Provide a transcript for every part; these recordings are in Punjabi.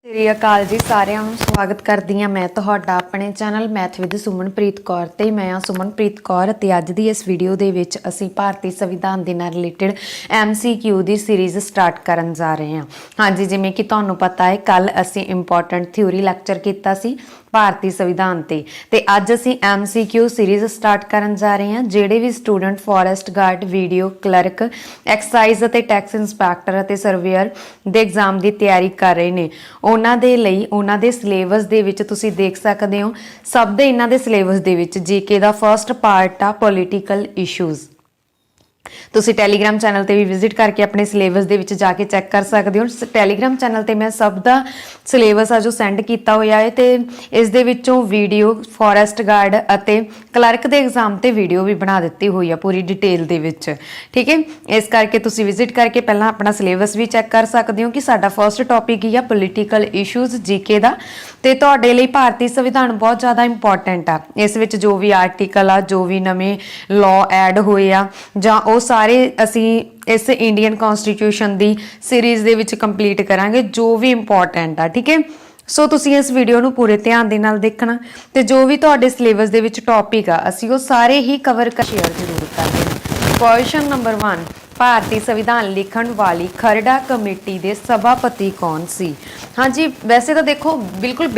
ਸ੍ਰੀ ਅਕਾਲ ਜੀ ਸਾਰਿਆਂ ਨੂੰ ਸਵਾਗਤ ਕਰਦੀ ਹਾਂ ਮੈਂ ਤੁਹਾਡਾ ਆਪਣੇ channel math with Sumanpreet Kaur ਤੇ ਮੈਂ ਆ ਸੁਮਨਪ੍ਰੀਤ ਕੌਰ ਤੇ ਅੱਜ ਦੀ ਇਸ ਵੀਡੀਓ ਦੇ ਵਿੱਚ ਅਸੀਂ ਭਾਰਤੀ ਸੰਵਿਧਾਨ ਦੇ ਨਾਲ ਰਿਲੇਟਡ MCQ ਦੀ ਸੀਰੀਜ਼ ਸਟਾਰਟ ਕਰਨ ਜਾ ਰਹੇ ਹਾਂ। ਹਾਂਜੀ, ਜਿਵੇਂ ਕਿ ਤੁਹਾਨੂੰ ਪਤਾ ਹੈ ਕੱਲ ਅਸੀਂ ਇੰਪੋਰਟੈਂਟ ਥਿਊਰੀ ਲੈਕਚਰ ਕੀਤਾ ਸੀ ਭਾਰਤੀ ਸੰਵਿਧਾਨ ਤੇ ਅੱਜ ਅਸੀਂ MCQ ਸੀਰੀਜ਼ ਸਟਾਰਟ ਕਰਨ ਜਾ ਰਹੇ ਹਾਂ। ਜਿਹੜੇ ਵੀ student forest guard, VDO clerk, excise ਅਤੇ ਟੈਕਸ ਇੰਸਪੈਕਟਰ ਅਤੇ ਸਰਵੇਅਰ ਦੇ ਐਗਜ਼ਾਮ ਦੀ ਤਿਆਰੀ ਕਰ ਰਹੇ ਨੇ ਉਹਨਾਂ ਦੇ ਲਈ ਉਹਨਾਂ ਦੇ ਸਿਲੇਬਸ ਦੇ ਵਿੱਚ ਤੁਸੀਂ ਦੇਖ ਸਕਦੇ ਹੋ ਸਭ ਦੇ ਇਹਨਾਂ ਦੇ ਸਿਲੇਬਸ ਦੇ ਵਿੱਚ ਜੀਕੇ ਦਾ ਫਰਸਟ ਪਾਰਟ ਆ ਪੋਲੀਟੀਕਲ ਇਸ਼ੂਜ਼। ਤੁਸੀਂ ਟੈਲੀਗ੍ਰਾਮ ਚੈਨਲ ਤੇ ਵੀ ਵਿਜ਼ਿਟ ਕਰਕੇ ਆਪਣੇ ਸਿਲੇਬਸ ਦੇ ਵਿੱਚ ਜਾ ਕੇ ਚੈੱਕ ਕਰ ਸਕਦੇ ਹੋ। ਟੈਲੀਗ੍ਰਾਮ ਚੈਨਲ ਤੇ ਮੈਂ ਸਭ ਦਾ ਸਿਲੇਬਸ ਆ ਜੋ ਸੈਂਡ ਕੀਤਾ ਹੋਇਆ ਹੈ ਤੇ ਇਸ ਦੇ ਵਿੱਚੋਂ ਵੀਡੀਓ ਫੋਰੈਸਟ ਗਾਰਡ ਅਤੇ ਕਲਰਕ ਦੇ ਐਗਜ਼ਾਮ ਤੇ ਵੀਡੀਓ ਵੀ ਬਣਾ ਦਿੱਤੀ ਹੋਈ ਆ ਪੂਰੀ ਡਿਟੇਲ ਦੇ ਵਿੱਚ, ਠੀਕ ਹੈ। ਇਸ ਕਰਕੇ ਤੁਸੀਂ ਵਿਜ਼ਿਟ ਕਰਕੇ ਪਹਿਲਾਂ ਆਪਣਾ ਸਿਲੇਬਸ ਵੀ ਚੈੱਕ ਕਰ ਸਕਦੇ ਹੋ ਕਿ ਸਾਡਾ ਫਰਸਟ ਟੌਪਿਕ ਹੀ ਆ ਪੋਲੀਟੀਕਲ ਇਸ਼ੂਜ਼ ਜੀਕੇ ਦਾ ਤੇ ਤੁਹਾਡੇ ਲਈ ਭਾਰਤੀ ਸੰਵਿਧਾਨ ਬਹੁਤ ਜ਼ਿਆਦਾ ਇੰਪੋਰਟੈਂਟ ਆ। ਇਸ ਵਿੱਚ ਜੋ ਵੀ ਆਰਟੀਕਲ ਆ, ਜੋ ਵੀ ਨਵੇਂ ਲਾਅ ਐਡ ਹੋਏ ਆ ਜਾਂ ਉਹ ਸਾਰੇ ਅਸੀਂ ਇਸ ਇੰਡੀਅਨ ਕਨਸਟੀਟਿਊਸ਼ਨ ਦੀ ਸੀਰੀਜ਼ ਦੇ ਵਿੱਚ ਕੰਪਲੀਟ ਕਰਾਂਗੇ ਜੋ ਵੀ ਇੰਪੋਰਟੈਂਟ ਆ, ਠੀਕ ਹੈ। ਸੋ ਤੁਸੀਂ ਇਸ ਵੀਡੀਓ ਨੂੰ ਪੂਰੇ ਧਿਆਨ ਦੇ ਨਾਲ ਦੇਖਣਾ ਤੇ ਜੋ ਵੀ ਤੁਹਾਡੇ ਸਿਲੇਬਸ ਦੇ ਵਿੱਚ ਟੌਪਿਕ ਆ ਅਸੀਂ ਉਹ ਸਾਰੇ ਹੀ ਕਵਰ ਕਰ ਸ਼ੇਅਰ ਜ਼ਰੂਰ ਕਰਦੇ ਹਾਂ। ਕੁਐਸਚਨ ਨੰਬਰ 1, ਭਾਰਤੀ ਸੰਵਿਧਾਨ ਲਿਖਣ ਵਾਲੀ ਖਰੜਾ ਕਮੇਟੀ ਦੇ ਸਭਾਪਤੀ ਕੌਣ ਸੀ? ਹਾਂਜੀ, ਵੈਸੇ ਤਾਂ ਦੇਖੋ ਬਿਲਕੁਲ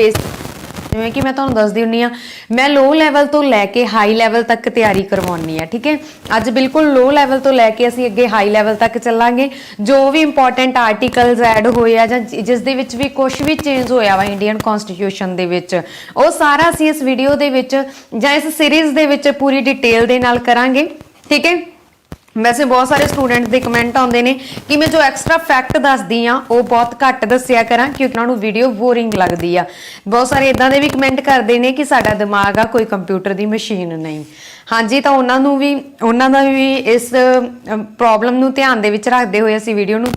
ਜਿਵੇਂ ਕਿ ਮੈਂ ਤੁਹਾਨੂੰ ਦੱਸਦੀ ਹੁੰਦੀ ਹਾਂ ਮੈਂ ਲੋ ਲੈਵਲ ਤੋਂ ਲੈ ਕੇ ਹਾਈ ਲੈਵਲ ਤੱਕ ਤਿਆਰੀ ਕਰਵਾਉਣੀ ਆ, ਠੀਕ ਹੈ। ਅੱਜ ਬਿਲਕੁਲ ਲੋ ਲੈਵਲ ਤੋਂ ਲੈ ਕੇ ਅਸੀਂ ਅੱਗੇ ਹਾਈ ਲੈਵਲ ਤੱਕ ਚੱਲਾਂਗੇ। ਜੋ ਵੀ ਇੰਪੋਰਟੈਂਟ ਆਰਟੀਕਲਸ ਐਡ ਹੋਏ ਆ ਜਾਂ ਜਿਸ ਦੇ ਵਿੱਚ ਵੀ ਕੁਝ ਵੀ ਚੇਂਜ ਹੋਇਆ ਵਾ ਇੰਡੀਅਨ ਕਨਸਟੀਟਿਊਸ਼ਨ ਦੇ ਵਿੱਚ ਉਹ ਸਾਰਾ ਅਸੀਂ ਇਸ ਵੀਡੀਓ ਦੇ ਵਿੱਚ ਜਾਂ ਇਸ ਸੀਰੀਜ਼ ਦੇ ਵਿੱਚ ਪੂਰੀ ਡਿਟੇਲ ਦੇ ਨਾਲ ਕਰਾਂਗੇ, ਠੀਕ ਹੈ। ਵੈਸੇ ਬਹੁਤ ਸਾਰੇ ਸਟੂਡੈਂਟ ਦੇ ਕਮੈਂਟ ਆਉਂਦੇ ਨੇ ਕਿ ਮੈਂ ਜੋ ਐਕਸਟਰਾ ਫੈਕਟ ਦੱਸਦੀ ਆ ਉਹ ਬਹੁਤ ਘੱਟ ਦੱਸਿਆ ਕਰਾਂ ਕਿਉਂਕਿ ਉਹਨਾਂ ਨੂੰ ਵੀਡੀਓ ਬੋਰਿੰਗ ਲੱਗਦੀ ਆ। ਬਹੁਤ ਸਾਰੇ ਇਦਾਂ ਦੇ ਵੀ ਕਮੈਂਟ ਕਰਦੇ ਨੇ ਕਿ ਸਾਡਾ ਦਿਮਾਗ ਆ ਕੋਈ ਕੰਪਿਊਟਰ ਦੀ ਮਸ਼ੀਨ ਨਹੀਂ। ਹਾਂਜੀ, ਤਾਂ ਉਹਨਾਂ ਦਾ ਵੀ ਇਸ ਪ੍ਰੋਬਲਮ ਨੂੰ ਧਿਆਨ ਦੇ ਵਿੱਚ ਰੱਖਦੇ ਹੋਏ ਅਸੀਂ ਵੀਡੀਓ ਨੂੰ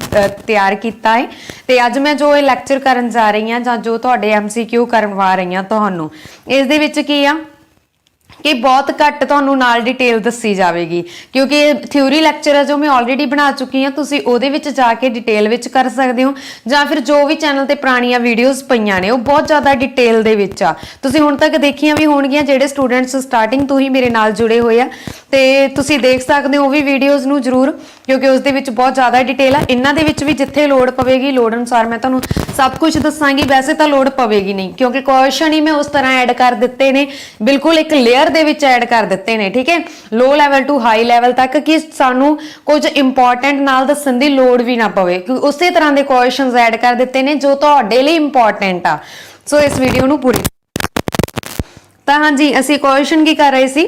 ਤਿਆਰ ਕੀਤਾ ਹੈ ਤੇ ਅੱਜ ਮੈਂ ਜੋ ਇਹ ਲੈਕਚਰ ਕਰਨ ਜਾ ਰਹੀ ਹਾਂ ਜਾਂ ਜੋ ਤੁਹਾਡੇ MCQ ਕਰਵਾ ਰਹੀ ਹਾਂ ਤੁਹਾਨੂੰ ਇਸ ਦੇ ਵਿੱਚ ਕੀ ਆ ਕਿ ਬਹੁਤ ਘੱਟ ਤੁਹਾਨੂੰ ਨਾਲ ਡਿਟੇਲ ਦੱਸੀ ਜਾਵੇਗੀ ਕਿਉਂਕਿ ਇਹ ਥਿਊਰੀ ਲੈਕਚਰ ਹੈ ਜੋ ਮੈਂ ਆਲਰੇਡੀ ਬਣਾ ਚੁੱਕੀ ਹਾਂ। ਤੁਸੀਂ ਉਹਦੇ ਵਿੱਚ ਜਾ ਕੇ ਡਿਟੇਲ ਵਿੱਚ ਕਰ ਸਕਦੇ ਹੋ ਜਾਂ ਫਿਰ ਜੋ ਵੀ ਚੈਨਲ ਤੇ ਪੁਰਾਣੀਆਂ ਵੀਡੀਓਜ਼ ਪਈਆਂ ਨੇ ਉਹ ਬਹੁਤ ਜ਼ਿਆਦਾ ਡਿਟੇਲ ਦੇ ਵਿੱਚ ਆ। ਤੁਸੀਂ ਹੁਣ ਤੱਕ ਦੇਖੀਆਂ ਵੀ ਹੋਣਗੀਆਂ ਜਿਹੜੇ ਸਟੂਡੈਂਟਸ ਸਟਾਰਟਿੰਗ ਤੋਂ ਹੀ ਮੇਰੇ ਨਾਲ ਜੁੜੇ ਹੋਏ ਆ ਤੇ ਤੁਸੀਂ ਦੇਖ ਸਕਦੇ ਹੋ ਉਹ ਵੀ ਵੀਡੀਓਜ਼ ਨੂੰ ਜ਼ਰੂਰ ਕਿਉਂਕਿ ਉਸ ਦੇ ਵਿੱਚ ਬਹੁਤ ਜ਼ਿਆਦਾ ਡਿਟੇਲ ਆ। ਇਹਨਾਂ ਦੇ ਵਿੱਚ ਵੀ ਜਿੱਥੇ ਲੋੜ ਪਵੇਗੀ ਲੋੜ ਅਨੁਸਾਰ ਮੈਂ ਤੁਹਾਨੂੰ ਸਭ ਕੁਝ ਦੱਸਾਂਗੀ। ਵੈਸੇ ਤਾਂ ਲੋੜ ਪਵੇਗੀ ਨਹੀਂ ਕਿਉਂਕਿ ਕੁਐਸਚਨ ਹੀ ਮੈਂ ਉਸ ਤਰ੍ਹਾਂ ਐਡ ਕਰ ਦਿੱਤੇ ਨੇ, ਬਿਲਕੁਲ ਇੱਕ ਲੇਅਰ ਦੇ ਵਿੱਚ ਐਡ ਕਰ ਦਿੱਤੇ ਨੇ, ਠੀਕ ਹੈ। Low level to high level ਤੱਕ ਕਿ ਸਾਨੂੰ ਕੁਝ ਇੰਪੋਰਟੈਂਟ ਨਾਲ ਦੱਸਣ ਦੀ ਲੋੜ ਵੀ ਨਾ ਪਵੇ ਕਿਉਂਕਿ ਉਸੇ ਤਰ੍ਹਾਂ ਦੇ ਕੁਐਸਚਨਸ ਐਡ ਕਰ ਦਿੱਤੇ ਨੇ ਜੋ ਤੁਹਾਡੇ ਲਈ ਇੰਪੋਰਟੈਂਟ ਆ। ਸੋ ਇਸ ਵੀਡੀਓ ਨੂੰ ਪੂਰੀ ਤਾਂ ਹਾਂਜੀ ਅਸੀਂ ਕੁਐਸਚਨ ਕੀ ਕਰ ਰਹੇ ਸੀ,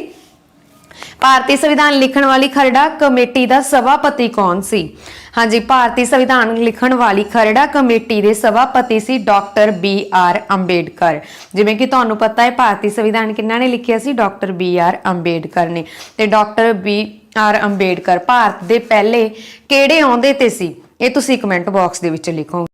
ਭਾਰਤੀ ਸੰਵਿਧਾਨ ਲਿਖਣ ਵਾਲੀ ਖਰੜਾ ਕਮੇਟੀ ਦਾ ਸਭਾਪਤੀ ਕੌਣ ਸੀ? ਹਾਂਜੀ, ਭਾਰਤੀ ਸੰਵਿਧਾਨ ਲਿਖਣ ਵਾਲੀ ਖਰੜਾ ਕਮੇਟੀ ਦੇ ਸਭਾਪਤੀ ਸੀ ਡਾਕਟਰ BR ਅੰਬੇਡਕਰ। ਜਿਵੇਂ ਕਿ ਤੁਹਾਨੂੰ ਪਤਾ ਹੈ ਭਾਰਤੀ ਸੰਵਿਧਾਨ ਕਿਹਨਾਂ ਨੇ ਲਿਖਿਆ ਸੀ? ਡਾਕਟਰ BR ਅੰਬੇਡਕਰ ਨੇ। ਤੇ ਡਾਕਟਰ BR ਅੰਬੇਡਕਰ ਭਾਰਤ ਦੇ ਪਹਿਲੇ ਕਿਹੜੇ ਅਹੁਦੇ ਤੇ ਸੀ? ਇਹ ਤੁਸੀਂ ਕਮੈਂਟ ਬਾਕਸ ਦੇ ਵਿੱਚ ਲਿਖੋ।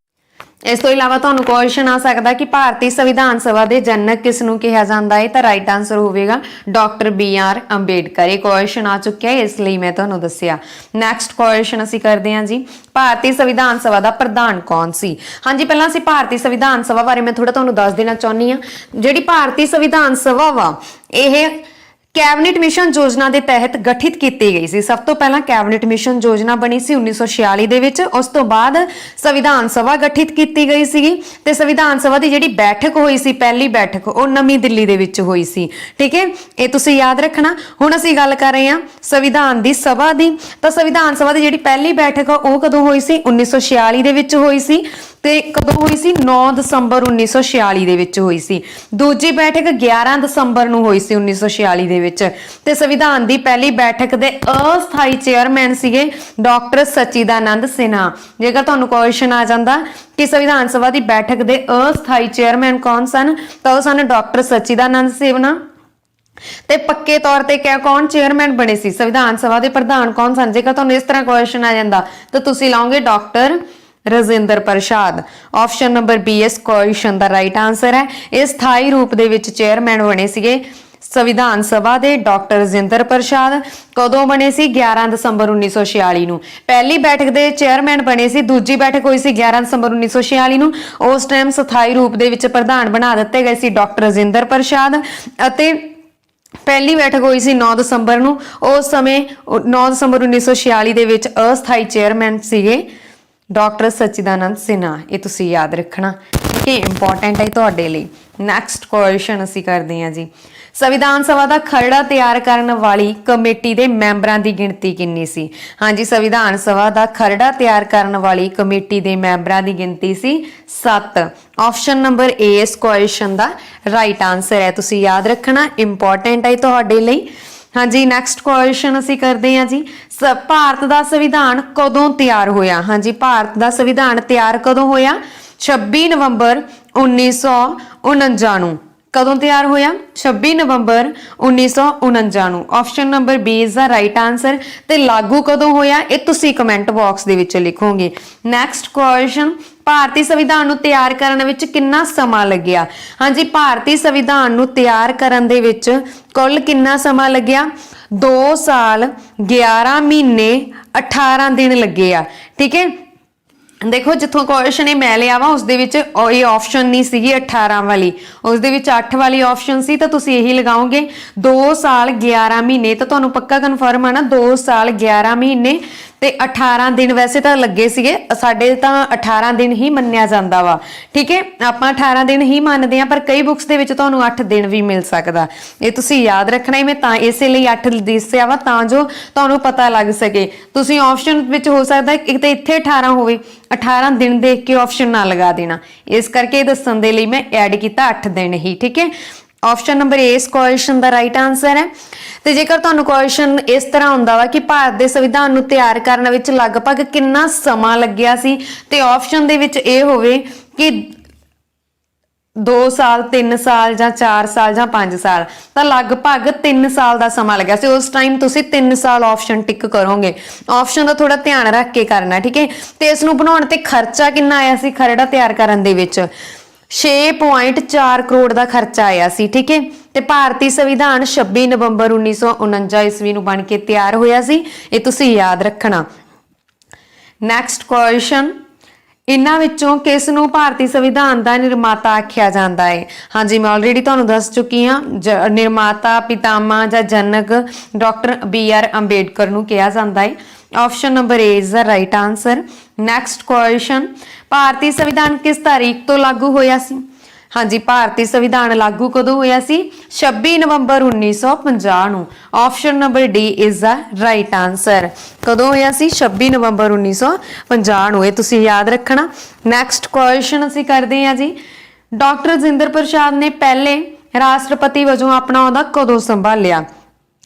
ਇਸ ਤੋਂ ਇਲਾਵਾ ਤੁਹਾਨੂੰ ਕੁਐਸਚਨ ਆ ਸਕਦਾ ਕਿ ਭਾਰਤੀ ਸੰਵਿਧਾਨ ਸਭਾ ਦੇ ਜਨਕ ਕਿਸ ਨੂੰ ਕਿਹਾ ਜਾਂਦਾ ਹੈ? ਤਾਂ ਰਾਈਟ ਆਨਸਰ ਹੋਵੇਗਾ ਡਾਕਟਰ BR ਅੰਬੇਡਕਰ। ਇਹ ਕੁਐਸਚਨ ਆ ਚੁੱਕਿਆ ਹੈ ਇਸ ਲਈ ਮੈਂ ਤੁਹਾਨੂੰ ਦੱਸਿਆ। ਨੈਕਸਟ ਕੁਐਸਚਨ ਅਸੀਂ ਕਰਦੇ ਹਾਂ ਜੀ, ਭਾਰਤੀ ਸੰਵਿਧਾਨ ਸਭਾ ਦਾ ਪ੍ਰਧਾਨ ਕੌਣ ਸੀ? ਹਾਂਜੀ, ਪਹਿਲਾਂ ਅਸੀਂ ਭਾਰਤੀ ਸੰਵਿਧਾਨ ਸਭਾ ਬਾਰੇ ਮੈਂ ਥੋੜਾ ਤੁਹਾਨੂੰ ਦੱਸ ਦੇਣਾ ਚਾਹੁੰਦੀ ਹਾਂ। ਜਿਹੜੀ ਭਾਰਤੀ ਸੰਵਿਧਾਨ ਸਭਾ ਵਾ ਇਹ ਕੈਬਨਿਟ ਮਿਸ਼ਨ ਯੋਜਨਾ ਦੇ ਤਹਿਤ ਗਠਿਤ ਕੀਤੀ ਗਈ ਸੀ। ਸਭ ਤੋਂ ਪਹਿਲਾਂ ਕੈਬਨਿਟ ਮਿਸ਼ਨ ਯੋਜਨਾ ਬਣੀ ਸੀ 1946 ਦੇ ਵਿੱਚ। ਉਸ ਤੋਂ ਬਾਅਦ ਸੰਵਿਧਾਨ ਸਭਾ ਗਠਿਤ ਕੀਤੀ ਗਈ ਸੀਗੀ ਤੇ ਸੰਵਿਧਾਨ ਸਭਾ ਦੀ ਜਿਹੜੀ ਬੈਠਕ ਹੋਈ ਸੀ ਪਹਿਲੀ ਬੈਠਕ ਉਹ ਨਵੀਂ ਦਿੱਲੀ ਦੇ ਵਿੱਚ ਹੋਈ ਸੀ, ਠੀਕ ਹੈ। ਇਹ ਤੁਸੀਂ ਯਾਦ ਰੱਖਣਾ। ਹੁਣ ਅਸੀਂ ਗੱਲ ਕਰ ਰਹੇ ਹਾਂ ਸੰਵਿਧਾਨ ਦੀ ਸਭਾ ਦੀ। ਤਾਂ ਸੰਵਿਧਾਨ ਸਭਾ ਦੀ ਜਿਹੜੀ ਪਹਿਲੀ ਬੈਠਕ ਆ ਉਹ ਕਦੋਂ ਹੋਈ ਸੀ? 1946 ਦੇ ਵਿੱਚ ਹੋਈ ਸੀ ਤੇ ਕਦੋਂ ਹੋਈ ਸੀ? 9 ਦਸੰਬਰ 1946 ਦੇ ਵਿੱਚ ਹੋਈ ਸੀ। ਦੂਜੀ ਬੈਠਕ 11 ਦਸੰਬਰ ਨੂੰ ਹੋਈ ਸੀ 1946 ਦੇ ਵਿੱਚ ਤੇ ਸੰਵਿਧਾਨ ਦੀ ਪਹਿਲੀ ਬੈਠਕ ਦੇ ਅਸਥਾਈ ਚੇਅਰਮੈਨ ਸੀਗੇ ਡਾਕਟਰ ਸਚਿਦਾਨੰਦ ਸਿਨਹਾ। ਜੇਕਰ ਤੁਹਾਨੂੰ ਕੁਐਸਚਨ ਆ ਜਾਂਦਾ ਕਿ ਸੰਵਿਧਾਨ ਸਭਾ ਦੀ ਬੈਠਕ ਦੇ ਅਸਥਾਈ ਚੇਅਰਮੈਨ ਕੌਣ ਸਨ ਤਾਂ ਉਹ ਸਨ ਡਾਕਟਰ ਸਚਿਦਾਨੰਦ ਸਿਨਹਾ। ਤੇ ਪੱਕੇ ਤੌਰ ਤੇ ਕੌਣ ਚੇਅਰਮੈਨ ਬਣੇ ਸੀ? ਸੰਵਿਧਾਨ ਸਭਾ ਦੇ ਪ੍ਰਧਾਨ ਕੌਣ ਸਨ? ਜੇਕਰ ਤੁਹਾਨੂੰ ਇਸ ਤਰ੍ਹਾਂ ਕੁਐਸਚਨ ਆ ਜਾਂਦਾ ਤਾਂ ਤੁਸੀਂ ਲਾਓਗੇ doctor Rajendra Prasad. Option number B ਇਸ ਕੁਐਸਚਨ ਦਾ ਰਾਈਟ ਆਨਸਰ ਹੈ। ਇਹ ਸਥਾਈ ਰੂਪ ਦੇ ਵਿੱਚ ਚੇਅਰਮੈਨ ਬਣੇ ਸੀਗੇ संविधान सभा दे डॉक्टर राजेंद्र प्रसाद कदों बने सी 11 दसंबर 1946 ਨੂੰ पहली बैठक ਦੇ चेयरमैन बने सी दूजी बैठक हुई सी 11 दसंबर 1946 ਨੂੰ उस टाइम स्थाई रूप ਦੇ ਵਿੱਚ ਪ੍ਰਧਾਨ ਬਣਾ ਦਿੱਤੇ ਗਏ ਸੀ डॉक्टर राजेंद्र प्रसाद ਅਤੇ ਪਹਿਲੀ ਬੈਠਕ ਹੋਈ ਸੀ 9 ਦਸੰਬਰ ਨੂੰ ਉਸ ਸਮੇਂ 9 ਦਸੰਬਰ 1946 ਦੇ ਵਿੱਚ ਅਸਥਾਈ ਚੇਅਰਮੈਨ ਸੀਗੇ ਡਾਕਟਰ ਸਚਿਦਾਨੰਦ ਸਿਨਹਾ ਇਹ ਤੁਸੀਂ ਯਾਦ ਰੱਖਣਾ ਕਿ ਇੰਪੋਰਟੈਂਟ ਹੈ ਤੁਹਾਡੇ ਲਈ ਨੈਕਸਟ ਕੁਐਸਚਨ ਅਸੀਂ ਕਰਦੇ ਹਾਂ ਜੀ संविधान सभा का खरड़ा तैयार करने वाली कमेटी के मैंबरों की गिनती कितनी सी हाँ जी संविधान सभा का खरड़ा तैयार करने वाली कमेटी के मैंबरों की गिनती सी 7 ऑप्शन नंबर ए इस क्वेश्चन का राइट आंसर है तुसी याद रखना इंपॉर्टेंट है तुहाडे लई हाँ जी नैक्सट क्वेश्चन असी करते हैं जी भारत का संविधान कदों तैयार होया हाँ जी भारत का संविधान तैयार कदों होया 26 नवंबर 1949 कदों तैयार होया 26 नवंबर 1949 option number B is the right answer ते लागू कदों होया ये तुसी कमेंट बॉक्स दे विच लिखोगे नैक्सट क्वेश्चन भारतीय संविधान नूं तैयार करन विच कितना समा लग्या हाँ जी भारतीय संविधान नूं तैयार करन दे विच कुल कितना समा लग्या 2 साल 11 महीने 18 दिन लगे आ ठीक है देखो जिथों क्वेश्चन ये मैं लिया वा उस दे विच ये ऑप्शन नहीं सी 18 वाली उस दे विच 8 वाली ऑप्शन सी तो तुसी यही लगाओगे 2 साल 11 महीने तो तुहानूं पक्का कन्फर्म है ना 2 साल 11 महीने ते 18 दिन वैसे तो लगे सीगे साडे तां 18 दिन ही मन्निया जांदा वा ठीक है आपां 18 दिन ही मानदे आ पर कई बुक्स दे विच तुहानूं 8 दिन भी मिल सकदा ये तुसी याद रखना है मैं तां इसे लई 8 दस्सिया वा तां जो तुहानूं पता लग सके तुसी ऑप्शन विच हो सकदा एक ते इत्थे 18 होवे 18 दिन देख के ऑप्शन ना लगा देना इस करके दस्सण दे लई मैं ऐड कीता 8 दिन ही ठीक है ऑप्शन नंबर ए इस क्वेश्चन का राइट आंसर है तो जेकर तुहानूं क्वेश्चन इस तरह हुंदा वा कि भारत दे संविधान नूं तैयार करन विच लगभग कितना समा लग्या सी ते ऑप्शन दे विच ए होवे कि 2 साल 3 साल जां 4 साल जां 5 साल तो लगभग 3 साल का समा लग्या सी उस टाइम तुसी 3 साल ऑप्शन टिक करोगे ऑप्शन का थोड़ा ध्यान रख के करना ठीक है तो इसनूं बनाउण ते खर्चा कितना आया सी खरड़ा तैयार करन दे विच 6.4 करोड़ का खर्चा आया सी ठीक है ते भारतीय संविधान 26 नवंबर 1949 ईस्वी नूं बन के तैयार होया सी ये तुसी याद रखना नैक्सट क्वेश्चन इन्हां विचों किस नूं भारतीय संविधान का निर्माता आख्या जाता है हाँ जी मैं ऑलरेडी तुहानूं दस चुकी हाँ निर्माता पितामह जां जनक डॉक्टर BR अंबेडकर नूं कहा जाता है option number A is the right answer next question भारतीय संविधान किस तारीख तो लागू होया सी हाँ जी भारतीय संविधान लागू कदों होया सी 26 नवंबर 1950 नूं option number D is the right answer कदों होया सी 26 नवंबर 1950 नूं ये तुसीं याद रखना नैक्सट क्वेश्चन असीं करदे हां जी डॉक्टर राजेंद्र प्रसाद ने पहले राष्ट्रपति वजों अपना अहुदा कदों संभालिया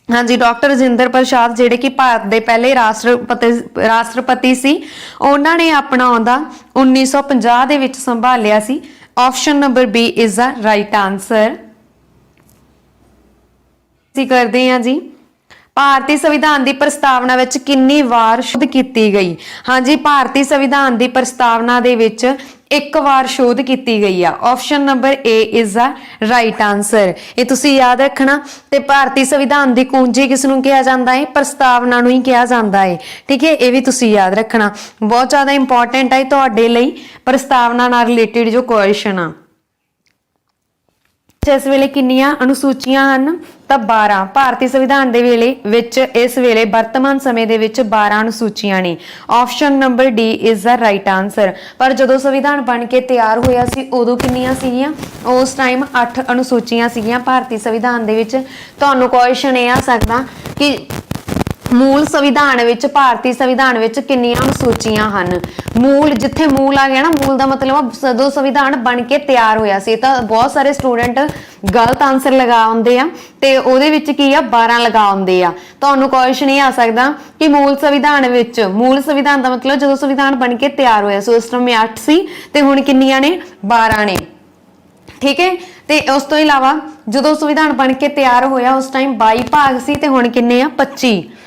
हाँ जी डॉक्टर राजेंद्र प्रसाद जिहड़े कि भारत के पहले राष्ट्रपति सी उन्हां ने अपना अहुदा 1950 दे विच संभालिया सी option number B is the right answer ਅਸੀਂ ਕਰਦੇ ਹਾਂ जी भारतीय संविधान की प्रस्तावना विच कितनी वार शोध की गई हाँ जी भारतीय संविधान की प्रस्तावना दे विच एक बार शोध की गई है option number A is the right answer ये तुसी याद रखना ते भारतीय संविधान की कुंजी किसनूं कहा जाता है प्रस्तावना नूं ही कहा जाता है ठीक है ये भी तुसी याद रखना बहुत ज़्यादा इंपॉर्टेंट है तुहाडे लई प्रस्तावना नाल रिलेटेड जो क्वेश्चन आ इस वेले किन्नियां अनुसूचियां हन तो 12 भारतीय संविधान दे वेले विच इस वेले वर्तमान समय दे विच 12 अनुसूचियां ने option number D is the right answer पर जदों संविधान बन के तैयार होया सी उदों किन्नियां सीगियां उस टाइम 8 अनुसूचियां सीगियां भारतीय संविधान दे विच तुहानूं क्वेश्चन ये आ सकदा कि मूल संविधान विच भारतीय संविधान विच किन्नियां अनुसूचियां हन मूल जिथे मूल आ गया ना मूल का मतलब जदों संविधान बन के तैयार होया सी तां बहुत सारे स्टूडेंट गलत आंसर लगा आउंदे आ ते ओहदे विच की आ 12 लगा आउंदे आ तुहानूं क्वेश्चन ये आ सकदा कि मूल संविधान का मतलब जदों संविधान बन के तैयार होया सी उस टाइम 8 सी ते हुण किन्नियां ने 12 ने ठीक है ते उस तो इलावा जदों संविधान बन के तैयार होया उस टाइम 22 भाग सी ते हुण किन्ने आ 25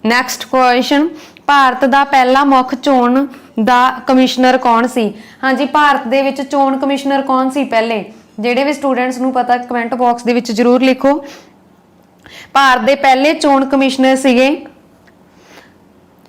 नैक्सट क्वेश्चन भारत का पहला मुख चोण दा कमिश्नर कौन सी हाँ जी भारत दे विच चोण कमिश्नर कौन सी पहले जिहड़े भी स्टूडेंट्स नूं पता कमेंट बॉक्स दे विच जरूर लिखो ਭਾਰਤ ਦੇ ਪਹਿਲੇ ਚੋਣ ਕਮਿਸ਼ਨਰ ਸੀਗੇ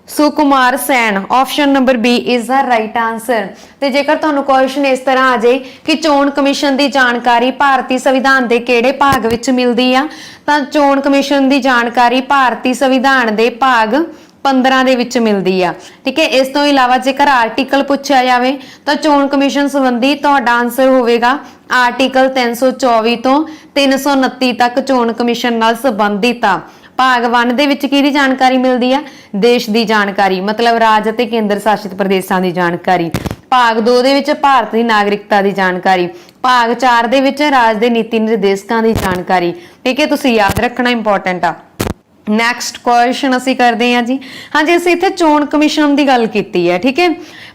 Sukumar Sen. Option number B is the right answer. ਤੇ ਜੇਕਰ ਤੁਹਾਨੂੰ ਕੁਐਸਚਨ ਇਸ ਤਰ੍ਹਾਂ ਆ ਜਾਏ ਕਿ ਚੋਣ ਕਮਿਸ਼ਨ ਦੀ ਜਾਣਕਾਰੀ ਭਾਰਤੀ ਸੰਵਿਧਾਨ ਦੇ ਕਿਹੜੇ ਭਾਗ ਵਿੱਚ ਮਿਲਦੀ ਆ, ਤਾਂ ਚੋਣ ਕਮਿਸ਼ਨ ਦੀ ਜਾਣਕਾਰੀ ਭਾਰਤੀ ਸੰਵਿਧਾਨ ਦੇ ਭਾਗ 15 ਦੇ ਵਿੱਚ ਮਿਲਦੀ ਆ। ਠੀਕ ਹੈ। ਇਸ ਤੋਂ ਇਲਾਵਾ ਜੇਕਰ ਆਰਟੀਕਲ ਪੁੱਛਿਆ ਜਾਵੇ ਤਾਂ ਚੋਣ ਕਮਿਸ਼ਨ ਸੰਬੰਧੀ ਤੁਹਾਡਾ ਆਨਸਰ ਹੋਵੇਗਾ ਆਰਟੀਕਲ 324 ਤੋਂ 329 ਤੱਕ ਚੋਣ ਕਮਿਸ਼ਨ ਨਾਲ ਸੰਬੰਧਿਤ ਆ। ਭਾਗ 1 ਦੇ ਵਿੱਚ ਕਿਹਦੀ ਜਾਣਕਾਰੀ ਮਿਲਦੀ ਆ? ਦੇਸ਼ ਦੀ ਜਾਣਕਾਰੀ, ਮਤਲਬ ਰਾਜ ਅਤੇ ਕੇਂਦਰ ਸ਼ਾਸਿਤ ਪ੍ਰਦੇਸ਼ਾਂ ਦੀ ਜਾਣਕਾਰੀ। ਭਾਗ 2 ਦੇ ਵਿੱਚ ਭਾਰਤ ਦੀ ਨਾਗਰਿਕਤਾ ਦੀ ਜਾਣਕਾਰੀ। ਭਾਗ 4 ਦੇ ਵਿੱਚ ਰਾਜ ਦੇ ਨੀਤੀ ਨਿਰਦੇਸ਼ਕਾਂ ਦੀ ਜਾਣਕਾਰੀ। ਠੀਕ ਹੈ, ਤੁਸੀਂ ਯਾਦ ਰੱਖਣਾ ਇੰਪੋਰਟੈਂਟ ਆ। ਨੈਕਸਟ ਕੁਐਸਚਨ ਅਸੀਂ ਕਰਦੇ ਹਾਂ ਜੀ। ਹਾਂਜੀ, ਅਸੀਂ ਇੱਥੇ ਚੋਣ ਕਮਿਸ਼ਨ ਦੀ ਗੱਲ ਕੀਤੀ ਹੈ। ਠੀਕ ਹੈ,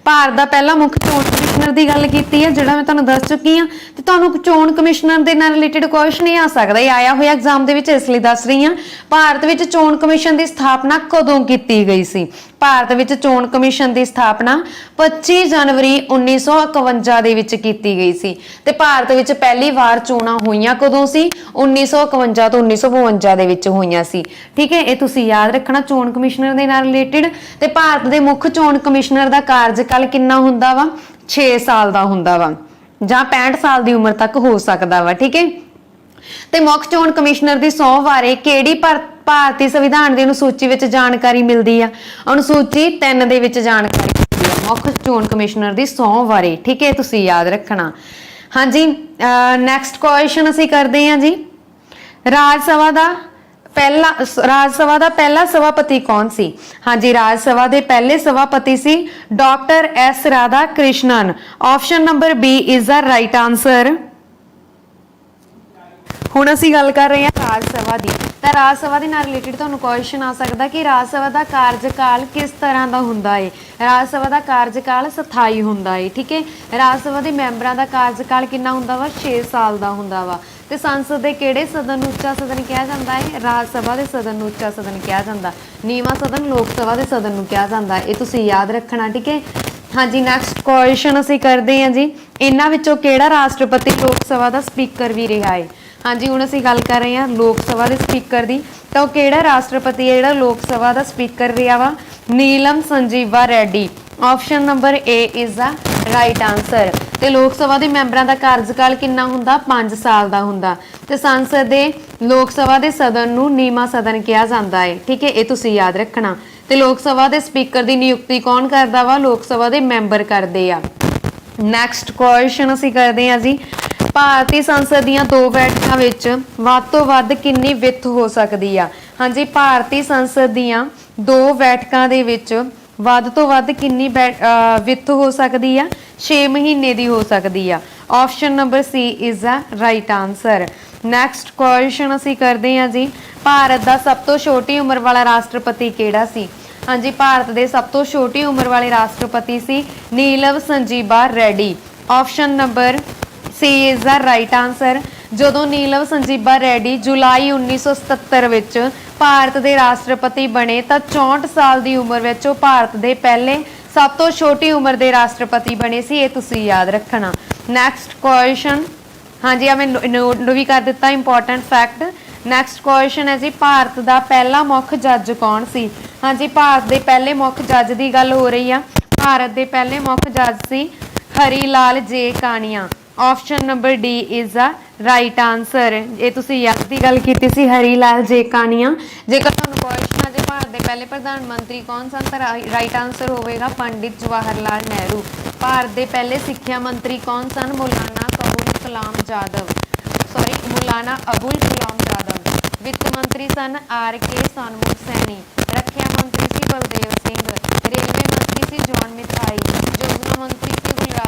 ਭਾਰਤ ਦਾ ਪਹਿਲਾ ਮੁੱਖ ਚੋਣ ਕਮਿਸ਼ਨਰ ਦੀ ਗੱਲ ਕੀਤੀ ਹੈ, ਜਿਹੜਾ ਮੈਂ ਤੁਹਾਨੂੰ ਦੱਸ ਚੁੱਕੀ ਹਾਂ। ਤੇ ਤੁਹਾਨੂੰ ਚੋਣ ਕਮਿਸ਼ਨਰ ਦੇ ਨਾਲ ਰਿਲੇਟਡ ਕੁਐਸਚਨ ਇਹ ਆ ਸਕਦਾ, ਇਹ ਆਇਆ ਹੋਇਆ ਐਗਜ਼ਾਮ ਦੇ ਵਿੱਚ, ਇਸ ਲਈ ਦੱਸ ਰਹੀ ਹਾਂ। ਭਾਰਤ ਵਿੱਚ ਚੋਣ ਕਮਿਸ਼ਨ ਦੀ ਸਥਾਪਨਾ ਕਦੋਂ ਕੀਤੀ ਗਈ ਸੀ? ਭਾਰਤ ਵਿੱਚ ਚੋਣ ਕਮਿਸ਼ਨ ਦੀ ਸਥਾਪਨਾ 25 ਜਨਵਰੀ 1951 ਦੇ ਵਿੱਚ ਕੀਤੀ ਗਈ ਸੀ। ਤੇ ਭਾਰਤ ਵਿੱਚ ਪਹਿਲੀ ਵਾਰ ਚੋਣਾਂ ਹੋਈਆਂ ਕਦੋਂ ਸੀ? 1951 ਤੋਂ 1952 ਦੇ ਵਿੱਚ ਹੋਈਆਂ ਸੀ। ਠੀਕ ਹੈ, ਇਹ ਤੁਸੀਂ ਯਾਦ ਰੱਖਣਾ ਚੋਣ ਕਮਿਸ਼ਨਰ ਦੇ ਨਾਲ ਰਿਲੇਟਡ। ਤੇ ਭਾਰਤ ਦੇ ਮੁੱਖ ਚੋਣ ਕਮਿਸ਼ਨਰ ਦਾ ਕਾਰਜਕਾਲ ਕਿੰਨਾ ਹੁੰਦਾ ਵਾ? 6 ਸਾਲ ਦਾ ਹੁੰਦਾ ਵਾ, ਜਾਂ 65 ਸਾਲ ਦੀ ਉਮਰ ਤੱਕ ਹੋ ਸਕਦਾ ਵਾ। ਠੀਕ ਹੈ, ਤੇ ਮੁੱਖ ਚੋਣ ਕਮਿਸ਼ਨਰ ਦੀ ਸਹੁੰ ਬਾਰੇ ਕਿਹੜੀ ਭਾਰਤੀ ਸੰਵਿਧਾਨ ਦੀ ਅਨੁਸੂਚੀ ਵਿੱਚ ਜਾਣਕਾਰੀ ਮਿਲਦੀ ਆ? ਅਨੁਸੂਚੀ 3 ਦੇ ਵਿੱਚ ਜਾਣਕਾਰੀ ਮਿਲਦੀ ਆ ਮੁੱਖ ਚੋਣ ਕਮਿਸ਼ਨਰ ਦੀ ਸਹੁੰ ਬਾਰੇ। ਠੀਕ ਹੈ, ਤੁਸੀਂ ਯਾਦ ਰੱਖਣਾ। ਹਾਂਜੀ, ਨੈਕਸਟ ਕੁਐਸਚਨ ਅਸੀਂ ਕਰਦੇ ਹਾਂ ਜੀ। ਰਾਜ ਸਭਾ ਦਾ ਪਹਿਲਾ ਸਭਾਪਤੀ ਕੌਣ ਸੀ? ਹਾਂਜੀ, ਰਾਜ ਸਭਾ ਦੇ ਪਹਿਲੇ ਸਭਾਪਤੀ ਸੀ doctor S Radhakrishnan. Option number B is the right answer. ਹੁਣ ਅਸੀਂ ਗੱਲ ਕਰ ਰਹੇ ਹਾਂ ਰਾਜ ਸਭਾ ਦੀ। ਤਾਂ ਰਾਜ ਸਭਾ ਦੇ ਨਾਲ ਰਿਲੇਟਡ ਤੁਹਾਨੂੰ ਕੁਐਸਚਨ ਆ ਸਕਦਾ ਕਿ ਰਾਜ ਸਭਾ ਦਾ ਕਾਰਜਕਾਲ ਕਿਸ ਤਰ੍ਹਾਂ ਦਾ ਹੁੰਦਾ ਹੈ? ਰਾਜ ਸਭਾ ਦਾ ਕਾਰਜਕਾਲ ਸਥਾਈ ਹੁੰਦਾ ਹੈ। ਠੀਕ ਹੈ, ਰਾਜ ਸਭਾ ਦੇ ਮੈਂਬਰਾਂ ਦਾ ਕਾਰਜਕਾਲ ਕਿੰਨਾ ਹੁੰਦਾ ਵਾ? 6 ਸਾਲ ਦਾ ਹੁੰਦਾ ਵਾ। ਤੇ ਸੰਸਦ ਦੇ ਕਿਹੜੇ ਸਦਨ ਨੂੰ ਉੱਚਾ ਸਦਨ ਕਿਹਾ ਜਾਂਦਾ ਹੈ? ਰਾਜ ਸਭਾ ਦੇ ਸਦਨ ਨੂੰ ਉੱਚਾ ਸਦਨ ਕਿਹਾ ਜਾਂਦਾ। ਨੀਵਾਂ ਸਦਨ ਲੋਕ ਸਭਾ ਦੇ ਸਦਨ ਨੂੰ ਕਿਹਾ ਜਾਂਦਾ। ਇਹ ਤੁਸੀਂ ਯਾਦ ਰੱਖਣਾ। ਠੀਕ ਹੈ, ਹਾਂਜੀ, ਨੈਕਸਟ ਕੁਐਸਚਨ ਅਸੀਂ ਕਰਦੇ ਹਾਂ ਜੀ। ਇਹਨਾਂ ਵਿੱਚੋਂ ਕਿਹੜਾ ਰਾਸ਼ਟਰਪਤੀ ਲੋਕ ਸਭਾ ਦਾ ਸਪੀਕਰ ਵੀ ਰਿਹਾ ਹੈ? ਹਾਂਜੀ, ਹੁਣ ਅਸੀਂ ਗੱਲ ਕਰ ਰਹੇ ਹਾਂ ਲੋਕ ਸਭਾ ਦੇ ਸਪੀਕਰ ਦੀ। ਤਾਂ ਉਹ ਕਿਹੜਾ ਰਾਸ਼ਟਰਪਤੀ ਹੈ ਜਿਹੜਾ ਲੋਕ ਸਭਾ ਦਾ ਸਪੀਕਰ ਰਿਹਾ ਵਾ? Neelam Sanjiva Reddy. Option number A is the right answer. ਤੇ ਲੋਕ ਸਭਾ ਦੇ ਮੈਂਬਰਾਂ ਦਾ ਕਾਰਜਕਾਲ ਕਿੰਨਾ ਹੁੰਦਾ? 5 ਸਾਲ ਦਾ ਹੁੰਦਾ। ਤੇ ਸੰਸਦ ਦੇ ਲੋਕ ਸਭਾ ਦੇ ਸਦਨ ਨੂੰ ਨੀਵਾਂ ਸਦਨ ਕਿਹਾ ਜਾਂਦਾ ਹੈ। ਠੀਕ ਹੈ, ਇਹ ਤੁਸੀਂ ਯਾਦ ਰੱਖਣਾ। ਤੇ ਲੋਕ ਸਭਾ ਦੇ ਸਪੀਕਰ ਦੀ ਨਿਯੁਕਤੀ ਕੌਣ ਕਰਦਾ ਵਾ? ਲੋਕ ਸਭਾ ਦੇ ਮੈਂਬਰ ਕਰਦੇ ਆ। ਨੈਕਸਟ ਕੁਐਸਚਨ ਅਸੀਂ ਕਰਦੇ ਹਾਂ ਜੀ। ਭਾਰਤੀ ਸੰਸਦ ਦੀਆਂ 2 ਬੈਠਕਾਂ ਵਿੱਚ ਵੱਧ ਤੋਂ ਵੱਧ ਕਿੰਨੀ ਵਿੱਥ ਹੋ ਸਕਦੀ ਆ? ਹਾਂਜੀ, ਭਾਰਤੀ ਸੰਸਦ ਦੀਆਂ 2 ਬੈਠਕਾਂ ਦੇ ਵਿੱਚ ਵੱਧ ਤੋਂ ਵੱਧ ਕਿੰਨੀ ਵਿੱਥ ਹੋ ਸਕਦੀ ਆ? 6 ਮਹੀਨੇ ਦੀ ਹੋ ਸਕਦੀ ਆ। Option number C is the right answer. Next question ਅਸੀਂ ਕਰਦੇ ਹਾਂ ਜੀ। ਭਾਰਤ ਦਾ ਸਭ ਤੋਂ ਛੋਟੀ ਉਮਰ ਵਾਲਾ ਰਾਸ਼ਟਰਪਤੀ ਕਿਹੜਾ ਸੀ? ਹਾਂਜੀ, ਭਾਰਤ ਦੇ ਸਭ ਤੋਂ ਛੋਟੀ ਉਮਰ ਵਾਲੇ ਰਾਸ਼ਟਰਪਤੀ ਸੀ Neelam Sanjiva Reddy. Option number C is the right answer. ਜਦੋਂ ਨੀਲਮ ਸੰਜੀਵਾ ਰੈਡੀ ਜੁਲਾਈ 1977 ਵਿੱਚ ਭਾਰਤ ਦੇ ਰਾਸ਼ਟਰਪਤੀ ਬਣੇ ਤਾਂ 64 ਸਾਲ ਦੀ ਉਮਰ ਵਿੱਚ ਉਹ ਭਾਰਤ ਦੇ ਪਹਿਲੇ ਸਭ ਤੋਂ ਛੋਟੀ ਉਮਰ ਦੇ ਰਾਸ਼ਟਰਪਤੀ ਬਣੇ ਸੀ। ਇਹ ਤੁਸੀਂ ਯਾਦ ਰੱਖਣਾ। ਨੈਕਸਟ ਕੁਐਸਚਨ, ਹਾਂਜੀ, ਆ ਮੈਂ ਨੋਟ ਵੀ ਕਰ ਦਿੱਤਾ ਇੰਪੋਰਟੈਂਟ ਫੈਕਟ। ਨੈਕਸਟ ਕੁਐਸਚਨ ਹੈ ਜੀ, ਭਾਰਤ ਦਾ ਪਹਿਲਾ ਮੁੱਖ ਜੱਜ ਕੌਣ ਸੀ? ਹਾਂਜੀ, ਭਾਰਤ ਦੇ ਪਹਿਲੇ ਮੁੱਖ ਜੱਜ ਦੀ ਗੱਲ ਹੋ ਰਹੀ ਆ। ਭਾਰਤ ਦੇ ਪਹਿਲੇ ਮੁੱਖ ਜੱਜ ਸੀ Hari Lal J Kania. Option number D is the right answer. ਇਹ ਤੁਸੀਂ ਯਾਦ ਦੀ ਗੱਲ ਕੀਤੀ ਸੀ, ਹਰੀ ਲਾਲ ਜੇ ਕਾਨੀਆ। ਜੇਕਰ ਤੁਹਾਨੂੰ ਕੁਐਸਚਨ ਆ ਜੇ ਭਾਰਤ ਦੇ ਪਹਿਲੇ ਪ੍ਰਧਾਨ ਮੰਤਰੀ ਕੌਣ ਸਨ, ਤਾਂ ਰਾਈਟ ਆਂਸਰ ਹੋਵੇਗਾ ਪੰਡਿਤ ਜਵਾਹਰ ਲਾਲ ਨਹਿਰੂ। ਭਾਰਤ ਦੇ ਪਹਿਲੇ ਸਿੱਖਿਆ ਮੰਤਰੀ ਕੌਣ ਸਨ? ਮੌਲਾਨਾ ਅਬੁਲ ਕਲਾਮ ਜਾਦਵ। ਵਿੱਤ ਮੰਤਰੀ ਸਨ ਆਰ.ਕੇ. ਸਨਮੁਖ ਸੈਣੀ। ਰੱਖਿਆ ਮੰਤਰੀ ਸੀ ਬਲਦੇਵ ਸਿੰਘ। ਰੇਲਵੇ ਮੰਤਰੀ ਸੀ ਜੌਨ ਮਿਥਾਈ। ਯੋਜਨਾ ਮੰਤਰੀ ਸੀ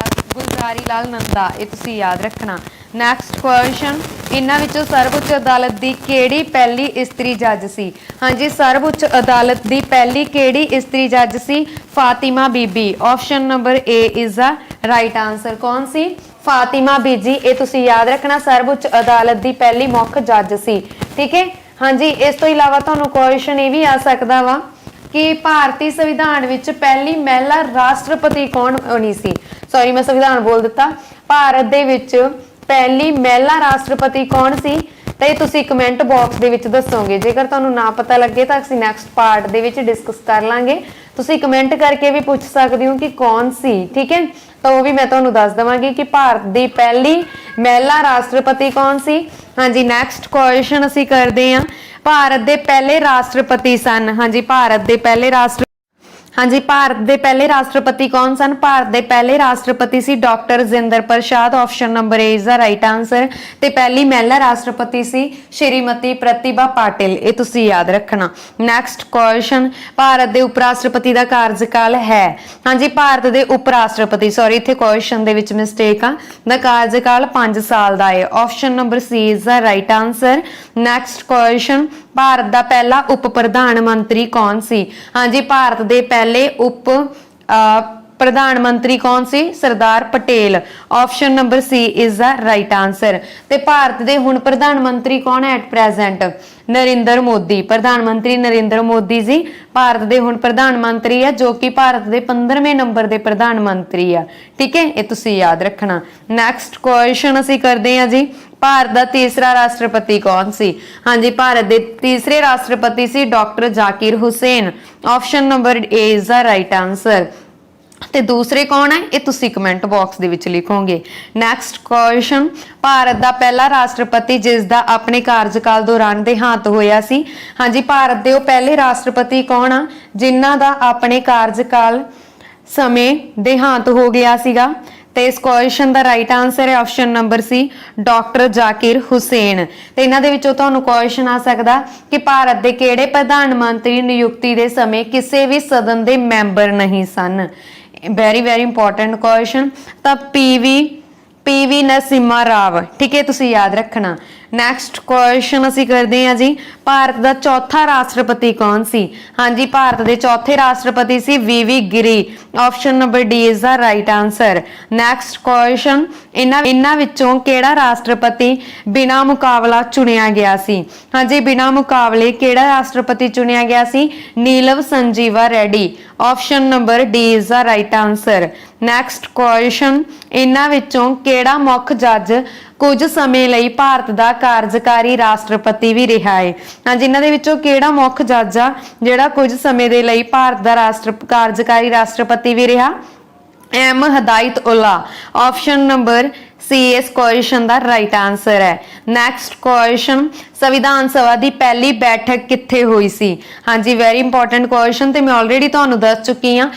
ਗੁਲਜ਼ਾਰੀ ਲਾਲ ਨੰਦਾ। ਇਹ ਤੁਸੀਂ ਯਾਦ ਰੱਖਣਾ। ਨੈਕਸਟ ਕੁਐਸਚਨ, ਇਹਨਾਂ ਵਿੱਚੋਂ ਸਰਵਉੱਚ ਅਦਾਲਤ ਦੀ ਕਿਹੜੀ ਪਹਿਲੀ ਇਸਤਰੀ ਜੱਜ ਸੀ? ਹਾਂਜੀ, ਸਰਵਉੱਚ ਅਦਾਲਤ ਦੀ ਪਹਿਲੀ ਕਿਹੜੀ ਇਸਤਰੀ ਜੱਜ ਸੀ? ਫਾਤਿਮਾ ਬੀਬੀ। Option number A is the right answer. ਕੌਣ ਸੀ? ਫਾਤਿਮਾ ਬੀਜੀ। ਇਹ ਤੁਸੀਂ ਯਾਦ ਰੱਖਣਾ, ਸਰਵਉੱਚ ਅਦਾਲਤ ਦੀ ਪਹਿਲੀ ਮੁੱਖ ਜੱਜ ਸੀ। ਠੀਕ ਹੈ, ਹਾਂਜੀ, ਇਸ ਤੋਂ ਇਲਾਵਾ ਤੁਹਾਨੂੰ ਕੁਐਸਚਨ ਇਹ ਵੀ ਆ ਸਕਦਾ ਵਾ ਕਿ ਭਾਰਤੀ ਸੰਵਿਧਾਨ ਵਿੱਚ ਪਹਿਲੀ ਮਹਿਲਾ ਰਾਸ਼ਟਰਪਤੀ ਕੌਣ ਬਣੀ ਸੀ? ਸੌਰੀ, ਮੈਂ ਸੰਵਿਧਾਨ ਬੋਲ ਦਿੱਤਾ। ਭਾਰਤ ਦੇ ਵਿੱਚ ਪਹਿਲੀ ਮਹਿਲਾ ਰਾਸ਼ਟਰਪਤੀ ਕੌਣ ਸੀ? ਤਾਂ ਇਹ ਤੁਸੀਂ ਕਮੈਂਟ ਬਾਕਸ ਦੇ ਵਿੱਚ ਦੱਸੋਗੇ। ਜੇਕਰ ਤੁਹਾਨੂੰ ਨਾ ਪਤਾ ਲੱਗੇ ਤਾਂ ਅਸੀਂ ਨੈਕਸਟ ਪਾਰਟ ਦੇ ਵਿੱਚ ਡਿਸਕਸ ਕਰ ਲਾਂਗੇ। ਤੁਸੀਂ ਕਮੈਂਟ ਕਰਕੇ ਵੀ ਪੁੱਛ ਸਕਦੇ ਹੋ ਕਿ ਕੌਣ ਸੀ, ਠੀਕ ਹੈ, ਤਾਂ ਉਹ ਵੀ ਮੈਂ ਤੁਹਾਨੂੰ ਦੱਸ ਦਵਾਂਗੀ ਕਿ ਭਾਰਤ ਦੀ ਪਹਿਲੀ ਮਹਿਲਾ ਰਾਸ਼ਟਰਪਤੀ ਕੌਣ ਸੀ। ਹਾਂਜੀ, ਨੈਕਸਟ ਕੁਐਸਚਨ ਅਸੀਂ ਕਰਦੇ ਹਾਂ, ਭਾਰਤ ਦੇ ਪਹਿਲੇ ਰਾਸ਼ਟਰਪਤੀ ਸਨ। ਹਾਂਜੀ, ਭਾਰਤ ਦੇ ਪਹਿਲੇ ਰਾਸ਼ਟਰਪਤੀ ਕੌਣ ਸਨ? ਭਾਰਤ ਦੇ ਪਹਿਲੇ ਰਾਸ਼ਟਰਪਤੀ ਸੀ doctor Rajendra Prasad. Option number A is the right answer. ਤੇ ਪਹਿਲੀ ਮਹਿਲਾ ਰਾਸ਼ਟਰਪਤੀ ਸੀ ਸ਼੍ਰੀਮਤੀ ਪ੍ਰਤਿਭਾ ਪਾਟਿਲ। ਇਹ ਤੁਸੀਂ ਯਾਦ ਰੱਖਣਾ। ਨੈਕਸਟ ਕੁਐਸਚਨ, ਭਾਰਤ ਦੇ ਉਪ ਰਾਸ਼ਟਰਪਤੀ ਦਾ ਕਾਰਜਕਾਲ ਹੈ। ਹਾਂਜੀ, ਭਾਰਤ ਦੇ ਉਪ ਰਾਸ਼ਟਰਪਤੀ, ਸੌਰੀ ਇੱਥੇ ਕੁਐਸਚਨ ਦੇ ਵਿੱਚ ਮਿਸਟੇਕ ਆ, ਦਾ ਕਾਰਜਕਾਲ 5 ਸਾਲ ਦਾ ਹੈ। Option number C is the right answer. Next question, Bharat ਦਾ ਪਹਿਲਾ ਉਪ ਪ੍ਰਧਾਨ ਮੰਤਰੀ ਕੌਣ ਸੀ? ਹਾਂਜੀ, ਭਾਰਤ ਦੇ ਪਹਿਲੇ ਉਪ ਪ੍ਰਧਾਨ ਮੰਤਰੀ ਕੌਣ ਸੀ? Sardar Patel. Option number C is the right answer. ਤੇ ਭਾਰਤ ਦੇ ਹੁਣ ਪ੍ਰਧਾਨ ਮੰਤਰੀ ਕੌਣ ਹੈ ਐਟ ਪ੍ਰੈਜ਼ੈਂਟ? ਨਰਿੰਦਰ ਮੋਦੀ। ਪ੍ਰਧਾਨ ਮੰਤਰੀ ਨਰਿੰਦਰ ਮੋਦੀ ਜੀ ਭਾਰਤ ਦੇ ਹੁਣ ਪ੍ਰਧਾਨ ਮੰਤਰੀ ਆ, ਜੋ ਕਿ ਭਾਰਤ ਦੇ 15ਵੇਂ ਨੰਬਰ ਦੇ ਪ੍ਰਧਾਨ ਮੰਤਰੀ ਆ, ਠੀਕ ਹੈ, ਇਹ ਤੁਸੀਂ ਯਾਦ ਰੱਖਣਾ। ਨੈਕਸਟ ਕੁਐਸਚਨ ਅਸੀਂ ਕਰਦੇ ਹਾਂ ਜੀ, ਭਾਰਤ ਦਾ ਤੀਸਰਾ ਰਾਸ਼ਟਰਪਤੀ ਕੌਣ ਸੀ? ਹਾਂਜੀ, ਭਾਰਤ ਦੇ ਤੀਸਰੇ ਰਾਸ਼ਟਰਪਤੀ ਸੀ doctor Zakir Hussain. Option number A is the right answer. ਤੇ ਦੂਸਰੇ ਕੌਣ ਹੈ ਇਹ ਤੁਸੀਂ ਕਮੈਂਟ ਬਾਕਸ ਦੇ ਵਿੱਚ ਲਿਖੋਗੇ। ਨੈਕਸਟ ਕੁਐਸਚਨ, ਭਾਰਤ ਦਾ ਪਹਿਲਾ ਰਾਸ਼ਟਰਪਤੀ ਜਿਸ ਦਾ ਆਪਣੇ ਕਾਰਜਕਾਲ ਦੌਰਾਨ ਦੇਹਾਂਤ ਹੋਇਆ ਸੀ। ਹਾਂਜੀ, ਭਾਰਤ ਦੇ ਉਹ ਪਹਿਲੇ ਰਾਸ਼ਟਰਪਤੀ ਕੌਣ ਆ ਜਿਨ੍ਹਾਂ ਦਾ ਆਪਣੇ ਕਾਰਜਕਾਲ ਸਮੇਂ ਦੇਹਾਂਤ ਹੋ ਗਿਆ ਸੀਗਾ? ਤੇ ਇਸ ਕੁਐਸਚਨ ਦਾ ਰਾਈਟ ਆਨਸਰ ਹੈ ਆਪਸ਼ਨ ਨੰਬਰ ਸੀ ਡਾਕਟਰ ਜ਼ਾਕਿਰ ਹੁਸੈਨ। ਤੇ ਇਹਨਾਂ ਦੇ ਵਿੱਚੋਂ ਤੁਹਾਨੂੰ ਕੁਐਸਚਨ ਆ ਸਕਦਾ ਕਿ ਭਾਰਤ ਦੇ ਕਿਹੜੇ ਪ੍ਰਧਾਨ ਮੰਤਰੀ ਨਿਯੁਕਤੀ ਦੇ ਸਮੇਂ ਕਿਸੇ ਵੀ ਸਦਨ ਦੇ ਮੈਂਬਰ ਨਹੀਂ ਸਨ? Very important question. ਤਾਂ ਪੀਵੀ ਨਰਸਿਮਹਾ ਰਾਵ, ਠੀਕ ਹੈ, ਤੁਸੀਂ ਯਾਦ ਰੱਖਣਾ। ਨੈਕਸਟ ਕੁਐਸਚਨ ਅਸੀਂ ਕਰਦੇ ਹਾਂ ਜੀ, ਭਾਰਤ ਦਾ ਚੌਥਾ ਰਾਸ਼ਟਰਪਤੀ ਕੌਣ ਸੀ? ਹਾਂਜੀ, ਭਾਰਤ ਦੇ ਚੌਥੇ ਰਾਸ਼ਟਰਪਤੀ ਸੀ V V Giri. Option number D is the right answer. Next question, ਇਹਨਾਂ ਵਿੱਚੋਂ ਕਿਹੜਾ ਰਾਸ਼ਟਰਪਤੀ ਬਿਨਾਂ ਮੁਕਾਬਲਾ ਚੁਣਿਆ ਗਿਆ ਸੀ? ਹਾਂਜੀ, ਬਿਨਾਂ ਮੁਕਾਬਲੇ ਕਿਹੜਾ ਰਾਸ਼ਟਰਪਤੀ ਚੁਣਿਆ ਗਿਆ ਸੀ? Neelam Sanjiva Reddy. Option number D is the right answer. Next question, ਇਹਨਾਂ ਵਿੱਚੋਂ ਕਿਹੜਾ ਮੁੱਖ ਜੱਜ ਕੁਝ ਸਮੇਂ ਲਈ ਭਾਰਤ ਦਾ ਕਾਰਜਕਾਰੀ ਰਾਸ਼ਟਰਪਤੀ ਵੀ ਰਿਹਾ ਹੈ? ਹਾਂਜੀ, ਇਹਨਾਂ ਦੇ ਵਿੱਚੋਂ ਕਿਹੜਾ ਮੁੱਖ ਜੱਜ ਆ ਜਿਹੜਾ ਕੁਝ ਸਮੇਂ ਦੇ ਲਈ ਭਾਰਤ ਦਾ ਕਾਰਜਕਾਰੀ ਰਾਸ਼ਟਰਪਤੀ ਵੀ ਰਿਹਾ? ਐਮ ਹਦਾਇਤੁੱਲਾ। ਆਪਸ਼ਨ ਨੰਬਰ ਸੀ ਇਸ ਕੁਐਸਚਨ ਦਾ ਰਾਈਟ ਆਨਸਰ ਹੈ। ਨੈਕਸਟ ਕੁਐਸਚਨ, ਸੰਵਿਧਾਨ ਸਭਾ ਦੀ ਪਹਿਲੀ ਬੈਠਕ ਕਿੱਥੇ ਹੋਈ ਸੀ? ਹਾਂਜੀ, ਵੈਰੀ ਇੰਪੋਰਟੈਂਟ ਕੁਐਸਚਨ ਤੇ ਮੈਂ ਆਲਰੇਡੀ ਤੁਹਾਨੂੰ ਦੱਸ ਚੁੱਕੀ ਹਾਂ।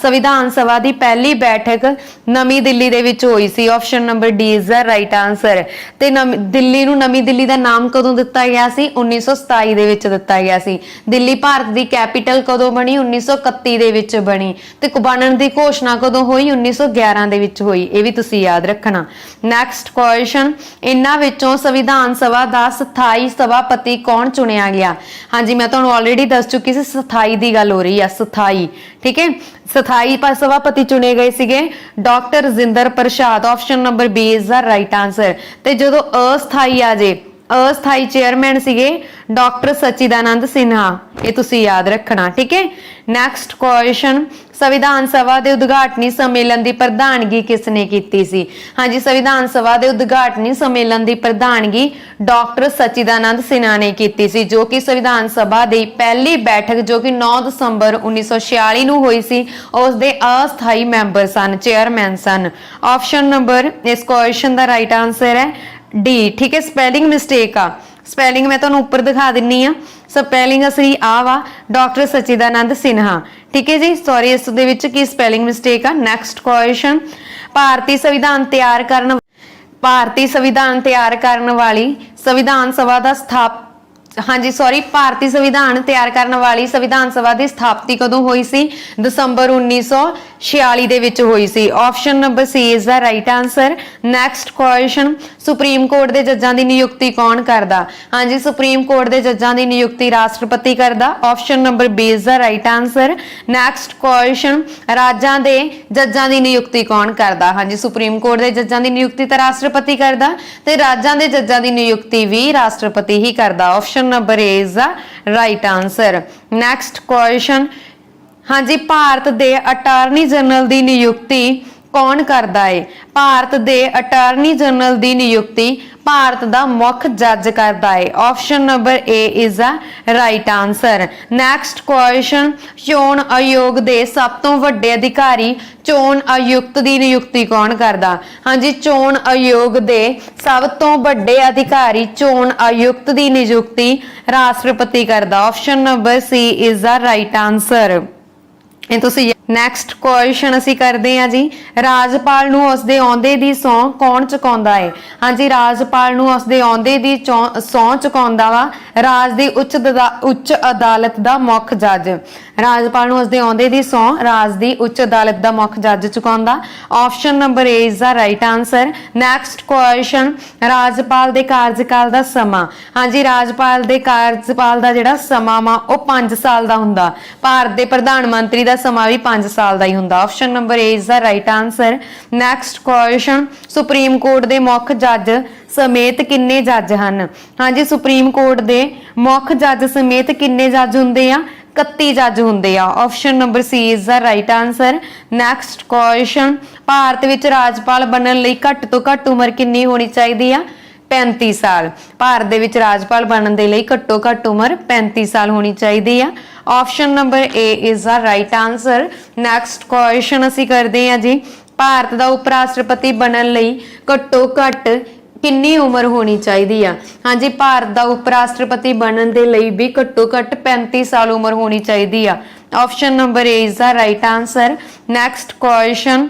ਸੰਵਿਧਾਨ ਸਭਾ ਦੀ ਪਹਿਲੀ ਬੈਠਕ ਨਵੀਂ ਦਿੱਲੀ ਦੇ ਵਿੱਚ ਹੋਈ ਸੀ। Option number D is the right answer. ਤੇ ਦਿੱਲੀ ਨੂੰ ਨਵੀਂ ਦਿੱਲੀ ਦਾ ਨਾਮ ਕਦੋਂ ਦਿੱਤਾ ਗਿਆ ਸੀ? 1927 ਦੇ ਵਿੱਚ ਦਿੱਤਾ ਗਿਆ ਸੀ। ਦਿੱਲੀ ਭਾਰਤ ਦੀ ਕੈਪੀਟਲ ਕਦੋਂ ਬਣੀ? 1931 ਦੇ ਵਿੱਚ ਬਣੀ। ਤੇ ਬਣਨ ਦੀ ਘੋਸ਼ਣਾ ਕਦੋਂ ਹੋਈ? 1911 ਦੇ ਵਿੱਚ ਹੋਈ। ਇਹ ਵੀ ਤੁਸੀਂ ਯਾਦ ਰੱਖਣਾ। ਨੈਕਸਟ ਕੁਐਸਚਨ, ਇਹਨਾਂ ਵਿੱਚੋਂ ਸੰਵਿਧਾਨ ਸਭਾ ਦਾ ਸਥਾਈ ਸਭਾਪਤੀ ਕੌਣ ਚੁਣਿਆ ਗਿਆ? ਹਾਂਜੀ, ਮੈਂ ਤੁਹਾਨੂੰ ਆਲਰੇਡੀ ਦੱਸ ਚੁੱਕੀ ਸੀ, ਸਥਾਈ ਦੀ ਗੱਲ ਹੋ ਰਹੀ ਆ, ਸਥਾਈ, ਠੀਕ ਹੈ। ਸਥਾਈ ਸਭਾਪਤੀ ਚੁਣੇ ਗਏ ਸੀਗੇ doctor Rajendra Prasad. Option number B is the right answer. ਤੇ ਜਦੋਂ ਅਸਥਾਈ ਆ ਜੇ, ਅਸਥਾਈ ਚੇਅਰਮੈਨ ਸੀਗੇ ਡਾਕਟਰ ਸਚਿਦਾਨੰਦ ਸਿਨਹਾ। ਇਹ ਤੁਸੀਂ ਯਾਦ ਰੱਖਣਾ, ਠੀਕ ਹੈ। ਨੈਕਸਟ ਕੁਐਸਚਨ, ਸੰਵਿਧਾਨ ਸਭਾ ਦੇ ਉਦਘਾਟਨੀ ਸੰਮੇਲਨ ਦੀ ਪ੍ਰਧਾਨਗੀ ਕਿਸ ਨੇ ਕੀਤੀ ਸੀ? ਹਾਂਜੀ, ਸੰਵਿਧਾਨ ਸਭਾ ਦੇ ਉਦਘਾਟਨੀ ਸੰਮੇਲਨ ਦੀ ਪ੍ਰਧਾਨਗੀ ਡਾਕਟਰ ਸਚਿਦਾਨੰਦ ਸਿਨਹਾ ਨੇ ਕੀਤੀ ਸੀ, ਜੋ ਕਿ ਸੰਵਿਧਾਨ ਸਭਾ ਦੀ ਪਹਿਲੀ ਬੈਠਕ ਜੋ ਕਿ 9 ਦਸੰਬਰ 1946 ਨੂੰ ਹੋਈ ਸੀ, ਉਸ ਦੇ ਅਸਥਾਈ ਮੈਂਬਰ ਸਨ, ਚੇਅਰਮੈਨ ਸਨ। ਆਪਸ਼ਨ ਨੰਬਰ ਇਸ ਕੁਐਸਚਨ ਦਾ ਰਾਈਟ ਆਨਸਰ ਹੈ ਡੀ, ਠੀਕ ਹੈ। ਸਪੈਲਿੰਗ ਮਿਸਟੇਕ ਆ, ਸਪੈਲਿੰਗ ਮੈਂ ਤੁਹਾਨੂੰ ਉੱਪਰ ਦਿਖਾ ਦਿੰਨੀ ਆ। ਸਪੈਲਿੰਗ ਅਸਲੀ ਆ ਵਾ ਡਾਕਟਰ ਸਚਿਦਾਨੰਦ ਸਿਨਹਾ, ਠੀਕ ਹੈ ਜੀ। ਸੌਰੀ, ਇਸ ਦੇ ਵਿੱਚ ਕੀ ਸਪੈਲਿੰਗ ਮਿਸਟੇਕ ਆ। ਨੈਕਸਟ ਕੁਐਸਚਨ, ਭਾਰਤੀ ਸੰਵਿਧਾਨ ਤਿਆਰ ਕਰਨ ਵਾਲੀ ਸੰਵਿਧਾਨ ਸਭਾ ਦਾ ਭਾਰਤੀ ਸੰਵਿਧਾਨ ਤਿਆਰ ਕਰਨ ਵਾਲੀ ਸੰਵਿਧਾਨ ਸਭਾ ਦੀ ਸਥਾਪਤੀ ਕਦੋਂ ਹੋਈ ਸੀ? ਦਸੰਬਰ 1946 ਦੇ ਵਿੱਚ ਹੋਈ ਸੀ। Option number C is the right answer. Next question, supreme court ਦੇ ਜੱਜਾਂ ਦੀ ਨਿਯੁਕਤੀ ਕੌਣ ਕਰਦਾ? ਹਾਂਜੀ, ਸੁਪਰੀਮ ਕੋਰਟ ਦੇ ਜੱਜਾਂ ਦੀ ਨਿਯੁਕਤੀ ਰਾਸ਼ਟਰਪਤੀ ਕਰਦਾ। Option number B is the right answer. Next question, ਰਾਜਾਂ ਦੇ ਜੱਜਾਂ ਦੀ ਨਿਯੁਕਤੀ ਕੌਣ ਕਰਦਾ? ਹਾਂਜੀ, ਸੁਪਰੀਮ ਕੋਰਟ ਦੇ ਜੱਜਾਂ ਦੀ ਨਿਯੁਕਤੀ ਤਾਂ ਰਾਸ਼ਟਰਪਤੀ ਕਰਦਾ ਤੇ ਰਾਜਾਂ ਦੇ ਜੱਜਾਂ ਦੀ ਨਿਯੁਕਤੀ ਵੀ ਰਾਸ਼ਟਰਪਤੀ ਹੀ ਕਰਦਾ। Option number A is the right answer. Next question, ਹਾਂਜੀ, ਭਾਰਤ ਦੇ ਅਟਾਰਨੀ ਜਨਰਲ ਦੀ ਨਿਯੁਕਤੀ कौन करदा है? भारत दे अटारनी जनरल दी नियुक्ति भारत दा मुख जज करदा है। Option number A is a right answer. Next question, चोण आयोग दे सब तो वड्डे अधिकारी चोण आयुक्त दी नियुक्ति कौन करदा? हाँ जी, चोण आयोग दे सब तो वड्डे अधिकारी चोण आयुक्त दी नियुक्ति राष्ट्रपति करदा। Option number C is the right answer. ਇਹ ਤੁਸੀਂ ਨੈਕਸਟ ਕੁਐਸਚਨ ਅਸੀਂ ਕਰਦੇ ਹਾਂ ਜੀ, ਰਾਜਪਾਲ ਨੂੰ ਉਸਦੇ ਆਉਂਦੇ ਦੀ ਸਹੁੰ ਕੌਣ ਚੁਕਾਉਂਦਾ ਹੈ? ਹਾਂਜੀ, ਰਾਜਪਾਲ ਨੂੰ ਉਸਦੇ ਆਉਂਦੇ ਦੀ ਸਹੁੰ ਚੁਕਾਉਂਦਾ ਵਾ ਰਾਜ ਦੀ ਉੱਚ ਅਦਾਲਤ ਦਾ ਮੁੱਖ ਜੱਜ। ਰਾਜਪਾਲ ਨੂੰ ਉਸਦੇ ਆਉਂਦੇ ਦੀ ਸਹੁੰ ਰਾਜ ਦੀ ਉੱਚ ਅਦਾਲਤ ਦਾ ਮੁੱਖ ਜੱਜ ਚੁਕਾਉਂਦਾ। Option number A is the right answer. Next question, ਰਾਜਪਾਲ ਦੇ ਕਾਰਜਕਾਲ ਦਾ ਸਮਾਂ। ਹਾਂਜੀ, ਰਾਜਪਾਲ ਦੇ ਕਾਰਜਕਾਲ ਦਾ ਜਿਹੜਾ ਸਮਾਂ ਵਾ ਉਹ 5 ਸਾਲ ਦਾ ਹੁੰਦਾ। ਭਾਰਤ ਦੇ ਪ੍ਰਧਾਨ ਮੰਤਰੀ ਦਾ ਸਮਾਂ ਵੀ 5 ਸਾਲ ਦਾ ਹੀ ਹੁੰਦਾ। Option number A is the right answer. Next question, supreme court ਦੇ ਮੁੱਖ ਜੱਜ ਸਮੇਤ ਕਿੰਨੇ ਜੱਜ ਹਨ? ਹਾਂਜੀ, ਸੁਪਰੀਮ ਕੋਰਟ ਦੇ ਮੁੱਖ ਜੱਜ ਸਮੇਤ ਕਿੰਨੇ ਜੱਜ ਹੁੰਦੇ ਆ? 31 ਜੱਜ ਹੁੰਦੇ ਆ। Option number C is the right answer. Next question, Bharat ਵਿੱਚ ਰਾਜਪਾਲ ਬਣਨ ਲਈ ਘੱਟ ਤੋਂ ਘੱਟ ਉਮਰ ਕਿੰਨੀ ਹੋਣੀ ਚਾਹੀਦੀ ਆ? 35 ਸਾਲ। ਭਾਰਤ ਦੇ ਵਿੱਚ ਰਾਜਪਾਲ ਬਣਨ ਦੇ ਲਈ ਘੱਟੋ ਘੱਟ ਉਮਰ 35 ਸਾਲ ਹੋਣੀ ਚਾਹੀਦੀ ਆ। Option number A is the right answer. Next question ਅਸੀਂ ਕਰਦੇ ਹਾਂ ਜੀ, ਭਾਰਤ ਦਾ ਉਪ ਰਾਸ਼ਟਰਪਤੀ ਬਣਨ ਲਈ ਘੱਟੋ ਘੱਟ ਕਿੰਨੀ ਉਮਰ ਹੋਣੀ ਚਾਹੀਦੀ ਆ? ਹਾਂਜੀ, ਭਾਰਤ ਦਾ ਉਪ ਰਾਸ਼ਟਰਪਤੀ ਬਣਨ ਦੇ ਲਈ ਵੀ ਘੱਟੋ ਘੱਟ 35 ਸਾਲ ਉਮਰ ਹੋਣੀ ਚਾਹੀਦੀ ਆ। Option number A is the right answer. Next question,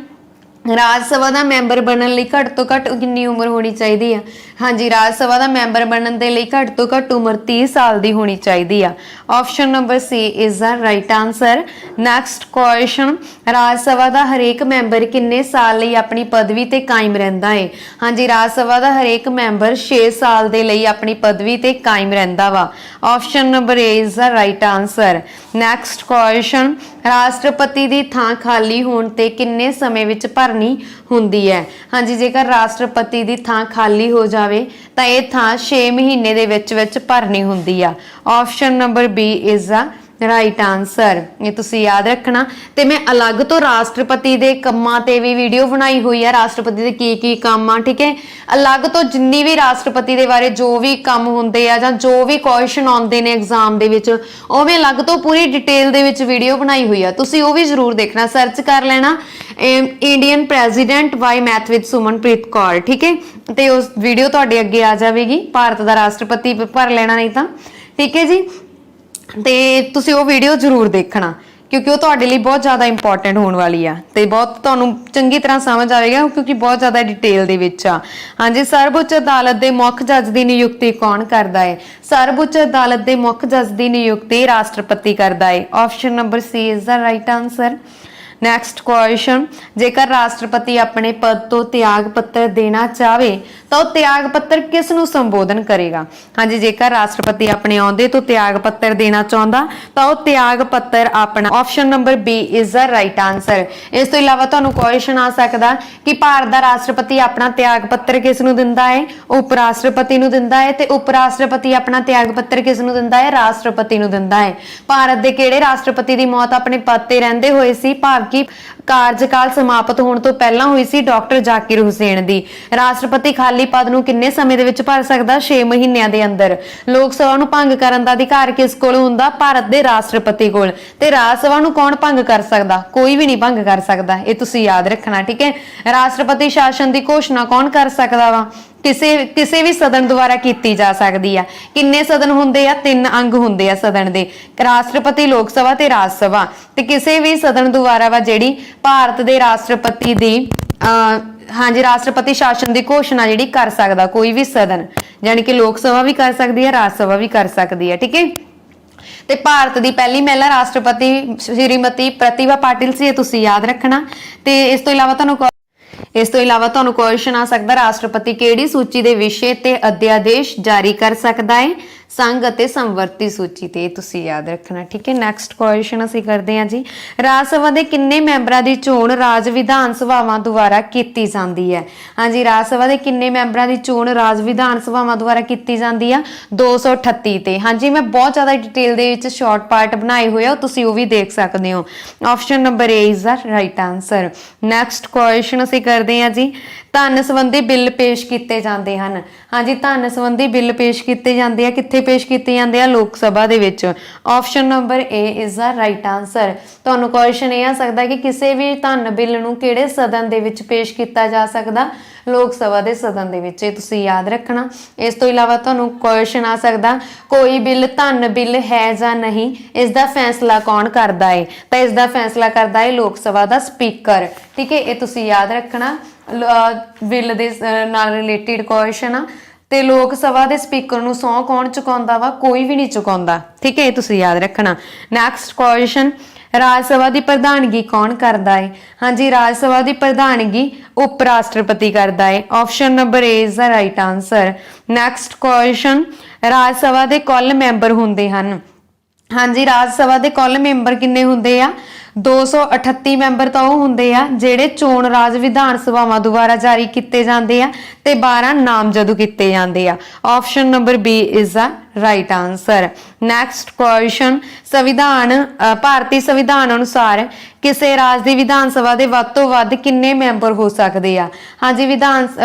Rajya Sabha ਦਾ ਮੈਂਬਰ ਬਣਨ ਲਈ ਘੱਟ ਤੋਂ ਘੱਟ ਕਿੰਨੀ ਉਮਰ ਹੋਣੀ ਚਾਹੀਦੀ ਆ? ਹਾਂਜੀ, ਰਾਜ ਸਭਾ ਦਾ ਮੈਂਬਰ ਬਣਨ ਦੇ ਲਈ ਘੱਟ ਤੋਂ ਘੱਟ ਉਮਰ 30 ਸਾਲ ਦੀ ਹੋਣੀ ਚਾਹੀਦੀ ਆ। Option number C is the right answer. Next question, Rajya Sabha ਦਾ ਹਰੇਕ ਮੈਂਬਰ ਕਿੰਨੇ ਸਾਲ ਲਈ ਆਪਣੀ ਪਦਵੀ ਤੇ ਕਾਇਮ ਰਹਿੰਦਾ ਹੈ? ਹਾਂਜੀ, ਰਾਜ ਸਭਾ ਦਾ ਹਰੇਕ ਮੈਂਬਰ 6 ਸਾਲ ਦੇ ਲਈ ਆਪਣੀ ਪਦਵੀ ਤੇ ਕਾਇਮ ਰਹਿੰਦਾ ਵਾ। Option number A is the right answer. Next question, ਰਾਸ਼ਟਰਪਤੀ ਦੀ ਥਾਂ ਖਾਲੀ ਹੋਣ ਤੇ ਕਿੰਨੇ ਸਮੇਂ ਵਿੱਚ ਭਰਨੀ ਹੁੰਦੀ ਹੈ? ਹਾਂਜੀ, ਜੇਕਰ ਰਾਸ਼ਟਰਪਤੀ ਦੀ ਥਾਂ ਖਾਲੀ ਹੋ ਜਾਵੇ ਤਾਂ ਇਹ ਥਾਂ 6 ਮਹੀਨੇ ਦੇ ਵਿੱਚ ਭਰਨੀ ਹੁੰਦੀ ਆ। Option number B is the right answer. ਇਹ ਤੁਸੀਂ ਯਾਦ ਰੱਖਣਾ। ਤੇ ਮੈਂ ਅਲੱਗ ਤੋਂ ਰਾਸ਼ਟਰਪਤੀ ਦੇ ਕੰਮਾਂ ਤੇ ਵੀ ਵੀਡੀਓ ਬਣਾਈ ਹੋਈ ਆ, ਰਾਸ਼ਟਰਪਤੀ ਦੇ ਕੀ ਕੰਮ ਆ, ਠੀਕ ਹੈ। ਅਲੱਗ ਤੋਂ ਜਿੰਨੀ ਵੀ ਰਾਸ਼ਟਰਪਤੀ ਦੇ ਬਾਰੇ ਜੋ ਵੀ ਕੰਮ ਹੁੰਦੇ ਆ ਜਾਂ ਜੋ ਵੀ ਕੁਐਸਚਨ ਆਉਂਦੇ ਨੇ ਐਗਜ਼ਾਮ ਦੇ ਵਿੱਚ, ਉਹ ਮੈਂ ਅਲੱਗ ਤੋਂ ਪੂਰੀ ਡਿਟੇਲ ਦੇ ਵਿੱਚ ਵੀਡੀਓ ਬਣਾਈ ਹੋਈ ਆ, ਤੁਸੀਂ ਉਹ ਵੀ ਜ਼ਰੂਰ ਦੇਖਣਾ। ਸਰਚ ਕਰ ਲੈਣਾ Indian president by math with Sumanpreet Kaur, ਠੀਕ ਹੈ। ਤੇ ਉਸ ਵੀਡੀਓ ਤੁਹਾਡੇ ਅੱਗੇ ਆ ਜਾਵੇਗੀ, ਭਾਰਤ ਦਾ ਰਾਸ਼ਟਰਪਤੀ ਭਰ ਲੈਣਾ ਨਹੀਂ ਤਾਂ, ਠੀਕ ਹੈ ਜੀ। ਤੇ ਤੁਸੀਂ ਉਹ ਵੀਡੀਓ ਜ਼ਰੂਰ ਦੇਖਣਾ ਕਿਉਂਕਿ ਉਹ ਤੁਹਾਡੇ ਲਈ ਬਹੁਤ ਜ਼ਿਆਦਾ ਇੰਪੋਰਟੈਂਟ ਹੋਣ ਵਾਲੀ ਆ ਤੇ ਬਹੁਤ ਤੁਹਾਨੂੰ ਚੰਗੀ ਤਰ੍ਹਾਂ ਸਮਝ ਆਵੇਗਾ ਕਿਉਂਕਿ ਬਹੁਤ ਜ਼ਿਆਦਾ ਡਿਟੇਲ ਦੇ ਵਿੱਚ ਆ। ਹਾਂਜੀ, ਸਰਵਉੱਚ ਅਦਾਲਤ ਦੇ ਮੁੱਖ ਜੱਜ ਦੀ ਨਿਯੁਕਤੀ ਕੌਣ ਕਰਦਾ ਹੈ? ਸਰਵਉੱਚ ਅਦਾਲਤ ਦੇ ਮੁੱਖ ਜੱਜ ਦੀ ਨਿਯੁਕਤੀ ਰਾਸ਼ਟਰਪਤੀ ਕਰਦਾ ਹੈ। Option number C is the right answer. Next question, ਜੇਕਰ ਰਾਸ਼ਟਰਪਤੀ ਆਪਣੇ ਪਦ ਤੋਂ ਤਿਆਗ ਪੱਤਰ ਦੇਣਾ ਚਾਹਵੇ ਤਾਂ ਉਹ ਤਿਆਗ ਪੱਤਰ ਕਿਸ ਨੂੰ ਸੰਬੋਧਨ ਕਰੇਗਾ? ਹਾਂਜੀ, ਜੇਕਰ ਰਾਸ਼ਟਰਪਤੀ ਆਪਣੇ ਅਹੁਦੇ ਤੋਂ ਤਿਆਗ ਪੱਤਰ ਦੇਣਾ ਚਾਹੁੰਦਾ ਤਾਂ ਉਹ ਤਿਆਗ ਪੱਤਰ ਆਪਣਾ। Option number B is the right answer. ਇਸ ਤੋਂ ਇਲਾਵਾ ਤੁਹਾਨੂੰ ਕੁਐਸਚਨ ਆ ਸਕਦਾ ਕਿ ਭਾਰਤ ਦਾ ਰਾਸ਼ਟਰਪਤੀ ਆਪਣਾ ਤਿਆਗ ਪੱਤਰ ਕਿਸ ਨੂੰ ਦਿੰਦਾ ਹੈ? ਉਪ ਰਾਸ਼ਟਰਪਤੀ ਨੂੰ ਦਿੰਦਾ ਹੈ। ਤੇ ਉਪ ਰਾਸ਼ਟਰਪਤੀ ਆਪਣਾ ਤਿਆਗ ਪੱਤਰ ਕਿਸ ਨੂੰ ਦਿੰਦਾ ਹੈ? ਰਾਸ਼ਟਰਪਤੀ ਨੂੰ ਦਿੰਦਾ ਹੈ। ਭਾਰਤ ਦੇ ਕਿਹੜੇ ਰਾਸ਼ਟਰਪਤੀ ਦੀ ਮੌਤ ਆਪਣੇ ਪਦ ਤੇ ਰਹਿੰਦੇ ਹੋਏ ਸੀ? ਕਿ ਕਾਰਜਕਾਲ ਸਮਾਪਤ ਹੋਣ ਤੋਂ ਪਹਿਲਾਂ ਹੋਈ ਸੀ ਡਾਕਟਰ ਜ਼ਾਕਿਰ ਹੁਸੈਨ ਦੀ। ਰਾਸ਼ਟਰਪਤੀ ਖਾਲੀ ਪਦ ਨੂੰ ਕਿੰਨੇ ਸਮੇਂ ਦੇ ਵਿੱਚ ਭਰ ਸਕਦਾ? 6 ਮਹੀਨਿਆਂ ਦੇ ਅੰਦਰ। ਲੋਕ ਸਭਾ ਨੂੰ ਭੰਗ ਕਰਨ ਦਾ ਅਧਿਕਾਰ ਕਿਸ ਕੋਲ ਹੁੰਦਾ? ਭਾਰਤ ਦੇ ਰਾਸ਼ਟਰਪਤੀ ਕੋਲ। ਤੇ ਰਾਜ ਸਭਾ ਨੂੰ ਕੌਣ ਭੰਗ ਕਰ ਸਕਦਾ? ਕੋਈ ਵੀ ਨਹੀਂ ਭੰਗ ਕਰ ਸਕਦਾ। ਇਹ ਤੁਸੀਂ ਯਾਦ ਰੱਖਣਾ, ਠੀਕ ਹੈ। ਰਾਸ਼ਟਰਪਤੀ ਸ਼ਾਸਨ ਦੀ ਘੋਸ਼ਣਾ ਕੌਣ ਕਰ ਸਕਦਾ ਵਾ? ਕਿਸੇ ਵੀ ਸਦਨ ਦੁਆਰਾ ਕੀਤੀ ਜਾ ਸਕਦੀ ਆ। ਕਿੰਨੇ ਸਦਨ ਹੁੰਦੇ ਆ? 3 ਅੰਗ ਹੁੰਦੇ ਆ ਸਦਨ ਦੇ, ਰਾਸ਼ਟਰਪਤੀ, ਲੋਕ ਸਭਾ ਤੇ ਰਾਜ ਸਭਾ। ਤੇ ਕਿਸੇ ਵੀ ਸਦਨ ਦੁਆਰਾ ਵਾ ਜਿਹੜੀ ਭਾਰਤ ਦੇ ਰਾਸ਼ਟਰਪਤੀ ਦੀ ਹਾਂਜੀ ਰਾਸ਼ਟਰਪਤੀ ਸ਼ਾਸਨ ਦੀ ਘੋਸ਼ਣਾ ਜਿਹੜੀ ਕਰ ਸਕਦਾ ਕੋਈ ਵੀ ਸਦਨ, ਯਾਨੀ ਕਿ ਲੋਕ ਸਭਾ ਵੀ ਕਰ ਸਕਦੀ ਹੈ, ਰਾਜ ਸਭਾ ਵੀ ਕਰ ਸਕਦੀ ਹੈ, ਠੀਕ ਹੈ। ਤੇ ਭਾਰਤ ਦੀ ਪਹਿਲੀ ਮਹਿਲਾ ਰਾਸ਼ਟਰਪਤੀ ਸ਼੍ਰੀਮਤੀ ਪ੍ਰਤਿਭਾ ਪਾਟਿਲ ਸੀ, ਇਹ ਤੁਸੀਂ ਯਾਦ ਰੱਖਣਾ। ਤੇ ਇਸ ਤੋਂ ਇਲਾਵਾ ਤੁਹਾਨੂੰ ਕੁਐਸਚਨ ਆ ਸਕਦਾ, ਰਾਸ਼ਟਰਪਤੀ ਕਿਹੜੀ ਸੂਚੀ ਦੇ ਵਿਸ਼ੇ ਤੇ ਅਧਿਆਦੇਸ਼ ਜਾਰੀ ਕਰ ਸਕਦਾ ਹੈ? ਸੰਘ ਅਤੇ ਸਮਵਰਤੀ ਸੂਚੀ ਤੇ ਤੁਸੀਂ ਯਾਦ ਰੱਖਣਾ। ਠੀਕ ਹੈ, ਨੈਕਸਟ ਕੁਐਸਚਨ ਅਸੀਂ ਕਰਦੇ ਹਾਂ ਜੀ, ਰਾਜ ਸਭਾ ਦੇ ਕਿੰਨੇ ਮੈਂਬਰਾਂ ਦੀ ਚੋਣ ਰਾਜ ਵਿਧਾਨ ਸਭਾਵਾਂ ਦੁਆਰਾ ਕੀਤੀ ਜਾਂਦੀ ਹੈ? ਹਾਂਜੀ, ਰਾਜ ਸਭਾ ਦੇ ਕਿੰਨੇ ਮੈਂਬਰਾਂ ਦੀ ਚੋਣ ਰਾਜ ਵਿਧਾਨ ਸਭਾਵਾਂ ਦੁਆਰਾ ਕੀਤੀ ਜਾਂਦੀ ਆ? 238 ਤੇ। ਹਾਂਜੀ, ਮੈਂ ਬਹੁਤ ਜ਼ਿਆਦਾ ਡਿਟੇਲ ਦੇ ਵਿੱਚ ਸ਼ਾਰਟ ਪਾਰਟ ਬਣਾਏ ਹੋਏ ਆ, ਤੁਸੀਂ ਉਹ ਵੀ ਦੇਖ ਸਕਦੇ ਹੋ। Option number A is the right answer. Next question ਅਸੀਂ ਕਰਦੇ ਹਾਂ ਜੀ, ਧਨ ਸੰਬੰਧੀ ਬਿੱਲ ਪੇਸ਼ ਕੀਤੇ ਜਾਂਦੇ ਹਨ। ਹਾਂਜੀ, ਧਨ ਸੰਬੰਧੀ ਬਿੱਲ ਪੇਸ਼ ਕੀਤੇ ਜਾਂਦੇ ਆ, ਕਿੱਥੇ ਪੇਸ਼ ਕੀਤੇ ਜਾਂਦੇ ਆ? ਲੋਕ ਸਭਾ ਦੇ ਵਿੱਚ। Option number A is the right answer. ਤੁਹਾਨੂੰ ਕੁਐਸਚਨ ਇਹ ਆ ਸਕਦਾ ਕਿ ਕਿਸੇ ਵੀ ਧਨ ਬਿੱਲ ਨੂੰ ਕਿਹੜੇ ਸਦਨ ਦੇ ਵਿੱਚ ਪੇਸ਼ ਕੀਤਾ ਜਾ ਸਕਦਾ? ਲੋਕ ਸਭਾ ਦੇ ਸਦਨ ਦੇ ਵਿੱਚ। ਇਹ ਤੁਸੀਂ ਯਾਦ ਰੱਖਣਾ। ਇਸ ਤੋਂ ਇਲਾਵਾ ਤੁਹਾਨੂੰ ਕੁਐਸਚਨ ਆ ਸਕਦਾ, ਕੋਈ ਬਿੱਲ ਧਨ ਬਿੱਲ ਹੈ ਜਾਂ ਨਹੀਂ, ਇਸ ਦਾ ਫੈਸਲਾ ਕੌਣ ਕਰਦਾ ਹੈ? ਤਾਂ ਇਸ ਦਾ ਫੈਸਲਾ ਕਰਦਾ ਹੈ ਲੋਕ ਸਭਾ ਦਾ ਸਪੀਕਰ। ਠੀਕ ਹੈ, ਇਹ ਤੁਸੀਂ ਯਾਦ ਰੱਖਣਾ। ਬਿੱਲ ਦੇ ਨਾਲ ਰਿਲੇਟਡ ਕੁਐਸਚਨ ਆ। ਤੇ ਲੋਕ ਸਭਾ ਦੇ ਸਪੀਕਰ ਨੂੰ ਸਹੁੰ ਕੌਣ ਚੁਕਾਉਂਦਾ ਵਾ? ਕੋਈ ਵੀ ਨਹੀਂ ਚੁਕਾਉਂਦਾ। ਠੀਕ ਹੈ, ਇਹ ਤੁਸੀਂ ਯਾਦ ਰੱਖਣਾ। ਨੈਕਸਟ ਕੁਐਸਚਨ, ਰਾਜ ਸਭਾ ਦੀ ਪ੍ਰਧਾਨਗੀ ਕੌਣ ਕਰਦਾ ਹੈ? ਹਾਂਜੀ, ਰਾਜ ਸਭਾ ਦੀ ਪ੍ਰਧਾਨਗੀ ਉਪ ਰਾਸ਼ਟਰਪਤੀ ਕਰਦਾ ਹੈ। Option number A is the right answer. Next question, Rajya Sabha ਦੇ ਕੁੱਲ ਮੈਂਬਰ ਹੁੰਦੇ ਹਨ। ਹਾਂਜੀ, ਰਾਜ ਸਭਾ ਦੇ ਕੁੱਲ ਮੈਂਬਰ ਕਿੰਨੇ ਹੁੰਦੇ ਆ? 238 ਮੈਂਬਰ ਤਾਂ ਉਹ ਹੁੰਦੇ ਆ ਜਿਹੜੇ ਚੋਣ ਰਾਜ ਵਿਧਾਨ ਸਭਾਵਾਂ ਦੁਆਰਾ ਜਾਰੀ ਕੀਤੇ ਜਾਂਦੇ ਆ ਤੇ 12 ਨਾਮਜ਼ਦ ਕੀਤੇ ਜਾਂਦੇ ਆ। Option number B is the right answer. Next question, ਭਾਰਤੀ ਸੰਵਿਧਾਨ ਅਨੁਸਾਰ ਕਿਸੇ ਰਾਜ ਦੀ ਵਿਧਾਨ ਸਭਾ ਦੇ ਵੱਧ ਤੋਂ ਵੱਧ ਕਿੰਨੇ ਮੈਂਬਰ ਹੋ ਸਕਦੇ ਆ? ਹਾਂਜੀ,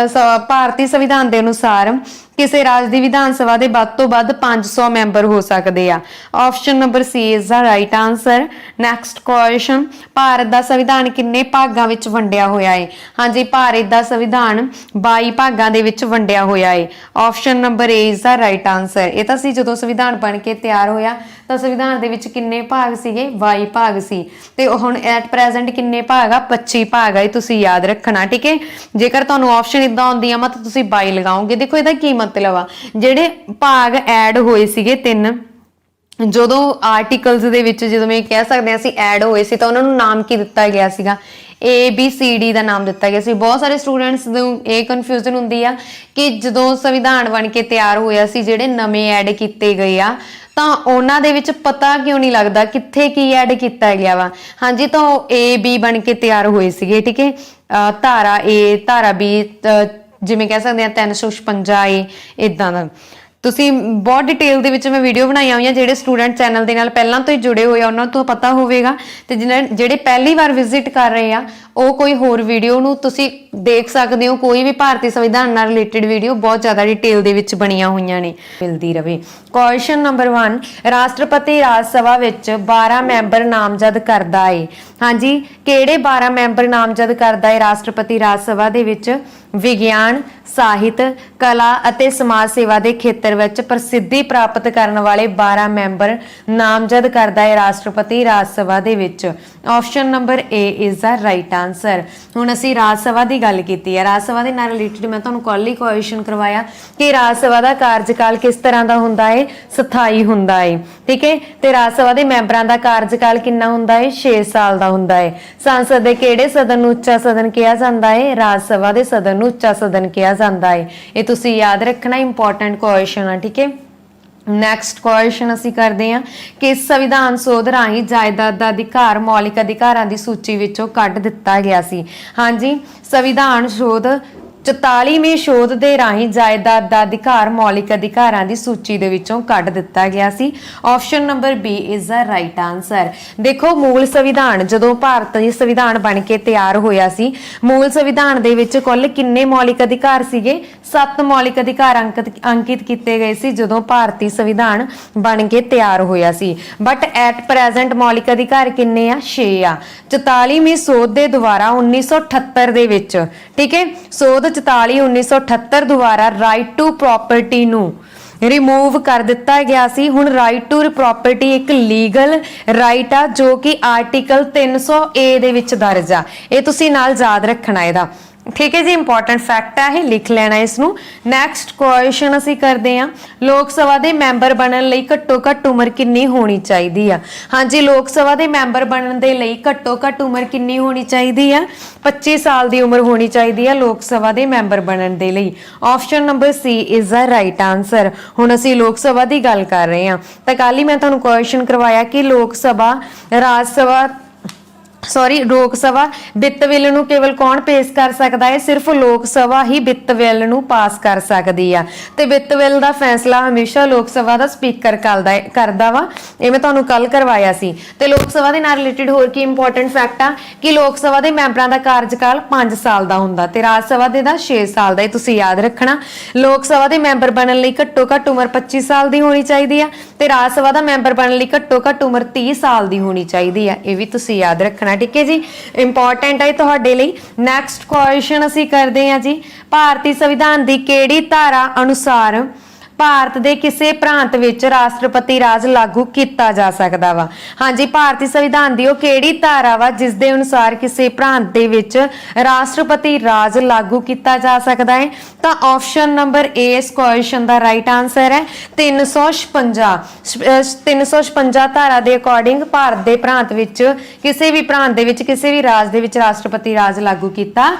ਭਾਰਤੀ ਸੰਵਿਧਾਨ ਦੇ ਅਨੁਸਾਰ ਕਿਸੇ ਰਾਜ ਦੀ ਵਿਧਾਨ ਸਭਾ ਦੇ ਵੱਧ ਤੋਂ ਵੱਧ 500 ਮੈਂਬਰ ਹੋ ਸਕਦੇ ਆ। Option number C is the right answer. Next question, Bharat ਦਾ ਸੰਵਿਧਾਨ ਕਿੰਨੇ ਭਾਗਾਂ ਵਿੱਚ ਵੰਡਿਆ ਹੋਇਆ ਹੈ? ਹਾਂਜੀ, ਭਾਰਤ ਦਾ ਸੰਵਿਧਾਨ 22 ਭਾਗਾਂ ਦੇ ਵਿੱਚ ਵੰਡਿਆ ਹੋਇਆ ਹੈ। Option number A is the right answer. ਇਹ ਤਾਂ ਸੀ ਜਦੋਂ ਸੰਵਿਧਾਨ ਬਣ ਕੇ ਤਿਆਰ ਹੋਇਆ ਤਾਂ ਸੰਵਿਧਾਨ ਦੇ ਵਿੱਚ ਕਿੰਨੇ ਭਾਗ ਸੀਗੇ? 22 ਭਾਗ ਸੀ। ਤੇ ਹੁਣ ਐਟ ਪ੍ਰੈਜ਼ੈਂਟ ਕਿੰਨੇ ਭਾਗ ਆ? 25 ਭਾਗ ਆ। ਇਹ ਤੁਸੀਂ ਯਾਦ ਰੱਖਣਾ। ਠੀਕ ਹੈ, ਜੇਕਰ ਤੁਹਾਨੂੰ ਆਪਸ਼ਨ ਇਦਾਂ ਆਉਂਦੀ ਆ ਤਾਂ ਤੁਸੀਂ 22 ਲਗਾਓਗੇ। ਦੇਖੋ ਇਹਦਾ ਕੀ ਮਤਲਬ ਆ, ਜਿਹੜੇ ਭਾਗ ਐਡ ਹੋਏ ਸੀਗੇ 3, ਜਦੋਂ ਆਰਟੀਕਲਸ ਦੇ ਵਿੱਚ, ਜਦੋਂ ਮੈਂ ਕਹਿ ਸਕਦੇ ਹਾਂ ਅਸੀਂ ਐਡ ਹੋਏ ਸੀ, ਤਾਂ ਉਹਨਾਂ ਨੂੰ ਨਾਮ ਕੀ ਦਿੱਤਾ ਗਿਆ ਸੀਗਾ? ABCD ਦਾ ਨਾਮ ਦਿੱਤਾ ਗਿਆ ਸੀ। ਬਹੁਤ ਸਾਰੇ ਸਟੂਡੈਂਟਸ ਨੂੰ ਇਹ ਕਨਫਿਊਜ਼ਨ ਹੁੰਦੀ ਆ ਕਿ ਜਦੋਂ ਸੰਵਿਧਾਨ ਬਣ ਕੇ ਤਿਆਰ ਹੋਇਆ ਸੀ, ਜਿਹੜੇ ਨਵੇਂ ਐਡ ਕੀਤੇ ਗਏ ਆ, ਤਾਂ ਉਹਨਾਂ ਦੇ ਵਿੱਚ ਪਤਾ ਕਿਉਂ ਨਹੀਂ ਲੱਗਦਾ ਕਿੱਥੇ ਕੀ ਐਡ ਕੀਤਾ ਗਿਆ ਵਾ? ਹਾਂਜੀ, ਤਾਂ ਉਹ AB ਬਣ ਕੇ ਤਿਆਰ ਹੋਏ ਸੀਗੇ। ਠੀਕ ਹੈ, ਧਾਰਾ A, ਧਾਰਾ B, ਜਿਵੇਂ ਕਹਿ ਸਕਦੇ ਆ 356A, ਇਦਾਂ ਦਾ। ਤੁਸੀਂ ਬਹੁਤ ਡਿਟੇਲ ਦੇ ਵਿੱਚ ਮੈਂ ਵੀਡੀਓ ਬਣਾਈਆਂ ਹੋਈਆਂ, ਜਿਹੜੇ ਸਟੂਡੈਂਟ ਚੈਨਲ ਦੇ ਨਾਲ ਪਹਿਲਾਂ ਤੋਂ ਹੀ ਜੁੜੇ ਹੋਏ ਆ ਉਹਨਾਂ ਤੋਂ ਪਤਾ ਹੋਵੇਗਾ, ਤੇ ਜਿਹੜੇ ਪਹਿਲੀ ਵਾਰ ਵਿਜ਼ਿਟ ਕਰ ਰਹੇ ਆ ਉਹ ਕੋਈ ਹੋਰ ਵੀਡੀਓ ਨੂੰ ਤੁਸੀਂ ਦੇਖ ਸਕਦੇ ਹੋ। ਕੋਈ ਵੀ ਭਾਰਤੀ ਸੰਵਿਧਾਨ ਨਾਲ ਰਿਲੇਟਡ ਵੀਡੀਓ ਬਹੁਤ ਜ਼ਿਆਦਾ ਡਿਟੇਲ ਦੇ ਵਿੱਚ ਬਣੀਆਂ ਹੋਈਆਂ ਨੇ, ਮਿਲਦੀ ਰਵੇ। ਕੁਐਸਚਨ ਨੰਬਰ 1, ਰਾਸ਼ਟਰਪਤੀ ਰਾਜ ਸਭਾ ਵਿੱਚ 12 ਮੈਂਬਰ ਨਾਮਜ਼ਦ ਕਰਦਾ ਹੈ। ਹਾਂਜੀ, ਕਿਹੜੇ 12 ਮੈਂਬਰ ਨਾਮਜ਼ਦ ਕਰਦਾ ਹੈ ਰਾਸ਼ਟਰਪਤੀ ਰਾਜ ਸਭਾ ਦੇ ਵਿੱਚ? ਵਿਗਿਆਨ, ਸਾਹਿਤ, ਕਲਾ ਅਤੇ ਸਮਾਜ ਸੇਵਾ ਦੇ ਖੇਤਰ ਵਿੱਚ ਪ੍ਰਸਿੱਧੀ ਪ੍ਰਾਪਤ ਕਰਨ ਵਾਲੇ 12 ਮੈਂਬਰ ਨਾਮਜ਼ਦ ਕਰਦਾ ਹੈ ਰਾਸ਼ਟਰਪਤੀ ਰਾਜ ਸਭਾ ਦੇ ਵਿੱਚ। Option number A is the right answer. ਹੁਣ ਅਸੀਂ ਰਾਜ ਸਭਾ ਦੀ ਗੱਲ ਕੀਤੀ ਹੈ, ਰਾਜ ਸਭਾ ਦੇ ਨਾਲ ਰਿਲੇਟਡ ਮੈਂ ਤੁਹਾਨੂੰ ਕੱਲ ਹੀ ਕੁਐਸਚਨ ਕਰਵਾਇਆ ਕਿ ਰਾਜ ਸਭਾ ਦਾ ਕਾਰਜਕਾਲ ਕਿਸ ਤਰ੍ਹਾਂ ਦਾ ਹੁੰਦਾ ਹੈ? ਸਥਾਈ ਹੁੰਦਾ ਹੈ। ਠੀਕ ਹੈ, ਤੇ ਰਾਜ ਸਭਾ ਦੇ ਮੈਂਬਰਾਂ ਦਾ ਕਾਰਜਕਾਲ ਕਿੰਨਾ ਹੁੰਦਾ ਹੈ? 6 ਸਾਲ ਦਾ ਹੁੰਦਾ ਹੈ। ਸੰਸਦ ਦੇ ਕਿਹੜੇ ਸਦਨ ਨੂੰ ਉੱਚਾ ਸਦਨ ਕਿਹਾ ਜਾਂਦਾ ਹੈ? ਰਾਜ ਸਭਾ ਦੇ ਸਦਨ ਨੂੰ ਉੱਚਾ ਸਦਨ ਕਿਹਾ ਜਾਂਦਾ ਹੈ। ਇਹ ਤੁਸੀਂ ਯਾਦ ਰੱਖਣਾ, ਇੰਪੋਰਟੈਂਟ ਕੁਐਸਚਨ ਆ। ਠੀਕ ਹੈ, ਨੈਕਸਟ ਕੁਐਸਚਨ ਅਸੀਂ ਕਰਦੇ ਹਾਂ ਕਿ ਸੰਵਿਧਾਨ ਸੋਧ ਰਾਹੀਂ ਜਾਇਦਾਦ ਦਾ ਅਧਿਕਾਰ ਮੌਲਿਕ ਅਧਿਕਾਰਾਂ ਦੀ ਸੂਚੀ ਵਿੱਚੋਂ ਕੱਢ ਦਿੱਤਾ ਗਿਆ ਸੀ। ਹਾਂਜੀ, ਸੰਵਿਧਾਨ ਸੋਧ 44ਵੀਂ ਸੋਧ ਦੇ ਰਾਹੀਂ ਜਾਇਦਾਦ ਦਾ ਅਧਿਕਾਰ ਮੌਲਿਕ ਅਧਿਕਾਰਾਂ ਦੀ ਸੂਚੀ ਦੇ ਵਿੱਚੋਂ ਕੱਢ ਦਿੱਤਾ ਗਿਆ ਸੀ। Option number B is the right answer. ਦੇਖੋ, ਮੂਲ ਸੰਵਿਧਾਨ ਜਦੋਂ ਭਾਰਤ ਦੀ ਸੰਵਿਧਾਨ ਬਣ ਕੇ ਤਿਆਰ ਹੋਇਆ ਸੀ, ਮੂਲ ਸੰਵਿਧਾਨ ਦੇ ਵਿੱਚ ਕੁੱਲ ਕਿੰਨੇ ਮੌਲਿਕ ਅਧਿਕਾਰ ਸੀਗੇ? 7 ਮੌਲਿਕ ਅਧਿਕਾਰ ਅੰਕਿਤ ਕੀਤੇ ਗਏ ਸੀ ਜਦੋਂ ਭਾਰਤੀ ਸੰਵਿਧਾਨ ਬਣ ਕੇ ਤਿਆਰ ਹੋਇਆ ਸੀ। ਬਟ ਐਟ ਪ੍ਰੈਜ਼ੈਂਟ ਮੌਲਿਕ ਅਧਿਕਾਰ ਕਿੰਨੇ ਆ? 6 ਆ। 44ਵੀਂ ਸੋਧ ਦੇ ਦੁਆਰਾ 1978 ਦੇ ਵਿੱਚ, ਠੀਕ ਹੈ, ਸੋਧ 44 1978 ਦੁਆਰਾ ਰਾਈਟ ਟੂ ਪ੍ਰਾਪਰਟੀ ਨੂੰ ਰਿਮੂਵ ਕਰ ਦਿੱਤਾ ਗਿਆ ਸੀ। ਹੁਣ ਰਾਈਟ ਟੂ ਪ੍ਰਾਪਰਟੀ ਇੱਕ ਲੀਗਲ ਰਾਈਟ ਆ ਜੋ ਕਿ ਆਰਟੀਕਲ 300A ਦੇ ਵਿੱਚ ਦਰਜ ਆ। ਇਹ ਤੁਸੀਂ ਨਾਲ ਯਾਦ ਰੱਖਣਾ ਇਹਦਾ। ठीक है जी, इंपॉर्टेंट फैक्ट है, लिख लेना इसनू। नैक्सट क्वेश्चन ਅਸੀਂ ਕਰਦੇ ਹਾਂ, ਲੋਕ ਸਭਾ ਦੇ ਮੈਂਬਰ ਬਣਨ ਲਈ ਘੱਟੋ ਘੱਟ ਉਮਰ ਕਿੰਨੀ ਹੋਣੀ ਚਾਹੀਦੀ ਆ? ਹਾਂਜੀ, ਲੋਕ ਸਭਾ ਦੇ ਮੈਂਬਰ ਬਣਨ ਦੇ ਲਈ ਘੱਟੋ ਘੱਟ ਉਮਰ ਕਿੰਨੀ ਹੋਣੀ ਚਾਹੀਦੀ ਆ? 25 ਸਾਲ ਦੀ ਉਮਰ ਹੋਣੀ ਚਾਹੀਦੀ ਆ ਲੋਕ ਸਭਾ ਦੇ ਮੈਂਬਰ ਬਣਨ ਦੇ ਲਈ। Option number C is the right answer. ਹੁਣ ਅਸੀਂ ਲੋਕ ਸਭਾ ਦੀ ਗੱਲ ਕਰ ਰਹੇ ਹਾਂ, ਤਾਂ ਕੱਲ ਹੀ ਮੈਂ ਤੁਹਾਨੂੰ ਕੁਐਸਚਨ ਕਰਵਾਇਆ ਕਿ ਲੋਕ ਸਭਾ, ਰਾਜ ਸਭਾ ਲੋਕ ਸਭਾ ਵਿੱਤ ਬਿੱਲ ਨੂੰ ਕੇਵਲ ਕੌਣ ਪੇਸ਼ ਕਰ ਸਕਦਾ ਹੈ? ਸਿਰਫ ਲੋਕ ਸਭਾ ਹੀ ਵਿੱਤ ਬਿੱਲ ਨੂੰ ਪਾਸ ਕਰ ਸਕਦੀ ਆ, ਤੇ ਵਿੱਤ ਬਿੱਲ ਦਾ ਫੈਸਲਾ ਹਮੇਸ਼ਾ ਲੋਕ ਸਭਾ ਦਾ ਸਪੀਕਰ ਕਰਦਾ ਵਾ। ਇਹ ਮੈਂ ਤੁਹਾਨੂੰ ਕੱਲ ਕਰਵਾਇਆ ਸੀ। ਤੇ ਲੋਕ ਸਭਾ ਦੇ ਨਾਲ ਰਿਲੇਟਡ ਹੋਰ ਕੀ ਇੰਪੋਰਟੈਂਟ ਫੈਕਟ ਆ ਕਿ ਲੋਕ ਸਭਾ ਦੇ ਮੈਂਬਰਾਂ ਦਾ ਕਾਰਜਕਾਲ 5 ਸਾਲ ਦਾ ਹੁੰਦਾ ਤੇ ਰਾਜ ਸਭਾ ਦੇ ਦਾ 6 ਸਾਲ ਦਾ। ਇਹ ਤੁਸੀਂ ਯਾਦ ਰੱਖਣਾ। ਲੋਕ ਸਭਾ ਦੇ ਮੈਂਬਰ ਬਣਨ ਲਈ ਘੱਟੋ ਘੱਟ ਉਮਰ 25 ਸਾਲ ਦੀ ਹੋਣੀ ਚਾਹੀਦੀ ਆ ਤੇ ਰਾਜ ਸਭਾ ਦਾ ਮੈਂਬਰ ਬਣਨ ਲਈ ਘੱਟੋ ਘੱਟ ਉਮਰ 30 ਸਾਲ ਦੀ ਹੋਣੀ ਚਾਹੀਦੀ ਆ। ਇਹ ਵੀ ਤੁਸੀਂ ਯਾਦ ਰੱਖਣਾ, ठीक है जी, इंपॉर्टेंट है तुहाडे लई। नैक्सट क्वेश्चन असीं करदे हां जी, भारतीय संविधान दी किहड़ी धारा अनुसार ਭਾਰਤ ਦੇ ਕਿਸੇ ਪ੍ਰਾਂਤ ਵਿੱਚ ਰਾਸ਼ਟਰਪਤੀ ਰਾਜ ਲਾਗੂ ਕੀਤਾ ਜਾ ਸਕਦਾ ਵਾ? ਹਾਂਜੀ, ਭਾਰਤੀ ਸੰਵਿਧਾਨ ਦੀ ਉਹ ਕਿਹੜੀ ਧਾਰਾ ਵਾ ਜਿਸ ਦੇ ਅਨੁਸਾਰ ਕਿਸੇ ਪ੍ਰਾਂਤ ਦੇ ਵਿੱਚ ਰਾਸ਼ਟਰਪਤੀ ਰਾਜ ਲਾਗੂ ਕੀਤਾ ਜਾ ਸਕਦਾ ਹੈ? ਤਾਂ ਆਪਸ਼ਨ ਨੰਬਰ ਏ ਇਸ ਕੁਐਸਚਨ ਦਾ ਰਾਈਟ ਆਨਸਰ ਹੈ 356 ਧਾਰਾ ਦੇ ਅਕੋਰਡਿੰਗ ਭਾਰਤ ਦੇ ਪ੍ਰਾਂਤ ਵਿੱਚ ਕਿਸੇ ਵੀ ਪ੍ਰਾਂਤ ਦੇ ਵਿੱਚ ਕਿਸੇ ਵੀ ਰਾਜ ਦੇ ਵਿੱਚ ਰਾਸ਼ਟਰਪਤੀ ਰਾਜ ਲਾਗੂ ਕੀਤਾ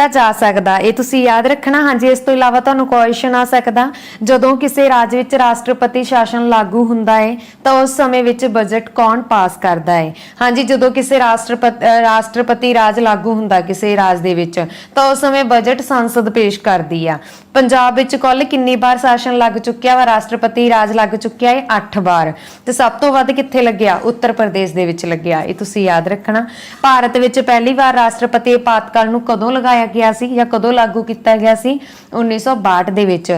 ਜਾ ਸਕਦਾ। ਇਹ ਤੁਸੀਂ ਯਾਦ ਰੱਖਣਾ। ਹਾਂਜੀ, ਇਸ ਤੋਂ ਇਲਾਵਾ ਤੁਹਾਨੂੰ ਕੁਐਸਚਨ ਆ ਸਕਦਾ, ਜਦੋਂ ਕਿਸੇ ਰਾਜ ਵਿੱਚ ਰਾਸ਼ਟਰਪਤੀ ਸ਼ਾਸਨ ਲਾਗੂ ਹੁੰਦਾ ਹੈ ਤਾਂ ਉਸ ਸਮੇਂ ਵਿੱਚ ਬਜਟ ਕੌਣ ਪਾਸ ਕਰਦਾ ਹੈ? ਹਾਂਜੀ, ਜਦੋਂ ਕਿਸੇ ਰਾਸ਼ਟਰਪਤੀ ਰਾਜ ਲਾਗੂ ਹੁੰਦਾ ਕਿਸੇ ਰਾਜ ਦੇ ਵਿੱਚ ਤਾਂ ਉਸ ਸਮੇਂ ਬਜਟ ਸੰਸਦ ਪੇਸ਼ ਕਰਦੀ ਆ। ਪੰਜਾਬ ਵਿੱਚ ਕੁੱਲ ਕਿੰਨੀ ਵਾਰ ਸ਼ਾਸਨ ਲੱਗ ਚੁੱਕਿਆ ਵਾ? ਰਾਸ਼ਟਰਪਤੀ ਰਾਜ ਲੱਗ ਚੁੱਕਿਆ ਹੈ 8 ਵਾਰ। ਤੇ ਸਭ ਤੋਂ ਵੱਧ ਕਿੱਥੇ ਲੱਗਿਆ? ਉੱਤਰ ਪ੍ਰਦੇਸ਼ ਦੇ ਵਿੱਚ ਲੱਗਿਆ। ਇਹ ਤੁਸੀਂ ਯਾਦ ਰੱਖਣਾ। ਭਾਰਤ ਵਿੱਚ ਪਹਿਲੀ ਵਾਰ ਰਾਸ਼ਟਰਪਤੀ ਆਪਾਤਕਾਲ ਨੂੰ ਕਦੋਂ ਲਗਾਇਆ ਗਿਆ ਸੀ ਜਾਂ ਕਦੋਂ ਲਾਗੂ ਕੀਤਾ ਗਿਆ ਸੀ? 1962 ਦੇ ਵਿੱਚ,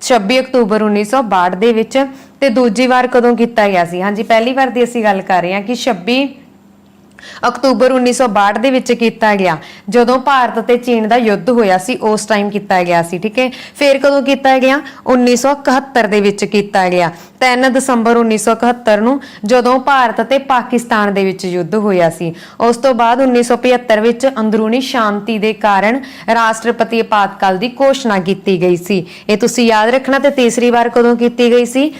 26 ਅਕਤੂਬਰ 1962 ਦੇ ਵਿੱਚ। ਤੇ ਦੂਜੀ ਵਾਰ ਕਦੋਂ ਕੀਤਾ ਗਿਆ ਸੀ? ਹਾਂਜੀ, ਪਹਿਲੀ ਵਾਰ ਦੀ ਅਸੀਂ ਗੱਲ ਕਰ ਰਹੇ ਹਾਂ ਕਿ 26 ਅਕਤੂਬਰ 1962 ਦੇ ਵਿੱਚ ਕੀਤਾ ਗਿਆ, ਜਦੋਂ ਭਾਰਤ ਤੇ ਚੀਨ ਦਾ ਯੁੱਧ ਹੋਇਆ ਸੀ ਉਸ ਟਾਈਮ ਕੀਤਾ ਗਿਆ ਸੀ। ਠੀਕ ਹੈ, ਫਿਰ ਕਦੋਂ ਕੀਤਾ ਗਿਆ? 1971 ਦੇ ਵਿੱਚ ਕੀਤਾ ਗਿਆ, 3 ਦਸੰਬਰ 1971 ਨੂੰ, ਜਦੋਂ ਭਾਰਤ ਤੇ ਪਾਕਿਸਤਾਨ ਦੇ ਵਿੱਚ ਯੁੱਧ ਹੋਇਆ ਸੀ। ਉਸ ਤੋਂ ਬਾਅਦ 1975 ਵਿੱਚ ਅੰਦਰੂਨੀ ਸ਼ਾਂਤੀ ਦੇ ਕਾਰਨ ਰਾਸ਼ਟਰਪਤੀ ਆਪਾਤਕਾਲ ਦੀ ਘੋਸ਼ਣਾ ਕੀਤੀ ਗਈ ਸੀ। ਇਹ ਤੁਸੀਂ ਯਾਦ ਰੱਖਣਾ। ਤੇ ਤੀਸਰੀ ਵਾਰ ਕਦੋਂ ਕੀਤੀ ਗਈ ਸੀ?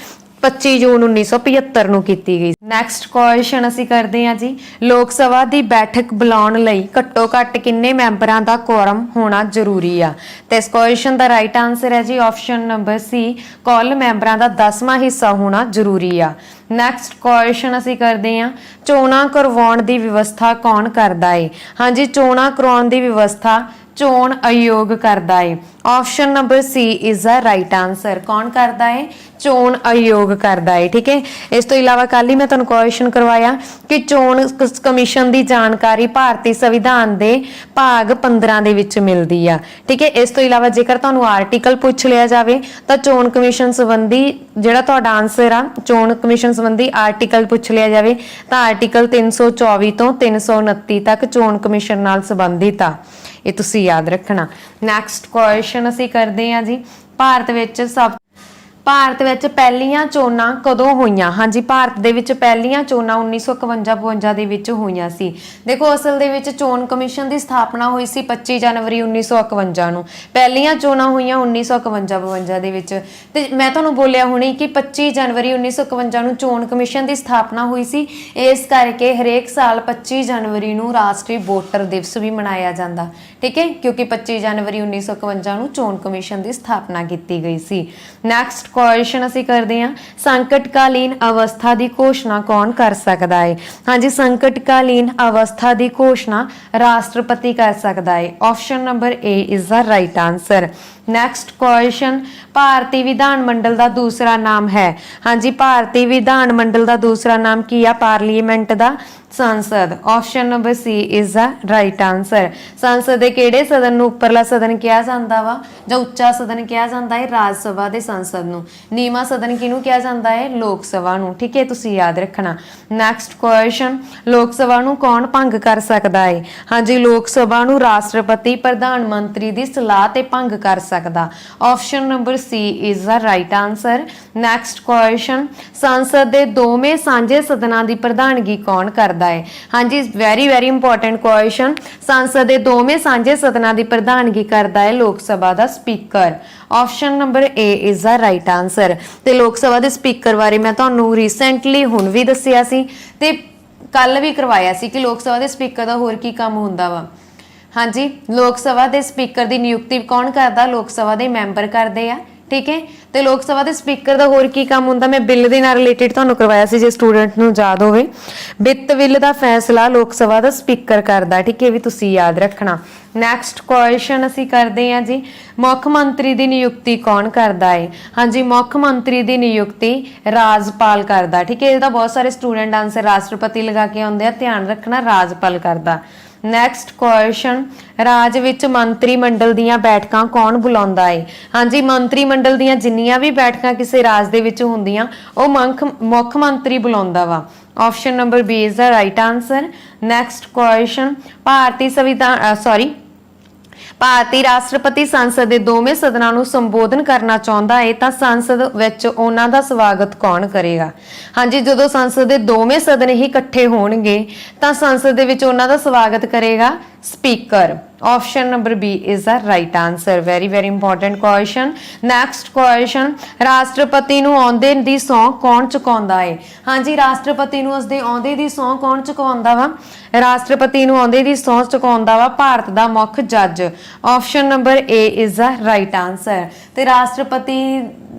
25 ਜੂਨ 1975 ਨੂੰ ਕੀਤੀ ਗਈ। ਨੈਕਸਟ ਕੁਐਸਚਨ ਅਸੀਂ ਕਰਦੇ ਹਾਂ ਜੀ, ਲੋਕ ਸਭਾ ਦੀ ਬੈਠਕ ਬੁਲਾਉਣ ਲਈ ਘੱਟੋ ਘੱਟ ਕਿੰਨੇ ਮੈਂਬਰਾਂ ਦਾ ਕੁਓਰਮ ਹੋਣਾ ਜ਼ਰੂਰੀ ਆ? ਤੇ ਇਸ ਕੁਐਸਚਨ ਦਾ ਰਾਈਟ ਆਨਸਰ ਹੈ ਜੀ ਆਪਸ਼ਨ ਨੰਬਰ ਸੀ, ਕੁੱਲ ਮੈਂਬਰਾਂ ਦਾ 10ਵਾਂ ਹਿੱਸਾ ਹੋਣਾ ਜ਼ਰੂਰੀ ਆ। ਨੈਕਸਟ ਕੁਐਸਚਨ ਅਸੀਂ ਕਰਦੇ ਹਾਂ, ਚੋਣਾਂ ਕਰਵਾਉਣ ਦੀ ਵਿਵਸਥਾ ਕੌਣ ਕਰਦਾ ਹੈ? ਹਾਂਜੀ, ਚੋਣਾਂ ਕਰਵਾਉਣ ਦੀ ਵਿਵਸਥਾ ਚੋਣ ਆਯੋਗ ਕਰਦਾ ਹੈ। Option number C is the right answer. ਕੌਣ ਕਰਦਾ ਹੈ? ਚੋਣ ਆਯੋਗ ਕਰਦਾ ਹੈ। ਠੀਕ ਹੈ, ਇਸ ਤੋਂ ਇਲਾਵਾ ਕੱਲ ਹੀ ਮੈਂ ਤੁਹਾਨੂੰ ਕੁਐਸਚਨ ਕਰਵਾਇਆ ਕਿ ਚੋਣ ਕਮਿਸ਼ਨ ਦੀ ਜਾਣਕਾਰੀ ਭਾਰਤੀ ਸੰਵਿਧਾਨ ਦੇ ਭਾਗ 15 ਦੇ ਵਿੱਚ ਮਿਲਦੀ ਆ। ਠੀਕ ਹੈ, ਇਸ ਤੋਂ ਇਲਾਵਾ ਜੇਕਰ ਤੁਹਾਨੂੰ ਆਰਟੀਕਲ ਪੁੱਛ ਲਿਆ ਜਾਵੇ ਤਾਂ ਚੋਣ ਕਮਿਸ਼ਨ ਸੰਬੰਧੀ ਜਿਹੜਾ ਤੁਹਾਡਾ ਆਨਸਰ ਆ, ਚੋਣ ਕਮਿਸ਼ਨ ਸੰਬੰਧੀ ਆਰਟੀਕਲ ਪੁੱਛ ਲਿਆ ਜਾਵੇ ਤਾਂ ਆਰਟੀਕਲ 324 ਤੋਂ 329 ਤੱਕ ਚੋਣ ਕਮਿਸ਼ਨ ਨਾਲ ਸੰਬੰਧਿਤ ਆ। ਇਹ ਤੁਸੀਂ ਯਾਦ ਰੱਖਣਾ। ਨੈਕਸਟ ਕੁਐਸਚਨ ਅਸੀਂ ਕਰਦੇ ਹਾਂ ਜੀ, ਭਾਰਤ ਵਿੱਚ ਪਹਿਲੀਆਂ ਚੋਣਾਂ ਕਦੋਂ ਹੋਈਆਂ? ਹਾਂਜੀ, ਭਾਰਤ ਦੇ ਵਿੱਚ ਪਹਿਲੀਆਂ ਚੋਣਾਂ 1951-52 ਦੇ ਵਿੱਚ ਹੋਈਆਂ ਸੀ। ਦੇਖੋ, ਅਸਲ ਦੇ ਵਿੱਚ ਚੋਣ ਕਮਿਸ਼ਨ ਦੀ ਸਥਾਪਨਾ ਹੋਈ ਸੀ 25 ਜਨਵਰੀ 1951 ਨੂੰ। ਪਹਿਲੀਆਂ ਚੋਣਾਂ ਹੋਈਆਂ 1951-52 ਦੇ ਵਿੱਚ। ਤੇ ਮੈਂ ਤੁਹਾਨੂੰ ਬੋਲਿਆ ਹੁਣੀ ਕਿ 25 ਜਨਵਰੀ 1951 ਨੂੰ ਚੋਣ ਕਮਿਸ਼ਨ ਦੀ ਸਥਾਪਨਾ ਹੋਈ ਸੀ। ਇਸ ਕਰਕੇ ਹਰੇਕ ਸਾਲ 25 ਜਨਵਰੀ ਨੂੰ ਰਾਸ਼ਟਰੀ ਵੋਟਰ ਦਿਵਸ ਵੀ ਮਨਾਇਆ ਜਾਂਦਾ। ਠੀਕ ਹੈ, ਕਿਉਂਕਿ 25 ਜਨਵਰੀ 1951 ਨੂੰ ਚੋਣ ਕਮਿਸ਼ਨ ਦੀ ਸਥਾਪਨਾ ਕੀਤੀ ਗਈ ਸੀ। ਨੈਕਸਟ ਕੁਐਸਚਨ ਅਸੀਂ ਕਰਦੇ ਹਾਂ, ਸੰਕਟਕਾਲੀਨ ਅਵਸਥਾ ਦੀ ਘੋਸ਼ਣਾ ਕੌਣ ਕਰ ਸਕਦਾ ਹੈ? ਹਾਂਜੀ, ਸੰਕਟਕਾਲੀਨ ਅਵਸਥਾ ਦੀ ਘੋਸ਼ਣਾ ਰਾਸ਼ਟਰਪਤੀ ਕਰ ਸਕਦਾ ਹੈ। Option number A is the right answer. Next question, ਭਾਰਤੀ ਵਿਧਾਨ ਮੰਡਲ ਦਾ ਦੂਸਰਾ ਨਾਮ ਹੈ? ਹਾਂਜੀ, ਭਾਰਤੀ ਵਿਧਾਨ ਮੰਡਲ ਦਾ ਦੂਸਰਾ ਨਾਮ ਕੀ ਆ? ਪਾਰਲੀਮੈਂਟ ਦਾ ਸੰਸਦ। Option number C is the right answer. ਸੰਸਦ ਦੇ ਕਿਹੜੇ ਸਦਨ ਨੂੰ ਉੱਪਰਲਾ ਸਦਨ ਕਿਹਾ ਜਾਂਦਾ ਵਾ ਜਾਂ ਉੱਚਾ ਸਦਨ ਕਿਹਾ ਜਾਂਦਾ ਹੈ? ਰਾਜ ਸਭਾ ਦੇ ਸੰਸਦ ਨੂੰ। ਨੀਵਾਂ ਸਦਨ ਕਿਹਨੂੰ ਕਿਹਾ ਜਾਂਦਾ ਹੈ? ਲੋਕ ਸਭਾ ਨੂੰ। ਠੀਕ ਹੈ, ਤੁਸੀਂ ਯਾਦ ਰੱਖਣਾ। ਨੈਕਸਟ ਕੁਐਸਚਨ, ਲੋਕ ਸਭਾ ਨੂੰ ਕੌਣ ਭੰਗ ਕਰ ਸਕਦਾ ਹੈ? ਹਾਂਜੀ, ਲੋਕ ਸਭਾ ਨੂੰ ਰਾਸ਼ਟਰਪਤੀ ਪ੍ਰਧਾਨ ਮੰਤਰੀ ਦੀ ਸਲਾਹ ਤੇ ਭੰਗ ਕਰ सकदा। Option number C is the right answer. Next question, संसद दे दोवें सांझे सदनां दी प्रधानगी कौन करदा है? हाँ जी, वेरी वेरी इंपॉर्टेंट क्वेश्चन। संसद दे दोवें सांझे सदनां दी प्रधानगी करदा है लोक सभा दा speaker. Option number A is the right answer. ते लोक सभा दे स्पीकर बारे मैं तुहानूं रिसेंटली हुण भी दस्सिया सी ते कल भी करवाया सी कि लोक सभा दे स्पीकर दा होर की काम हुंदा वा। हाँ जी, लोक सभा दे स्पीकर दी नियुक्ति कौन करदा? लोक सभा दे मैंबर करदे आ, ठीक है। तो लोक सभा दे स्पीकर दा होर की काम हुंदा? मैं बिल दे नाल रिलेटेड तुहानूं करवाया सी, जे स्टूडेंट नूं याद होवे। वित्त बिल दा फैसला लोक सभा दा स्पीकर करदा, ठीक है, भी तुसीं याद रखना। नैक्सट क्वेश्चन असीं करदे हां जी, मुख मंत्री दी नियुक्ति कौन करदा है? हाँ जी, मुख मंत्री दी नियुक्ति राजपाल करदा, ठीक है। इहदा बहुत सारे स्टूडेंट आंसर राष्ट्रपति लगा के आउंदे आ, ध्यान रखना राजपाल करदा। नैक्सट क्वेश्चन, राज विच मंत्री मंडल दीयां बैठकां कौन बुलाउंदा है? हाँ जी, मंत्री मंडल दीयां जिन्नियां भी बैठकां किसी राज दे विच हुंदियां ओह मुख मंत्री बुलाउंदा वा। Option number B is the right answer. Next question, भारती राष्ट्रपति संसद के दोवें सदनां नूं संबोधन करना चाहुंदा है तां संसद विच उन्हां दा स्वागत कौन करेगा? हाँ जी, जदों संसद के दोवें सदन ही इकट्ठे होणगे तां संसद दे विच उन्हां दा स्वागत करेगा speaker. Option number B is the right answer. Very very important question. Next question, राष्ट्रपति नूं आउंदे दी सौं कौन चुकाउंदा है? हाँ जी, राष्ट्रपति नूं उसदे आउंदे दी सौं कौन चुकाउंदा वा? राष्ट्रपति नूं आउंदे दी सौं चुकाउंदा वा भारत दा मुख जज। Option number A is the right answer. ते राष्ट्रपति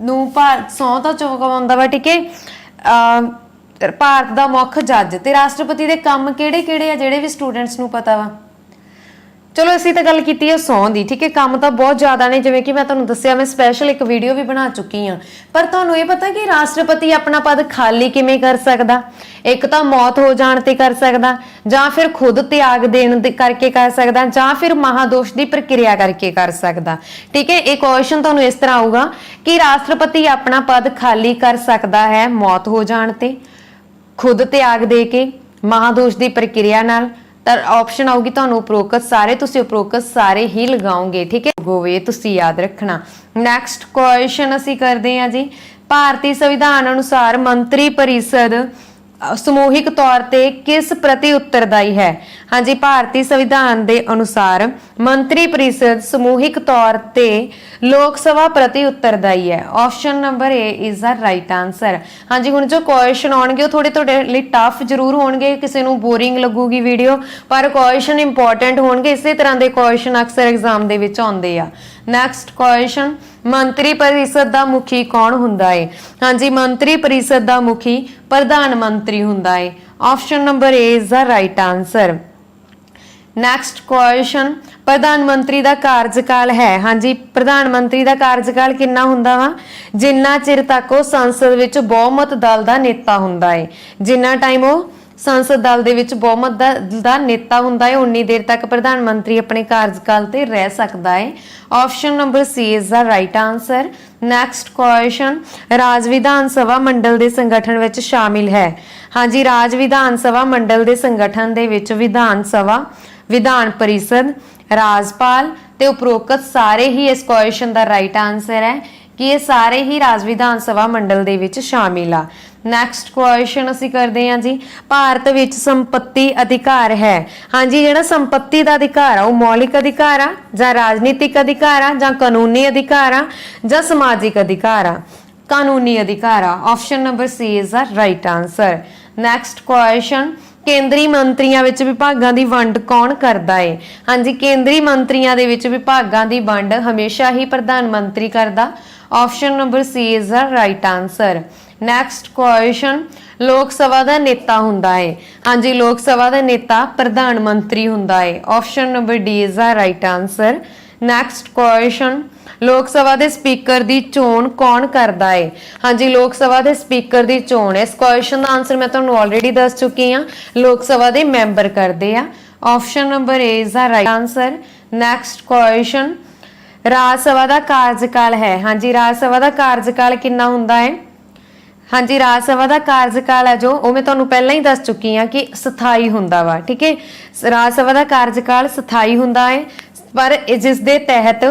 नूं सौं तां चुकाउंदा वा, ठीक है, भारत दा मुख जज। ते राष्ट्रपति दे काम किहड़े-किहड़े आ जिहड़े भी स्टूडेंट्स नूं पता वा? चलो असीं तो गल कीती है सौं दी, ठीक है। काम तो बहुत ज़्यादा ने, जिवें कि मैं तुहानूं दस्सिया, मैं स्पैशल एक वीडियो भी बना चुकी हाँ। पर तुहानूं ये पता कि राष्ट्रपति अपना पद खाली किवें कर सकदा? एक तो मौत हो जाण ते कर सकदा, जां फिर खुद त्याग देण करके कर सकदा, जां फिर महादोष की प्रक्रिया करके कर सकदा, ठीक है। एक क्वेश्चन तुहानूं इस तरह आऊगा कि राष्ट्रपति अपना पद खाली कर सकदा है मौत हो जाण ते, खुद त्याग दे के, महादोष की प्रक्रिया नाल। तो ऑप्शन आऊगी तुहानूं उपरोक्त सारे, तुसीं उपरोक्त सारे ही लगाओगे, ठीक है। गोवे तुसीं याद रखना। नैक्सट क्वेश्चन असीं करदे हां जी, भारतीय संविधान अनुसार मंत्री परिषद समूहिक तौर ते किस प्रति उत्तरदायी है? हाँ जी, भारतीय संविधान के अनुसार मंत्री परिषद समूहिक तौर ते लोक सभा प्रति उत्तरदायी है। Option number A is the right answer. हाँ जी, हुण जो क्वेश्चन आउणगे थोड़े थोड़े लिए टफ जरूर होणगे, किसी नूं बोरिंग लगूगी वीडियो, पर क्वेश्चन इंपॉर्टेंट होणगे। इसे तरह के क्वेश्चन अक्सर एग्जाम दे विच आउंदे आ। नैक्सट क्वेश्चन, मंत्री परिषद का मुखी कौन हुंदा है? हाँ जी, मंत्री परिषद का मुखी प्रधानमंत्री हुंदा है। Option number A is the right answer. Next question, प्रधानमंत्री का कार्यकाल है? हाँ जी, प्रधानमंत्री का कार्यकाल कितना हुंदा वा? जिन्ना चिर तक वो संसद विच बहुमत दल का नेता हुंदा है, जिन्ना टाइम वो संसद दल दे विच बहुमत दा नेता हुंदा है, उन्नी देर तक प्रधानमंत्री अपने कार्यकाल ते रह सकदा है। Option number C is the right answer. Next question, राज विधान सभा मंडल दे संगठन विच शामिल है? हाँ जी, राज विधान सभा मंडल दे संगठन दे विच विधान सभा, विधान परिषद, राजपाल ते उपरोक्त सारे ही इस क्वेश्चन का राइट आंसर है कि ये सारे ही राज विधान सभा मंडल दे विच शामिल आ। नैक्सट क्वेश्चन असीं करदे हां जी, भारत विच संपत्ति अधिकार है? हाँ जी, जिहड़ा संपत्ति का अधिकार आ वो मौलिक अधिकार आ, जां राजनीतिक अधिकार आ, जां कानूनी अधिकार आ, जां समाजिक अधिकार आ? कानूनी अधिकार आ। Option number C is the right answer. Next question, केंद्रीय मंत्रियों विच विभागां दी वंड कौन करदा है? हाँ जी, केंद्रीय मंत्रियों दे विच विभागां दी वंड हमेशा ही प्रधानमंत्री करदा। Option number C is the right answer. Next question, Lok Sabha का नेता हुंदा है? हाँ जी, लोक सभा का नेता प्रधानमंत्री हुंदा है। Option number D is the right answer. Next question, Lok सभा के स्पीकर की चोण कौन करता है? हाँ जी, लोक सभा के स्पीकर की चोण, इस क्वेश्चन का आंसर मैं तुहानूं ऑलरेडी दस चुकी हाँ, लोक सभा के मैंबर करते हैं। Option number A is the right answer. Next question, Rajya Sabha का कार्यकाल है? हाँ जी, राज सभा का कार्यकाल कितना हुंदा है? हाँ जी, राज सभा का कार्यकाल है जो वो मैं तुहानूं पहला ही दस चुकी हाँ कि स्थाई हुंदा वा, ठीक है। राज सभा का कार्यकाल स्थाई हुंदा है, पर जिस दे तहत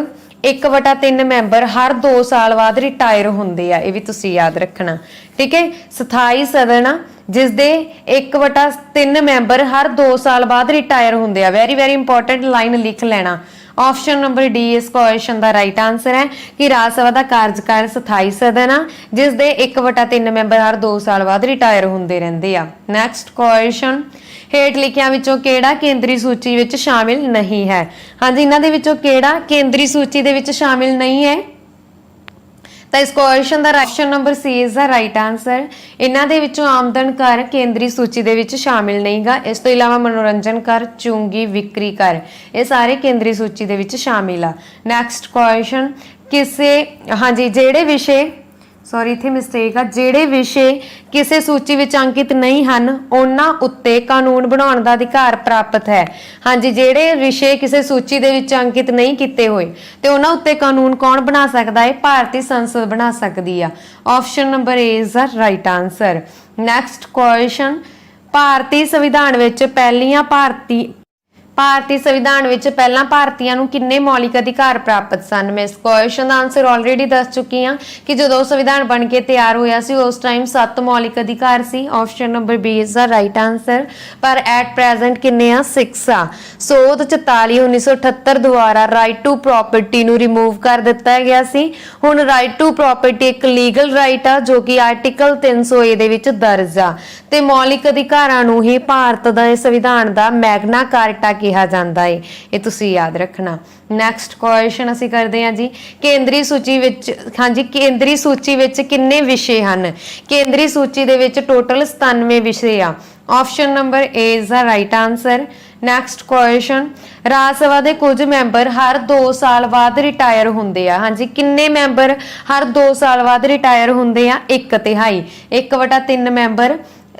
1/3 ਮੈਂਬਰ ਹਰ 2 ਸਾਲ ਬਾਅਦ ਰਿਟਾਇਰ ਹੁੰਦੇ ਆ, ਇਹ ਵੀ ਤੁਸੀਂ ਯਾਦ ਰੱਖਣਾ। ਠੀਕ ਹੈ, ਸਥਾਈ ਸਦਨ ਆ ਜਿਸ ਦੇ 1/3 ਮੈਂਬਰ ਹਰ 2 ਸਾਲ ਬਾਅਦ ਰਿਟਾਇਰ ਹੁੰਦੇ ਆ। ਵੈਰੀ ਵੈਰੀ ਇੰਪੋਰਟੈਂਟ ਲਾਈਨ ਲਿਖ ਲੈਣਾ। ऑप्शन नंबर डी इस क्वेश्चन का राइट आंसर है कि राज सभा का कार्यकाल स्थाई सदन आ जिस दे 1/3 मैंबर हर 2 साल बाद रिटायर होंदे रहिंदे आ। नैक्सट क्वेश्चन, हेठ लिखियां विचों केड़ा केंद्री सूची विच शामिल नहीं है? हाँ जी, इन्हां दे विचों केड़ा केंद्री सूची दे विच शामिल नहीं है? तो इस क्वेश्चन का option number C is the right answer. इन्हां दे विचों आमदन कर केंद्री सूची दे विच शामिल नहीं गा। इस तो इलावा मनोरंजन कर, चुंगी, विक्री कर, ये सारे केंद्री सूची दे विच शामिल आ। नैक्सट क्वेश्चन, किसे हाँ जी जेड़े विषय सॉरी इत्थे मिसटेक आ, जेड़े विषय किसी सूची विच अंकित नहीं हन उन्हां उत्ते कानून बनाउण दा अधिकार प्राप्त है। हाँ जी, जेड़े विषय किसी सूची दे विच अंकित नहीं किते होए ते उन्हां उत्ते कानून कौन बना सकदा है? भारतीय संसद बना सकदी आ। Option number A is the right answer. Next question, भारतीय संविधान विच पहलियां भारतीय संविधान विच पहला भारतीयों नूं किन्ने मौलिक अधिकार प्राप्त सन? मैं इस क्वेश्चन का आंसर ऑलरेडी दस चुकी हाँ कि जो संविधान बन के तैयार होया सी उस टाइम 7 मौलिक अधिकार सी। Option number B is the right answer. पर एट प्रेजेंट किन्ने आ? 6 आ। सोध 44 1978 द्वारा राइट टू प्रॉपर्टी नूं रिमूव कर दिता गया सी। हुण राइट टू प्रॉपर्टी एक लीगल राइट आ जो कि आर्टिकल 300 ए दे विच दर्ज आ ते मौलिक अधिकारां नूं ही भारत दा संविधान दा मैग्ना कार्टा कहा जाता है, ये तुसी याद रखना। नैक्सट क्वेश्चन असीं करते हैं जी, केंद्री सूची विच हाँ जी केंद्री सूची विच किन्ने विषय हैं? केंद्री सूची दे विच टोटल 97 विषय आ। Option number A is the right answer. Next question, Rajya Sabha के कुछ मैंबर हर 2 साल बाद रिटायर होंदे आ। हाँ जी, किन्ने मैंबर हर 2 साल बाद रिटायर होंदे आ? 1/3 1/3 मैंबर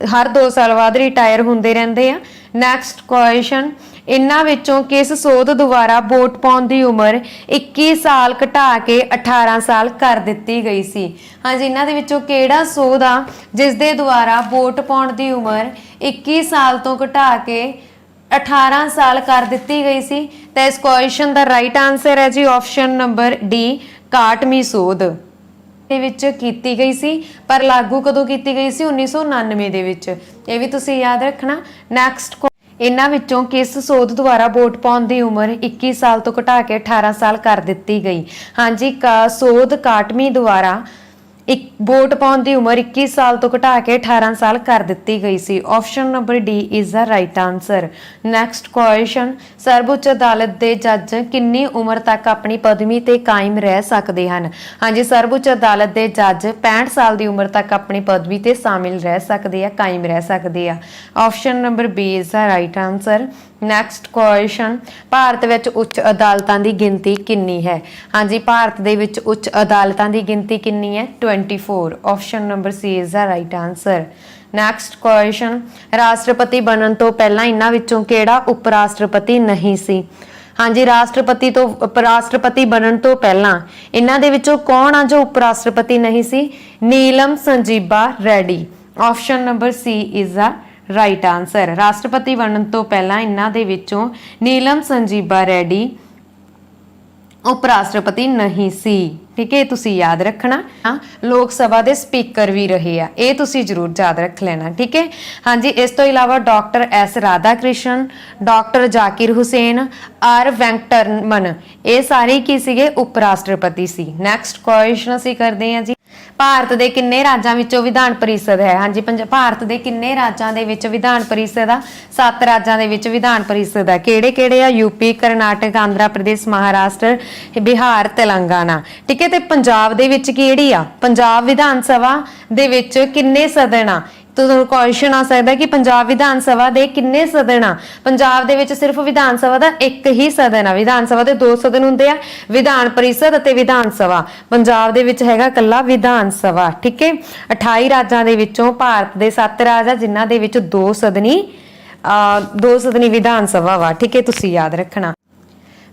हर 2 साल बाद रिटायर होंदे रहिंदे आ। नैक्सट क्वेश्चन, इन्हां विचों किस सोध द्वारा वोट पाउण दी उमर 21 साल घटा के 18 साल कर दित्ती गई सी? हाँ जी, इन्हां दे विचों किहड़ा सोध आ जिस दे द्वारा वोट पाउण दी उमर 21 साल तो घटा के 18 साल कर दित्ती गई सी? तो इस क्वेश्चन का राइट आंसर है जी ऑप्शन नंबर डी, काटमी सोध विच कीती गई सी। पर लागू कदों कीती गई सी? 1999 दे विच, ये भी तुसीं याद रखना। नैक्सट, इन्हां विचों किस सोध द्वारा वोट पाउण दी उमर 21 साल तो घटा के 18 साल कर दित्ती गई? हाँ जी, सोध काटमी द्वारा एक वोट पाउण दी उमर 21 साल तो घटा के 18 साल कर दित्ती गई सी। Option number D is the right answer. Next question, सर्वोच्च अदालत के जज कितनी उम्र तक अपनी पदवी ते कायम रह सकते हैं? हाँ जी, सर्वोच्च अदालत के जज 65 साल की उम्र तक अपनी पदवी ते शामिल रह सकते हैं, कायम रह सकते हैं। Option number B is the right answer. Next question, Bharat विच उच्च अदालतां दी गिनती कितनी है? हाँ जी, भारत दे विच उच्च अदालतां दी गिनती कितनी है? 24। Option number C is the right answer. Next question, राष्ट्रपति बनन तो पहला इन्हां विचों किहड़ा उप राष्ट्रपति नहीं सी? हाँ जी, राष्ट्रपति बनन तो पहला इन्हां दे विचों कौन आ जो उप राष्ट्रपति नहीं सी? Neelam Sanjiva Reddy. Option number C is the right answer. राष्ट्रपति बनन तो पहला इन्हां दे विचों नीलम संजीबा रेड्डी उप राष्ट्रपति नहीं सी। ठीक है, तुसी याद रखना। हाँ, लोक सभा के स्पीकर भी रहे आ, ये तुसी जरूर याद रख लेना। ठीक है, हाँ जी, इस तो इलावा doctor S Radha Krishnan, doctor Zakir Hussain, R Venkataraman, ये सारे की सीगे उप राष्ट्रपति सी। नैक्सट क्वेश्चन असीं करते हैं जी, भारत के किन्ने राज्यां विचों विधान परिषद है? हाँ जी, भारत के किन्ने राज्यां दे विच विधान परिषद आ? 7 राज्यां दे विच विधान परिषद है। किहड़े-किहड़े आ? यूपी, कर्नाटक, आंध्र प्रदेश, महाराष्ट्र, बिहार, तेलंगाना। ठीक है, ते पंजाब दे विच किहड़ी आ? पंजाब विधान सभा दे विच किन्ने सदन आ? तो क्वेश्चन आ सकता कि पंजाब विधान सभा दे किन्ने सदन आ? पंजाब दे विच सिर्फ विधान सभा दा एक ही सदन आ। विधान सभा दे 2 सदन हुंदे आ, विधान परिषद अते विधान सभा। पंजाब दे विच हैगा कल्ला विधान सभा। ठीक है, 28 राज्यां दे विचों भारत दे 7 राज आ जिन्हां दे विच 2 सदनी विधान सभा वा। ठीक है, तुसीं याद रखना।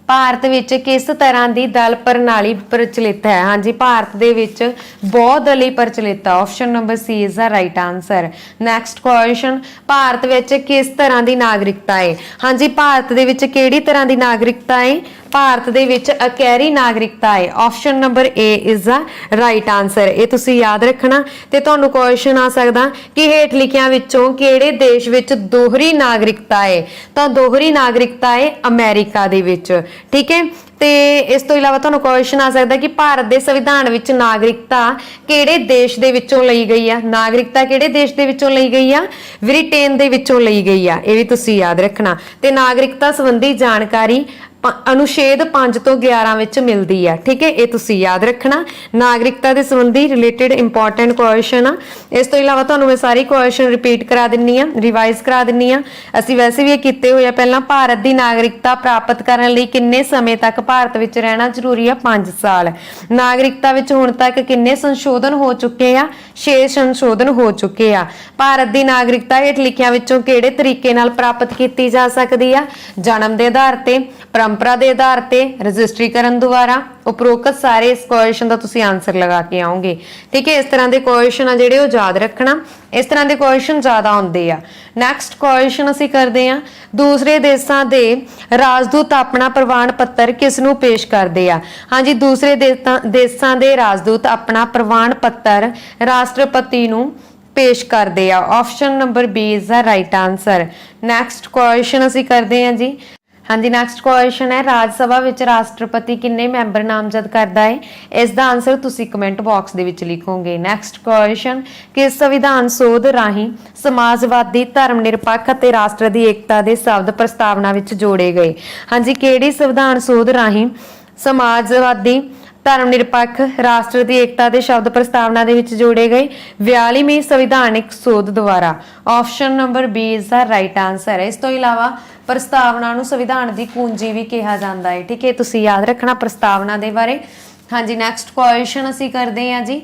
भारत विच किस तरह की दल प्रणाली प्रचलित है? हाँ जी, भारत दे विच बहुदली प्रचलित है। Option number C is the right answer. Next question, Bharat विच किस तरह की नागरिकता है? हाँ जी, भारत दे विच किहड़ी तरह की नागरिकता है? ਭਾਰਤ ਦੇ ਵਿੱਚ ਅਕੈਰੀ ਨਾਗਰਿਕਤਾ ਹੈ। Option number A is the right answer. ਇਹ ਤੁਸੀਂ ਯਾਦ ਰੱਖਣਾ। ਤੇ ਤੁਹਾਨੂੰ ਕੁਐਸਚਨ ਆ ਸਕਦਾ ਕਿ ਹੇਠ ਲਿਖਿਆਂ ਵਿੱਚੋਂ ਕਿਹੜੇ ਦੇਸ਼ ਵਿੱਚ ਦੋਹਰੀ ਨਾਗਰਿਕਤਾ ਹੈ? ਤਾਂ ਦੋਹਰੀ ਨਾਗਰਿਕਤਾ ਹੈ ਅਮਰੀਕਾ ਦੇ ਵਿੱਚ। ਠੀਕ ਹੈ। ਤੇ ਇਸ ਤੋਂ ਇਲਾਵਾ ਤੁਹਾਨੂੰ ਕੁਐਸਚਨ ਆ ਸਕਦਾ ਕਿ ਭਾਰਤ ਦੇ ਸੰਵਿਧਾਨ ਵਿੱਚ ਨਾਗਰਿਕਤਾ ਕਿਹੜੇ ਦੇਸ਼ ਦੇ ਵਿੱਚੋਂ ਲਈ ਗਈ ਆ? ਨਾਗਰਿਕਤਾ ਕਿਹੜੇ ਦੇਸ਼ ਦੇ ਵਿੱਚੋਂ ਲਈ ਗਈ ਆ? ਬ੍ਰਿਟੇਨ ਦੇ ਵਿੱਚੋਂ ਲਈ ਗਈ ਆ। ਇਹ ਵੀ ਤੁਸੀਂ ਯਾਦ ਰੱਖਣਾ। ਤੇ ਨਾਗਰਿਕਤਾ ਸੰਬੰਧੀ ਜਾਣਕਾਰੀ ਅਨੁਛੇਦ 5 ਤੋਂ 11 ਵਿੱਚ ਮਿਲਦੀ ਆ। ਠੀਕ ਹੈ। ਇਹ ਤੁਸੀਂ ਯਾਦ ਰੱਖਣਾ। ਨਾਗਰਿਕਤਾ ਦੇ ਸੰਬੰਧੀ ਰਿਲੇਟਡ ਇੰਪੋਰਟੈਂਟ ਕੁਐਸਚਨ ਆ। ਇਸ ਤੋਂ ਇਲਾਵਾ ਤੁਹਾਨੂੰ ਮੈਂ ਸਾਰੀ ਕੁਐਸਚਨ ਰਿਪੀਟ ਕਰਾ ਦਿੰਨੀ ਆ, ਰਿਵਾਈਜ਼ ਕਰਾ ਦਿੰਨੀ ਆ। ਅਸੀਂ ਵੈਸੇ ਵੀ ਇਹ ਕੀਤੇ ਹੋਏ ਆ ਪਹਿਲਾਂ। ਭਾਰਤ ਦੀ ਨਾਗਰਿਕਤਾ ਪ੍ਰਾਪਤ ਕਰਨ ਲਈ ਕਿੰਨੇ ਸਮੇਂ ਤੱਕ ਭਾਰਤ ਵਿੱਚ ਰਹਿਣਾ ਜ਼ਰੂਰੀ ਆ? 5 ਸਾਲ। ਨਾਗਰਿਕਤਾ ਵਿੱਚ ਹੁਣ ਤੱਕ ਕਿੰਨੇ ਸੰਸ਼ੋਧਨ ਹੋ ਚੁੱਕੇ ਆ? 6 ਸੰਸ਼ੋਧਨ ਹੋ ਚੁੱਕੇ ਆ। ਭਾਰਤ ਦੀ ਨਾਗਰਿਕਤਾ ਹੇਠ ਲਿਖਿਆਂ ਵਿੱਚੋਂ ਕਿਹੜੇ ਤਰੀਕੇ ਨਾਲ ਪ੍ਰਾਪਤ ਕੀਤੀ ਜਾ ਸਕਦੀ ਆ? ਜਨਮ ਦੇ ਆਧਾਰ ਤੇ, परंपरा के आधार पर, रजिस्ट्रीकरण द्वारा। उपरोक्त सारे इस क्वेश्चन का तुसीं आंसर लगा के आओगे। ठीक है। इस तरह के क्वेश्चन आ जिहड़े ओह याद रखना। इस तरह के क्वेश्चन ज़्यादा आउंदे आ। नैक्सट क्वेश्चन असीं करदे आ, दूसरे देशां दे राजदूत अपना प्रवान पत्र किस नूं पेश करदे आ? हाँ जी, दूसरे देशां दे राजदूत अपना प्रवान पत्र राष्ट्रपति नूं पेश करते हैं। Option number B is the right answer. Next question असीं करते हैं जी। हाँ जी, नैक्सट क्वेश्चन है, राज सभा विच राष्ट्रपति किन्ने मैंबर नामजद करता है? इसका आंसर तुसीं कमेंट बॉक्स दे विच लिखोगे। नैक्सट क्वेश्चन, किस संविधान सोध राही समाजवादी, धर्म निरपक्ष ते राष्ट्र की एकता के शब्द प्रस्तावना विच जोड़े गए? हाँ जी, किहड़ी संविधान सोध राही समाजवादी, धर्म निरपक्ष, राष्ट्र की एकता के शब्द प्रस्तावना दे विच जोड़े गए? 42वीं संविधानिक सोध द्वारा। Option number B is the right answer. इस तो इलावा प्रस्तावना नूं संविधान की कुंजी भी कहा जाता है। ठीक है। तुसीं याद रखना प्रस्तावना के बारे। हाँ जी, नैक्सट क्वेश्चन असीं करते हैं जी।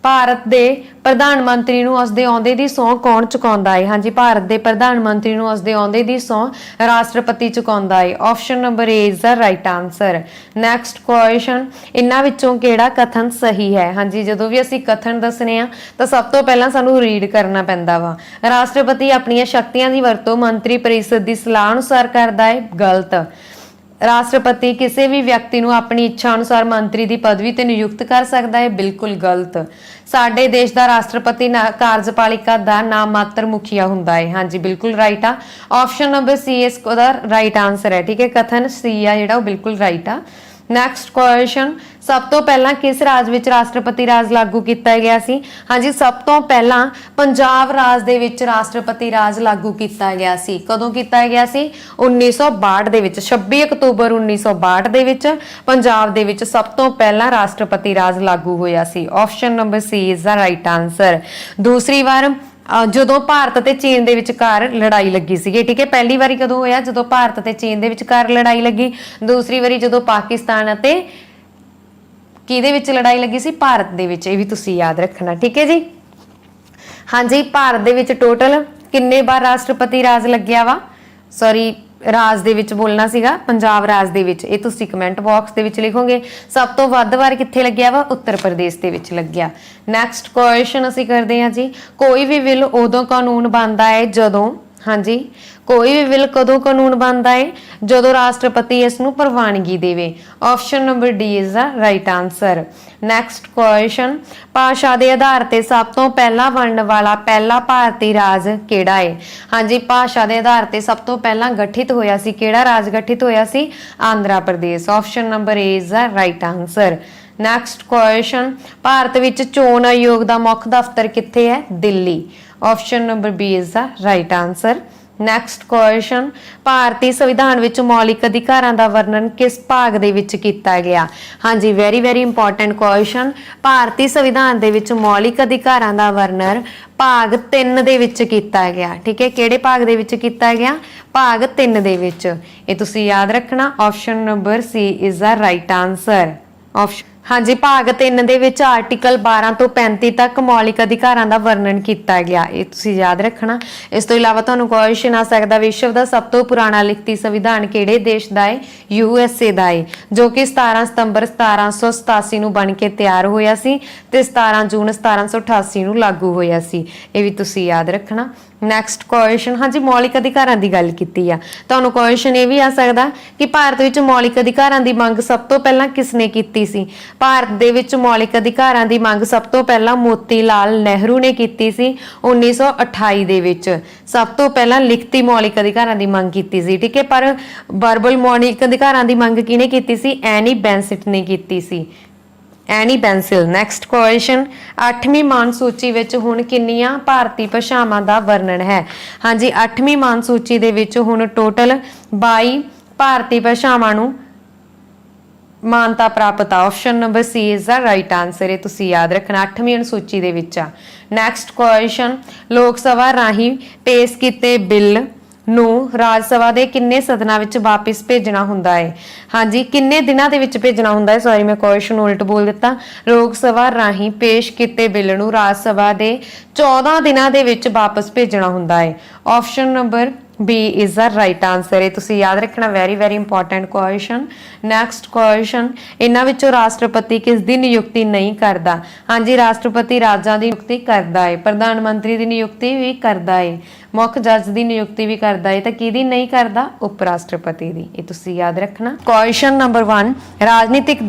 भारत के प्रधानमंत्री नूं उसदे आउंदे दी सौं कौन चुकाउंदा है? हाँ जी, भारत के प्रधानमंत्री नूं उसदे आउंदे दी सौं राष्ट्रपति चुकाउंदा है। Option number A is the right answer. Next question, इन्हां विचों किहड़ा कथन सही है? हाँ जी, जदों भी असीं कथन दसने आ तां सब तो पहलां सानूं रीड करना पैंदा वा। राष्ट्रपति अपणीआं शक्तियां दी वरतों मंत्री परिषद की सलाह अनुसार करदा है? गलत। राष्ट्रपति किसी भी व्यक्ति को अपनी इच्छा अनुसार मंत्री की पदवी ते नियुक्त कर सकता है? बिल्कुल गलत। साडे देश का राष्ट्रपति कार्यपालिका का नाम मात्र मुखिया हुंदा है। हाँ जी, बिल्कुल राइट आ। ऑप्शन नंबर सी इसका राइट आंसर है। ठीक है। कथन सी आ जिहड़ा बिल्कुल राइट आ। नैक्सट क्वेश्चन, सब तो पहला किस राज विच राष्ट्रपति राज लागू किया गया सी? हाँ जी, सब तो पहला पंजाब राज दे विच राष्ट्रपति राज लागू किया गया सी। कदों किया गया सी? 1962 दे विच। 26 अक्तूबर 1962 दे विच पंजाब दे विच सब तो पहला राष्ट्रपति राज लागू होया सी। Option number C is the right answer. दूसरी बार ਜਦੋਂ ਭਾਰਤ ਤੇ ਚੀਨ ਦੇ ਵਿਚਕਾਰ ਲੜਾਈ ਲੱਗੀ ਸੀਗੀ। ਠੀਕ ਹੈ। ਪਹਿਲੀ ਵਾਰੀ ਕਦੋਂ ਹੋਇਆ? ਜਦੋਂ ਭਾਰਤ ਤੇ ਚੀਨ ਦੇ ਵਿਚਕਾਰ ਲੜਾਈ ਲੱਗੀ। ਦੂਸਰੀ ਵਾਰੀ ਜਦੋਂ ਪਾਕਿਸਤਾਨ ਅਤੇ ਕਿਹਦੇ ਵਿੱਚ ਲੜਾਈ ਲੱਗੀ ਸੀ? ਭਾਰਤ ਦੇ ਵਿੱਚ। ਇਹ ਵੀ ਤੁਸੀਂ ਯਾਦ ਰੱਖਣਾ। ਠੀਕ ਹੈ ਜੀ। ਹਾਂਜੀ, ਭਾਰਤ ਦੇ ਵਿੱਚ ਟੋਟਲ ਕਿੰਨੇ ਵਾਰ ਰਾਸ਼ਟਰਪਤੀ ਰਾਜ ਲੱਗਿਆ ਵਾ? ਸੌਰੀ, ਰਾਜ ਦੇ ਵਿੱਚ ਬੋਲਣਾ ਸੀਗਾ, ਪੰਜਾਬ ਰਾਜ ਦੇ ਵਿੱਚ। ਇਹ ਤੁਸੀਂ ਕਮੈਂਟ ਬਾਕਸ ਦੇ ਵਿੱਚ ਲਿਖੋਗੇ। ਸਭ ਤੋਂ ਵੱਧ ਵਾਰ ਕਿੱਥੇ ਲੱਗਿਆ ਵਾ? ਉੱਤਰ ਪ੍ਰਦੇਸ਼ ਦੇ ਵਿੱਚ ਲੱਗਿਆ। ਨੈਕਸਟ ਕੁਐਸਚਨ ਅਸੀਂ ਕਰਦੇ ਹਾਂ ਜੀ। ਕੋਈ ਵੀ ਬਿੱਲ ਉਦੋਂ ਕਾਨੂੰਨ ਬਣਦਾ ਹੈ ਜਦੋਂ, हाँ जी, कोई भी बिल कदों कानून बनता है? जो राष्ट्रपति इसनूं प्रवानगी देवे। Option number D is the right answer. Next question, भाषा के आधार पर सब तो पहला बनने वाला पहला भारतीय राज केड़ा है? हाँ जी, भाषा के आधार पर सब तो पहला गठित होया सी, केड़ा राज गठित होया सी? Andhra Pradesh. Option number A is the right answer. Next question, Bharat विच चोण आयोग का मुख्य दफ्तर कित्थे है? Delhi. Option number B is the right answer. Next question, भारतीय संविधान विच मौलिक अधिकारां दा वर्णन किस भाग दे विच कीता गया? हाँ जी, वेरी वेरी इंपॉर्टेंट क्वेश्चन। भारतीय संविधान दे विच मौलिक अधिकारां दा वर्णन भाग 3 दे विच कीता गया। ठीक है। किहड़े भाग दे विच कीता गया? भाग 3 दे विच। ये तुसीं याद रखना। Option number C is the right answer. Option हाँ जी, भाग 3 ਦੇ ਵਿੱਚ ਆਰਟੀਕਲ 12 ਤੋਂ 35 ਤੱਕ ਮੌਲਿਕ ਅਧਿਕਾਰਾਂ ਦਾ ਵਰਣਨ ਕੀਤਾ ਗਿਆ। ਇਹ ਤੁਸੀਂ ਯਾਦ ਰੱਖਣਾ। ਇਸ ਤੋਂ ਇਲਾਵਾ ਤੁਹਾਨੂੰ ਕੁਐਸਚਨ ਆ ਸਕਦਾ ਵਿਸ਼ਵ ਦਾ ਸਭ ਤੋਂ ਪੁਰਾਣਾ ਲਿਖਤੀ ਸੰਵਿਧਾਨ ਕਿਹੜੇ ਦੇਸ਼ ਦਾ ਹੈ? USA ਦਾ ਹੈ, ਜੋ ਕਿ 17 ਸਤੰਬਰ 1787 ਨੂੰ ਬਣ ਕੇ ਤਿਆਰ ਹੋਇਆ ਸੀ ਤੇ 17 ਜੂਨ 1788 ਨੂੰ ਲਾਗੂ ਹੋਇਆ ਸੀ। ਇਹ ਵੀ ਤੁਸੀਂ ਯਾਦ ਰੱਖਣਾ। ਨੈਕਸਟ ਕੁਐਸਚਨ, ਹਾਂਜੀ ਮੌਲਿਕ ਅਧਿਕਾਰਾਂ ਦੀ ਗੱਲ ਕੀਤੀ ਆ, ਤੁਹਾਨੂੰ ਕੁਐਸਚਨ ਇਹ ਵੀ ਆ ਸਕਦਾ ਕਿ ਭਾਰਤ ਵਿੱਚ ਮੌਲਿਕ ਅਧਿਕਾਰਾਂ ਦੀ ਮੰਗ ਸਭ ਤੋਂ ਪਹਿਲਾਂ ਕਿਸਨੇ ਕੀਤੀ ਸੀ? ਭਾਰਤ ਦੇ ਵਿੱਚ ਮੌਲਿਕ ਅਧਿਕਾਰਾਂ ਦੀ ਮੰਗ ਸਭ ਤੋਂ ਪਹਿਲਾਂ ਮੋਤੀ ਲਾਲ ਨਹਿਰੂ ਨੇ ਕੀਤੀ ਸੀ 1928 ਦੇ ਵਿੱਚ। ਸਭ ਤੋਂ ਪਹਿਲਾਂ ਲਿਖਤੀ ਮੌਲਿਕ ਅਧਿਕਾਰਾਂ ਦੀ ਮੰਗ ਕੀਤੀ ਸੀ, ਠੀਕ ਹੈ। ਪਰ ਵਰਬਲ ਮੌਲਿਕ ਅਧਿਕਾਰਾਂ ਦੀ ਮੰਗ ਕਿਹਨੇ ਕੀਤੀ ਸੀ? ਐਨੀ ਬੈਂਸਿਟ ਨੇ ਕੀਤੀ ਸੀ, ਐਨੀ ਬੈਂਸਿਲ। ਨੈਕਸਟ ਕੁਐਸਚਨ, 8ਵੀਂ ਮਾਨ ਸੂਚੀ ਵਿੱਚ ਹੁਣ ਕਿੰਨੀਆਂ ਭਾਰਤੀ ਭਾਸ਼ਾਵਾਂ ਦਾ ਵਰਣਨ ਹੈ? ਹਾਂਜੀ, 8ਵੀਂ ਮਾਨ ਸੂਚੀ ਦੇ ਵਿੱਚ ਹੁਣ ਟੋਟਲ 22 ਭਾਰਤੀ ਭਾਸ਼ਾਵਾਂ ਨੂੰ ਮਾਨਤਾ ਪ੍ਰਾਪਤ ਆ। Option number C is the right answer. ਇਹ ਤੁਸੀਂ ਯਾਦ ਰੱਖਣਾ, 8ਵੀਂ ਅਨੁਸੂਚੀ ਦੇ ਵਿੱਚ ਆ। ਨੈਕਸਟ ਕੁਐਸਚਨ, ਲੋਕ ਸਭਾ ਰਾਹੀਂ ਪੇਸ਼ ਕੀਤੇ ਬਿੱਲ ਨੂੰ ਰਾਜ ਸਭਾ ਦੇ ਕਿੰਨੇ ਸਦਨਾਂ ਵਿੱਚ ਵਾਪਿਸ ਭੇਜਣਾ ਹੁੰਦਾ ਹੈ? ਹਾਂਜੀ, ਕਿੰਨੇ ਦਿਨਾਂ ਦੇ ਵਿੱਚ ਭੇਜਣਾ ਹੁੰਦਾ ਹੈ? ਸੌਰੀ, ਮੈਂ ਕੁਐਸਚਨ ਉਲਟ ਬੋਲ ਦਿੱਤਾ। ਲੋਕ ਸਭਾ ਰਾਹੀਂ ਪੇਸ਼ ਕੀਤੇ ਬਿੱਲ ਨੂੰ ਰਾਜ ਸਭਾ ਦੇ 14 ਦਿਨਾਂ ਦੇ ਵਿੱਚ ਵਾਪਸ ਭੇਜਣਾ ਹੁੰਦਾ ਹੈ। Option number B is the right answer. ਇਹ ਤੁਸੀਂ ਯਾਦ ਰੱਖਣਾ, very very important question. Next question, ਇਹਨਾਂ ਵਿੱਚੋਂ ਰਾਸ਼ਟਰਪਤੀ ਕਿਸ ਦੀ ਨਿਯੁਕਤੀ ਨਹੀਂ ਕਰਦਾ? ਹਾਂਜੀ, ਰਾਸ਼ਟਰਪਤੀ ਰਾਜਾਂ ਦੀ ਨਿਯੁਕਤੀ ਕਰਦਾ ਹੈ, ਪ੍ਰਧਾਨ ਮੰਤਰੀ ਦੀ ਨਿਯੁਕਤੀ ਵੀ ਕਰਦਾ ਹੈ, ਮੁੱਖ ਜੱਜ ਦੀ ਨਿਯੁਕਤੀ ਵੀ ਕਰਦਾ ਹੈ, ਤਾਂ ਕਿਹਦੀ ਨਹੀਂ ਕਰਦਾ? ਉਪ ਰਾਸ਼ਟਰਪਤੀ ਦੀ। ਇਹ ਤੁਸੀਂ ਯਾਦ ਰੱਖਣਾ। ਕੁਐਸਚਨ ਨੰਬਰ 1, ਰਾਜਨੀਤਿਕ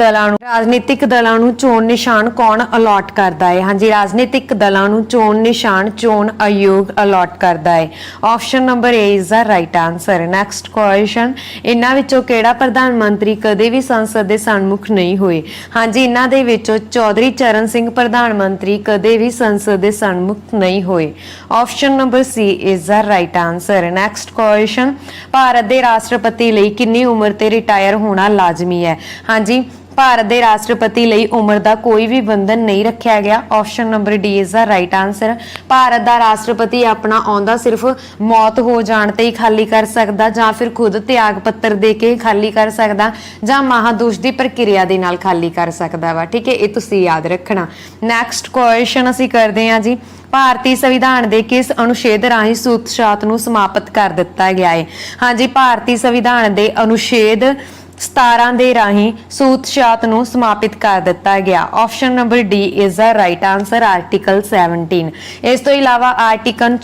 ਦਲਾਂ ਨੂੰ ਚੋਣ ਨਿਸ਼ਾਨ ਕੌਣ ਅਲਾਟ ਕਰਦਾ ਹੈ? ਹਾਂਜੀ, ਰਾਜਨੀਤਿਕ ਦਲਾਂ ਨੂੰ ਚੋਣ ਨਿਸ਼ਾਨ ਚੋਣ ਆਯੋਗ ਅਲਾਟ ਕਰਦਾ ਹੈ। Option number A is the right answer. Next question, ਇਹਨਾਂ ਵਿੱਚੋਂ ਕਿਹੜਾ ਪ੍ਰਧਾਨ ਮੰਤਰੀ ਕਦੇ ਵੀ ਸੰਸਦ ਦੇ ਸਨਮੁਖ ਨਹੀਂ ਹੋਏ? ਹਾਂਜੀ, ਇਹਨਾਂ ਦੇ ਵਿੱਚੋਂ ਚੌਧਰੀ ਚਰਨ ਸਿੰਘ ਪ੍ਰਧਾਨ ਮੰਤਰੀ ਕਦੇ ਵੀ ਸੰਸਦ ਦੇ ਸਨਮੁਖ ਨਹੀਂ ਹੋਏ। Option number C is the right answer. Next question, Bharat ਦੇ ਰਾਸ਼ਟਰਪਤੀ ਲਈ ਕਿੰਨੀ ਉਮਰ ਤੇ ਰਿਟਾਇਰ ਹੋਣਾ ਲਾਜ਼ਮੀ ਹੈ? ਹਾਂਜੀ, ਭਾਰਤ ਦੇ ਰਾਸ਼ਟਰਪਤੀ ਲਈ ਉਮਰ ਦਾ ਕੋਈ ਵੀ ਬੰਧਨ ਨਹੀਂ ਰੱਖਿਆ ਗਿਆ। Option number D is the right answer. Bharat ਦਾ ਰਾਸ਼ਟਰਪਤੀ ਆਪਣਾ ਅਹੁਦਾ ਸਿਰਫ ਮੌਤ ਹੋ ਜਾਣ ਤੇ ਹੀ ਖਾਲੀ ਕਰ ਸਕਦਾ, ਜਾਂ ਫਿਰ ਖੁਦ ਤਿਆਗ ਪੱਤਰ ਦੇ ਕੇ ਖਾਲੀ ਕਰ ਸਕਦਾ, ਜਾਂ ਮਹਾਦੋਸ਼ ਦੀ ਪ੍ਰਕਿਰਿਆ ਦੇ ਨਾਲ ਖਾਲੀ ਕਰ ਸਕਦਾ ਵਾ, ਠੀਕ ਹੈ। ਇਹ ਤੁਸੀਂ ਯਾਦ ਰੱਖਣਾ। ਨੈਕਸਟ ਕੁਐਸਚਨ ਅਸੀਂ ਕਰਦੇ ਹਾਂ ਜੀ, ਭਾਰਤੀ ਸੰਵਿਧਾਨ ਦੇ ਕਿਸ ਅਨੁਛੇਦ ਰਾਹੀਂ ਛੂਤ-ਛਾਤ ਨੂੰ ਸਮਾਪਤ ਕਰ ਦਿੱਤਾ ਗਿਆ ਹੈ? ਹਾਂਜੀ, ਭਾਰਤੀ ਸੰਵਿਧਾਨ ਦੇ ਅਨੁਛੇਦ 17 ਦੇ ਰਾਹੀਂ ਛੂਤ-ਛਾਤ ਨੂੰ ਸਮਾਪਿਤ ਕਰ ਦਿੱਤਾ ਗਿਆ। Option number D is the right answer, article 17। ਇਸ ਤੋਂ ਇਲਾਵਾ ਆਰਟੀਕਲ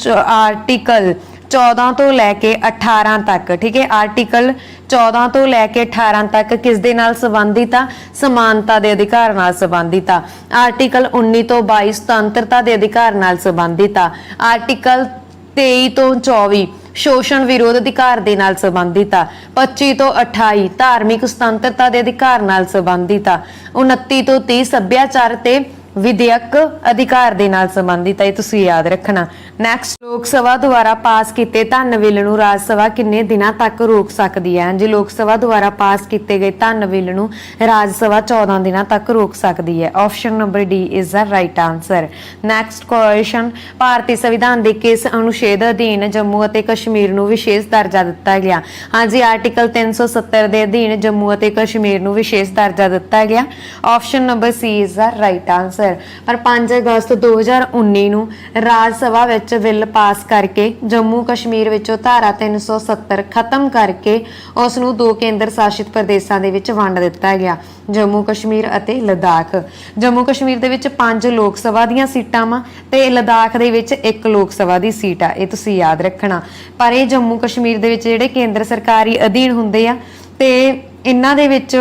14 ਤੋਂ ਲੈ ਕੇ 18 ਤੱਕ, ਠੀਕ ਹੈ, ਆਰਟੀਕਲ 14 ਤੋਂ ਲੈ ਕੇ 18 ਤੱਕ ਕਿਸ ਦੇ ਨਾਲ ਸੰਬੰਧਿਤ ਆ? ਸਮਾਨਤਾ ਦੇ ਅਧਿਕਾਰ ਨਾਲ ਸੰਬੰਧਿਤ ਆ। ਆਰਟੀਕਲ 19 ਤੋਂ 22 ਸੁਤੰਤਰਤਾ ਦੇ ਅਧਿਕਾਰ ਨਾਲ ਸੰਬੰਧਿਤ ਆ। ਆਰਟੀਕਲ 23 ਤੋਂ 24 ਸ਼ੋਸ਼ਣ ਵਿਰੋਧ ਅਧਿਕਾਰ ਦੇ ਨਾਲ ਸੰਬੰਧਿਤ ਆ। 25 ਤੋਂ 28 ਧਾਰਮਿਕ ਸੁਤੰਤਰਤਾ ਦੇ ਅਧਿਕਾਰ ਨਾਲ ਸੰਬੰਧਿਤ ਆ। 29 ਤੋਂ 30 ਸੱਭਿਆਚਾਰ ਤੇ ਵਿਦਿਅਕ ਅਧਿਕਾਰ ਦੇ ਨਾਲ ਸੰਬੰਧਿਤ ਹੈ। ਇਹ ਤੁਸੀਂ ਯਾਦ ਰੱਖਣਾ। ਨੈਕਸਟ, ਲੋਕ ਸਭਾ ਦੁਆਰਾ ਪਾਸ ਕੀਤੇ ਧਨ ਬਿੱਲ ਨੂੰ ਰਾਜ ਸਭਾ ਕਿੰਨੇ ਦਿਨਾਂ ਤੱਕ ਰੋਕ ਸਕਦੀ ਹੈ? ਹਾਂਜੀ, ਲੋਕ ਸਭਾ ਦੁਆਰਾ ਪਾਸ ਕੀਤੇ ਗਏ ਧਨ ਬਿੱਲ ਨੂੰ ਰਾਜ ਸਭਾ 14 ਦਿਨਾਂ ਤੱਕ ਰੋਕ ਸਕਦੀ ਹੈ। Option number D is the right answer. Next question, ਭਾਰਤੀ ਸੰਵਿਧਾਨ ਦੇ ਕਿਸ ਅਨੁਛੇਦ ਅਧੀਨ ਜੰਮੂ ਅਤੇ ਕਸ਼ਮੀਰ ਨੂੰ ਵਿਸ਼ੇਸ਼ ਦਰਜਾ ਦਿੱਤਾ ਗਿਆ? ਹਾਂਜੀ, ਆਰਟੀਕਲ 370 ਦੇ ਅਧੀਨ ਜੰਮੂ ਅਤੇ ਕਸ਼ਮੀਰ ਨੂੰ ਵਿਸ਼ੇਸ਼ ਦਰਜਾ ਦਿੱਤਾ ਗਿਆ। Option number C is the right answer. ਪਰ 5 ਅਗਸਤ 2019 ਨੂੰ ਰਾਜ ਸਭਾ ਵਿੱਚ ਬਿੱਲ ਪਾਸ ਕਰਕੇ ਜੰਮੂ ਕਸ਼ਮੀਰ ਵਿੱਚੋਂ ਧਾਰਾ 370 ਖਤਮ ਕਰਕੇ ਉਸ ਨੂੰ 2 ਕੇਂਦਰ ਸ਼ਾਸਿਤ ਪ੍ਰਦੇਸ਼ਾਂ ਦੇ ਵਿੱਚ ਵੰਡ ਦਿੱਤਾ ਗਿਆ, ਜੰਮੂ ਕਸ਼ਮੀਰ ਅਤੇ ਲਦਾਖ। ਜੰਮੂ ਕਸ਼ਮੀਰ ਦੇ ਵਿੱਚ 5 ਲੋਕ ਸਭਾ ਦੀਆਂ ਸੀਟਾਂ ਵਾ ਤੇ ਲਦਾਖ ਦੇ ਵਿੱਚ 1 ਲੋਕ ਸਭਾ ਦੀ ਸੀਟ ਆ। ਇਹ ਤੁਸੀਂ ਯਾਦ ਰੱਖਣਾ। ਪਰ ਇਹ ਜੰਮੂ ਕਸ਼ਮੀਰ ਦੇ ਵਿੱਚ ਜਿਹੜੇ ਕੇਂਦਰ ਸਰਕਾਰੀ ਅਧੀਨ ਹੁੰਦੇ ਆ ਤੇ ਇਹਨਾਂ ਦੇ ਵਿੱਚ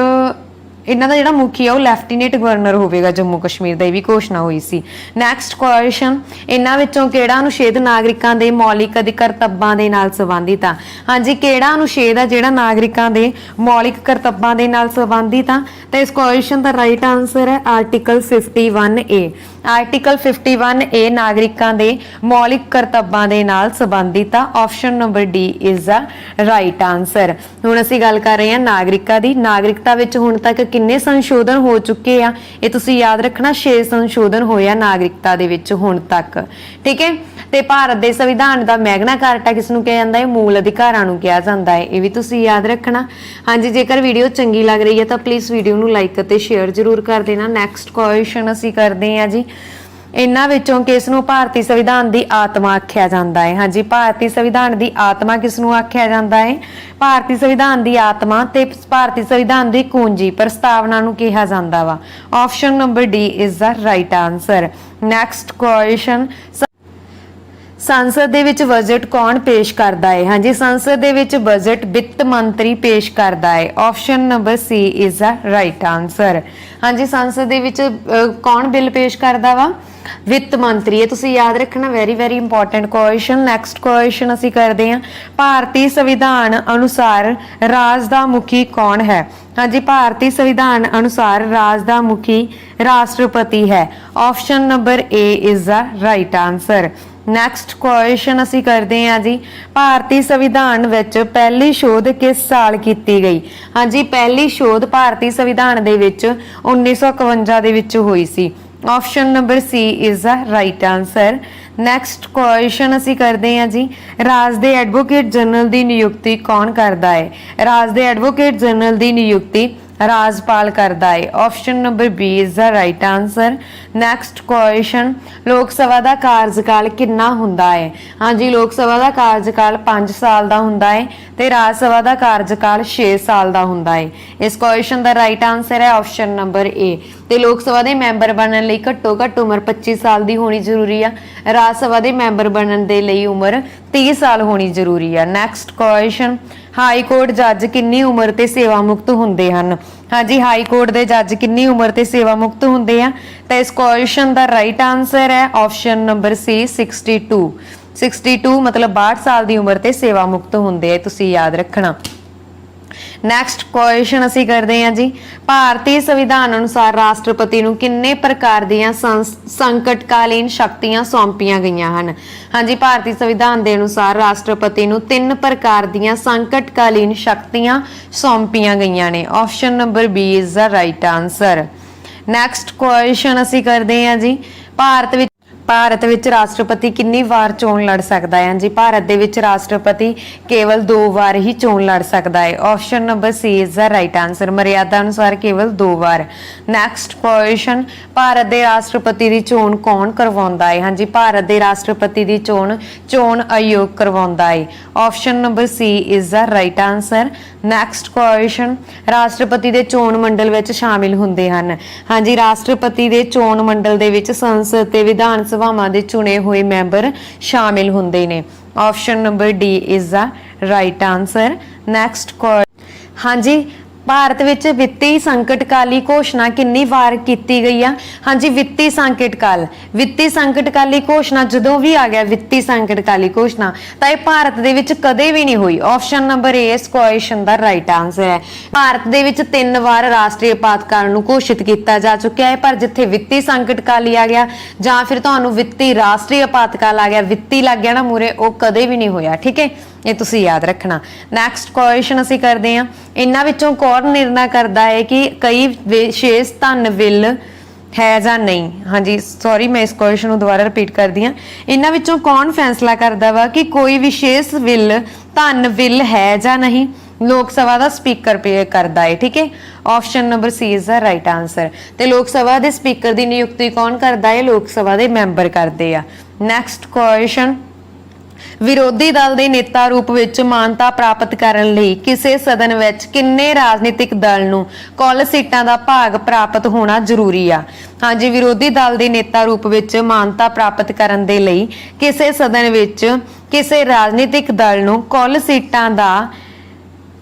ਇਹਨਾਂ ਦਾ ਜਿਹੜਾ ਮੁਖੀ ਆ ਉਹ ਲੈਫਟੀਨੈਂਟ ਗਵਰਨਰ ਹੋਵੇਗਾ ਜੰਮੂ ਕਸ਼ਮੀਰ ਦਾ। ਇਹ ਵੀ ਘੋਸ਼ਣਾ ਹੋਈ ਸੀ। ਨੈਕਸਟ ਕੁਐਸਚਨ, ਇਹਨਾਂ ਵਿੱਚੋਂ ਕਿਹੜਾ ਅਨੁਛੇਦ ਨਾਗਰਿਕਾਂ ਦੇ ਮੌਲਿਕ ਕਰਤੱਵਾਂ ਦੇ ਨਾਲ ਸੰਬੰਧਿਤ ਆ? ਹਾਂਜੀ, ਕਿਹੜਾ ਅਨੁਛੇਦ ਆ ਜਿਹੜਾ ਨਾਗਰਿਕਾਂ ਦੇ ਮੌਲਿਕ ਕਰਤੱਵਾਂ ਦੇ ਨਾਲ ਸੰਬੰਧਿਤ ਆ? ਤਾਂ ਇਸ ਕੁਐਸਚਨ ਦਾ ਰਾਈਟ ਆਨਸਰ ਹੈ ਆਰਟੀਕਲ 51A। ਆਰਟੀਕਲ 51 ए ਨਾਗਰਿਕਾਂ ਦੇ ਮੌਲਿਕ ਕਰਤੱਵਾਂ ਦੇ ਨਾਲ ਸੰਬੰਧਿਤ ਆ। Option number D is the right answer. ਹੁਣ ਅਸੀਂ ਗੱਲ ਕਰ ਰਹੇ ਹਾਂ ਨਾਗਰਿਕਾਂ ਦੀ। ਨਾਗਰਿਕਤਾ ਵਿੱਚ ਹੁਣ ਤੱਕ ਕਿੰਨੇ ਸੰਸ਼ੋਧਨ ਹੋ ਚੁੱਕੇ ਆ? ਇਹ ਤੁਸੀਂ ਯਾਦ ਰੱਖਣਾ, 6 ਸੰਸ਼ੋਧਨ ਹੋਏ ਆ ਨਾਗਰਿਕਤਾ ਦੇ ਵਿੱਚ ਹੁਣ ਤੱਕ, ਠੀਕ ਹੈ। ਤੇ ਭਾਰਤ ਦੇ ਸੰਵਿਧਾਨ ਦਾ ਮੈਗਨਾ ਕਾਰਟਾ ਕਿਸ ਨੂੰ ਕਿਹਾ ਜਾਂਦਾ ਹੈ? ਮੂਲ ਅਧਿਕਾਰਾਂ ਨੂੰ ਕਿਹਾ ਜਾਂਦਾ ਹੈ। ਇਹ ਵੀ ਤੁਸੀਂ ਯਾਦ ਰੱਖਣਾ। ਹਾਂਜੀ, ਜੇਕਰ ਵੀਡੀਓ ਚੰਗੀ ਲੱਗ ਰਹੀ ਹੈ ਤਾਂ ਪਲੀਜ਼ ਵੀਡੀਓ ਨੂੰ ਲਾਈਕ ਅਤੇ ਸ਼ੇਅਰ ਜ਼ਰੂਰ ਕਰ ਦੇਣਾ। ਨੈਕਸਟ ਕੁਐਸਚਨ ਅਸੀਂ ਕਰਦੇ ਹਾਂ ਜੀ, ਇਹਨਾਂ ਵਿੱਚੋਂ ਕਿਸ ਨੂੰ ਭਾਰਤੀ ਸੰਵਿਧਾਨ ਦੀ ਆਤਮਾ ਆਖਿਆ ਜਾਂਦਾ ਹੈ? ਹਾਂਜੀ, ਭਾਰਤੀ ਸੰਵਿਧਾਨ ਦੀ ਆਤਮਾ ਕਿਸ ਨੂੰ ਆਖਿਆ ਜਾਂਦਾ ਹੈ? ਭਾਰਤੀ ਸੰਵਿਧਾਨ ਦੀ ਆਤਮਾ ਤੇ ਭਾਰਤੀ ਸੰਵਿਧਾਨ ਦੀ ਕੁੰਜੀ ਪ੍ਰਸਤਾਵਨਾ ਨੂੰ ਕਿਹਾ ਜਾਂਦਾ ਵਾ। Option number D is the right answer. Next question, ਸੰਸਦ ਦੇ ਵਿੱਚ ਬਜਟ ਕੌਣ ਪੇਸ਼ ਕਰਦਾ ਹੈ? ਹਾਂਜੀ, ਸੰਸਦ ਦੇ ਵਿੱਚ ਬਜਟ ਵਿੱਤ ਮੰਤਰੀ ਪੇਸ਼ ਕਰਦਾ ਹੈ। Option number C is the right answer. ਹਾਂਜੀ, ਸੰਸਦ ਦੇ ਵਿੱਚ ਕੌਣ ਬਿੱਲ ਪੇਸ਼ ਕਰਦਾ ਵਾ? ਵਿੱਤ ਮੰਤਰੀ। ਇਹ ਤੁਸੀਂ ਯਾਦ ਰੱਖਣਾ, very very important question. Next question ਅਸੀਂ ਕਰਦੇ ਹਾਂ, ਭਾਰਤੀ ਸੰਵਿਧਾਨ ਅਨੁਸਾਰ ਰਾਜ ਦਾ ਮੁਖੀ ਕੌਣ ਹੈ? ਹਾਂਜੀ, ਭਾਰਤੀ ਸੰਵਿਧਾਨ ਅਨੁਸਾਰ ਰਾਜ ਦਾ ਮੁਖੀ ਰਾਸ਼ਟਰਪਤੀ ਹੈ। Option number A is the right answer. Next question ਅਸੀਂ ਕਰਦੇ ਹਾਂ ਜੀ, ਭਾਰਤੀ ਸੰਵਿਧਾਨ ਵਿੱਚ ਪਹਿਲੀ ਸ਼ੋਧ ਕਿਸ ਸਾਲ ਕੀਤੀ ਗਈ? ਹਾਂਜੀ, ਪਹਿਲੀ ਸ਼ੋਧ ਭਾਰਤੀ ਸੰਵਿਧਾਨ ਦੇ ਵਿੱਚ 1951 ਦੇ ਵਿੱਚ ਹੋਈ ਸੀ। Option number C is the right answer. Next question ਅਸੀਂ ਕਰਦੇ ਹਾਂ ਜੀ, ਰਾਜ ਦੇ ਐਡਵੋਕੇਟ ਜਨਰਲ ਦੀ ਨਿਯੁਕਤੀ ਕੌਣ ਕਰਦਾ ਹੈ? ਰਾਜ ਦੇ ਐਡਵੋਕੇਟ ਜਨਰਲ ਦੀ ਨਿਯੁਕਤੀ ਰਾਜਪਾਲ ਕਰਦਾ ਹੈ। Option number B is the right answer. Next question, ਲੋਕ ਸਭਾ ਦਾ ਕਾਰਜਕਾਲ ਕਿੰਨਾ ਹੁੰਦਾ ਹੈ? ਹਾਂਜੀ, ਲੋਕ ਸਭਾ ਦਾ ਕਾਰਜਕਾਲ 5 ਸਾਲ ਦਾ ਹੁੰਦਾ ਹੈ ਤੇ ਰਾਜ ਸਭਾ ਦਾ ਕਾਰਜਕਾਲ 6 ਸਾਲ ਦਾ ਹੁੰਦਾ ਹੈ। ਇਸ ਕੁਐਸਚਨ ਦਾ ਰਾਈਟ ਆਨਸਰ ਹੈ ਆਪਸ਼ਨ ਨੰਬਰ ਏ। ਤੇ ਲੋਕ ਸਭਾ ਦੇ ਮੈਂਬਰ ਬਣਨ ਲਈ ਘੱਟੋ ਘੱਟ ਉਮਰ 25 ਸਾਲ ਦੀ ਹੋਣੀ ਜ਼ਰੂਰੀ ਆ। ਰਾਜ ਸਭਾ ਦੇ ਮੈਂਬਰ ਬਣਨ ਦੇ ਲਈ ਉਮਰ 30 ਸਾਲ ਹੋਣੀ ਜ਼ਰੂਰੀ ਆ। ਨੈਕਸਟ ਕੁਐਸਚਨ, ਹਾਈ ਕੋਰਟ ਜੱਜ ਕਿੰਨੀ ਉਮਰ ਤੇ ਸੇਵਾ ਮੁਕਤ ਹੁੰਦੇ ਹਨ? ਹਾਂਜੀ, ਹਾਈ ਕੋਰਟ ਦੇ ਜੱਜ ਕਿੰਨੀ ਉਮਰ ਤੇ ਸੇਵਾ ਮੁਕਤ ਹੁੰਦੇ ਆ? ਤਾਂ ਇਸ ਕੁਐਸਚਨ ਦਾ ਰਾਈਟ ਆਨਸਰ ਹੈ ਆਪਸ਼ਨ ਨੰਬਰ ਸੀ 62। 62 ਮਤਲਬ 62 ਸਾਲ ਦੀ ਉਮਰ ਤੇ ਸੇਵਾ ਮੁਕਤ ਹੁੰਦੇ ਆ, ਤੁਸੀਂ ਯਾਦ ਰੱਖਣਾ। ਨੈਕਸਟ ਕੁਐਸਚਨ ਅਸੀਂ ਕਰਦੇ ਹਾਂ ਜੀ, ਭਾਰਤੀ ਸੰਵਿਧਾਨ ਅਨੁਸਾਰ ਰਾਸ਼ਟਰਪਤੀ ਨੂੰ ਕਿੰਨੇ ਪ੍ਰਕਾਰ ਦੀਆਂ ਸੰਕਟਕਾਲੀਨ ਸ਼ਕਤੀਆਂ ਸੌਂਪੀਆਂ ਗਈਆਂ ਹਨ? ਹਾਂਜੀ, ਭਾਰਤੀ ਸੰਵਿਧਾਨ ਦੇ ਅਨੁਸਾਰ ਰਾਸ਼ਟਰਪਤੀ ਨੂੰ 3 ਪ੍ਰਕਾਰ ਦੀਆਂ ਸੰਕਟਕਾਲੀਨ ਸ਼ਕਤੀਆਂ ਸੌਂਪੀਆਂ ਗਈਆਂ ਨੇ। Option number B is the right answer. Next question ਅਸੀਂ ਕਰਦੇ ਹਾਂ ਜੀ, ਭਾਰਤ ਵਿੱਚ ਰਾਸ਼ਟਰਪਤੀ ਕਿੰਨੀ ਵਾਰ ਚੋਣ ਲੜ ਸਕਦਾ ਹੈ? ਹਾਂਜੀ, ਭਾਰਤ ਦੇ ਵਿੱਚ ਰਾਸ਼ਟਰਪਤੀ ਕੇਵਲ 2 ਵਾਰ ਹੀ ਚੋਣ ਲੜ ਸਕਦਾ ਹੈ। Option number C is the right answer. ਮਰਿਆਦਾ ਅਨੁਸਾਰ ਕੇਵਲ 2 ਵਾਰ। ਨੈਕਸਟ ਕੁਐਸਚਨ, ਭਾਰਤ ਦੇ ਰਾਸ਼ਟਰਪਤੀ ਦੀ ਚੋਣ ਕੌਣ ਕਰਵਾਉਂਦਾ ਹੈ? ਹਾਂਜੀ, ਭਾਰਤ ਦੇ ਰਾਸ਼ਟਰਪਤੀ ਦੀ ਚੋਣ ਆਯੋਗ ਕਰਵਾਉਂਦਾ ਹੈ। Option number C is the right answer. Next question, ਰਾਸ਼ਟਰਪਤੀ ਦੇ ਚੋਣ ਮੰਡਲ ਵਿੱਚ ਸ਼ਾਮਿਲ ਹੁੰਦੇ ਹਨ? ਹਾਂਜੀ, ਰਾਸ਼ਟਰਪਤੀ ਦੇ ਚੋਣ ਮੰਡਲ ਦੇ ਵਿੱਚ ਸੰਸਦ ਤੇ ਵਿਧਾਨ ਸਭਾਵਾਂ ਦੇ ਚੁਣੇ ਹੋਏ ਮੈਂਬਰ ਸ਼ਾਮਿਲ ਹੁੰਦੇ ਨੇ। Option number D is the right answer. Next ਹਾਂਜੀ, ਭਾਰਤ ਵਿੱਚ ਵਿੱਤੀ ਸੰਕਟਕਾਲੀ ਘੋਸ਼ਣਾ ਕਿੰਨੀ ਵਾਰ ਕੀਤੀ ਗਈ ਆ? ਹਾਂਜੀ, ਵਿੱਤੀ ਸੰਕਟਕਾਲੀ ਘੋਸ਼ਣਾ ਜਦੋਂ ਵੀ ਆ ਗਿਆ ਵਿੱਤੀ ਸੰਕਟਕਾਲੀ ਘੋਸ਼ਣਾ, ਤਾਂ ਇਹ ਭਾਰਤ ਦੇ ਵਿੱਚ ਕਦੇ ਵੀ ਨਹੀਂ ਹੋਈ। ਆਪਸ਼ਨ ਨੰਬਰ ਏ ਇਸ ਕੁਐਸਚਨ ਦਾ ਰਾਈਟ ਆਨਸਰ ਹੈ। ਭਾਰਤ ਦੇ ਵਿੱਚ 3 ਵਾਰ ਰਾਸ਼ਟਰੀ ਆਪਾਤਕਾਲ ਨੂੰ ਘੋਸ਼ਿਤ ਕੀਤਾ ਜਾ ਚੁੱਕਿਆ ਹੈ, ਪਰ ਜਿੱਥੇ ਵਿੱਤੀ ਸੰਕਟਕਾਲੀ ਆ ਗਿਆ ਜਾਂ ਫਿਰ ਤੁਹਾਨੂੰ ਵਿੱਤੀ ਰਾਸ਼ਟਰੀ ਆਪਾਤਕਾਲ ਆ ਗਿਆ, ਵਿੱਤੀ ਲੱਗ ਗਿਆ ਨਾ ਮੂਰੇ, ਉਹ ਕਦੇ ਵੀ ਨਹੀਂ ਹੋਇਆ। ਠੀਕ ਹੈ, ਇਹ ਤੁਸੀਂ ਯਾਦ ਰੱਖਣਾ। ਨੈਕਸਟ ਕੁਐਸਚਨ ਅਸੀਂ ਕਰਦੇ ਹਾਂ, ਇਹਨਾਂ ਵਿੱਚੋਂ ਕੌਣ ਨਿਰਣਾ ਕਰਦਾ ਹੈ ਕਿ ਕਈ ਵਿਸ਼ੇਸ਼ ਧਨ ਬਿੱਲ ਹੈ ਜਾਂ ਨਹੀਂ? ਹਾਂਜੀ, ਸੌਰੀ, ਮੈਂ ਇਸ ਕੁਐਸਚਨ ਨੂੰ ਦੁਬਾਰਾ ਰਿਪੀਟ ਕਰਦੀ ਹਾਂ। ਇਹਨਾਂ ਵਿੱਚੋਂ ਕੌਣ ਫੈਸਲਾ ਕਰਦਾ ਵਾ ਕਿ ਕੋਈ ਵਿਸ਼ੇਸ਼ ਧਨ ਬਿੱਲ ਹੈ ਜਾਂ ਨਹੀਂ? ਲੋਕ ਸਭਾ ਦਾ ਸਪੀਕਰ ਕਰਦਾ ਹੈ। ਠੀਕ ਹੈ, option number C is the right answer. ਤੇ ਲੋਕ ਸਭਾ ਦੇ ਸਪੀਕਰ ਦੀ ਨਿਯੁਕਤੀ ਕੌਣ ਕਰਦਾ ਹੈ? ਲੋਕ ਸਭਾ ਦੇ ਮੈਂਬਰ ਕਰਦੇ ਆ। ਨੈਕਸਟ ਕੁਐਸਚਨ, ਵਿਰੋਧੀ ਦਲ ਦੇ ਨੇਤਾ ਰੂਪ ਵਿੱਚ ਮਾਨਤਾ ਪ੍ਰਾਪਤ ਕਰਨ ਲਈ ਕਿਸੇ ਸਦਨ ਵਿੱਚ ਕਿੰਨੇ ਰਾਜਨੀਤਿਕ ਦਲ ਨੂੰ ਕੁੱਲ ਸੀਟਾਂ ਦਾ ਭਾਗ ਪ੍ਰਾਪਤ ਹੋਣਾ ਜ਼ਰੂਰੀ ਆ? ਹਾਂਜੀ, ਵਿਰੋਧੀ ਦਲ ਦੇ ਨੇਤਾ ਰੂਪ ਵਿੱਚ ਮਾਨਤਾ ਪ੍ਰਾਪਤ ਕਰਨ ਦੇ ਲਈ ਕਿਸੇ ਸਦਨ ਵਿੱਚ ਕਿਸੇ ਰਾਜਨੀਤਿਕ ਦਲ ਨੂੰ ਕੁੱਲ ਸੀਟਾਂ ਦਾ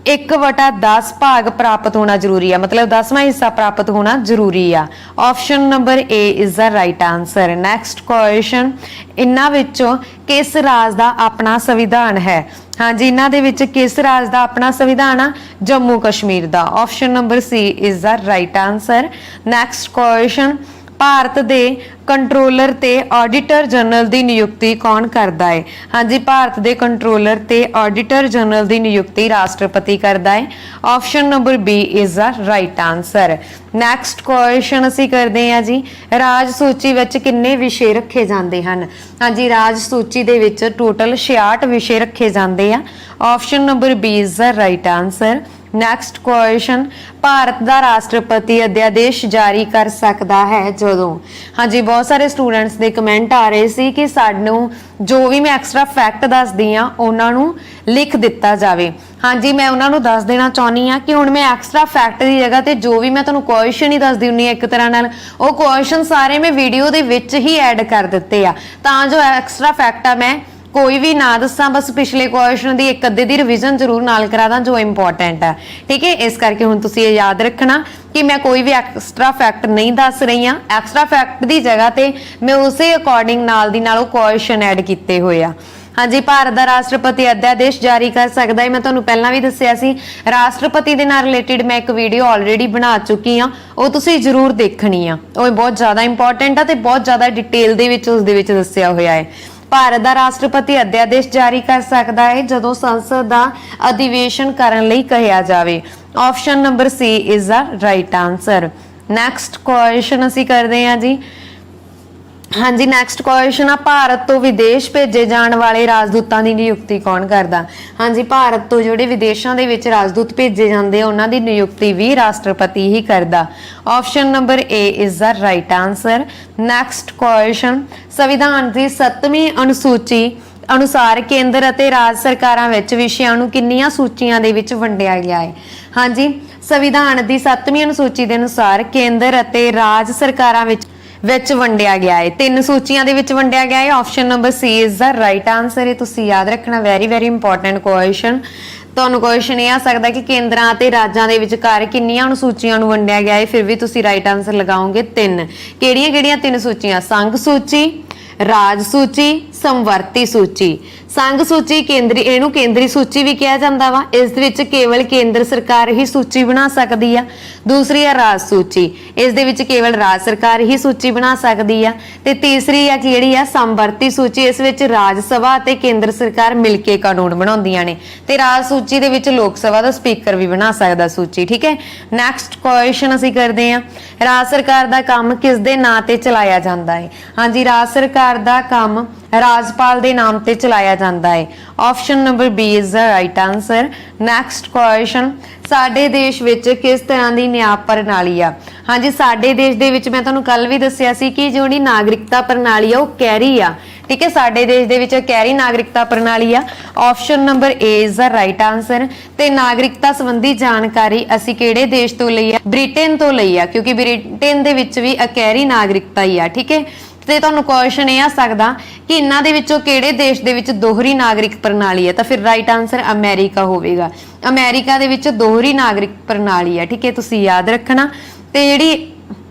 1/10 ਭਾਗ ਪ੍ਰਾਪਤ ਹੋਣਾ ਜ਼ਰੂਰੀ ਆ, ਮਤਲਬ 10ਵਾਂ ਹਿੱਸਾ ਪ੍ਰਾਪਤ ਹੋਣਾ ਜ਼ਰੂਰੀ ਆ। Option number A is the right answer. Next question, ਇਹਨਾਂ ਵਿੱਚੋਂ ਕਿਸ ਰਾਜ ਦਾ ਆਪਣਾ ਸੰਵਿਧਾਨ ਹੈ? ਹਾਂਜੀ, ਇਹਨਾਂ ਦੇ ਵਿੱਚ ਕਿਸ ਰਾਜ ਦਾ ਆਪਣਾ ਸੰਵਿਧਾਨ ਆ? ਜੰਮੂ ਕਸ਼ਮੀਰ ਦਾ। Option number C is the right answer. Next question, Bharat ਦੇ ਕੰਟਰੋਲਰ ਤੇ ਆਡੀਟਰ ਜਨਰਲ ਦੀ ਨਿਯੁਕਤੀ ਕੌਣ ਕਰਦਾ ਹੈ? ਹਾਂਜੀ, ਭਾਰਤ ਦੇ ਕੰਟਰੋਲਰ ਤੇ ਆਡੀਟਰ ਜਨਰਲ ਦੀ ਨਿਯੁਕਤੀ ਰਾਸ਼ਟਰਪਤੀ ਕਰਦਾ ਹੈ। Option number B is the right answer. Next question ਅਸੀਂ ਕਰਦੇ ਹਾਂ ਜੀ, ਰਾਜ ਸੂਚੀ ਵਿੱਚ ਕਿੰਨੇ ਵਿਸ਼ੇ ਰੱਖੇ ਜਾਂਦੇ ਹਨ? ਹਾਂਜੀ, ਰਾਜ ਸੂਚੀ ਦੇ ਵਿੱਚ ਟੋਟਲ 66 ਵਿਸ਼ੇ ਰੱਖੇ ਜਾਂਦੇ ਆ। Option number B is the right answer. Next question, Bharat ਦਾ ਰਾਸ਼ਟਰਪਤੀ ਅਧਿਆਦੇਸ਼ ਜਾਰੀ ਕਰ ਸਕਦਾ ਹੈ ਜਦੋਂ? ਹਾਂਜੀ, ਬਹੁਤ ਸਾਰੇ ਸਟੂਡੈਂਟਸ ਦੇ ਕਮੈਂਟ ਆ ਰਹੇ ਸੀ ਕਿ ਸਾਨੂੰ ਜੋ ਵੀ ਮੈਂ ਐਕਸਟਰਾ ਫੈਕਟ ਦੱਸਦੀ ਆ ਉਹਨਾਂ ਨੂੰ ਲਿਖ ਦਿੱਤਾ ਜਾਵੇ। ਹਾਂਜੀ, ਮੈਂ ਉਹਨਾਂ ਨੂੰ ਦੱਸ ਦੇਣਾ ਚਾਹੁੰਦੀ ਆ ਕਿ ਹੁਣ ਮੈਂ ਐਕਸਟਰਾ ਫੈਕਟ ਦੀ ਜਗ੍ਹਾ ਤੇ ਜੋ ਵੀ ਮੈਂ ਤੁਹਾਨੂੰ ਕੁਐਸਚਨ ਹੀ ਦੱਸਦੀ ਹੁੰਨੀ ਆ ਇੱਕ ਤਰ੍ਹਾਂ ਨਾਲ, ਉਹ ਕੁਐਸਚਨ ਸਾਰੇ ਮੈਂ ਵੀਡੀਓ ਦੇ ਵਿੱਚ ਹੀ ਐਡ ਕਰ ਦਿੱਤੇ ਆ ਤਾਂ ਜੋ ਐਕਸਟਰਾ ਫੈਕਟ ਆ ਮੈਂ ਕੋਈ ਵੀ ਨਾ ਦੱਸਾਂ, ਬਸ ਪਿਛਲੇ ਕੁਐਸਚਨ ਦੀ ਇੱਕ ਅੱਧੇ ਦੀ ਰਿਵੀਜ਼ਨ ਜ਼ਰੂਰ ਨਾਲ ਕਰਾ ਦਾਂ ਜੋ ਇੰਪੋਰਟੈਂਟ ਹੈ। ਠੀਕ ਹੈ, ਇਸ ਕਰਕੇ ਹੁਣ ਤੁਸੀਂ ਇਹ ਯਾਦ ਰੱਖਣਾ ਕਿ ਮੈਂ ਕੋਈ ਵੀ ਐਕਸਟਰਾ ਫੈਕਟ ਨਹੀਂ ਦੱਸ ਰਹੀ ਹਾਂ। ਐਕਸਟਰਾ ਫੈਕਟ ਦੀ ਜਗ੍ਹਾ ਤੇ ਮੈਂ ਉਸੇ ਅਕੋਰਡਿੰਗ ਨਾਲ ਦੀ ਨਾਲ ਉਹ ਕੁਐਸਚਨ ਐਡ ਕੀਤੇ ਹੋਏ ਆ। ਹਾਂਜੀ, ਭਾਰਤ ਦਾ ਰਾਸ਼ਟਰਪਤੀ ਅਧਿਆਦੇਸ਼ ਜਾਰੀ ਕਰ ਸਕਦਾ ਹੈ। ਮੈਂ ਤੁਹਾਨੂੰ ਪਹਿਲਾਂ ਵੀ ਦੱਸਿਆ ਸੀ, ਰਾਸ਼ਟਰਪਤੀ ਦੇ ਨਾਲ ਰਿਲੇਟਡ ਮੈਂ ਇੱਕ ਵੀਡੀਓ ਆਲਰੇਡੀ ਬਣਾ ਚੁੱਕੀ ਆ, ਉਹ ਤੁਸੀਂ ਜ਼ਰੂਰ ਦੇਖਣੀ ਆ। ਉਹ ਬਹੁਤ ਜ਼ਿਆਦਾ ਇੰਪੋਰਟੈਂਟ ਆ ਤੇ ਬਹੁਤ ਜ਼ਿਆਦਾ ਡਿਟੇਲ ਦੇ ਵਿੱਚ ਉਸ ਦੇ ਵਿੱਚ ਦੱਸਿਆ ਹੋਇਆ ਹੈ। ਭਾਰਤ ਦਾ ਰਾਸ਼ਟਰਪਤੀ ਅਧਿਆਦੇਸ਼ ਜਾਰੀ ਕਰ ਸਕਦਾ ਹੈ ਜਦੋਂ ਸੰਸਦ ਦਾ ਅਧਿਵੇਸ਼ਨ ਕਰਨ ਲਈ ਕਿਹਾ ਜਾਵੇ। Option number C is the right answer. Next question ਅਸੀਂ ਕਰਦੇ ਹਾਂ ਜੀ। ਹਾਂਜੀ, ਨੈਕਸਟ ਕੁਐਸਚਨ ਆ, ਭਾਰਤ ਤੋਂ ਵਿਦੇਸ਼ ਭੇਜੇ ਜਾਣ ਵਾਲੇ ਰਾਜਦੂਤਾਂ ਦੀ ਨਿਯੁਕਤੀ ਕੌਣ ਕਰਦਾ? ਹਾਂਜੀ, ਭਾਰਤ ਤੋਂ ਜਿਹੜੇ ਵਿਦੇਸ਼ਾਂ ਦੇ ਵਿੱਚ ਰਾਜਦੂਤ ਭੇਜੇ ਜਾਂਦੇ ਆ ਉਹਨਾਂ ਦੀ ਨਿਯੁਕਤੀ ਵੀ ਰਾਸ਼ਟਰਪਤੀ ਹੀ ਕਰਦਾ। Option number A is the right answer. Next question, ਸੰਵਿਧਾਨ ਦੀ 7ਵੀਂ ਅਨੁਸੂਚੀ ਅਨੁਸਾਰ ਕੇਂਦਰ ਅਤੇ ਰਾਜ ਸਰਕਾਰਾਂ ਵਿੱਚ ਵਿਸ਼ਿਆਂ ਨੂੰ ਕਿੰਨੀਆਂ ਸੂਚੀਆਂ ਦੇ ਵਿੱਚ ਵੰਡਿਆ ਗਿਆ ਹੈ? ਹਾਂਜੀ, ਸੰਵਿਧਾਨ ਦੀ 7ਵੀਂ ਅਨੁਸੂਚੀ ਦੇ ਅਨੁਸਾਰ ਕੇਂਦਰ ਅਤੇ ਰਾਜ ਸਰਕਾਰਾਂ ਵਿੱਚ ਵੰਡਿਆ ਗਿਆ ਹੈ। 3 ਸੂਚੀਆਂ ਦੇ ਵਿੱਚ ਵੰਡਿਆ ਗਿਆ ਹੈ। Option number C is the right answer. ਇਹ ਤੁਸੀਂ ਯਾਦ ਰੱਖਣਾ, ਵੈਰੀ ਇੰਪੋਰਟੈਂਟ ਕੁਐਸਚਨ। ਤੁਹਾਨੂੰ ਕੁਐਸਚਨ ਇਹ ਆ ਸਕਦਾ ਕਿ ਕੇਂਦਰਾਂ ਅਤੇ ਰਾਜਾਂ ਦੇ ਵਿਚਕਾਰ ਕਿੰਨੀਆਂ ਅਨੁਸੂਚੀਆਂ ਨੂੰ ਵੰਡਿਆ ਗਿਆ ਹੈ, ਫਿਰ ਵੀ ਤੁਸੀਂ ਰਾਈਟ ਆਨਸਰ ਲਗਾਓਗੇ 3। ਕਿਹੜੀਆਂ 3 ਸੂਚੀਆਂ? ਸੰਘ ਸੂਚੀ, ਰਾਜ ਸੂਚੀ, ਸਮਵਰਤੀ ਸੂਚੀ। ਸੰਘ ਸੂਚੀ ਇਹਨੂੰ ਕੇਂਦਰੀ ਸੂਚੀ ਵੀ ਕਿਹਾ ਜਾਂਦਾ ਵਾ, ਇਸ ਦੇ ਵਿੱਚ ਕੇਵਲ ਕੇਂਦਰ ਸਰਕਾਰ ਹੀ ਸੂਚੀ ਬਣਾ ਸਕਦੀ ਆ। ਦੂਸਰੀ ਆ ਰਾਜ ਸੂਚੀ, ਇਸ ਦੇ ਵਿੱਚ ਕੇਵਲ ਰਾਜ ਸਰਕਾਰ ਹੀ ਸੂਚੀ ਬਣਾ ਸਕਦੀ ਆ। ਤੇ ਤੀਸਰੀ ਆ ਜਿਹੜੀ ਆ ਸਮਵਰਤੀ ਸੂਚੀ, ਇਸ ਵਿੱਚ ਰਾਜ ਸਭਾ ਅਤੇ ਕੇਂਦਰ ਸਰਕਾਰ ਮਿਲ ਕੇ ਕਾਨੂੰਨ ਬਣਾਉਂਦੀਆਂ ਨੇ। ਤੇ ਰਾਜ ਸੂਚੀ ਦੇ ਵਿੱਚ ਲੋਕ ਸਭਾ ਦਾ ਸਪੀਕਰ ਵੀ ਬਣਾ ਸਕਦਾ ਸੂਚੀ। ਠੀਕ ਹੈ, ਨੈਕਸਟ ਕੁਐਸਚਨ ਅਸੀਂ ਕਰਦੇ ਹਾਂ, ਰਾਜ ਸਰਕਾਰ ਦਾ ਕੰਮ ਕਿਸ ਦੇ ਨਾਂ ਤੇ ਚਲਾਇਆ ਜਾਂਦਾ ਹੈ? ਹਾਂਜੀ, ਰਾਜ ਸਰਕਾਰ ਦਾ ਕੰਮ ਰਾਜਪਾਲ ਦੇ ਨਾਮ ਤੇ ਚਲਾਇਆ ਜਾਂਦਾ ਹੈ। Option number B is the right answer. Next question, ਸਾਡੇ ਦੇਸ਼ ਵਿੱਚ ਕਿਸ ਤਰ੍ਹਾਂ ਦੀ ਨਿਆਂ ਪ੍ਰਣਾਲੀ ਆ? ਹਾਂਜੀ, ਸਾਡੇ ਦੇਸ਼ ਦੇ ਵਿੱਚ ਮੈਂ ਤੁਹਾਨੂੰ ਕੱਲ ਵੀ ਦੱਸਿਆ ਸੀ ਕਿ ਜਿਹੜੀ ਨਾਗਰਿਕਤਾ ਪ੍ਰਣਾਲੀ ਆ ਉਹ ਕੈਰੀ ਆ। ਠੀਕ ਹੈ, ਸਾਡੇ ਦੇਸ਼ ਦੇ ਵਿੱਚ ਕੈਰੀ ਨਾਗਰਿਕਤਾ ਪ੍ਰਣਾਲੀ ਆ। Option number A is the right answer. ਤੇ ਨਾਗਰਿਕਤਾ ਸੰਬੰਧੀ ਜਾਣਕਾਰੀ ਅਸੀਂ ਕਿਹੜੇ ਦੇਸ਼ ਤੋਂ ਲਈ ਆ? ਬ੍ਰਿਟੇਨ ਤੋਂ ਲਈ ਆ, ਕਿਉਂਕਿ ਬ੍ਰਿਟੇਨ ਦੇ ਵਿੱਚ ਵੀ ਅਕੈਰੀ ਨਾਗਰਿਕਤਾ ਹੀ ਆ। ਠੀਕ ਹੈ, ਤੇ ਤੁਹਾਨੂੰ ਕੁਐਸਚਨ ਇਹ ਆ ਸਕਦਾ ਕਿ ਇਹਨਾਂ ਦੇ ਵਿੱਚੋਂ ਕਿਹੜੇ ਦੇਸ਼ ਦੇ ਵਿੱਚ ਦੋਹਰੀ ਨਾਗਰਿਕ ਪ੍ਰਣਾਲੀ ਹੈ, ਤਾਂ ਫਿਰ ਰਾਈਟ ਆਨਸਰ ਅਮਰੀਕਾ ਹੋਵੇਗਾ। ਅਮਰੀਕਾ ਦੇ ਵਿੱਚ ਦੋਹਰੀ ਨਾਗਰਿਕ ਪ੍ਰਣਾਲੀ ਹੈ। ਠੀਕ ਹੈ, ਤੁਸੀਂ ਯਾਦ ਰੱਖਣਾ। ਤੇ ਜਿਹੜੀ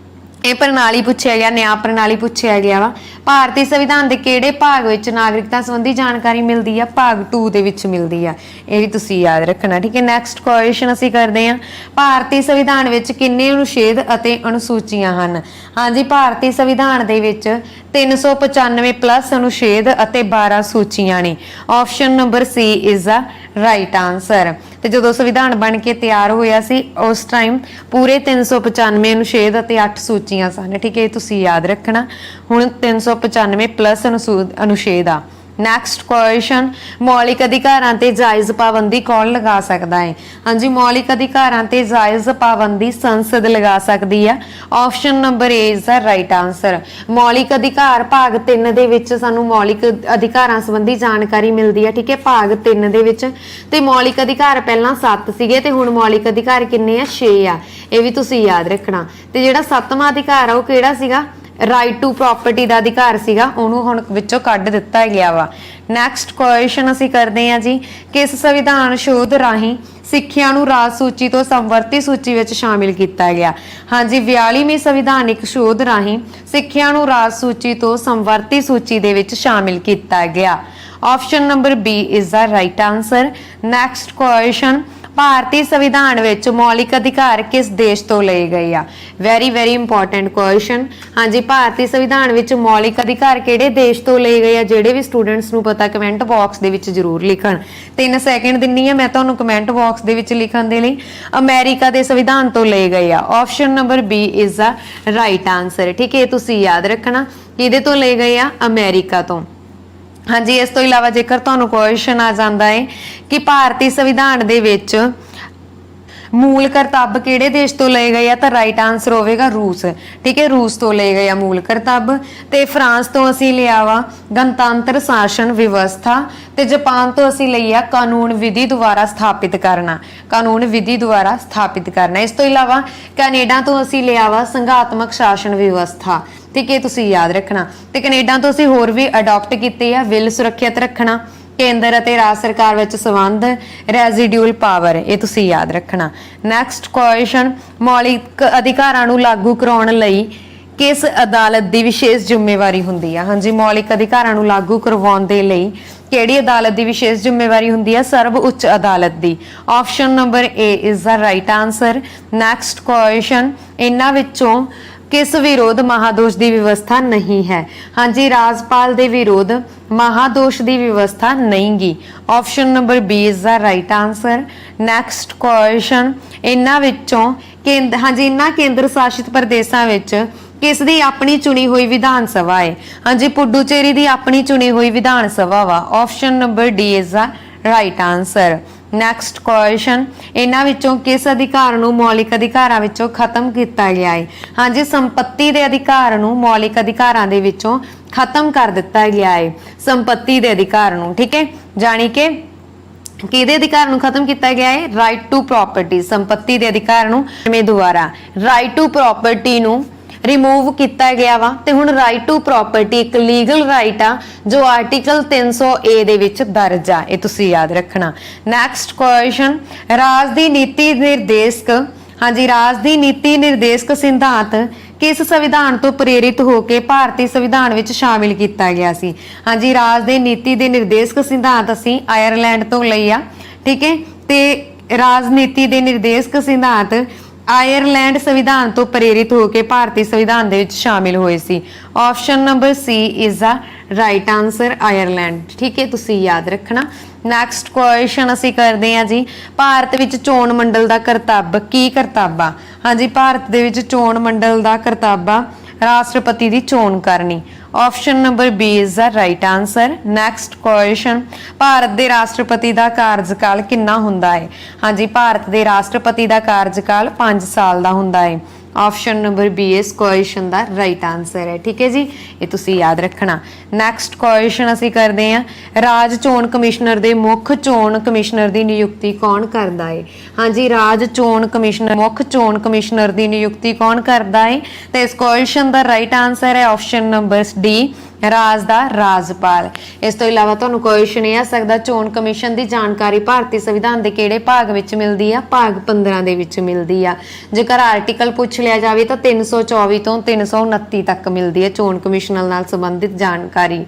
ਇਹ ਪ੍ਰਣਾਲੀ ਪੁੱਛਿਆ ਗਿਆ, ਨਿਆਂ ਪ੍ਰਣਾਲੀ ਪੁੱਛਿਆ ਗਿਆ ਵਾ, ਭਾਰਤੀ ਸੰਵਿਧਾਨ ਦੇ ਕਿਹੜੇ ਭਾਗ ਵਿੱਚ ਨਾਗਰਿਕਤਾ ਸੰਬੰਧੀ ਜਾਣਕਾਰੀ ਮਿਲਦੀ ਆ? ਭਾਗ 2 ਦੇ ਵਿੱਚ ਮਿਲਦੀ ਆ। ਇਹ ਵੀ ਤੁਸੀਂ ਯਾਦ ਰੱਖਣਾ। ਠੀਕ ਹੈ, ਨੈਕਸਟ ਕੁਐਸਚਨ ਅਸੀਂ ਕਰਦੇ ਹਾਂ, ਭਾਰਤੀ ਸੰਵਿਧਾਨ ਵਿੱਚ ਕਿੰਨੇ ਅਨੁਛੇਦ ਅਤੇ ਅਨੁਸੂਚੀਆਂ ਹਨ? ਹਾਂਜੀ, ਭਾਰਤੀ ਸੰਵਿਧਾਨ ਦੇ ਵਿੱਚ 395 ਪਲੱਸ ਅਨੁਛੇਦ ਅਤੇ 12 ਸੂਚੀਆਂ ਨੇ। Option number C is the right answer. ਤੇ ਜਦੋਂ ਸੰਵਿਧਾਨ ਬਣ ਕੇ ਤਿਆਰ ਹੋਇਆ ਸੀ ਉਸ ਟਾਈਮ ਪੂਰੇ 395 ਅਨੁਛੇਦ ਅਤੇ 8 ਸੂਚੀਆਂ ਸਨ। ਠੀਕ ਹੈ, ਤੁਸੀਂ ਯਾਦ ਰੱਖਣਾ। ਹੁਣ 395 ਪਲੱਸ ਅਨੁਛੇਦ ਆ। ਨੈਕਸਟ ਕੁਐਸਚਨ, ਮੌਲਿਕ ਅਧਿਕਾਰਾਂ ਤੇ ਜਾਇਜ਼ ਪਾਬੰਦੀ ਕੌਣ ਲਗਾ ਸਕਦਾ ਹੈ? ਹਾਂਜੀ, ਮੌਲਿਕ ਅਧਿਕਾਰਾਂ ਤੇ ਜਾਇਜ਼ ਪਾਬੰਦੀ ਸੰਸਦ ਲਗਾ ਸਕਦੀ ਆ। Option number A is the right answer. ਮੌਲਿਕ ਅਧਿਕਾਰ ਭਾਗ 3 ਦੇ ਵਿੱਚ ਸਾਨੂੰ ਮੌਲਿਕ ਅਧਿਕਾਰਾਂ ਸੰਬੰਧੀ ਜਾਣਕਾਰੀ ਮਿਲਦੀ ਹੈ। ਠੀਕ ਹੈ, ਭਾਗ 3 ਦੇ ਵਿੱਚ। ਤੇ ਮੌਲਿਕ ਅਧਿਕਾਰ ਪਹਿਲਾਂ 7 ਸੀਗੇ ਤੇ ਹੁਣ ਮੌਲਿਕ ਅਧਿਕਾਰ ਕਿੰਨੇ ਆ? 6 ਆ। ਇਹ ਵੀ ਤੁਸੀਂ ਯਾਦ ਰੱਖਣਾ। ਤੇ ਜਿਹੜਾ 7ਵਾਂ ਅਧਿਕਾਰ ਆ ਉਹ ਕਿਹੜਾ ਸੀਗਾ? ਰਾਈਟ ਟੂ ਪ੍ਰਾਪਰਟੀ ਦਾ ਅਧਿਕਾਰ ਸੀਗਾ, ਉਹਨੂੰ ਹੁਣ ਵਿੱਚੋਂ ਕੱਢ ਦਿੱਤਾ ਗਿਆ ਵਾ। ਨੈਕਸਟ ਕੁਐਸਚਨ ਅਸੀਂ ਕਰਦੇ ਹਾਂ ਜੀ, ਕਿਸ ਸੰਵਿਧਾਨ ਸ਼ੋਧ ਰਾਹੀਂ ਸਿੱਖਿਆ ਨੂੰ ਰਾਜ ਸੂਚੀ ਤੋਂ ਸਮਵਰਤੀ ਸੂਚੀ ਵਿੱਚ ਸ਼ਾਮਿਲ ਕੀਤਾ ਗਿਆ? ਹਾਂਜੀ, 42ਵੀਂ ਸੰਵਿਧਾਨਿਕ ਸ਼ੋਧ ਰਾਹੀਂ ਸਿੱਖਿਆ ਨੂੰ ਰਾਜ ਸੂਚੀ ਤੋਂ ਸਮਵਰਤੀ ਸੂਚੀ ਦੇ ਵਿੱਚ ਸ਼ਾਮਿਲ ਕੀਤਾ ਗਿਆ। Option number B is the right answer. Next question, ਭਾਰਤੀ ਸੰਵਿਧਾਨ ਵਿੱਚ ਮੌਲਿਕ ਅਧਿਕਾਰ ਕਿਸ ਦੇਸ਼ ਤੋਂ ਲਏ ਗਏ ਆ? Very important question. ਹਾਂਜੀ, ਭਾਰਤੀ ਸੰਵਿਧਾਨ ਵਿੱਚ ਮੌਲਿਕ ਅਧਿਕਾਰ ਕਿਹੜੇ ਦੇਸ਼ ਤੋਂ ਲਏ ਗਏ ਆ? ਜਿਹੜੇ ਵੀ ਸਟੂਡੈਂਟਸ ਨੂੰ ਪਤਾ ਕਮੈਂਟ ਬਾਕਸ ਦੇ ਵਿੱਚ ਜ਼ਰੂਰ ਲਿਖਣ। 3 ਸੈਕਿੰਡ ਦਿੰਨੀ ਆ ਮੈਂ ਤੁਹਾਨੂੰ ਕਮੈਂਟ ਬਾਕਸ ਦੇ ਵਿੱਚ ਲਿਖਣ ਦੇ ਲਈ। ਅਮਰੀਕਾ ਦੇ ਸੰਵਿਧਾਨ ਤੋਂ ਲਏ ਗਏ ਆ। Option number B is the right answer. ਠੀਕ ਹੈ, ਤੁਸੀਂ ਯਾਦ ਰੱਖਣਾ ਕਿਹਦੇ ਤੋਂ ਲਏ ਗਏ ਆ? ਅਮਰੀਕਾ ਤੋਂ। ਹਾਂਜੀ, ਇਸ ਤੋਂ ਇਲਾਵਾ ਜੇਕਰ ਤੁਹਾਨੂੰ ਕੁਐਸਚਨ ਆ ਜਾਂਦਾ ਹੈ ਕਿ ਭਾਰਤੀ ਸੰਵਿਧਾਨ ਦੇ ਵਿੱਚ ਮੂਲ ਕਰਤੱਵ ਕਿਹੜੇ ਦੇਸ਼ ਤੋਂ ਲਏ ਗਏ ਆ, ਤਾਂ ਰਾਈਟ ਆਨਸਰ ਹੋਵੇਗਾ ਰੂਸ। ਠੀਕ ਹੈ, ਰੂਸ ਤੋਂ ਲਏ ਗਏ ਆ ਮੂਲ ਕਰਤੱਵ। ਤੇ ਫਰਾਂਸ ਤੋਂ ਅਸੀਂ ਲਿਆ ਵਾ ਗਣਤੰਤਰ ਸ਼ਾਸਨ ਵਿਵਸਥਾ। ਤੇ ਜਾਪਾਨ ਤੋਂ ਅਸੀਂ ਲਈ ਆ ਕਾਨੂੰਨ ਵਿਧੀ ਦੁਆਰਾ ਸਥਾਪਿਤ ਕਰਨਾ। ਕਾਨੂੰਨ ਵਿਧੀ ਦੁਆਰਾ ਸਥਾਪਿਤ ਕਰਨਾ। ਇਸ ਤੋਂ ਇਲਾਵਾ ਕੈਨੇਡਾ ਤੋਂ ਅਸੀਂ ਲਿਆ ਵਾ ਸੰਘਾਤਮਕ ਸ਼ਾਸਨ ਵਿਵਸਥਾ। ਠੀਕ ਹੈ, ਤੁਸੀਂ ਯਾਦ ਰੱਖਣਾ। ਤੇ ਕੈਨੇਡਾ ਤੋਂ ਅਸੀਂ ਹੋਰ ਵੀ ਅਡਾਪਟ ਕੀਤੇ ਆ ਵਿੱਲ ਸੁਰੱਖਿਅਤ ਰੱਖਣਾ, ਕੇਂਦਰ ਅਤੇ ਰਾਜ ਸਰਕਾਰ ਵਿੱਚ ਸੰਬੰਧ, ਰੈਜ਼ੀਡਿਊਲ ਪਾਵਰ। ਇਹ ਤੁਸੀਂ ਯਾਦ ਰੱਖਣਾ। ਨੈਕਸਟ ਕੁਐਸਚਨ, ਮੌਲਿਕ ਅਧਿਕਾਰਾਂ ਨੂੰ ਲਾਗੂ ਕਰਾਉਣ ਲਈ ਕਿਸ ਅਦਾਲਤ ਦੀ ਵਿਸ਼ੇਸ਼ ਜ਼ਿੰਮੇਵਾਰੀ ਹੁੰਦੀ ਆ? ਹਾਂਜੀ, ਮੌਲਿਕ ਅਧਿਕਾਰਾਂ ਨੂੰ ਲਾਗੂ ਕਰਵਾਉਣ ਦੇ ਲਈ ਕਿਹੜੀ ਅਦਾਲਤ ਦੀ ਵਿਸ਼ੇਸ਼ ਜ਼ਿੰਮੇਵਾਰੀ ਹੁੰਦੀ ਆ? ਸਰਵ ਉੱਚ ਅਦਾਲਤ ਦੀ। Option number A is the right answer. Next question, ਇਹਨਾਂ ਵਿੱਚੋਂ ਕਿਸ ਵਿਰੋਧ ਮਹਾਦੋਸ਼ ਦੀ ਵਿਵਸਥਾ ਨਹੀਂ ਹੈ? ਹਾਂਜੀ, ਰਾਜਪਾਲ ਦੇ ਵਿਰੋਧ ਮਹਾਦੋਸ਼ ਦੀ ਵਿਵਸਥਾ ਨਹੀਂਗੀ। Option number B is the right answer. Next question, ਇਹਨਾਂ ਵਿੱਚੋਂ ਇਹਨਾਂ ਕੇਂਦਰ ਸ਼ਾਸਿਤ ਪ੍ਰਦੇਸ਼ਾਂ ਵਿੱਚ ਕਿਸ ਦੀ ਆਪਣੀ ਚੁਣੀ ਹੋਈ ਵਿਧਾਨ ਸਭਾ ਹੈ? ਹਾਂਜੀ, ਪੁਡੂਚੇਰੀ ਦੀ ਆਪਣੀ ਚੁਣੀ ਹੋਈ ਵਿਧਾਨ ਸਭਾ ਵਾ। Option number D is the right answer. Next question, ਇਹਨਾਂ ਵਿੱਚੋਂ ਕਿਸ ਅਧਿਕਾਰ ਨੂੰ ਮੌਲਿਕ ਅਧਿਕਾਰਾਂ ਵਿੱਚੋਂ ਖਤਮ ਕੀਤਾ ਗਿਆ ਹੈ? ਹਾਂਜੀ, ਸੰਪत्ति ਦੇ ਅਧਿਕਾਰ ਨੂੰ ਮੌਲਿਕ ਅਧਿਕਾਰਾਂ ਦੇ ਵਿੱਚੋਂ ਖਤਮ ਕਰ ਦਿੱਤਾ ਗਿਆ ਹੈ। ਸੰਪत्ति ਦੇ ਅਧਿਕਾਰ ਨੂੰ। ਠੀਕ ਹੈ, ਜਾਣੀ ਕਿ ਕਿਹਦੇ ਅਧਿਕਾਰ ਨੂੰ ਖਤਮ ਕੀਤਾ ਗਿਆ ਹੈ? Right to property. ਸੰਪत्ति ਦੇ ਅਧਿਕਾਰ ਨੂੰ ਦੁਆਰਾ ਰਾਈਟ ਟੂ ਪ੍ਰਾਪਰਟੀ ਨੂੰ ਰਿਮੂਵ ਕੀਤਾ ਗਿਆ ਵਾ। ਤੇ ਹੁਣ ਰਾਈਟ ਟੂ ਪ੍ਰਾਪਰਟੀ ਇੱਕ ਲੀਗਲ ਰਾਈਟ ਆ ਜੋ ਆਰਟੀਕਲ 300A ਦੇ ਵਿੱਚ ਦਰਜ ਆ। ਇਹ ਤੁਸੀਂ ਯਾਦ ਰੱਖਣਾ। ਨੈਕਸਟ ਕੁਐਸਚਨ, ਰਾਜ ਦੀ ਨੀਤੀ ਨਿਰਦੇਸ਼ਕ ਹਾਂਜੀ ਰਾਜ ਦੀ ਨੀਤੀ ਨਿਰਦੇਸ਼ਕ ਸਿਧਾਂਤ ਕਿਸ ਸੰਵਿਧਾਨ ਤੋਂ ਪ੍ਰੇਰਿਤ ਹੋ ਕੇ ਭਾਰਤੀ ਸੰਵਿਧਾਨ ਵਿੱਚ ਸ਼ਾਮਿਲ ਕੀਤਾ ਗਿਆ ਸੀ? ਹਾਂਜੀ, ਰਾਜ ਦੇ ਨੀਤੀ ਦੇ ਨਿਰਦੇਸ਼ਕ ਸਿਧਾਂਤ ਅਸੀਂ ਆਇਰਲੈਂਡ ਤੋਂ ਲਈ ਆ। ਠੀਕ ਹੈ, ਤੇ ਰਾਜਨੀਤੀ ਦੇ ਨਿਰਦੇਸ਼ਕ ਸਿਧਾਂਤ ਆਇਰਲੈਂਡ ਸੰਵਿਧਾਨ ਤੋਂ ਪ੍ਰੇਰਿਤ ਹੋ ਕੇ ਭਾਰਤੀ ਸੰਵਿਧਾਨ ਦੇ ਵਿੱਚ ਸ਼ਾਮਿਲ ਹੋਏ ਸੀ। Option number C is the right answer, Ireland. ਠੀਕ ਹੈ, ਤੁਸੀਂ ਯਾਦ ਰੱਖਣਾ। ਨੈਕਸਟ ਕੁਐਸਚਨ ਅਸੀਂ ਕਰਦੇ ਹਾਂ ਜੀ, ਭਾਰਤ ਵਿੱਚ ਚੋਣ ਮੰਡਲ ਦਾ ਕਰਤੱਵ ਕੀ ਕਰਤੱਵ ਆ? ਹਾਂਜੀ, ਭਾਰਤ ਦੇ ਵਿੱਚ ਚੋਣ ਮੰਡਲ ਦਾ ਕਰਤੱਵ ਆ ਰਾਸ਼ਟਰਪਤੀ ਦੀ ਚੋਣ ਕਰਨੀ। Option number B is the right answer. Next question, Bharat ਦੇ ਰਾਸ਼ਟਰਪਤੀ ਦਾ ਕਾਰਜਕਾਲ ਕਿੰਨਾ ਹੁੰਦਾ ਹੈ? ਹਾਂਜੀ, ਭਾਰਤ ਦੇ ਰਾਸ਼ਟਰਪਤੀ ਦਾ ਕਾਰਜਕਾਲ 5 ਸਾਲ ਦਾ ਹੁੰਦਾ ਹੈ। ਆਪਸ਼ਨ ਨੰਬਰ ਬੀ ਇਸ ਕੁਐਸਚਨ ਦਾ ਰਾਈਟ ਆਨਸਰ ਹੈ। ਠੀਕ ਹੈ ਜੀ, ਇਹ ਤੁਸੀਂ ਯਾਦ ਰੱਖਣਾ। ਨੈਕਸਟ ਕੁਐਸਚਨ ਅਸੀਂ ਕਰਦੇ ਹਾਂ, ਰਾਜ ਚੋਣ ਕਮਿਸ਼ਨਰ ਦੇ ਮੁੱਖ ਚੋਣ ਕਮਿਸ਼ਨਰ ਦੀ ਨਿਯੁਕਤੀ ਕੌਣ ਕਰਦਾ ਹੈ? ਹਾਂਜੀ, ਰਾਜ ਚੋਣ ਕਮਿਸ਼ਨਰ ਮੁੱਖ ਚੋਣ ਕਮਿਸ਼ਨਰ ਦੀ ਨਿਯੁਕਤੀ ਕੌਣ ਕਰਦਾ ਹੈ? ਤੇ ਇਸ ਕੁਐਸਚਨ ਦਾ ਰਾਈਟ ਆਨਸਰ ਹੈ ਆਪਸ਼ਨ ਨੰਬਰ ਡੀ, ਰਾਜ ਦਾ ਰਾਜਪਾਲ। ਇਸ ਤੋਂ ਇਲਾਵਾ ਤੁਹਾਨੂੰ ਕੁਐਸਚਨ ਇਹ ਆ ਸਕਦਾ, ਚੋਣ ਕਮਿਸ਼ਨ ਦੀ ਜਾਣਕਾਰੀ ਭਾਰਤੀ ਸੰਵਿਧਾਨ ਦੇ ਕਿਹੜੇ ਭਾਗ ਵਿੱਚ ਮਿਲਦੀ ਆ? ਭਾਗ 15 ਦੇ ਵਿੱਚ ਮਿਲਦੀ ਆ। ਜੇਕਰ ਆਰਟੀਕਲ ਪੁੱਛ ਲਿਆ ਜਾਵੇ ਤਾਂ 324 ਤੋਂ 329 ਤੱਕ ਮਿਲਦੀ ਹੈ ਚੋਣ ਕਮਿਸ਼ਨ ਨਾਲ ਸੰਬੰਧਿਤ ਜਾਣਕਾਰੀ।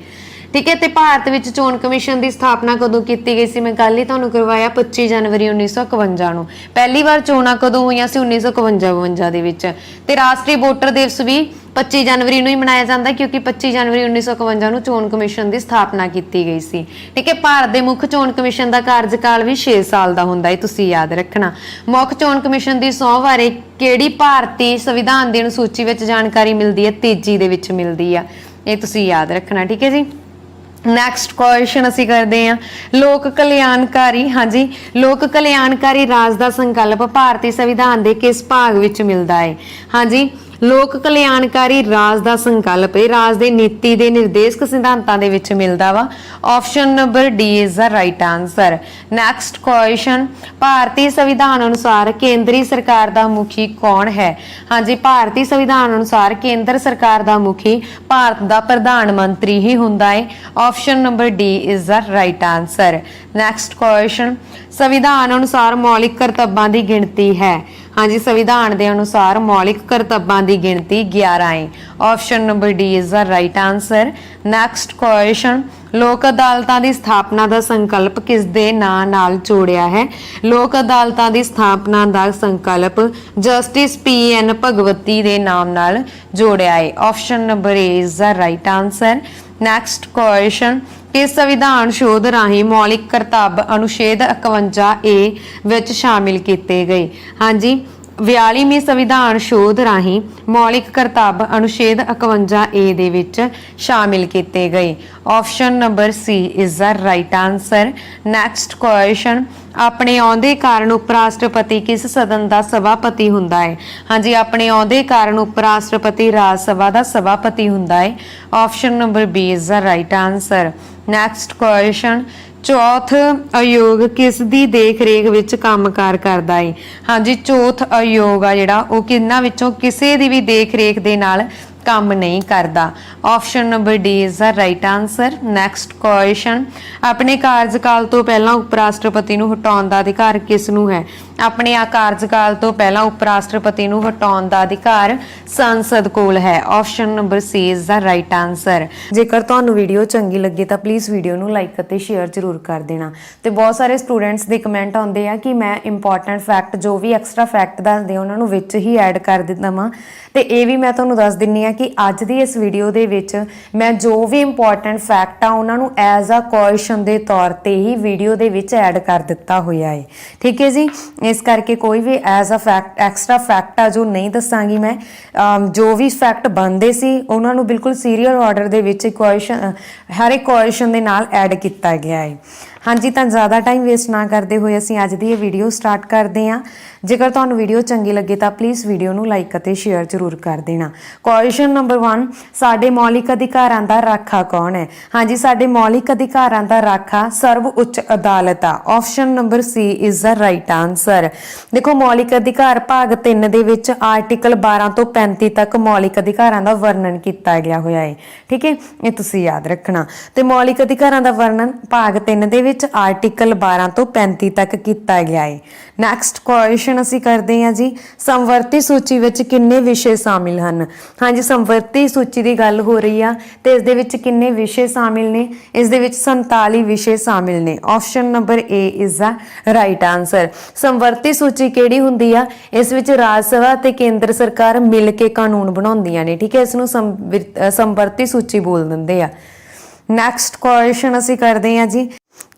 ਠੀਕ ਹੈ, ਤੇ ਭਾਰਤ ਵਿੱਚ ਚੋਣ ਕਮਿਸ਼ਨ ਦੀ ਸਥਾਪਨਾ ਕਦੋਂ ਕੀਤੀ ਗਈ ਸੀ? ਮੈਂ ਕੱਲ ਹੀ ਤੁਹਾਨੂੰ ਕਰਵਾਇਆ 25 ਜਨਵਰੀ 1951 ਨੂੰ। ਪਹਿਲੀ ਵਾਰ ਚੋਣਾਂ ਕਦੋਂ ਹੋਈਆਂ ਸੀ? 1952 ਦੇ ਵਿੱਚ। ਤੇ ਰਾਸ਼ਟਰੀ ਵੋਟਰ ਦਿਵਸ ਵੀ 25 ਜਨਵਰੀ ਨੂੰ ਹੀ ਮਨਾਇਆ ਜਾਂਦਾ ਕਿਉਂਕਿ 25 ਜਨਵਰੀ 1951 ਨੂੰ ਚੋਣ ਕਮਿਸ਼ਨ ਦੀ ਸਥਾਪਨਾ ਕੀਤੀ ਗਈ ਸੀ। ਠੀਕ ਹੈ, ਭਾਰਤ ਦੇ ਮੁੱਖ ਚੋਣ ਕਮਿਸ਼ਨ ਦਾ ਕਾਰਜਕਾਲ ਵੀ 6 ਸਾਲ ਦਾ ਹੁੰਦਾ ਹੈ, ਤੁਸੀਂ ਯਾਦ ਰੱਖਣਾ। ਮੁੱਖ ਚੋਣ ਕਮਿਸ਼ਨ ਦੀ ਸਹੁੰ ਬਾਰੇ ਕਿਹੜੀ ਭਾਰਤੀ ਸੰਵਿਧਾਨ ਦੀ ਅਨੁਸੂਚੀ ਵਿੱਚ ਜਾਣਕਾਰੀ ਮਿਲਦੀ ਹੈ? ਤੀਜੀ ਦੇ ਵਿੱਚ ਮਿਲਦੀ ਆ। ਇਹ ਤੁਸੀਂ ਯਾਦ ਰੱਖਣਾ। ਠੀਕ ਹੈ ਜੀ। ਨੈਕਸਟ ਕੁਐਸਚਨ ਅਸੀਂ ਕਰਦੇ ਹਾਂ, ਲੋਕ ਕਲਿਆਣਕਾਰੀ ਹਾਂਜੀ ਲੋਕ ਕਲਿਆਣਕਾਰੀ ਰਾਜ ਦਾ ਸੰਕਲਪ ਭਾਰਤੀ ਸੰਵਿਧਾਨ ਦੇ ਕਿਸ ਭਾਗ ਵਿੱਚ ਮਿਲਦਾ ਹੈ? ਹਾਂਜੀ, ਲੋਕ ਕਲਿਆਣਕਾਰੀ ਰਾਜ ਦਾ ਸੰਕਲਪ ਇਹ ਰਾਜ ਦੇ ਨੀਤੀ ਦੇ ਨਿਰਦੇਸ਼ਕ ਸਿਧਾਂਤਾਂ ਦੇ ਵਿੱਚ ਮਿਲਦਾ ਵਾ। Option number D is the right answer. Next question, ਭਾਰਤੀ ਸੰਵਿਧਾਨ ਅਨੁਸਾਰ ਕੇਂਦਰੀ ਸਰਕਾਰ ਦਾ ਮੁਖੀ ਕੌਣ ਹੈ? ਹਾਂਜੀ, ਭਾਰਤੀ ਸੰਵਿਧਾਨ ਅਨੁਸਾਰ ਕੇਂਦਰ ਸਰਕਾਰ ਦਾ ਮੁਖੀ ਭਾਰਤ ਦਾ ਪ੍ਰਧਾਨ ਮੰਤਰੀ ਹੀ ਹੁੰਦਾ ਹੈ। Option number D is the right answer. Next question, ਸੰਵਿਧਾਨ ਅਨੁਸਾਰ ਮੌਲਿਕ ਕਰਤੱਵਾਂ ਦੀ ਗਿਣਤੀ ਹੈ? ਹਾਂਜੀ, ਸੰਵਿਧਾਨ ਦੇ ਅਨੁਸਾਰ ਮੌਲਿਕ ਕਰਤੱਵਾਂ ਦੀ ਗਿਣਤੀ 11 ਹੈ। Option number D is the right answer. Next question ਲੋਕ ਅਦਾਲਤਾਂ ਦੀ ਸਥਾਪਨਾ ਦਾ ਸੰਕਲਪ ਕਿਸ ਦੇ ਨਾਂ ਨਾਲ ਜੋੜਿਆ ਹੈ? ਲੋਕ ਅਦਾਲਤਾਂ ਦੀ ਸਥਾਪਨਾ ਦਾ ਸੰਕਲਪ ਜਸਟਿਸ PN ਭਗਵਤੀ ਦੇ ਨਾਮ ਨਾਲ ਜੋੜਿਆ ਹੈ। Option number A is the right answer. Next question ਕਿਸ ਸੰਵਿਧਾਨ ਸ਼ੋਧ ਰਾਹੀਂ ਮੌਲਿਕ ਕਰਤੱਵ ਅਨੁਛੇਦ 51A ਵਿੱਚ ਸ਼ਾਮਿਲ ਕੀਤੇ ਗਏ? ਹਾਂਜੀ 42ਵੀਂ ਸੰਵਿਧਾਨ ਸ਼ੋਧ ਰਾਹੀਂ ਮੌਲਿਕ ਕਰਤੱਵ ਅਨੁਛੇਦ 51A ਦੇ ਵਿੱਚ ਸ਼ਾਮਿਲ ਕੀਤੇ ਗਏ। Option number C is the right answer. Next question ਆਪਣੇ ਅਹੁਦੇ ਕਾਰਨ ਉਪ ਰਾਸ਼ਟਰਪਤੀ ਕਿਸ ਸਦਨ ਦਾ ਸਭਾਪਤੀ ਹੁੰਦਾ ਹੈ? ਹਾਂਜੀ ਆਪਣੇ ਅਹੁਦੇ ਕਾਰਨ ਉਪ ਰਾਸ਼ਟਰਪਤੀ ਰਾਜ ਸਭਾ ਦਾ ਸਭਾਪਤੀ ਹੁੰਦਾ ਹੈ। Option number B is the right answer. Next question ਚੌਥ ਆਯੋਗ ਕਿਸ ਦੀ ਦੇਖ ਰੇਖ ਵਿੱਚ ਕੰਮਕਾਰ ਕਰਦਾ ਹੈ? ਹਾਂਜੀ ਚੌਥ ਆਯੋਗ ਆ ਜਿਹੜਾ ਉਹ ਕਿਹਨਾਂ ਵਿੱਚੋਂ ਕਿਸੇ ਦੀ ਵੀ ਦੇਖ ਰੇਖ ਦੇ ਨਾਲ ਕੰਮ ਨਹੀਂ ਕਰਦਾ। Option number D is the right answer. Next question ਆਪਣੇ ਕਾਰਜਕਾਲ ਤੋਂ ਪਹਿਲਾਂ ਉਪ ਰਾਸ਼ਟਰਪਤੀ ਨੂੰ ਹਟਾਉਣ ਦਾ ਅਧਿਕਾਰ ਕਿਸ ਨੂੰ ਹੈ? ਆਪਣੇ ਕਾਰਜਕਾਲ ਤੋਂ ਪਹਿਲਾਂ ਉਪ ਰਾਸ਼ਟਰਪਤੀ ਨੂੰ ਹਟਾਉਣ ਦਾ ਅਧਿਕਾਰ ਸੰਸਦ ਕੋਲ ਹੈ। Option number C is the right answer. ਜੇਕਰ ਤੁਹਾਨੂੰ ਵੀਡੀਓ ਚੰਗੀ ਲੱਗੇ ਤਾਂ ਪਲੀਜ਼ ਵੀਡੀਓ ਨੂੰ ਲਾਈਕ ਅਤੇ ਸ਼ੇਅਰ ਜ਼ਰੂਰ ਕਰ ਦੇਣਾ। ਤੇ ਬਹੁਤ ਸਾਰੇ ਸਟੂਡੈਂਟਸ ਦੇ ਕਮੈਂਟ ਆਉਂਦੇ ਆ ਕਿ ਮੈਂ ਇੰਪੋਰਟੈਂਟ ਫੈਕਟ ਜੋ ਵੀ ਐਕਸਟਰਾ ਫੈਕਟ ਦੱਸਦੇ ਉਹਨਾਂ ਨੂੰ ਵਿੱਚ ਹੀ ਐਡ ਕਰ ਦਿੰਦਾ ਵਾਂ। ਤੇ ਇਹ ਵੀ ਮੈਂ ਤੁਹਾਨੂੰ ਦੱਸ ਦਿੰਨੀ ਆ ਕਿ ਅੱਜ ਦੀ ਇਸ ਵੀਡੀਓ ਦੇ ਵਿੱਚ ਮੈਂ ਜੋ ਵੀ ਇੰਪੋਰਟੈਂਟ ਫੈਕਟ ਆ ਉਹਨਾਂ ਨੂੰ ਐਜ਼ ਅ ਕੁਐਸਚਨ ਦੇ ਤੌਰ ਤੇ ਹੀ ਵੀਡੀਓ ਦੇ ਵਿੱਚ ਐਡ ਕਰ ਦਿੱਤਾ ਹੋਇਆ ਹੈ। ਠੀਕ ਹੈ ਜੀ, ਇਸ ਕਰਕੇ ਕੋਈ ਵੀ as a fact extra fact ਆ ਜੋ ਨਹੀਂ ਦੱਸਾਂਗੀ ਮੈਂ। ਜੋ ਵੀ ਫੈਕਟ ਬਣਦੇ ਸੀ ਉਹਨਾਂ ਨੂੰ ਬਿਲਕੁਲ ਸੀਰੀਅਲ ਆਰਡਰ ਦੇ ਵਿੱਚ ਕੁਐਸਚਨ ਹਰ ਇੱਕ ਕੁਐਸਚਨ ਦੇ ਨਾਲ ਐਡ ਕੀਤਾ ਗਿਆ ਹੈ। ਹਾਂਜੀ ਤਾਂ ਜ਼ਿਆਦਾ ਟਾਈਮ ਵੇਸਟ ਨਾ ਕਰਦੇ ਹੋਏ ਅਸੀਂ ਅੱਜ ਦੀ ਇਹ ਵੀਡੀਓ ਸਟਾਰਟ ਕਰਦੇ ਹਾਂ। ਜੇਕਰ ਤੁਹਾਨੂੰ ਵੀਡੀਓ ਚੰਗੀ ਲੱਗੇ ਤਾਂ ਪਲੀਜ਼ ਵੀਡੀਓ ਨੂੰ ਲਾਈਕ ਅਤੇ ਸ਼ੇਅਰ ਜ਼ਰੂਰ ਕਰ ਦੇਣਾ। ਕੁਐਸਚਨ ਨੰਬਰ 1 ਸਾਡੇ ਮੌਲਿਕ ਅਧਿਕਾਰਾਂ ਦਾ ਰਾਖਾ ਕੌਣ ਹੈ? ਹਾਂਜੀ ਸਾਡੇ ਮੌਲਿਕ ਅਧਿਕਾਰਾਂ ਦਾ ਰਾਖਾ ਸਰਵ ਉੱਚ ਅਦਾਲਤ ਆ। Option number C is the right answer. ਦੇਖੋ ਮੌਲਿਕ ਅਧਿਕਾਰ ਭਾਗ 3 ਦੇ ਵਿੱਚ ਆਰਟੀਕਲ 12 ਤੋਂ 35 ਤੱਕ ਮੌਲਿਕ ਅਧਿਕਾਰਾਂ ਦਾ ਵਰਣਨ ਕੀਤਾ ਗਿਆ ਹੋਇਆ ਹੈ। ਠੀਕ ਹੈ, ਇਹ ਤੁਸੀਂ ਯਾਦ ਰੱਖਣਾ। ਤੇ ਮੌਲਿਕ ਅਧਿਕਾਰਾਂ ਦਾ ਵਰਣਨ ਭਾਗ 3 ਦੇ ਵਿੱਚ ਆਰਟੀਕਲ 12 ਤੋਂ 35 ਤੱਕ ਕੀਤਾ ਗਿਆ ਹੈ। ਨੈਕਸਟ ਕੁਐਸਚਨ ਅਸੀਂ ਕਰਦੇ ਹਾਂ ਜੀ ਸਮਵਰਤੀ ਸੂਚੀ ਵਿੱਚ ਕਿੰਨੇ ਵਿਸ਼ੇ ਸ਼ਾਮਿਲ ਹਨ? ਹਾਂਜੀ ਸਮਵਰਤੀ ਸੂਚੀ ਦੀ ਗੱਲ ਹੋ ਰਹੀ ਆ ਤੇ ਇਸ ਦੇ ਵਿੱਚ ਕਿੰਨੇ ਵਿਸ਼ੇ ਸ਼ਾਮਿਲ ਨੇ? ਇਸ ਦੇ ਵਿੱਚ 47 ਵਿਸ਼ੇ ਸ਼ਾਮਿਲ ਨੇ। Option number A is the right answer. ਸਮਵਰਤੀ ਸੂਚੀ ਕਿਹੜੀ ਹੁੰਦੀ ਆ? ਇਸ ਵਿੱਚ ਰਾਜ ਸਭਾ ਤੇ ਕੇਂਦਰ ਸਰਕਾਰ ਮਿਲ ਕੇ ਕਾਨੂੰਨ ਬਣਾਉਂਦੀਆਂ ਨੇ। ਠੀਕ ਹੈ, ਇਸ ਨੂੰ ਸਮਵਰਤੀ ਸੂਚੀ ਬੋਲ ਦਿੰਦੇ ਆ। ਨੈਕਸਟ ਕੁਐਸਚਨ ਅਸੀਂ ਕਰਦੇ ਹਾਂ ਜੀ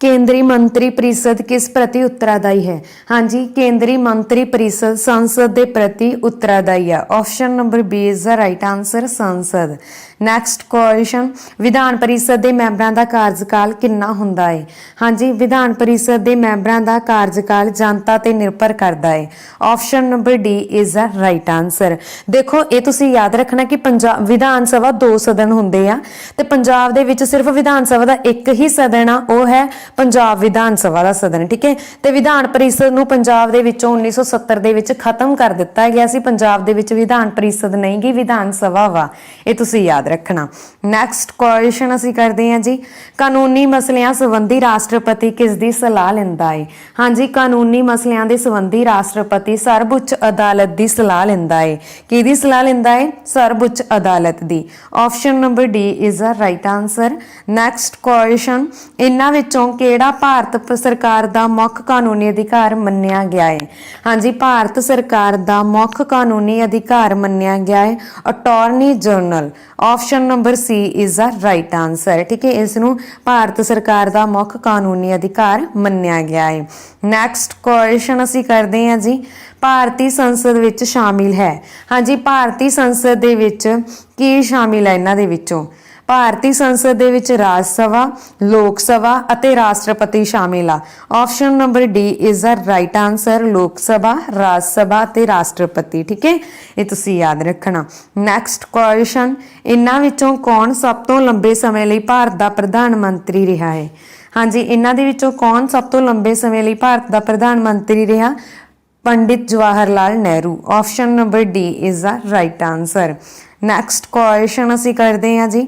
ਕੇਂਦਰੀ ਮੰਤਰੀ ਪ੍ਰੀਸ਼ਦ ਕਿਸ ਪ੍ਰਤੀ ਉੱਤਰਦਾਈ ਹੈ? ਹਾਂਜੀ ਕੇਂਦਰੀ ਮੰਤਰੀ ਪ੍ਰੀਸ਼ਦ ਸੰਸਦ ਦੇ ਪ੍ਰਤੀ ਉੱਤਰਦਾਈ ਆ। Option number B is the right answer ਸੰਸਦ। ਨੈਕਸਟ ਕੁਐਸਚਨ ਵਿਧਾਨ ਪਰਿਸ਼ਦ ਦੇ ਮੈਂਬਰਾਂ ਦਾ ਕਾਰਜਕਾਲ ਕਿੰਨਾ ਹੁੰਦਾ ਹੈ? ਹਾਂਜੀ ਵਿਧਾਨ ਪਰਿਸ਼ਦ ਦੇ ਮੈਂਬਰਾਂ ਦਾ ਕਾਰਜਕਾਲ ਜਨਤਾ ਤੇ ਨਿਰਭਰ ਕਰਦਾ ਹੈ। Option number D is the right answer. ਦੇਖੋ ਇਹ ਤੁਸੀਂ ਯਾਦ ਰੱਖਣਾ ਕਿ ਪੰਜਾਬ ਵਿਧਾਨ ਸਭਾ 2 ਸਦਨ ਹੁੰਦੇ ਆ ਤੇ ਪੰਜਾਬ ਦੇ ਵਿੱਚ ਸਿਰਫ ਵਿਧਾਨ ਸਭਾ ਦਾ ਇੱਕ ਹੀ ਸਦਨ ਆ, ਉਹ ਹੈ ਪੰਜਾਬ ਵਿਧਾਨ ਸਭਾ ਦਾ ਸਦਨ। ਠੀਕ ਹੈ, ਤੇ ਵਿਧਾਨ ਪਰਿਸ਼ਦ ਨੂੰ ਪੰਜਾਬ ਦੇ ਵਿੱਚੋਂ 1970 ਦੇ ਵਿੱਚ ਖਤਮ ਕਰ ਦਿੱਤਾ ਗਿਆ ਸੀ। ਪੰਜਾਬ ਦੇ ਵਿੱਚ ਵਿਧਾਨ ਪਰਿਸ਼ਦ ਨਹੀਂ ਗੀ ਵਿਧਾਨ ਸਭਾ ਵਾ, ਇਹ ਤੁਸੀਂ ਯਾਦ ਰੱਖਣਾ। ਨੈਕਸਟ ਕੁਐਸਚਨ ਅਸੀਂ ਕਰਦੇ ਹਾਂ ਜੀ ਕਾਨੂੰਨੀ ਮਸਲਿਆਂ ਸੰਬੰਧੀ ਰਾਸ਼ਟਰਪਤੀ ਕਿਸ ਦੀ ਸਲਾਹ ਲੈਂਦਾ ਹੈ? ਹਾਂਜੀ ਕਾਨੂੰਨੀ ਮਸਲਿਆਂ ਦੇ ਸੰਬੰਧੀ ਰਾਸ਼ਟਰਪਤੀ ਸਰਵਉੱਚ ਅਦਾਲਤ ਦੀ ਸਲਾਹ ਲੈਂਦਾ ਹੈ। ਕਿਹਦੀ ਸਲਾਹ ਲੈਂਦਾ ਹੈ? ਸਰਵਉੱਚ ਅਦਾਲਤ ਦੀ। Option number D is the right answer. Next question ਇਹਨਾਂ ਵਿੱਚੋਂ ਕਿਹੜਾ ਭਾਰਤ ਸਰਕਾਰ ਦਾ ਮੁੱਖ ਕਾਨੂੰਨੀ ਅਧਿਕਾਰ ਮੰਨਿਆ ਗਿਆ ਹੈ? ਹਾਂਜੀ ਭਾਰਤ ਸਰਕਾਰ ਦਾ ਮੁੱਖ ਕਾਨੂੰਨੀ ਅਧਿਕਾਰ ਮੰਨਿਆ ਗਿਆ ਹੈ attorney general. Option number C is the right answer. ਠੀਕ ਹੈ, ਇਸ ਨੂੰ ਭਾਰਤ ਸਰਕਾਰ ਦਾ ਮੁੱਖ ਕਾਨੂੰਨੀ ਅਧਿਕਾਰ ਮੰਨਿਆ ਗਿਆ ਹੈ। ਨੈਕਸਟ ਕੁਐਸਚਨ ਅਸੀਂ ਕਰਦੇ ਹਾਂ ਜੀ ਭਾਰਤੀ ਸੰਸਦ ਵਿੱਚ ਸ਼ਾਮਿਲ ਹੈ। ਹਾਂਜੀ ਭਾਰਤੀ ਸੰਸਦ ਦੇ ਵਿੱਚ ਕੀ ਸ਼ਾਮਿਲ ਹੈ? ਇਹਨਾਂ ਦੇ ਵਿੱਚੋਂ ਭਾਰਤੀ ਸੰਸਦ ਦੇ ਵਿੱਚ ਰਾਜ ਸਭਾ, ਲੋਕ ਸਭਾ ਅਤੇ ਰਾਸ਼ਟਰਪਤੀ ਸ਼ਾਮਿਲ ਆ। Option number D is the right answer ਲੋਕ ਸਭਾ, ਰਾਜ ਸਭਾ ਤੇ ਰਾਸ਼ਟਰਪਤੀ। ਠੀਕ ਹੈ, ਇਹ ਤੁਸੀਂ ਯਾਦ ਰੱਖਣਾ। ਨੈਕਸਟ ਕੁਐਸਚਨ ਇਹਨਾਂ ਵਿੱਚੋਂ ਕੌਣ ਸਭ ਤੋਂ ਲੰਬੇ ਸਮੇਂ ਲਈ ਭਾਰਤ ਦਾ ਪ੍ਰਧਾਨ ਮੰਤਰੀ ਰਿਹਾ ਹੈ? ਹਾਂਜੀ ਇਹਨਾਂ ਦੇ ਵਿੱਚੋਂ ਕੌਣ ਸਭ ਤੋਂ ਲੰਬੇ ਸਮੇਂ ਲਈ ਭਾਰਤ ਦਾ ਪ੍ਰਧਾਨ ਮੰਤਰੀ ਰਿਹਾ? Pandit Jawahar Lal Nehru. Option number D is the right answer. Next question ਅਸੀਂ ਕਰਦੇ ਹਾਂ ਜੀ,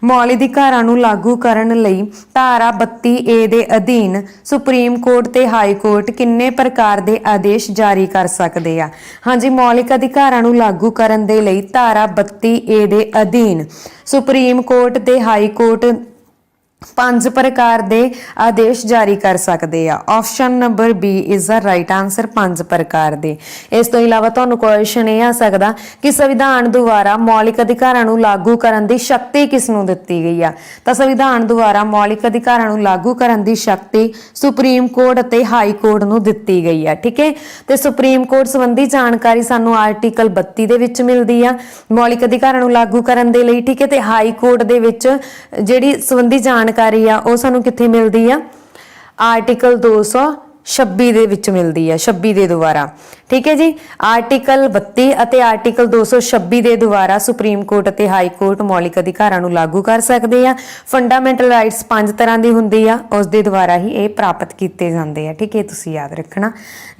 ਮੌਲਿਕ ਅਧਿਕਾਰਾਂ ਨੂੰ ਲਾਗੂ ਕਰਨ ਲਈ ਧਾਰਾ 32A ਦੇ ਅਧੀਨ ਸੁਪਰੀਮ ਕੋਰਟ ਤੇ ਹਾਈ ਕੋਰਟ ਕਿੰਨੇ ਪ੍ਰਕਾਰ ਦੇ ਆਦੇਸ਼ ਜਾਰੀ ਕਰ ਸਕਦੇ ਆ। ਹਾਂਜੀ, ਮੌਲਿਕ ਅਧਿਕਾਰਾਂ ਨੂੰ ਲਾਗੂ ਕਰਨ ਦੇ ਲਈ ਧਾਰਾ 32A ਦੇ ਅਧੀਨ ਸੁਪਰੀਮ ਕੋਰਟ ਤੇ ਹਾਈ ਕੋਰਟ 5 ਪ੍ਰਕਾਰ ਦੇ ਆਦੇਸ਼ ਜਾਰੀ ਕਰ ਸਕਦੇ ਆ। Option number B is the right answer, 5 ਪ੍ਰਕਾਰ ਦੇ। ਇਸ ਤੋਂ ਇਲਾਵਾ ਤੁਹਾਨੂੰ ਕੁਐਸਚਨ ਇਹ ਆ ਸਕਦਾ ਕਿ ਸੰਵਿਧਾਨ ਦੁਆਰਾ ਮੌਲਿਕ ਅਧਿਕਾਰਾਂ ਨੂੰ ਲਾਗੂ ਕਰਨ ਦੀ ਸ਼ਕਤੀ ਕਿਸ ਨੂੰ ਦਿੱਤੀ ਗਈ ਆ। ਤਾਂ ਸੰਵਿਧਾਨ ਦੁਆਰਾ ਮੌਲਿਕ ਅਧਿਕਾਰਾਂ ਨੂੰ ਲਾਗੂ ਕਰਨ ਦੀ ਸ਼ਕਤੀ ਸੁਪਰੀਮ ਕੋਰਟ ਅਤੇ ਹਾਈ ਕੋਰਟ ਨੂੰ ਦਿੱਤੀ ਗਈ ਆ। ਠੀਕ ਹੈ, ਤੇ ਸੁਪਰੀਮ ਕੋਰਟ ਸੰਬੰਧੀ ਜਾਣਕਾਰੀ ਸਾਨੂੰ ਆਰਟੀਕਲ 32 ਦੇ ਵਿੱਚ ਮਿਲਦੀ ਆ ਮੌਲਿਕ ਅਧਿਕਾਰਾਂ ਨੂੰ ਲਾਗੂ ਕਰਨ ਦੇ ਲਈ। ਠੀਕ ਹੈ, ਤੇ ਹਾਈ ਕੋਰਟ ਦੇ ਵਿੱਚ ਜਿਹੜੀ ਸੰਬੰਧੀ ਜਾਣਕਾਰੀ ਆ ਉਹ ਸਾਨੂੰ ਕਿੱਥੇ ਮਿਲਦੀ ਆ, ਆਰਟੀਕਲ 226 ਦੇ ਵਿੱਚ ਮਿਲਦੀ ਹੈ, 26 ਦੇ ਦੁਆਰਾ। ਠੀਕ ਹੈ ਜੀ, ਆਰਟੀਕਲ 32 ਅਤੇ ਆਰਟੀਕਲ 226 ਦੇ ਦੁਆਰਾ ਸੁਪਰੀਮ ਕੋਰਟ ਅਤੇ ਹਾਈ ਕੋਰਟ ਮੌਲਿਕ ਅਧਿਕਾਰਾਂ ਨੂੰ ਲਾਗੂ ਕਰ ਸਕਦੇ ਆ। ਫੰਡਾਮੈਂਟਲ ਰਾਈਟਸ 5 ਤਰ੍ਹਾਂ ਦੀ ਹੁੰਦੀ ਆ, ਉਸ ਦੇ ਦੁਆਰਾ ਹੀ ਇਹ ਪ੍ਰਾਪਤ ਕੀਤੇ ਜਾਂਦੇ ਆ। ਠੀਕ ਹੈ, ਤੁਸੀਂ ਯਾਦ ਰੱਖਣਾ।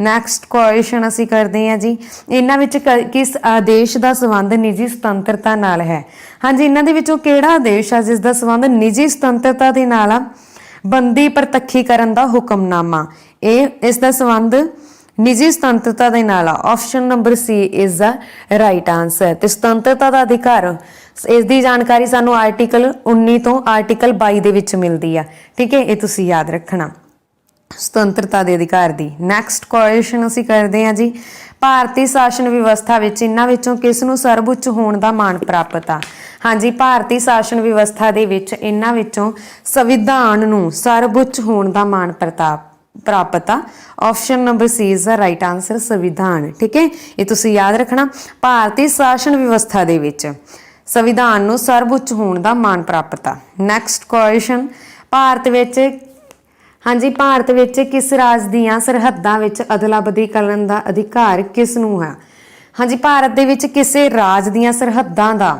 ਨੈਕਸਟ ਕੁਐਸਚਨ ਅਸੀਂ ਕਰਦੇ ਹਾਂ ਜੀ, ਇਹਨਾਂ ਵਿੱਚ ਕਿਸ ਆਦੇਸ਼ ਦਾ ਸੰਬੰਧ ਨਿੱਜੀ ਸੁਤੰਤਰਤਾ ਨਾਲ ਹੈ। ਹਾਂਜੀ, ਇਹਨਾਂ ਦੇ ਵਿੱਚੋਂ ਕਿਹੜਾ ਆਦੇਸ਼ ਆ ਜਿਸ ਦਾ ਸੰਬੰਧ ਨਿੱਜੀ ਸੁਤੰਤਰਤਾ ਦੇ ਨਾਲ ਆ। ਬੰਦੀ ਪ੍ਰਤੱਖੀਕਰਨ ਦਾ ਹੁਕਮਨਾਮਾ, ਇਸ ਦਾ ਸੰਬੰਧ ਨਿੱਜੀ ਸੁਤੰਤਰਤਾ ਦੇ ਨਾਲ ਆ। Option number C is the right answer. ਤੇ ਸੁਤੰਤਰਤਾ ਦਾ ਅਧਿਕਾਰ, ਇਸ ਦੀ ਜਾਣਕਾਰੀ ਸਾਨੂੰ ਆਰਟੀਕਲ 19 ਤੋਂ ਆਰਟੀਕਲ 22 ਦੇ ਵਿੱਚ ਮਿਲਦੀ ਆ। ਠੀਕ ਹੈ, ਇਹ ਤੁਸੀਂ ਯਾਦ ਰੱਖਣਾ ਸੁਤੰਤਰਤਾ ਦੇ ਅਧਿਕਾਰ ਦੀ। ਨੈਕਸਟ ਕੁਐਸਚਨ ਅਸੀਂ ਕਰਦੇ ਹਾਂ ਜੀ, ਭਾਰਤੀ ਸ਼ਾਸਨ ਵਿਵਸਥਾ ਵਿੱਚ ਇਹਨਾਂ ਵਿੱਚੋਂ ਕਿਸ ਨੂੰ ਸਰਵਉੱਚ ਹੋਣ ਦਾ ਮਾਣ ਪ੍ਰਾਪਤ ਆ। ਹਾਂਜੀ, ਭਾਰਤੀ ਸ਼ਾਸਨ ਵਿਵਸਥਾ ਦੇ ਵਿੱਚ ਇਹਨਾਂ ਵਿੱਚੋਂ ਸੰਵਿਧਾਨ ਨੂੰ ਸਰਵਉੱਚ ਹੋਣ ਦਾ ਮਾਣ ਪ੍ਰਾਪਤ ਆ। Option number C is the right answer, ਸੰਵਿਧਾਨ। ਠੀਕ ਹੈ, ਇਹ ਤੁਸੀਂ ਯਾਦ ਰੱਖਣਾ। ਭਾਰਤੀ ਸ਼ਾਸਨ ਵਿਵਸਥਾ ਦੇ ਵਿੱਚ ਸੰਵਿਧਾਨ ਨੂੰ ਸਰਵਉੱਚ ਹੋਣ ਦਾ ਮਾਣ ਪ੍ਰਾਪਤ ਆ। ਨੈਕਸਟ ਕੁਐਸਚਨ, ਭਾਰਤ ਵਿੱਚ ਕਿਸ ਰਾਜ ਦੀਆਂ ਸਰਹੱਦਾਂ ਵਿੱਚ ਅਦਲਾ ਬਦਲੀ ਕਰਨ ਦਾ ਅਧਿਕਾਰ ਕਿਸ ਨੂੰ ਹੈ। ਹਾਂਜੀ, ਭਾਰਤ ਦੇ ਵਿੱਚ ਕਿਸੇ ਰਾਜ ਦੀਆਂ ਸਰਹੱਦਾਂ ਦਾ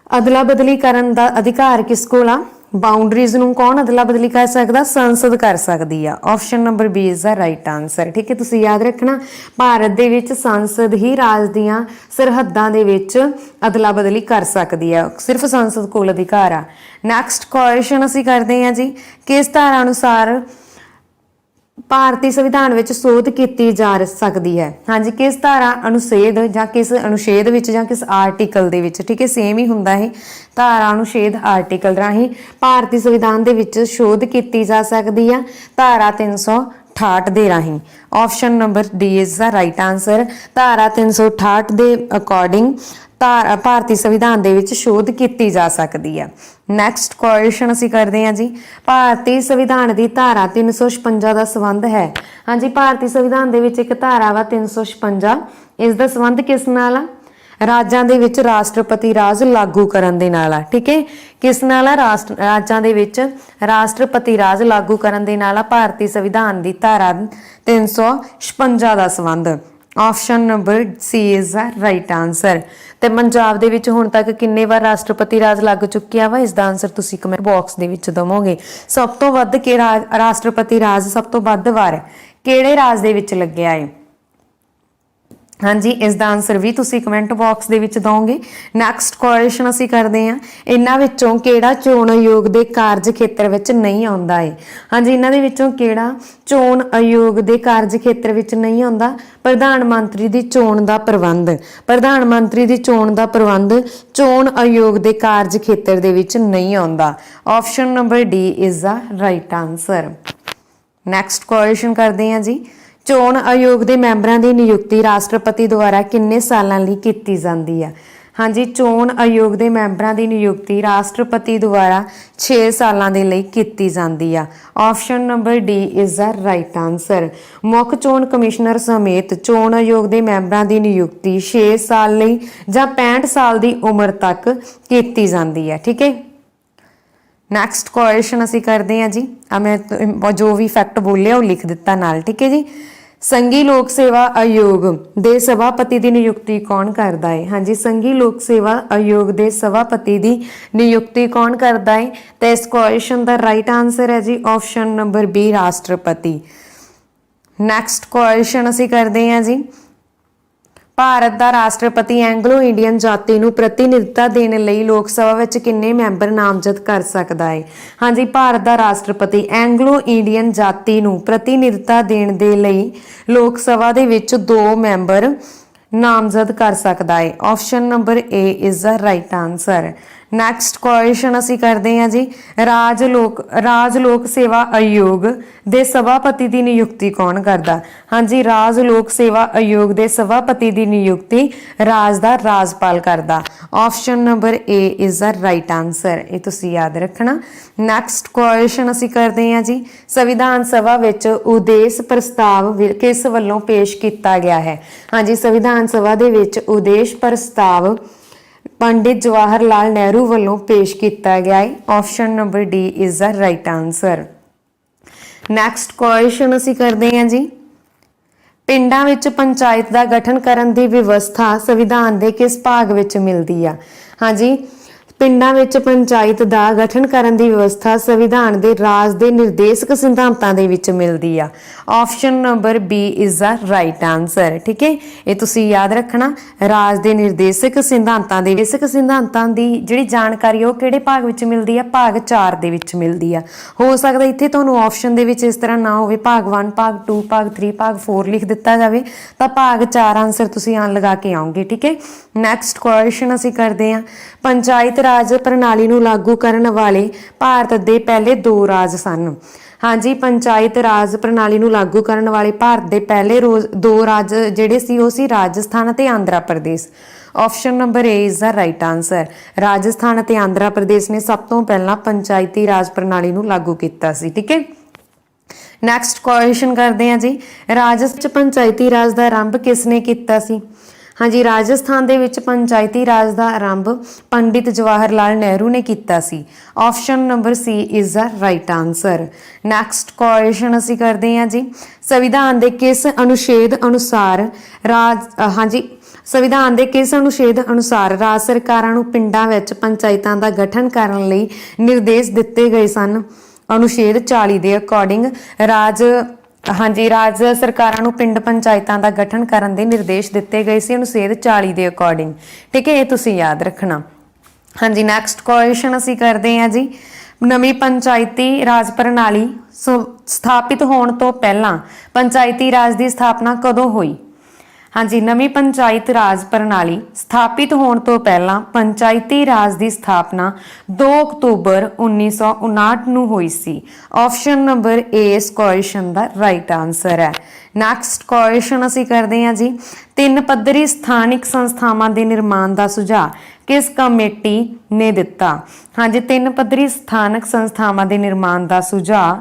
ਅਦਲਾ ਬਦਲੀ ਕਰਨ ਦਾ ਅਧਿਕਾਰ ਕਿਸ ਕੋਲ ਆ। ਬਾਉਂਡਰੀਜ਼ ਨੂੰ ਕੌਣ ਅਦਲਾ ਬਦਲੀ ਕਰ ਸਕਦਾ, ਸੰਸਦ ਕਰ ਸਕਦੀ ਆ। Option number B is the right answer. ਠੀਕ ਹੈ, ਤੁਸੀਂ ਯਾਦ ਰੱਖਣਾ ਭਾਰਤ ਦੇ ਵਿੱਚ ਸੰਸਦ ਹੀ ਰਾਜ ਦੀਆਂ ਸਰਹੱਦਾਂ ਦੇ ਵਿੱਚ ਅਦਲਾ ਬਦਲੀ ਕਰ ਸਕਦੀ ਆ, ਸਿਰਫ ਸੰਸਦ ਕੋਲ ਅਧਿਕਾਰ ਆ। ਨੈਕਸਟ ਕੁਐਸਚਨ ਅਸੀਂ ਕਰਦੇ ਹਾਂ ਜੀ, ਕਿਸ ਧਾਰਾ ਅਨੁਸਾਰ ਭਾਰਤੀ ਸੰਵਿਧਾਨ ਵਿੱਚ ਸੋਧ ਕੀਤੀ ਜਾ ਸਕਦੀ ਹੈ। ਹਾਂਜੀ, ਕਿਸ ਧਾਰਾ ਅਨੁਛੇਦ ਜਾਂ ਕਿਸ ਅਨੁਛੇਦ ਵਿੱਚ ਜਾਂ ਕਿਸ ਆਰਟੀਕਲ ਦੇ ਵਿੱਚ। ਠੀਕ ਹੈ, ਸੇਮ ਹੀ ਹੁੰਦਾ ਹੈ, ਧਾਰਾ ਅਨੁਛੇਦ ਆਰਟੀਕਲ ਰਾਹੀਂ ਭਾਰਤੀ ਸੰਵਿਧਾਨ ਦੇ ਵਿੱਚ ਸੋਧ ਕੀਤੀ ਜਾ ਸਕਦੀ ਆ, ਧਾਰਾ 368 ਦੇ ਰਾਹੀਂ। Option number D is the right answer. ਧਾਰਾ 368 ਦੇ ਅਕੋਰਡਿੰਗ ਭਾਰਤੀ ਸੰਵਿਧਾਨ ਦੇ ਵਿੱਚ ਸੋਧ ਕੀਤੀ ਜਾ ਸਕਦੀ ਆ। ਨੈਕਸਟ ਕੁਐਸਚਨ ਅਸੀਂ ਕਰਦੇ ਹਾਂ ਜੀ, ਭਾਰਤੀ ਸੰਵਿਧਾਨ ਦੀ ਧਾਰਾ 356 ਦਾ ਸੰਬੰਧ ਹੈ। ਹਾਂਜੀ, ਭਾਰਤੀ ਸੰਵਿਧਾਨ ਦੇ ਵਿੱਚ ਇੱਕ ਧਾਰਾ ਵਾ 356, ਇਸ ਦਾ ਸੰਬੰਧ ਕਿਸ ਨਾਲ ਆ। ਰਾਜਾਂ ਦੇ ਵਿੱਚ ਰਾਸ਼ਟਰਪਤੀ ਰਾਜ ਲਾਗੂ ਕਰਨ ਦੇ ਨਾਲ ਆ। ਠੀਕ ਹੈ, ਕਿਸ ਨਾਲ ਆ, ਰਾਜਾਂ ਦੇ ਵਿੱਚ ਰਾਸ਼ਟਰਪਤੀ ਰਾਜ ਲਾਗੂ ਕਰਨ ਦੇ ਨਾਲ ਆ ਭਾਰਤੀ ਸੰਵਿਧਾਨ ਦੀ ਧਾਰਾ 356 ਦਾ ਸੰਬੰਧ। Option number C is the right answer. ਤੇ ਪੰਜਾਬ ਦੇ ਵਿੱਚ ਹੁਣ ਤੱਕ ਕਿੰਨੇ ਵਾਰ ਰਾਸ਼ਟਰਪਤੀ ਰਾਜ ਲੱਗ ਚੁੱਕਿਆ ਵਾ, ਇਸ ਦਾ ਆਨਸਰ ਤੁਸੀਂ ਕਮੈਂਟ ਬਾਕਸ ਦੇ ਵਿੱਚ ਦਵੋਗੇ। ਸਭ ਤੋਂ ਵੱਧ ਰਾਸ਼ਟਰਪਤੀ ਰਾਜ ਸਭ ਤੋਂ ਵੱਧ ਵਾਰ ਕਿਹੜੇ ਰਾਜ ਦੇ ਵਿੱਚ ਲੱਗਿਆ ਹੈ। ਹਾਂਜੀ, ਇਸ ਦਾ ਆਨਸਰ ਵੀ ਤੁਸੀਂ ਕਮੈਂਟ ਬਾਕਸ ਦੇ ਵਿੱਚ ਦਵੋਗੇ। ਨੈਕਸਟ ਕੁਐਸਚਨ ਅਸੀਂ ਕਰਦੇ ਹਾਂ, ਇਹਨਾਂ ਵਿੱਚੋਂ ਕਿਹੜਾ ਚੋਣ ਆਯੋਗ ਦੇ ਕਾਰਜ ਖੇਤਰ ਵਿੱਚ ਨਹੀਂ ਆਉਂਦਾ ਹੈ। ਹਾਂਜੀ, ਇਹਨਾਂ ਦੇ ਵਿੱਚੋਂ ਕਿਹੜਾ ਚੋਣ ਆਯੋਗ ਦੇ ਕਾਰਜ ਖੇਤਰ ਵਿੱਚ ਨਹੀਂ ਆਉਂਦਾ। ਪ੍ਰਧਾਨ ਮੰਤਰੀ ਦੀ ਚੋਣ ਦਾ ਪ੍ਰਬੰਧ। ਪ੍ਰਧਾਨ ਮੰਤਰੀ ਦੀ ਚੋਣ ਦਾ ਪ੍ਰਬੰਧ ਚੋਣ ਆਯੋਗ ਦੇ ਕਾਰਜ ਖੇਤਰ ਦੇ ਵਿੱਚ ਨਹੀਂ ਆਉਂਦਾ। Option number D is the right answer. Next question ਕਰਦੇ ਹਾਂ ਜੀ, ਚੋਣ ਆਯੋਗ ਦੇ ਮੈਂਬਰਾਂ ਦੀ ਨਿਯੁਕਤੀ ਰਾਸ਼ਟਰਪਤੀ ਦੁਆਰਾ ਕਿੰਨੇ ਸਾਲਾਂ ਲਈ ਕੀਤੀ ਜਾਂਦੀ ਹੈ। ਹਾਂਜੀ, ਚੋਣ ਆਯੋਗ ਦੇ ਮੈਂਬਰਾਂ ਦੀ ਨਿਯੁਕਤੀ ਰਾਸ਼ਟਰਪਤੀ ਦੁਆਰਾ 6 ਸਾਲਾਂ ਦੇ ਲਈ ਕੀਤੀ ਜਾਂਦੀ ਆ। Option number D is the right answer. ਮੁੱਖ ਚੋਣ ਕਮਿਸ਼ਨਰ ਸਮੇਤ ਚੋਣ ਆਯੋਗ ਦੇ ਮੈਂਬਰਾਂ ਦੀ ਨਿਯੁਕਤੀ 6 ਸਾਲ ਲਈ ਜਾਂ 65 ਸਾਲ ਦੀ ਉਮਰ ਤੱਕ ਕੀਤੀ ਜਾਂਦੀ ਹੈ। ਠੀਕ ਹੈ, ਨੈਕਸਟ ਕੁਐਸਚਨ ਅਸੀਂ ਕਰਦੇ ਹਾਂ ਜੀ, ਮੈਂ ਜੋ ਵੀ ਫੈਕਟ ਬੋਲਿਆ ਉਹ ਲਿਖ ਦਿੱਤਾ ਨਾਲ। ਠੀਕ ਹੈ ਜੀ, ਸੰਘੀ ਲੋਕ ਸੇਵਾ ਆਯੋਗ ਦੇ ਸਭਾਪਤੀ ਦੀ ਨਿਯੁਕਤੀ ਕੌਣ ਕਰਦਾ ਹੈ। ਹਾਂਜੀ, ਸੰਘੀ ਲੋਕ ਸੇਵਾ ਆਯੋਗ ਦੇ ਸਭਾਪਤੀ ਦੀ ਨਿਯੁਕਤੀ ਕੌਣ ਕਰਦਾ ਹੈ। ਤੇ ਇਸ ਕੁਐਸਚਨ ਦਾ ਰਾਈਟ ਆਨਸਰ ਹੈ ਜੀ ਆਪਸ਼ਨ ਨੰਬਰ B ਰਾਸ਼ਟਰਪਤੀ। ਨੈਕਸਟ ਕੁਐਸਚਨ ਅਸੀਂ ਕਰਦੇ ਹਾਂ ਜੀ, ਭਾਰਤ ਦਾ ਰਾਸ਼ਟਰਪਤੀ ਐਂਗਲੋ ਇੰਡੀਅਨ ਜਾਤੀ ਨੂੰ ਪ੍ਰਤੀਨਿਧਤਾ ਦੇਣ ਲਈ ਲੋਕ ਸਭਾ ਵਿੱਚ ਕਿੰਨੇ ਮੈਂਬਰ ਨਾਮਜ਼ਦ ਕਰ ਸਕਦਾ ਹੈ? ਹਾਂਜੀ, ਭਾਰਤ ਦਾ ਰਾਸ਼ਟਰਪਤੀ ਐਂਗਲੋ ਇੰਡੀਅਨ ਜਾਤੀ ਨੂੰ ਪ੍ਰਤੀਨਿਧਤਾ ਦੇਣ ਦੇ ਲਈ ਲੋਕ ਸਭਾ ਦੇ ਵਿੱਚ 2 ਮੈਂਬਰ ਨਾਮਜ਼ਦ ਕਰ ਸਕਦਾ ਹੈ। Option number A is the right answer. Next question ਅਸੀਂ ਕਰਦੇ ਹਾਂ ਜੀ, ਰਾਜ ਲੋਕ ਸੇਵਾ ਆਯੋਗ ਦੇ ਸਭਾਪਤੀ ਦੀ ਨਿਯੁਕਤੀ ਕੌਣ ਕਰਦਾ? ਹਾਂਜੀ, ਰਾਜ ਲੋਕ ਸੇਵਾ ਆਯੋਗ ਦੇ ਸਭਾਪਤੀ ਦੀ ਨਿਯੁਕਤੀ ਰਾਜ ਦਾ ਰਾਜਪਾਲ ਕਰਦਾ। Option number A is the right answer, ਇਹ ਤੁਸੀਂ ਯਾਦ ਰੱਖਣਾ। ਨੈਕਸਟ ਕੁਐਸਚਨ ਅਸੀਂ ਕਰਦੇ ਹਾਂ ਜੀ, ਸੰਵਿਧਾਨ ਸਭਾ ਵਿੱਚ ਉਦੇਸ਼ ਪ੍ਰਸਤਾਵ ਕਿਸ ਵੱਲੋਂ ਪੇਸ਼ ਕੀਤਾ ਗਿਆ ਹੈ? ਹਾਂਜੀ, ਸੰਵਿਧਾਨ ਸਭਾ ਦੇ ਵਿੱਚ ਉਦੇਸ਼ ਪ੍ਰਸਤਾਵ ਪੰਡਿਤ ਜਵਾਹਰ ਲਾਲ ਨਹਿਰੂ ਵੱਲੋਂ ਪੇਸ਼ ਕੀਤਾ ਗਿਆ ਹੈ। Option number D is the right answer. Next question ਅਸੀਂ ਕਰਦੇ ਹਾਂ ਜੀ, ਪਿੰਡਾਂ ਵਿੱਚ ਪੰਚਾਇਤ ਦਾ ਗਠਨ ਕਰਨ ਦੀ ਵਿਵਸਥਾ ਸੰਵਿਧਾਨ ਦੇ ਕਿਸ ਭਾਗ ਵਿੱਚ ਮਿਲਦੀ ਆ? ਹਾਂਜੀ, ਪਿੰਡਾਂ ਵਿੱਚ ਪੰਚਾਇਤ ਦਾ ਗਠਨ ਕਰਨ ਦੀ ਵਿਵਸਥਾ ਸੰਵਿਧਾਨ ਦੇ ਰਾਜ ਦੇ ਨਿਰਦੇਸ਼ਕ ਸਿਧਾਂਤਾਂ ਦੇ ਵਿੱਚ ਮਿਲਦੀ ਆ। Option number B is the right answer. ਠੀਕ ਹੈ, ਇਹ ਤੁਸੀਂ ਯਾਦ ਰੱਖਣਾ। ਰਾਜ ਦੇ ਨਿਰਦੇਸ਼ਕ ਸਿਧਾਂਤਾਂ ਦੀ ਜਿਹੜੀ ਜਾਣਕਾਰੀ ਉਹ ਕਿਹੜੇ ਭਾਗ ਵਿੱਚ ਮਿਲਦੀ ਆ? ਭਾਗ 4 ਦੇ ਵਿੱਚ ਮਿਲਦੀ ਆ। ਹੋ ਸਕਦਾ ਇੱਥੇ ਤੁਹਾਨੂੰ ਆਪਸ਼ਨ ਦੇ ਵਿੱਚ ਇਸ ਤਰ੍ਹਾਂ ਨਾ ਹੋਵੇ, ਭਾਗ 1, ਭਾਗ 2, ਭਾਗ 3, ਭਾਗ 4 ਲਿਖ ਦਿੱਤਾ ਜਾਵੇ, ਤਾਂ ਭਾਗ 4 ਆਨਸਰ ਤੁਸੀਂ ਲਗਾ ਕੇ ਆਓਗੇ। ਠੀਕ ਹੈ, ਨੈਕਸਟ ਕੁਐਸਚਨ ਅਸੀਂ ਕਰਦੇ ਹਾਂ, ਪੰਚਾਇਤ ਰਾਜ ਪ੍ਰਣਾਲੀ ਨੂੰ ਲਾਗੂ ਕਰਨ ਵਾਲੇ ਭਾਰਤ ਦੇ ਪਹਿਲੇ 2 ਰਾਜ ਸਨ। ਹਾਂਜੀ, ਪੰਚਾਇਤ ਰਾਜ ਪ੍ਰਣਾਲੀ ਨੂੰ ਲਾਗੂ ਕਰਨ ਵਾਲੇ ਭਾਰਤ ਦੇ ਪਹਿਲੇ 2 ਰਾਜ ਜਿਹੜੇ ਸੀ ਉਹ ਸੀ ਰਾਜਸਥਾਨ ਅਤੇ Andhra Pradesh. Option number A is the right answer. Rajasthan ਅਤੇ ਆਂਧਰਾ ਪ੍ਰਦੇਸ਼ ਨੇ ਸਭ ਤੋਂ ਪਹਿਲਾਂ ਪੰਚਾਇਤੀ ਰਾਜ ਪ੍ਰਣਾਲੀ ਨੂੰ ਲਾਗੂ ਕੀਤਾ ਸੀ। ਠੀਕ ਹੈ, ਨੈਕਸਟ ਕੁਐਸਚਨ ਕਰਦੇ ਹਾਂ ਜੀ, ਰਾਜਸਥਾਨ ਵਿੱਚ ਪੰਚਾਇਤੀ ਰਾਜ ਦਾ ਆਰੰਭ ਕਿਸ ਨੇ ਕੀਤਾ ਸੀ? ਹਾਂਜੀ, ਰਾਜਸਥਾਨ ਦੇ ਵਿੱਚ ਪੰਚਾਇਤੀ ਰਾਜ ਦਾ ਆਰੰਭ ਪੰਡਿਤ ਜਵਾਹਰ ਲਾਲ ਨਹਿਰੂ ਨੇ ਕੀਤਾ ਸੀ। Option number C is the right answer. Next question ਅਸੀਂ ਕਰਦੇ ਹਾਂ ਜੀ, ਸੰਵਿਧਾਨ ਦੇ ਕਿਸ ਅਨੁਛੇਦ ਅਨੁਸਾਰ ਰਾਜ ਸਰਕਾਰਾਂ ਨੂੰ ਪਿੰਡਾਂ ਵਿੱਚ ਪੰਚਾਇਤਾਂ ਦਾ ਗਠਨ ਕਰਨ ਲਈ ਨਿਰਦੇਸ਼ ਦਿੱਤੇ ਗਏ ਸਨ? ਅਨੁਛੇਦ 40 ਦੇ ਅਕੋਰਡਿੰਗ ਰਾਜ ਸਰਕਾਰਾਂ ਨੂੰ ਪਿੰਡ ਪੰਚਾਇਤਾਂ ਦਾ ਗਠਨ ਕਰਨ ਦੇ ਨਿਰਦੇਸ਼ ਦਿੱਤੇ ਗਏ ਸੀ, ਅਨੁਛੇਦ 40 ਦੇ ਅਕੋਰਡਿੰਗ। ਠੀਕ ਹੈ, ਇਹ ਤੁਸੀਂ ਯਾਦ ਰੱਖਣਾ। ਹਾਂਜੀ, ਨੈਕਸਟ ਕੁਐਸਚਨ ਅਸੀਂ ਕਰਦੇ ਹਾਂ ਜੀ, ਨਵੀਂ ਪੰਚਾਇਤੀ ਰਾਜ ਪ੍ਰਣਾਲੀ ਸਥਾਪਿਤ ਹੋਣ ਤੋਂ ਪਹਿਲਾਂ ਪੰਚਾਇਤੀ ਰਾਜ ਦੀ ਸਥਾਪਨਾ ਕਦੋਂ ਹੋਈ? ਹਾਂਜੀ, ਨਵੀਂ ਪੰਚਾਇਤ ਰਾਜ ਪ੍ਰਣਾਲੀ ਸਥਾਪਿਤ ਹੋਣ ਤੋਂ ਪਹਿਲਾਂ ਪੰਚਾਇਤੀ ਰਾਜ ਦੀ ਸਥਾਪਨਾ 2 ਅਕਤੂਬਰ 1959 ਨੂੰ ਹੋਈ ਸੀ। ਆਪਸ਼ਨ ਨੰਬਰ ਏ ਇਸ ਕੁਐਸਚਨ ਦਾ ਰਾਈਟ ਆਨਸਰ ਹੈ। ਨੈਕਸਟ ਕੁਐਸਚਨ ਅਸੀਂ ਕਰਦੇ ਹਾਂ ਜੀ, 3 ਪੱਧਰੀ ਸਥਾਨਿਕ ਸੰਸਥਾਵਾਂ ਦੇ ਨਿਰਮਾਣ ਦਾ ਸੁਝਾਅ ਕਿਸ ਕਮੇਟੀ ਨੇ ਦਿੱਤਾ? ਹਾਂਜੀ, 3 ਪੱਧਰੀ ਸਥਾਨਕ ਸੰਸਥਾਵਾਂ ਦੇ ਨਿਰਮਾਣ ਦਾ ਸੁਝਾਅ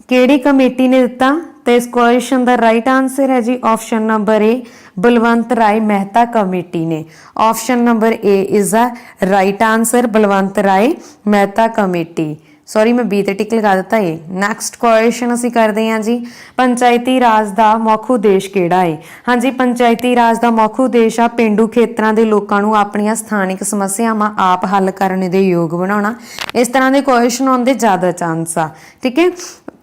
ਕਿਹੜੀ ਕਮੇਟੀ ਨੇ ਦਿੱਤਾ? ਤੇ ਇਸ ਕੁਐਸਚਨ ਦਾ ਰਾਈਟ ਆਨਸਰ ਹੈ ਜੀ ਆਪਸ਼ਨ ਨੰਬਰ ਏ, ਬਲਵੰਤ ਰਾਏ ਮਹਿਤਾ ਕਮੇਟੀ ਨੇ। Option number A is the right answer, Balwant Rai Mehta committee. Sorry, ਮੈਂ ਬੀ ਤੇ ਟਿਕ ਲਗਾ ਦਿੱਤਾ ਏ। ਨੈਕਸਟ ਕੁਐਸਚਨ ਅਸੀਂ ਕਰਦੇ ਹਾਂ ਜੀ, ਪੰਚਾਇਤੀ ਰਾਜ ਦਾ ਮੁੱਖ ਉਦੇਸ਼ ਕਿਹੜਾ ਹੈ? ਹਾਂਜੀ, ਪੰਚਾਇਤੀ ਰਾਜ ਦਾ ਮੁੱਖ ਉਦੇਸ਼ ਆ ਪੇਂਡੂ ਖੇਤਰਾਂ ਦੇ ਲੋਕਾਂ ਨੂੰ ਆਪਣੀਆਂ ਸਥਾਨਿਕ ਸਮੱਸਿਆਵਾਂ ਆਪ ਹੱਲ ਕਰਨ ਦੇ ਯੋਗ ਬਣਾਉਣਾ। ਇਸ ਤਰ੍ਹਾਂ ਦੇ ਕੁਐਸਚਨ ਆਉਣ ਦੇ ਜ਼ਿਆਦਾ ਚਾਂਸ ਆ। ਠੀਕ ਹੈ,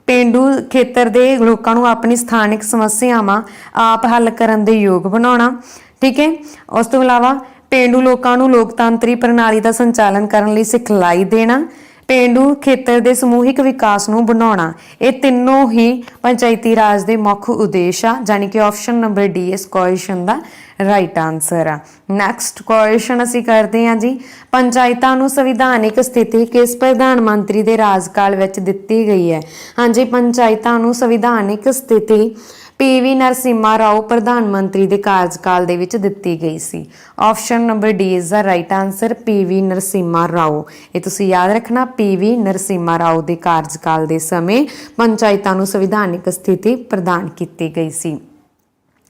ਪੇਂਡੂ ਖੇਤਰ ਦੇ ਲੋਕਾਂ ਨੂੰ ਆਪਣੀ ਸਥਾਨਿਕ ਸਮੱਸਿਆਵਾਂ ਆਪ ਹੱਲ ਕਰਨ ਦੇ ਯੋਗ ਬਣਾਉਣਾ। ਠੀਕ ਹੈ, ਉਸ ਤੋਂ ਇਲਾਵਾ ਪੇਂਡੂ ਲੋਕਾਂ ਨੂੰ ਲੋਕਤੰਤਰੀ ਪ੍ਰਣਾਲੀ ਦਾ ਸੰਚਾਲਨ ਕਰਨ ਲਈ ਸਿਖਲਾਈ ਦੇਣਾ, ਪੇਂਡੂ ਖੇਤਰ ਦੇ ਸਮੂਹਿਕ ਵਿਕਾਸ ਨੂੰ ਬਣਾਉਣਾ। ਇਹ ਤਿੰਨੋਂ ਹੀ ਪੰਚਾਇਤੀ ਰਾਜ ਦੇ ਮੁੱਖ ਉਦੇਸ਼ ਆ, ਯਾਨੀ ਕਿ ਆਪਸ਼ਨ ਨੰਬਰ ਡੀ ਇਸ ਕੁਐਸਚਨ ਦਾ ਰਾਈਟ ਆਨਸਰ ਆ। ਨੈਕਸਟ ਕੁਐਸਚਨ ਅਸੀਂ ਕਰਦੇ ਹਾਂ ਜੀ, ਪੰਚਾਇਤਾਂ ਨੂੰ ਸੰਵਿਧਾਨਿਕ ਸਥਿਤੀ ਕਿਸ ਪ੍ਰਧਾਨ ਮੰਤਰੀ ਦੇ ਰਾਜਕਾਲ ਵਿੱਚ ਦਿੱਤੀ ਗਈ ਹੈ? ਹਾਂਜੀ, ਪੰਚਾਇਤਾਂ ਨੂੰ ਸੰਵਿਧਾਨਿਕ ਸਥਿਤੀ ਪੀਵੀ ਨਰਸਿਮਹਾ ਰਾਓ ਪ੍ਰਧਾਨ ਮੰਤਰੀ ਦੇ ਕਾਰਜਕਾਲ ਦੇ ਵਿੱਚ ਦਿੱਤੀ ਗਈ ਸੀ। Option number D is the right answer, P V Narasimha Rao. ਇਹ ਤੁਸੀਂ ਯਾਦ ਰੱਖਣਾ, ਪੀਵੀ ਨਰਸਿਮਹਾ ਰਾਓ ਦੇ ਕਾਰਜਕਾਲ ਦੇ ਸਮੇਂ ਪੰਚਾਇਤਾਂ ਨੂੰ ਸੰਵਿਧਾਨਿਕ ਸਥਿਤੀ ਪ੍ਰਦਾਨ ਕੀਤੀ ਗਈ ਸੀ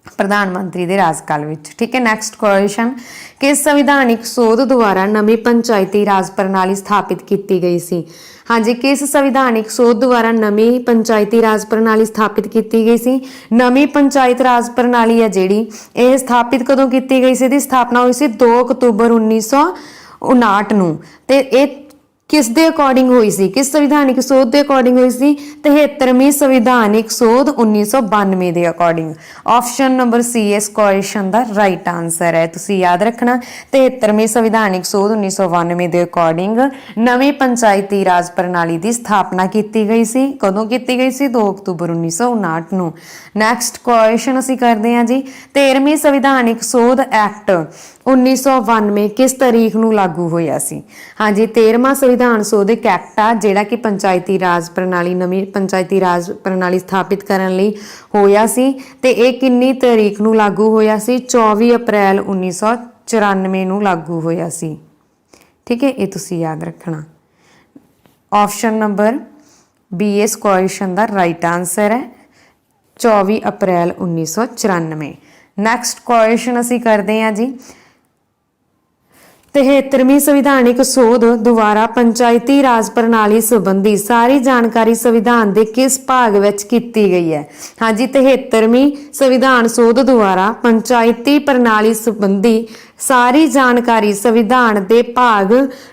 ਪ੍ਰਧਾਨ ਮੰਤਰੀ ਦੇ ਰਾਜਕਾਲ ਵਿੱਚ। ਠੀਕ ਹੈ, ਨੈਕਸਟ ਕੁਐਸਚਨ, ਕਿਸ ਸੰਵਿਧਾਨਿਕ ਸੋਧ ਦੁਆਰਾ ਨਵੀਂ ਪੰਚਾਇਤੀ ਰਾਜ ਪ੍ਰਣਾਲੀ ਸਥਾਪਿਤ ਕੀਤੀ ਗਈ ਸੀ? ਹਾਂਜੀ, ਕਿਸ ਸੰਵਿਧਾਨਿਕ ਸੋਧ ਦੁਆਰਾ ਨਵੀਂ ਪੰਚਾਇਤੀ ਰਾਜ ਪ੍ਰਣਾਲੀ ਸਥਾਪਿਤ ਕੀਤੀ ਗਈ ਸੀ? ਨਵੀਂ ਪੰਚਾਇਤ ਰਾਜ ਪ੍ਰਣਾਲੀ ਹੈ ਜਿਹੜੀ, ਇਹ ਸਥਾਪਿਤ ਕਦੋਂ ਕੀਤੀ ਗਈ ਸੀ? ਇਹਦੀ ਸਥਾਪਨਾ ਹੋਈ ਸੀ 2 ਅਕਤੂਬਰ 1959 ਨੂੰ, ਤੇ ਇਹ किस दे अकॉर्डिंग हुई सी, किस संविधानिक सोध के अकॉर्डिंग हुई सी, 73वीं संविधानिक सोध 1992 के अकॉर्डिंग। ऑप्शन नंबर सी इस क्वेश्चन का राइट आंसर है, तुसी याद रखना। 73वीं संविधानिक सोध 1992 के अकॉर्डिंग नवी पंचायती राज प्रणाली की स्थापना की गई सी। कदों की गई सी? 2 अक्तूबर 1959 ਨੂੰ। नैक्सट क्वेश्चन असी करते हैं जी, 13वीं संविधानिक सोध एक्ट 1992 किस तारीख ਨੂੰ लागू होया सी? हाँ जी, 13वां संविधान सोध एक एक्ट आ जिहड़ा कि पंचायती राज प्रणाली, नवीं पंचायती राज प्रणाली स्थापित करने लई होया सी ते इह किन्नी तारीख ਨੂੰ लागू होया सी? 24 अप्रैल 1994 ਨੂੰ लागू होया सी। ठीक है, ये तुसी याद रखना। ऑप्शन नंबर बी इस क्वेश्चन का राइट आंसर है, 24 अप्रैल 1994। नैक्सट क्वेश्चन असी करते हैं जी, 73वीं संविधानिक सोध द्वारा पंचायती राज प्रणाली संबंधी सारी जानकारी संविधान के किस भाग विच कीती गई है? हाँ जी, 73वीं संविधान सोध द्वारा पंचायती प्रणाली संबंधी सारी जानकारी संविधान के भाग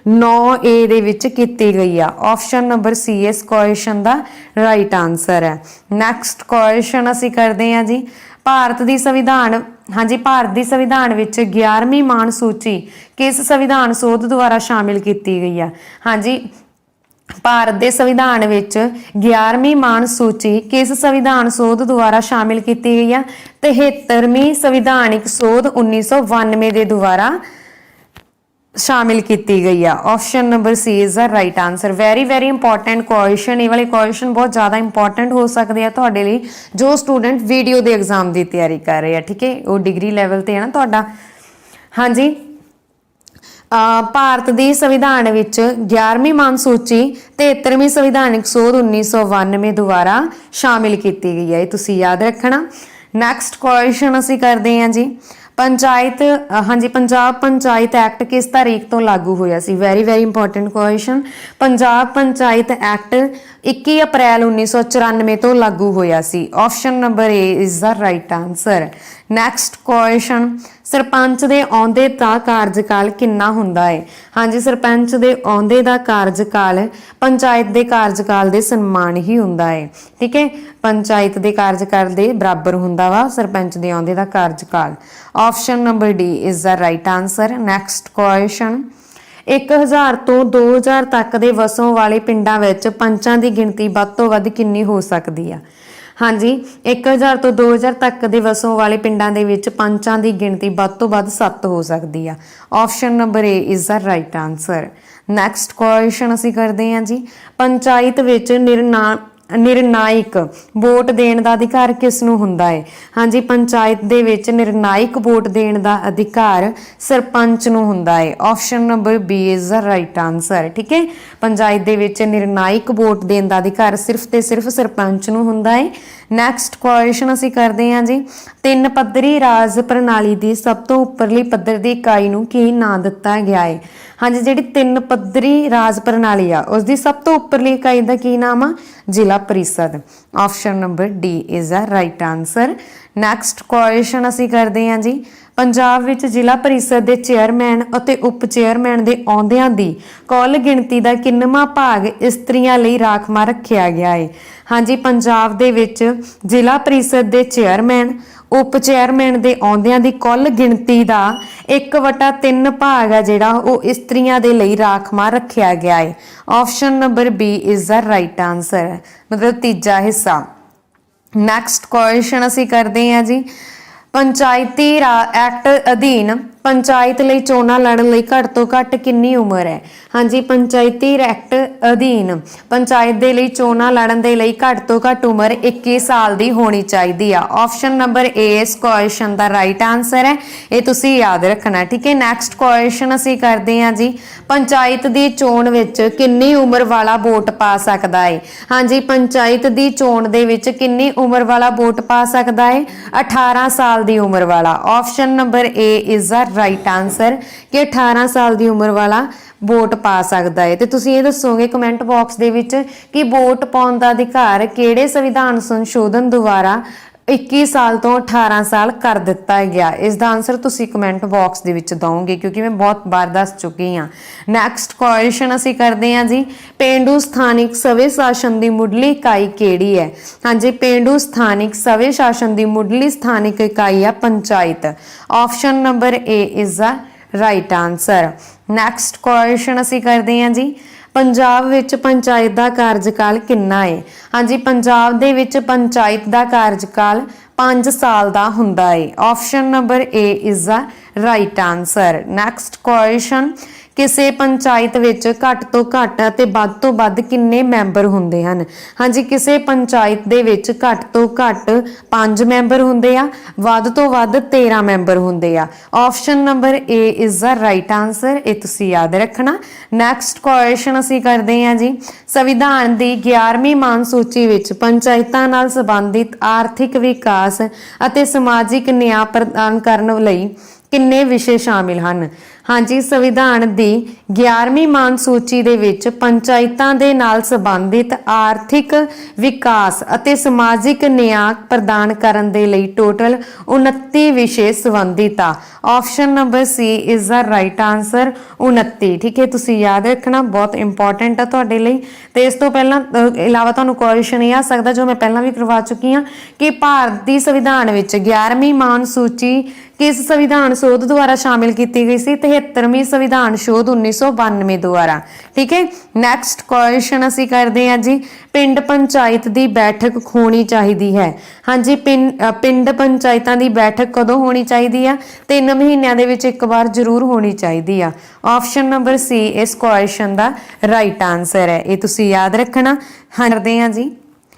9A दे विच कीती गई है। ऑप्शन नंबर सी इस क्वेश्चन का राइट आंसर है। नैक्सट क्वेश्चन असी करते हैं जी, भारत की संविधान, हाँ जी, भारत की संविधान विच 11वीं मान सूची किस संविधान सोध द्वारा शामिल की गई है? हाँ जी, भारत के संविधान विच 11वीं मान सूची किस संविधान सोध द्वारा शामिल की गई है? 73वीं संविधानिक सोध 1992 के द्वारा शामिल की गई है। Option number C is the right answer. Very important question, ये वाले क्वेश्चन बहुत ज़्यादा इंपॉर्टेंट हो सकते हैं तुहाडे लई जो स्टूडेंट वीडियो के एग्जाम की तैयारी कर रहे हैं। ठीक है, वो डिग्री लैवल ते है ना तुहाडा। हाँ जी, भारत की संविधान विच 11वीं मान सूची 73वीं संविधानिक सोध 1992 द्वारा शामिल की गई है, ये तुसी याद रखना। नैक्सट क्वेश्चन असी करते हैं जी, पंचायत, हाँ जी, पंजाब पंचायत एक्ट किस तारीख तो लागू होया सी? Very important question. Punjab panchayat act 21 अप्रैल 1994 तो लागू होया सी। Option number A is the right answer. Next question, sarpanch दे औंदे दा कार्यकाल किन्ना हुंदा है? हाँ जी, सरपंच दे औंदे दा कार्यकाल पंचायत दे कार्यकाल दे सन्मान ही हुंदा है। ठीक है, पंचायत दे कार्यकाल दे बराबर हुंदा वा सरपंच दे औंदे दा कार्यकाल। Option number D is the right answer. Next question, 1000 तो 2000 तक दे वसों वाले पिंडां विच पंचां दी गिणती वध तों वध किन्नी हो सकदी है? हाँ जी, 1000 तो 2000 तक के वसों वाले पिंडां दे विच पंचां दी गिणती वध तों वध 7 हो सकती है। Option number A is the right answer. Next question असी करते हैं जी, पंचायत विच निर्णायक वोट देने का अधिकार किसनूं हुंदा है? हाँ जी, पंचायत दे विच निर्णायक वोट देने का अधिकार सरपंच नूं हुंदा है। Option number B is the right answer. ठीक है, पंचायत दे विच निर्णायक वोट देने का अधिकार सिर्फ ते सिर्फ सरपंच नूं हुंदा है। नैक्सट क्वेश्चन असी करते हैं जी, 3 पद्धरी राज प्रणाली की सब तो उपरली पद्धर की इकाई नूं की नाम दिता गया है? हाँ जी, जिहड़ी 3 पद्धरी राज प्रणाली आ उसकी सब तो उपरली इकाई का की नाम आ? जिला परिषद। Option number D is the right answer. Next question असी करते हैं जी, पंजाब विच जिला परिषद के चेयरमैन और उप चेयरमैन के अहुदियां की कुल गिणती का किन्नवां भाग इस्त्रियां लई राखवा रखा गया है? हाँ जी, पंजाब दे विच जिला परिषद के चेयरमैन उप चेयरमैन के अहुदियां की कुल गिणती का 1/3 भाग है जिहड़ा वो इस्त्रियां दे लई राखवा रखा गया है। Option number B is the right answer, मतलब तीजा हिस्सा। नैक्सट क्वेश्चन असी करते हैं जी, पंचायती एक्ट अधीन पंचायत लई चोणां लड़न लई घट तो घट कितनी उम्र है? हाँ जी, पंचायती एक्ट अधीन पंचायत दे लई चोणां लड़न दे लई घट तो घट उम्र 21 साल की होनी चाहिए। ऑप्शन नंबर ए इस क्वेश्चन का राइट आंसर है, ये तुसी याद रखना। ठीक है, नैक्सट क्वेश्चन असी करते हैं जी, पंचायत की चोण विच कितनी उम्र वाला वोट पा सकता है? हाँ जी, पंचायत की चोण दे विच कितनी उम्र वाला वोट पा सकता है? 18 साल की उम्र वाला। Option number A is the right answer कि 18 साल की उम्र वाला वोट पा सकता है। तो तुसीं ये दसोगे कमेंट बॉक्स दे विच कि वोट पाउण दा अधिकार किहड़े संविधान संशोधन द्वारा 21 ਸਾਲ ਤੋਂ 18 ਸਾਲ ਕਰ ਦਿੱਤਾ ਗਿਆ। ਇਸ ਦਾ ਆਨਸਰ ਤੁਸੀਂ ਕਮੈਂਟ ਬਾਕਸ ਦੇ ਵਿੱਚ ਦਵੋਗੇ ਕਿਉਂਕਿ ਮੈਂ ਬਹੁਤ ਵਾਰ ਦੱਸ ਚੁੱਕੀ ਹਾਂ। ਨੈਕਸਟ ਕੁਐਸਚਨ ਅਸੀਂ ਕਰਦੇ ਹਾਂ ਜੀ, ਪੇਂਡੂ ਸਥਾਨਿਕ ਸਵੈ ਸ਼ਾਸਨ ਦੀ ਮੁੱਢਲੀ ਇਕਾਈ ਕਿਹੜੀ ਹੈ? ਹਾਂਜੀ, ਪੇਂਡੂ ਸਥਾਨਿਕ ਸਵੈ ਸ਼ਾਸਨ ਦੀ ਮੁੱਢਲੀ ਸਥਾਨਿਕ ਇਕਾਈ ਆ panchayat. Option number A is the right answer. Next question ਅਸੀਂ ਕਰਦੇ ਹਾਂ ਜੀ, ਪੰਜਾਬ ਵਿੱਚ ਪੰਚਾਇਤ ਦਾ ਕਾਰਜਕਾਲ ਕਿੰਨਾ ਹੈ? ਹਾਂਜੀ, ਪੰਜਾਬ ਦੇ ਵਿੱਚ ਪੰਚਾਇਤ ਦਾ ਕਾਰਜਕਾਲ 5 ਸਾਲ ਦਾ ਹੁੰਦਾ ਹੈ। Option number A is the right answer. Next question, ਕਿਸੇ ਪੰਚਾਇਤ ਵਿੱਚ ਘੱਟ ਤੋਂ ਘੱਟ ਅਤੇ ਵੱਧ ਤੋਂ ਵੱਧ ਕਿੰਨੇ ਮੈਂਬਰ ਹੁੰਦੇ ਹਨ? ਹਾਂਜੀ, ਕਿਸੇ ਪੰਚਾਇਤ ਦੇ ਵਿੱਚ ਘੱਟ ਤੋਂ ਘੱਟ 5 ਮੈਂਬਰ ਹੁੰਦੇ ਆ, ਵੱਧ ਤੋਂ ਵੱਧ 13 ਮੈਂਬਰ ਹੁੰਦੇ ਆ। Option number A is the right answer, ਇਹ ਤੁਸੀਂ ਯਾਦ ਰੱਖਣਾ। ਨੈਕਸਟ ਕੁਐਸਚਨ ਅਸੀਂ ਕਰਦੇ ਹਾਂ ਜੀ, ਸੰਵਿਧਾਨ ਦੀ 11ਵੀਂ ਮਾਨ ਸੂਚੀ ਵਿੱਚ ਪੰਚਾਇਤਾਂ ਨਾਲ ਸੰਬੰਧਿਤ ਆਰਥਿਕ ਵਿਕਾਸ ਅਤੇ ਸਮਾਜਿਕ ਨਿਆਂ ਪ੍ਰਦਾਨ ਕਰਨ ਲਈ ਕਿੰਨੇ ਵਿਸ਼ੇ ਸ਼ਾਮਿਲ ਹਨ? ਹਾਂਜੀ, ਸੰਵਿਧਾਨ ਦੀ 11ਵੀਂ ਮਾਨ ਸੂਚੀ ਦੇ ਵਿੱਚ ਪੰਚਾਇਤਾਂ ਦੇ ਨਾਲ ਸੰਬੰਧਿਤ ਆਰਥਿਕ ਵਿਕਾਸ ਅਤੇ ਸਮਾਜਿਕ ਨਿਆਂ ਪ੍ਰਦਾਨ ਕਰਨ ਦੇ ਲਈ ਟੋਟਲ 29 ਵਿਸ਼ੇ ਸੰਬੰਧਿਤ ਆ। Option number C is the right answer, 29। ਠੀਕ ਹੈ, ਤੁਸੀਂ ਯਾਦ ਰੱਖਣਾ, ਬਹੁਤ ਇੰਪੋਰਟੈਂਟ ਆ ਤੁਹਾਡੇ ਲਈ। ਤੇ ਇਸ ਤੋਂ ਪਹਿਲਾਂ ਇਲਾਵਾ ਤੁਹਾਨੂੰ ਕੁਐਸਚਨ ਇਹ ਆ ਸਕਦਾ ਜੋ ਮੈਂ ਪਹਿਲਾਂ ਵੀ ਕਰਵਾ ਚੁੱਕੀ ਹਾਂ ਕਿ ਭਾਰਤੀ ਸੰਵਿਧਾਨ ਵਿੱਚ 11ਵੀਂ ਮਾਨ ਸੂਚੀ ਕਿਸ ਸੰਵਿਧਾਨ ਸੋਧ ਦੁਆਰਾ ਸ਼ਾਮਿਲ ਕੀਤੀ ਗਈ ਸੀ? 73ਵੀਂ ਸੰਵਿਧਾਨ ਸੋਧ 1992 ਦੁਆਰਾ। ਠੀਕ ਹੈ, ਨੈਕਸਟ ਕੁਐਸਚਨ ਅਸੀਂ ਕਰਦੇ ਹਾਂ ਜੀ, ਪਿੰਡ ਪੰਚਾਇਤ ਦੀ ਬੈਠਕ ਹੋਣੀ ਚਾਹੀਦੀ ਹੈ? ਹਾਂਜੀ, ਪਿੰਡ ਪੰਚਾਇਤਾਂ ਦੀ ਬੈਠਕ ਕਦੋਂ ਹੋਣੀ ਚਾਹੀਦੀ ਆ? 3 ਮਹੀਨਿਆਂ ਦੇ ਵਿੱਚ ਇੱਕ ਵਾਰ ਜ਼ਰੂਰ ਹੋਣੀ ਚਾਹੀਦੀ ਆ। ਆਪਸ਼ਨ ਨੰਬਰ C ਇਸ ਕੁਐਸਚਨ ਦਾ ਰਾਈਟ ਆਨਸਰ ਹੈ, ਇਹ ਤੁਸੀਂ ਯਾਦ ਰੱਖਣਾ। ਕਰਦੇ ਹਾਂ ਜੀ,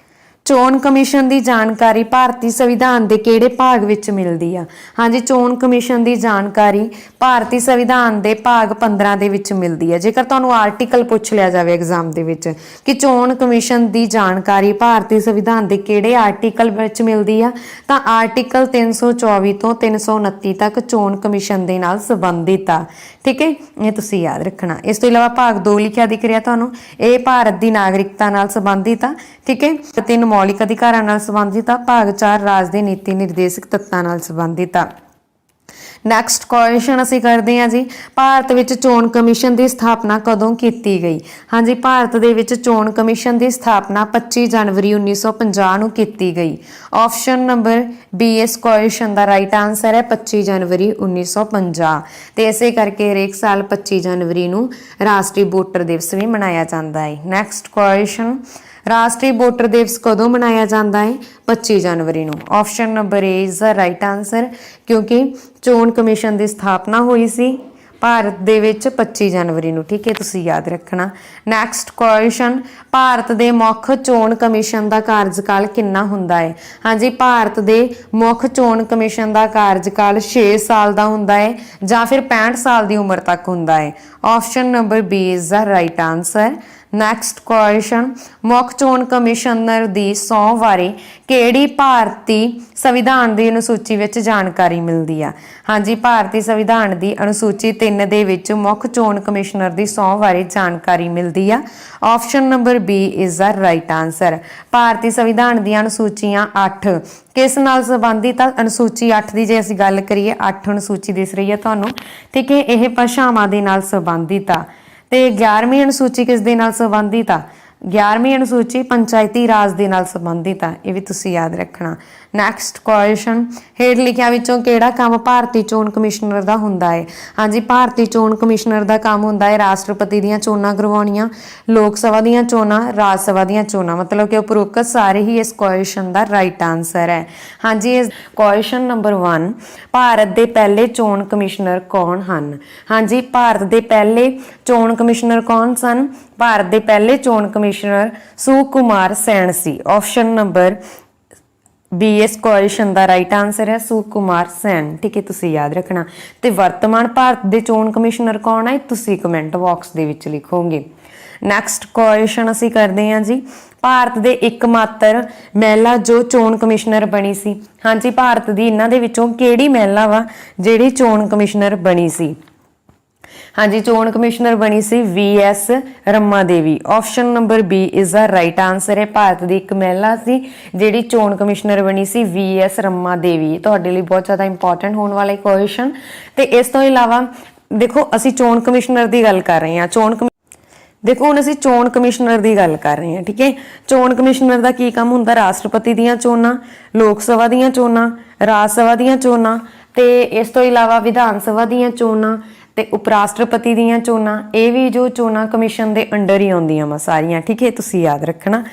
ਚੋਣ ਕਮਿਸ਼ਨ ਦੀ ਜਾਣਕਾਰੀ ਭਾਰਤੀ ਸੰਵਿਧਾਨ ਦੇ ਕਿਹੜੇ ਭਾਗ ਵਿੱਚ ਮਿਲਦੀ ਆ? ਹਾਂਜੀ, ਚੋਣ ਕਮਿਸ਼ਨ ਦੀ ਜਾਣਕਾਰੀ ਭਾਰਤੀ ਸੰਵਿਧਾਨ ਦੇ ਭਾਗ 15 ਦੇ ਵਿੱਚ ਮਿਲਦੀ ਹੈ। ਜੇਕਰ ਤੁਹਾਨੂੰ ਆਰਟੀਕਲ ਪੁੱਛ ਲਿਆ ਜਾਵੇ ਐਗਜ਼ਾਮ ਦੇ ਵਿੱਚ ਕਿ ਚੋਣ ਕਮਿਸ਼ਨ ਦੀ ਜਾਣਕਾਰੀ ਭਾਰਤੀ ਸੰਵਿਧਾਨ ਦੇ ਕਿਹੜੇ ਆਰਟੀਕਲ ਵਿੱਚ ਮਿਲਦੀ ਆ, ਤਾਂ ਆਰਟੀਕਲ 324 ਤੋਂ 329 ਤੱਕ ਚੋਣ ਕਮਿਸ਼ਨ ਦੇ ਨਾਲ ਸੰਬੰਧਿਤ ਆ। ਠੀਕ ਹੈ, ਇਹ ਤੁਸੀਂ ਯਾਦ ਰੱਖਣਾ। ਇਸ ਤੋਂ ਇਲਾਵਾ ਭਾਗ 2 ਲਿਖਿਆ ਦਿਖ ਰਿਹਾ ਤੁਹਾਨੂੰ, ਇਹ ਭਾਰਤ ਦੀ ਨਾਗਰਿਕਤਾ ਨਾਲ ਸੰਬੰਧਿਤ ਆ। ਠੀਕ ਹੈ, 3 ਮੌਲਿਕ ਅਧਿਕਾਰਾਂ ਨਾਲ ਸੰਬੰਧਿਤ ਆ। ਭਾਗ 4 ਰਾਜ ਦੇ ਨੀਤੀ ਨਿਰਦੇਸ਼ਕ ਤੱਤਾਂ ਨਾਲ ਸੰਬੰਧਿਤ ਆ। ਨੈਕਸਟ ਕੁਐਸਚਨ ਅਸੀਂ ਕਰਦੇ ਹਾਂ ਜੀ, ਭਾਰਤ ਵਿੱਚ ਚੋਣ ਕਮਿਸ਼ਨ ਦੀ ਸਥਾਪਨਾ ਕਦੋਂ ਕੀਤੀ ਗਈ? ਹਾਂਜੀ, ਭਾਰਤ ਦੇ ਵਿੱਚ ਚੋਣ ਕਮਿਸ਼ਨ ਦੀ ਸਥਾਪਨਾ 25 ਜਨਵਰੀ 1950 ਨੂੰ ਕੀਤੀ ਗਈ। ਆਪਸ਼ਨ ਨੰਬਰ B ਇਸ ਕੁਐਸਚਨ ਦਾ ਰਾਈਟ ਆਨਸਰ ਹੈ 25 ਜਨਵਰੀ 1950। ਤੇ ਇਸੇ ਕਰਕੇ ਹਰੇਕ ਸਾਲ 25 ਜਨਵਰੀ ਨੂੰ ਰਾਸ਼ਟਰੀ ਵੋਟਰ ਦਿਵਸ ਵੀ ਮਨਾਇਆ ਜਾਂਦਾ ਹੈ। ਨੈਕਸਟ ਕੁਐਸਚਨ, ਰਾਸ਼ਟਰੀ ਵੋਟਰ ਦਿਵਸ ਕਦੋਂ ਮਨਾਇਆ ਜਾਂਦਾ ਹੈ? 25 ਜਨਵਰੀ ਨੂੰ। Option number A is the right answer, ਕਿਉਂਕਿ ਚੋਣ ਕਮਿਸ਼ਨ ਦੀ ਸਥਾਪਨਾ ਹੋਈ ਸੀ ਭਾਰਤ ਦੇ ਵਿੱਚ 25 ਜਨਵਰੀ ਨੂੰ। ਠੀਕ ਹੈ, ਤੁਸੀਂ ਯਾਦ ਰੱਖਣਾ। ਨੈਕਸਟ ਕੁਐਸਚਨ, ਭਾਰਤ ਦੇ ਮੁੱਖ ਚੋਣ ਕਮਿਸ਼ਨ ਦਾ ਕਾਰਜਕਾਲ ਕਿੰਨਾ ਹੁੰਦਾ ਹੈ? ਹਾਂਜੀ, ਭਾਰਤ ਦੇ ਮੁੱਖ ਚੋਣ ਕਮਿਸ਼ਨ ਦਾ ਕਾਰਜਕਾਲ 6 ਸਾਲ ਦਾ ਹੁੰਦਾ ਹੈ ਜਾਂ ਫਿਰ 65 ਸਾਲ ਦੀ ਉਮਰ ਤੱਕ ਹੁੰਦਾ ਹੈ। Option number B is the right answer. Next question, ਮੁੱਖ ਚੋਣ ਕਮਿਸ਼ਨਰ ਦੀ ਸਹੁੰ ਬਾਰੇ ਕਿਹੜੀ ਭਾਰਤੀ ਸੰਵਿਧਾਨ ਦੀ ਅਨੁਸੂਚੀ ਵਿੱਚ ਜਾਣਕਾਰੀ ਮਿਲਦੀ ਆ? ਹਾਂਜੀ, ਭਾਰਤੀ ਸੰਵਿਧਾਨ ਦੀ ਅਨੁਸੂਚੀ 3 ਦੇ ਵਿੱਚ ਮੁੱਖ ਚੋਣ ਕਮਿਸ਼ਨਰ ਦੀ ਸਹੁੰ ਬਾਰੇ ਜਾਣਕਾਰੀ ਮਿਲਦੀ ਆ। Option number B is the right answer. ਭਾਰਤੀ ਸੰਵਿਧਾਨ ਦੀਆਂ ਅਨੁਸੂਚੀਆਂ 8 ਕਿਸ ਨਾਲ ਸੰਬੰਧਿਤ ਆ? ਅਨੁਸੂਚੀ 8 ਦੀ ਜੇ ਅਸੀਂ ਗੱਲ ਕਰੀਏ, 8 ਅਨੁਸੂਚੀ ਦਿਸ ਰਹੀ ਹੈ ਤੁਹਾਨੂੰ। ਠੀਕ ਹੈ, ਇਹ ਭਾਸ਼ਾਵਾਂ ਦੇ ਨਾਲ ਸੰਬੰਧਿਤ ਆ। ਤੇ 11ਵੀਂ ਅਨੁਸੂਚੀ ਕਿਸ ਦੇ ਨਾਲ ਸੰਬੰਧਿਤ ਆ? 11ਵੀਂ ਅਨੁਸੂਚੀ ਪੰਚਾਇਤੀ ਰਾਜ ਦੇ ਨਾਲ ਸੰਬੰਧਿਤ ਆ, ਇਹ ਵੀ ਤੁਸੀਂ ਯਾਦ ਰੱਖਣਾ। ਨੈਕਸਟ ਕੁਐਸਚਨ, ਹੇਠ ਲਿਖਿਆਂ ਵਿੱਚੋਂ ਕਿਹੜਾ ਕੰਮ ਭਾਰਤੀ ਚੋਣ ਕਮਿਸ਼ਨਰ ਦਾ ਹੁੰਦਾ ਹੈ? ਹਾਂਜੀ, ਭਾਰਤੀ ਚੋਣ ਕਮਿਸ਼ਨਰ ਦਾ ਕੰਮ ਹੁੰਦਾ ਹੈ ਰਾਸ਼ਟਰਪਤੀ ਦੀਆਂ ਚੋਣਾਂ ਕਰਵਾਉਣੀਆਂ, ਲੋਕ ਸਭਾ ਦੀਆਂ ਚੋਣਾਂ, ਰਾਜ ਸਭਾ ਦੀਆਂ ਚੋਣਾਂ। ਮਤਲਬ ਕਿ ਉਪਰੋਕਤ ਸਾਰੇ ਹੀ ਇਸ ਕੁਐਸਚਨ ਦਾ ਰਾਈਟ ਆਨਸਰ ਹੈ। ਹਾਂਜੀ, ਇਸ ਕੁਐਸਚਨ ਨੰਬਰ 1, ਭਾਰਤ ਦੇ ਪਹਿਲੇ ਚੋਣ ਕਮਿਸ਼ਨਰ ਕੌਣ ਹਨ? ਹਾਂਜੀ, ਭਾਰਤ ਦੇ ਪਹਿਲੇ ਚੋਣ ਕਮਿਸ਼ਨਰ ਕੌਣ ਸਨ? ਭਾਰਤ ਦੇ ਪਹਿਲੇ ਚੋਣ ਕਮਿਸ਼ਨਰ ਸੁਕੁਮਾਰ ਸੈਨ ਸੀ। ਆਪਸ਼ਨ ਨੰਬਰ B ਇਸ ਕੁਐਸਚਨ ਦਾ ਰਾਈਟ ਆਨਸਰ ਹੈ ਸੁਕੁਮਾਰ ਸੈਨ। ਠੀਕ ਹੈ, ਤੁਸੀਂ ਯਾਦ ਰੱਖਣਾ। ਤੇ ਵਰਤਮਾਨ ਭਾਰਤ ਦੇ ਚੋਣ ਕਮਿਸ਼ਨਰ ਕੌਣ ਹੈ? ਤੁਸੀਂ ਕਮੈਂਟ ਬਾਕਸ ਦੇ ਵਿੱਚ ਲਿਖੋਗੇ। ਨੈਕਸਟ ਕੁਐਸਚਨ ਅਸੀਂ ਕਰਦੇ ਹਾਂ ਜੀ, ਭਾਰਤ ਦੇ ਇੱਕਮਾਤਰ ਮਹਿਲਾ ਜੋ ਚੋਣ ਕਮਿਸ਼ਨਰ ਬਣੀ ਸੀ? ਹਾਂਜੀ, ਭਾਰਤ ਦੀ ਇਹਨਾਂ ਦੇ ਵਿੱਚੋਂ ਕਿਹੜੀ ਮਹਿਲਾ ਵਾ ਜਿਹੜੀ ਚੋਣ ਕਮਿਸ਼ਨਰ ਬਣੀ ਸੀ? हाँ जी, चोण कमिश्नर बनी सी VS Rama Devi. Option number B is the right answer है। भारत की एक महिला सी जिहड़ी चोण कमिश्नर बनी सी VS रम्मा देवी। तुहाडे लई बहुत ज़्यादा इंपॉर्टेंट होने वाला क्वेश्चन। तो इस तो इलावा देखो असीं चोण कमिश्नर की गल कर रहे हैं। देखो हुण असीं चोण कमिश्नर की गल कर रहे हैं, ठीक है। चोण कमिश्नर का की काम हुंदा? राष्ट्रपति दीयां चोणां, लोक सभा दीयां चोणां, राज सभा दीयां चोणां ते इस तो इलावा विधान सभा दीयां चोणां ते उप राष्ट्रपति दीयां चोणां। ये भी जो चोणां कमिशन के अंडर ही आउंदियां वा सारियां, ठीक है, तुसीं याद रखना।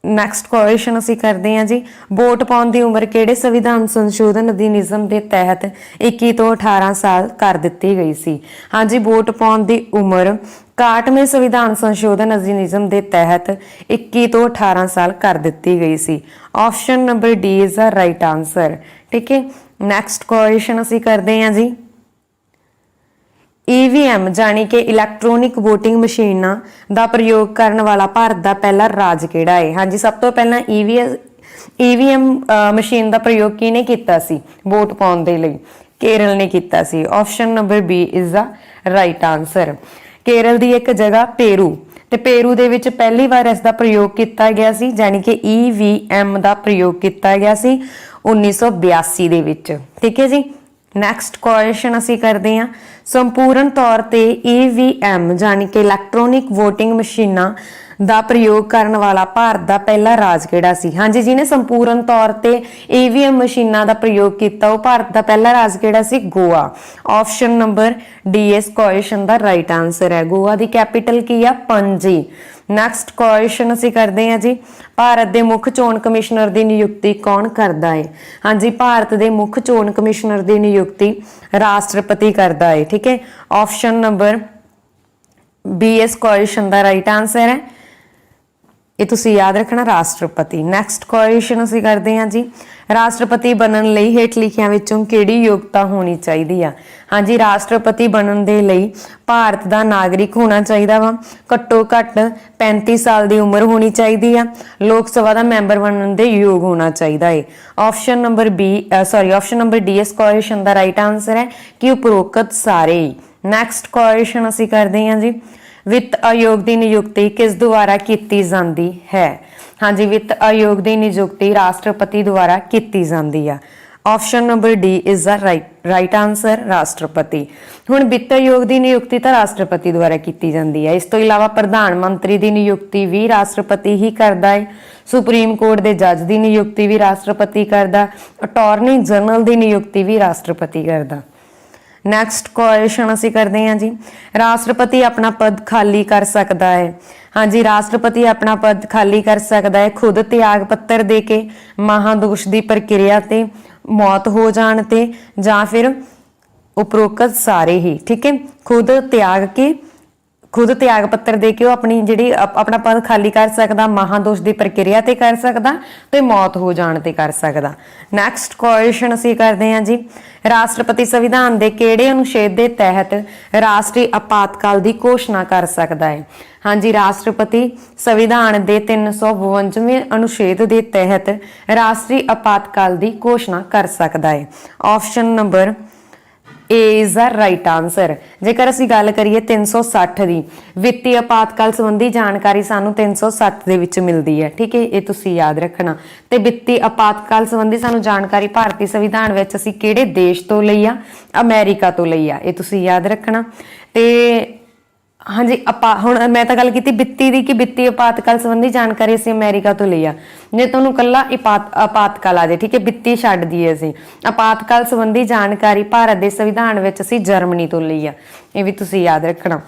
नैक्सट क्वेश्चन असीं करते हैं जी, वोट पाउण की उम्र किहड़े संविधान संशोधन अधिनियम के तहत 21 तो 18 साल कर दी गई सी? हाँ जी, वोट पाउण की उम्र 61वें संविधान संशोधन अधिनियम के तहत 21 तो 18 साल कर दी गई सी। Option number D is the right answer, ठीक है। नैक्सट क्वेश्चन असीं करते हैं जी, EVM जानी कि इलैक्ट्रॉनिक वोटिंग मशीनां का प्रयोग करने वाला भारत का पहला राज किहड़ा है? हाँ जी, सब तो पहला EVM मशीन का प्रयोग किहने कीता सी वोट पाउण दे लई? केरल ने कीता सी। Option number B is the right answer. Kerala की एक जगह पेरू, ते पेरू दे विच पहली बार इसका प्रयोग किया गया सी, यानी कि EVM का प्रयोग किया गया सी 1982 दे विच, ठीक है जी। नैक्सट क्वेश्चन असीं करते हैं, संपूर्ण तौर पर EVM यानी कि इलैक्ट्रॉनिक वोटिंग मशीनां का प्रयोग करने वाला भारत का पहला राज किहड़ा सी? हाँ जी, जिन्हें संपूर्ण तौर पर EVM मशीनां का प्रयोग किया वो भारत का पहला राज किहड़ा सी? गोवा। ऑप्शन नंबर डी इस क्वेश्चन का राइट आंसर है। गोवा की कैपिटल की है पणजी। नैक्सट क्वेश्चन असीं करते हैं जी, भारत के मुख्य चोण कमिश्नर की नियुक्ति कौन करता है? हाँ जी, भारत के मुख्य चोण कमिश्नर की नियुक्ति राष्ट्रपति करता है, ठीक है। ऑप्शन नंबर बी इस क्वेश्चन का राइट आंसर है। ये तुसीं याद रखना, राष्ट्रपति। नैक्सट क्वेश्चन असीं करते हैं जी, राष्ट्रपति बनन लई हेठ लिखियां विचों किहड़ी योग्यता होनी चाहिए आ? हाँ जी, राष्ट्रपति बनन दे लई भारत का नागरिक होना चाहिए वा, घट्टो घट्ट 35 साल की उम्र होनी चाहिए आ, लोक सभा का मैंबर बनन दे योग होना चाहिए है। Option number option number D इस क्वेश्चन का राइट आंसर है कि उपरोक्त सारे ही। नैक्सट क्वेश्चन असीं करते हैं जी, वित्त आयोग की नियुक्ति किस द्वारा की जाती है? हाँ जी, वित्त आयोग की नियुक्ति राष्ट्रपति द्वारा की जाती है। Option number D is the right answer, राष्ट्रपति। हुण वित्त आयोग की नियुक्ति तो राष्ट्रपति द्वारा की जाती है। इस तो इलावा प्रधानमंत्री की नियुक्ति भी राष्ट्रपति ही करता है, सुप्रीम कोर्ट के जज की नियुक्ति भी राष्ट्रपति करता, अटॉर्नी जनरल की नियुक्ति भी राष्ट्रपति करता। नैक्सट क्वेश्चन असीं करते हैं जी, राष्ट्रपति अपना पद खाली कर सकता है? हाँ जी, राष्ट्रपति अपना पद खाली कर सकता है खुद त्याग पत्र दे के, महादोष की प्रक्रिया ते, मौत हो जाने ते, जां फिर उपरोक्त सारे ही, ठीक है। खुद त्याग पत्र दे के अपनी जिहड़ी अपना पद खाली कर सकता, महादोष की प्रक्रिया ते कर सकता ते मौत हो जाने ते कर सकता। नैक्सट क्वेश्चन असीं करते हैं जी, राष्ट्रपति संविधान के किहड़े अनुच्छेद के तहत राष्ट्रीय आपातकाल की घोषणा कर सकता है? हाँ जी, राष्ट्रपति संविधान के 352वें अनुच्छेद के तहत राष्ट्रीय आपातकाल की घोषणा कर सकता है। Option number A is the right answer. जेकर असीं गल करिए 360 की, वित्तीय आपातकाल संबंधी जानकारी सानू 360 दे विच मिलती है, ठीक है, ये तुसीं याद रखना। ते वित्तीय आपातकाल संबंधी सानू जानकारी भारतीय संविधान विच असीं किहड़े देश तो लई आ? अमेरिका तो लई आ, ये तुसीं याद रखना। ते हाँ जी, हुण मैं तो गल की वित्ती की, कि वित्तीय आपातकाल संबंधी जानकारी असीं अमेरिका तो लई आ। जे तुहानूं कल्ला आपातकाल आ जाए, ठीक है, वित्ती छड्ड दईए असीं, आपातकाल संबंधी जानकारी भारत के संविधान विच असीं जर्मनी तो लई आ, ये भी तुसीं याद रखना।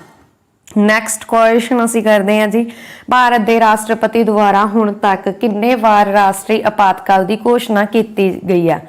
नैक्सट क्वेश्चन असीं करते हैं जी, भारत के राष्ट्रपति द्वारा हुण तक कितने बार राष्ट्रीय आपातकाल की घोषणा की गई है?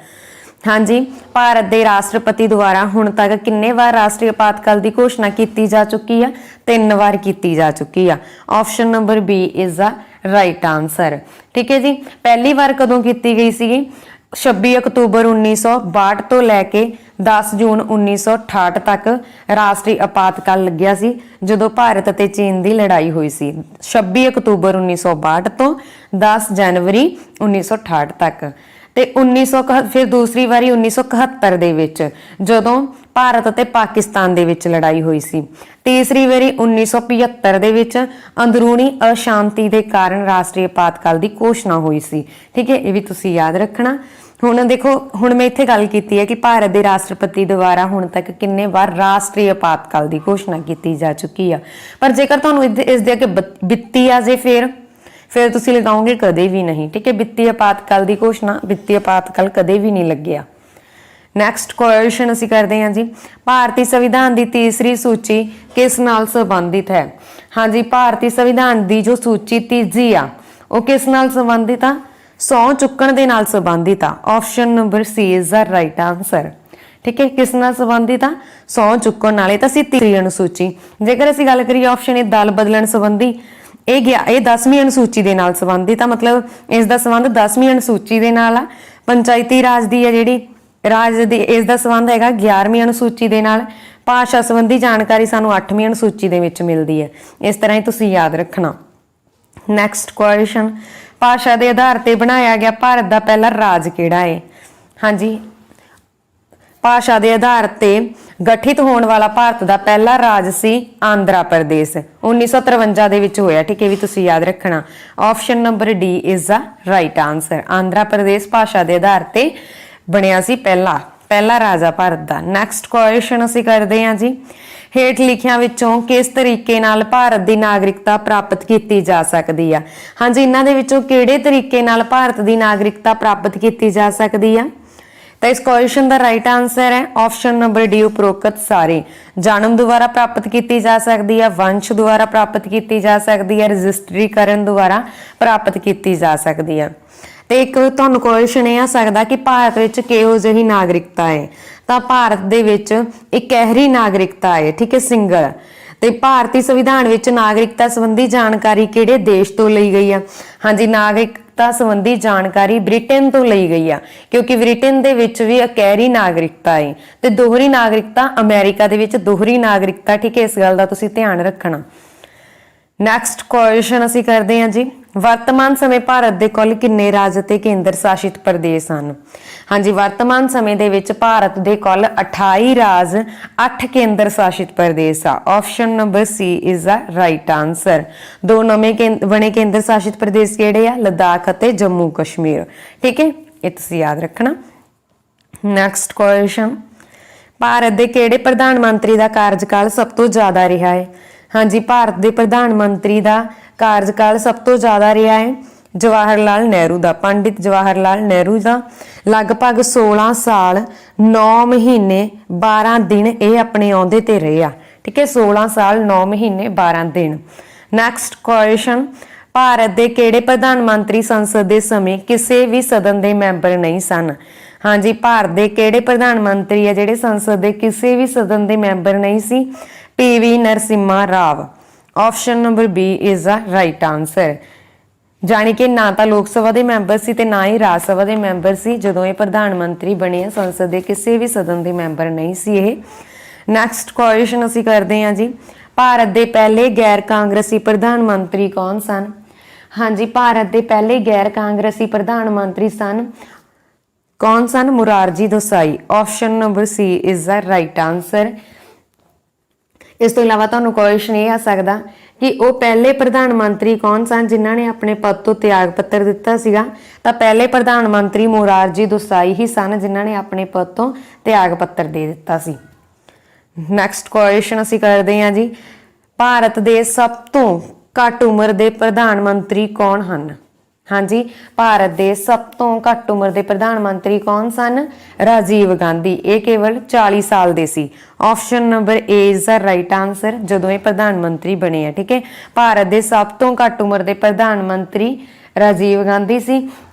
हाँ जी, भारत के राष्ट्रपति द्वारा हुण तक कितने बार राष्ट्रीय आपातकाल की घोषणा की जा चुकी है? 3 बार की जा चुकी है। Option number B is the right answer, ठीक है जी। पहली बार कदों की गई सी? 26 अक्तूबर 1962 तो लैके 10 जून 1968 तक राष्ट्रीय आपातकाल लग्या सी, जदों भारत ते चीन की लड़ाई हुई सी। 26 अक्तूबर 1962 तो 10 जनवरी 1968 तक। ते 1971 फिर दूसरी बारी 1971 दे विच जदों ਭਾਰਤ ਅਤੇ ਪਾਕਿਸਤਾਨ ਦੇ ਵਿੱਚ ਲੜਾਈ ਹੋਈ ਸੀ। ਤੀਸਰੀ ਵਾਰੀ 1975 ਦੇ ਵਿੱਚ ਅੰਦਰੂਨੀ ਅਸ਼ਾਂਤੀ ਦੇ ਕਾਰਨ ਰਾਸ਼ਟਰੀ ਆਪਾਤਕਾਲ ਦੀ ਘੋਸ਼ਣਾ ਹੋਈ ਸੀ। ਠੀਕ ਹੈ, ਇਹ ਵੀ ਤੁਸੀਂ ਯਾਦ ਰੱਖਣਾ। ਹੁਣ ਦੇਖੋ, ਹੁਣ ਮੈਂ ਇੱਥੇ ਗੱਲ ਕੀਤੀ ਹੈ ਕਿ ਭਾਰਤ ਦੇ ਰਾਸ਼ਟਰਪਤੀ ਦੁਆਰਾ ਹੁਣ ਤੱਕ ਕਿੰਨੇ ਵਾਰ ਰਾਸ਼ਟਰੀ ਆਪਾਤਕਾਲ ਦੀ ਘੋਸ਼ਣਾ ਕੀਤੀ ਜਾ ਚੁੱਕੀ ਆ। ਪਰ ਜੇਕਰ ਤੁਹਾਨੂੰ ਇਸ ਦੇ ਅੱਗੇ ਵਿੱਤੀ ਆ ਜੇ ਫਿਰ ਤੁਸੀਂ ਲਗਾਓਗੇ ਕਦੇ ਵੀ ਨਹੀਂ। ਠੀਕ ਹੈ, ਵਿੱਤੀ ਆਪਾਤਕਾਲ ਦੀ ਘੋਸ਼ਣਾ, ਵਿੱਤੀ ਆਪਾਤਕਾਲ ਕਦੇ ਵੀ ਨਹੀਂ ਲੱਗਿਆ। ਨੈਕਸਟ ਕੁਐਸਚਨ ਅਸੀਂ ਕਰਦੇ ਹਾਂ ਜੀ, ਭਾਰਤੀ ਸੰਵਿਧਾਨ ਦੀ ਤੀਸਰੀ ਸੂਚੀ ਕਿਸ ਨਾਲ ਸੰਬੰਧਿਤ ਹੈ? ਹਾਂਜੀ, ਭਾਰਤੀ ਸੰਵਿਧਾਨ ਦੀ ਜੋ ਸੂਚੀ ਤੀਜੀ ਆ ਉਹ ਕਿਸ ਨਾਲ ਸੰਬੰਧਿਤ ਆ? ਸਹੁੰ ਚੁੱਕਣ ਦੇ ਨਾਲ ਸੰਬੰਧਿਤ ਆ। Option number C is the right answer. ਠੀਕ ਹੈ, ਕਿਸ ਨਾਲ ਸੰਬੰਧਿਤ ਆ? ਸਹੁੰ ਚੁੱਕਣ ਨਾਲ। ਇਹ ਤਾਂ ਸੀ ਤੀਸਰੀ ਅਨੁਸੂਚੀ। ਜੇਕਰ ਅਸੀਂ ਗੱਲ ਕਰੀਏ ਆਪਸ਼ਨ ਏ ਦਲ ਬਦਲਣ ਸੰਬੰਧੀ, ਇਹ 10ਵੀਂ ਅਨੁਸੂਚੀ ਦੇ ਨਾਲ ਸੰਬੰਧਿਤ ਆ, ਮਤਲਬ ਇਸ ਦਾ ਸੰਬੰਧ 10ਵੀਂ ਅਨੁਸੂਚੀ ਦੇ ਨਾਲ ਆ। ਪੰਚਾਇਤੀ ਰਾਜ ਦੀ ਆ ਜਿਹੜੀ ਰਾਜ ਦੀ, ਇਸ ਦਾ ਸੰਬੰਧ ਹੈਗਾ 11ਵੀਂ ਅਨੁਸੂਚੀ ਦੇ ਨਾਲ। ਭਾਸ਼ਾ ਸੰਬੰਧੀ ਜਾਣਕਾਰੀ ਸਾਨੂੰ 8ਵੀਂ ਅਨੁਸੂਚੀ ਦੇ ਵਿੱਚ ਮਿਲਦੀ ਹੈ। ਇਸ ਤਰ੍ਹਾਂ ਹੀ ਤੁਸੀਂ ਯਾਦ ਰੱਖਣਾ। ਨੈਕਸਟ ਕੁਐਸਚਨ, ਭਾਸ਼ਾ ਦੇ ਆਧਾਰ ਤੇ ਬਣਾਇਆ ਗਿਆ ਭਾਰਤ ਦਾ ਪਹਿਲਾ ਰਾਜ ਕਿਹੜਾ ਹੈ? ਹਾਂਜੀ, ਭਾਸ਼ਾ ਦੇ ਆਧਾਰ ਤੇ ਗਠਿਤ ਹੋਣ ਵਾਲਾ ਭਾਰਤ ਦਾ ਪਹਿਲਾ ਰਾਜ ਸੀ ਆਂਧਰਾ ਪ੍ਰਦੇਸ਼। 1953 ਦੇ ਵਿੱਚ ਹੋਇਆ। ਠੀਕ ਹੈ, ਵੀ ਤੁਸੀਂ ਯਾਦ ਰੱਖਣਾ। Option number D is the right answer. Andhra Pradesh ਭਾਸ਼ਾ ਦੇ ਆਧਾਰ ਤੇ ਬਣਿਆ ਸੀ ਪਹਿਲਾ ਰਾਜਾ ਭਾਰਤ ਦਾ। ਨੈਕਸਟ ਕੁਐਸਚਨ ਅਸੀਂ ਕਰਦੇ ਹਾਂ ਜੀ, ਹੇਠ ਲਿਖਿਆਂ ਵਿੱਚੋਂ ਕਿਸ ਤਰੀਕੇ ਨਾਲ ਭਾਰਤ ਦੀ ਨਾਗਰਿਕਤਾ ਪ੍ਰਾਪਤ ਕੀਤੀ ਜਾ ਸਕਦੀ ਆ? ਹਾਂਜੀ, ਇਹਨਾਂ ਦੇ ਵਿੱਚੋਂ ਕਿਹੜੇ ਤਰੀਕੇ ਨਾਲ ਭਾਰਤ ਦੀ ਨਾਗਰਿਕਤਾ ਪ੍ਰਾਪਤ ਕੀਤੀ ਜਾ ਸਕਦੀ ਆ? ਤਾਂ ਇਸ ਕੁਐਸਚਨ ਦਾ ਰਾਈਟ ਆਨਸਰ ਹੈ ਆਪਸ਼ਨ ਨੰਬਰ ਡੀ, ਉਪਰੋਕਤ ਸਾਰੇ। ਜਨਮ ਦੁਆਰਾ ਪ੍ਰਾਪਤ ਕੀਤੀ ਜਾ ਸਕਦੀ ਹੈ, ਵੰਸ਼ ਦੁਆਰਾ ਪ੍ਰਾਪਤ ਕੀਤੀ ਜਾ ਸਕਦੀ ਹੈ, ਰਜਿਸਟਰੀਕਰਨ ਦੁਆਰਾ ਪ੍ਰਾਪਤ ਕੀਤੀ ਜਾ ਸਕਦੀ ਹੈ। ਤੇ ਇੱਕ ਤੁਹਾਨੂੰ ਕੁਐਸਚਨ ਇਹ ਆ ਸਕਦਾ ਕਿ ਭਾਰਤ ਵਿੱਚ ਕਿਹੋ ਜਿਹੀ ਨਾਗਰਿਕਤਾ ਹੈ? ਤਾਂ ਭਾਰਤ ਦੇ ਵਿੱਚ ਇਕਹਿਰੀ ਨਾਗਰਿਕਤਾ ਹੈ। ਠੀਕ ਹੈ, ਸਿੰਗਲ। ਤੇ ਭਾਰਤੀ ਸੰਵਿਧਾਨ ਵਿੱਚ ਨਾਗਰਿਕਤਾ ਸੰਬੰਧੀ ਜਾਣਕਾਰੀ ਕਿਹੜੇ ਦੇਸ਼ ਤੋਂ ਲਈ ਗਈ ਆ? ਹਾਂਜੀ, ਨਾਗਰਿਕਤਾ ਸੰਬੰਧੀ ਜਾਣਕਾਰੀ ਬ੍ਰਿਟੇਨ ਤੋਂ ਲਈ ਗਈ ਆ, ਕਿਉਂਕਿ ਬ੍ਰਿਟੇਨ ਦੇ ਵਿੱਚ ਵੀ ਇਕਹਿਰੀ ਨਾਗਰਿਕਤਾ ਹੈ। ਤੇ ਦੋਹਰੀ ਨਾਗਰਿਕਤਾ ਅਮਰੀਕਾ ਦੇ ਵਿੱਚ ਦੋਹਰੀ ਨਾਗਰਿਕਤਾ। ਠੀਕ ਹੈ, ਇਸ ਗੱਲ ਦਾ ਤੁਸੀਂ ਧਿਆਨ ਰੱਖਣਾ। ਨੈਕਸਟ ਕੁਐਸਚਨ ਅਸੀਂ ਕਰਦੇ ਹਾਂ ਜੀ, ਵਰਤਮਾਨ ਸਮੇਂ ਭਾਰਤ ਦੇ ਕੁੱਲ ਕਿੰਨੇ ਰਾਜ ਅਤੇ ਕੇਂਦਰ ਸ਼ਾਸਿਤ ਪ੍ਰਦੇਸ਼ ਹਨ? ਹਾਂਜੀ, ਵਰਤਮਾਨ ਸਮੇਂ ਦੇ ਵਿੱਚ ਭਾਰਤ ਦੇ ਕੁੱਲ 28 ਰਾਜ, 8 ਕੇਂਦਰ ਸ਼ਾਸਿਤ ਪ੍ਰਦੇਸ਼ ਆ। Option number C is the right answer. ਦੋ ਨਵੇਂ ਬਣੇ ਕੇਂਦਰ ਸ਼ਾਸਿਤ ਪ੍ਰਦੇਸ਼ ਕਿਹੜੇ ਆ? ਲੱਦਾਖ ਅਤੇ ਜੰਮੂ ਕਸ਼ਮੀਰ। ਠੀਕ ਹੈ, ਇਹ ਤੁਸੀਂ ਯਾਦ ਰੱਖਣਾ। ਨੈਕਸਟ ਕੁਐਸਚਨ, ਭਾਰਤ ਦੇ ਕਿਹੜੇ ਪ੍ਰਧਾਨ ਮੰਤਰੀ ਦਾ ਕਾਰਜਕਾਲ ਸਭ ਤੋਂ ਜ਼ਿਆਦਾ ਰਿਹਾ ਹੈ? ਹਾਂਜੀ, ਭਾਰਤ ਦੇ ਪ੍ਰਧਾਨ ਮੰਤਰੀ ਦਾ ਕਾਰਜਕਾਲ ਸਭ ਤੋਂ ਜ਼ਿਆਦਾ ਰਿਹਾ ਹੈ ਜਵਾਹਰ ਲਾਲ ਨਹਿਰੂ ਦਾ। ਪੰਡਿਤ ਜਵਾਹਰ ਲਾਲ ਨਹਿਰੂ ਦਾ ਲਗਭਗ 16 ਸਾਲ 9 ਮਹੀਨੇ 12 ਦਿਨ ਇਹ ਆਪਣੇ ਅਹੁਦੇ ਤੇ ਰਹੇ ਆ। ਠੀਕ ਹੈ, 16 ਸਾਲ 9 ਮਹੀਨੇ 12 ਦਿਨ। ਨੈਕਸਟ ਕੁਐਸਚਨ, ਭਾਰਤ ਦੇ ਕਿਹੜੇ ਪ੍ਰਧਾਨ ਮੰਤਰੀ ਸੰਸਦ ਦੇ ਸਮੇਂ ਕਿਸੇ ਵੀ ਸਦਨ ਦੇ ਮੈਂਬਰ ਨਹੀਂ ਸਨ? ਹਾਂਜੀ, ਭਾਰਤ ਦੇ ਕਿਹੜੇ ਪ੍ਰਧਾਨ ਮੰਤਰੀ ਆ ਜਿਹੜੇ ਸੰਸਦ ਦੇ ਕਿਸੇ ਵੀ ਸਦਨ ਦੇ ਮੈਂਬਰ ਨਹੀਂ ਸੀ? P V Narasimha Rao. Option number B is the right answer. ਜਾਣੀ ਕਿ ਨਾ ਤਾਂ ਲੋਕ ਸਭਾ ਦੇ ਮੈਂਬਰ ਸੀ ਤੇ ਨਾ ਹੀ ਰਾਜ ਸਭਾ ਦੇ ਮੈਂਬਰ ਸੀ ਜਦੋਂ ਇਹ ਪ੍ਰਧਾਨ ਮੰਤਰੀ ਬਣੇ ਆ। ਸੰਸਦ ਦੇ ਕਿਸੇ ਵੀ ਸਦਨ ਦੇ ਮੈਂਬਰ ਨਹੀਂ ਸੀ ਇਹ। ਨੈਕਸਟ ਕੁਐਸਚਨ ਅਸੀਂ ਕਰਦੇ ਹਾਂ ਜੀ, ਭਾਰਤ ਦੇ ਪਹਿਲੇ ਗੈਰ ਕਾਂਗਰਸੀ ਪ੍ਰਧਾਨ ਮੰਤਰੀ ਕੌਣ ਸਨ? ਹਾਂਜੀ, ਭਾਰਤ ਦੇ ਪਹਿਲੇ ਗੈਰ ਕਾਂਗਰਸੀ ਪ੍ਰਧਾਨ ਮੰਤਰੀ ਕੌਣ ਸਨ? Morarji Desai. Option number C is the right answer. ਇਸ ਤੋਂ ਇਲਾਵਾ ਤੁਹਾਨੂੰ ਕੁਐਸਚਨ ਇਹ ਆ ਸਕਦਾ ਕਿ ਉਹ ਪਹਿਲੇ ਪ੍ਰਧਾਨ ਮੰਤਰੀ ਕੌਣ ਸਨ ਜਿਨ੍ਹਾਂ ਨੇ ਆਪਣੇ ਪਦ ਤੋਂ ਤਿਆਗ ਪੱਤਰ ਦਿੱਤਾ ਸੀਗਾ? ਤਾਂ ਪਹਿਲੇ ਪ੍ਰਧਾਨ ਮੰਤਰੀ ਮੁਰਾਰਜੀ ਦੇਸਾਈ ਹੀ ਸਨ ਜਿਨ੍ਹਾਂ ਨੇ ਆਪਣੇ ਪਦ ਤੋਂ ਤਿਆਗ ਪੱਤਰ ਦੇ ਦਿੱਤਾ ਸੀ। ਨੈਕਸਟ ਕੁਐਸਚਨ ਅਸੀਂ ਕਰਦੇ ਹਾਂ ਜੀ, ਭਾਰਤ ਦੇ ਸਭ ਤੋਂ ਘੱਟ ਉਮਰ ਦੇ ਪ੍ਰਧਾਨ ਮੰਤਰੀ ਕੌਣ ਹਨ? ਹਾਂਜੀ, ਭਾਰਤ ਦੇ ਸਭ ਤੋਂ ਘੱਟ ਉਮਰ ਦੇ ਪ੍ਰਧਾਨ ਮੰਤਰੀ ਕੌਣ ਸਨ? ਰਾਜੀਵ ਗਾਂਧੀ। ਇਹ ਕੇਵਲ 40 ਸਾਲ ਦੇ ਸੀ। Option number A is the right answer ਜਦੋਂ ਇਹ ਪ੍ਰਧਾਨ ਮੰਤਰੀ ਬਣੇ ਆ। ਠੀਕ ਹੈ, ਭਾਰਤ ਦੇ ਸਭ ਤੋਂ ਘੱਟ ਉਮਰ ਦੇ ਪ੍ਰਧਾਨ ਮੰਤਰੀ ਰਾਜੀਵ ਗਾਂਧੀ ਸੀ।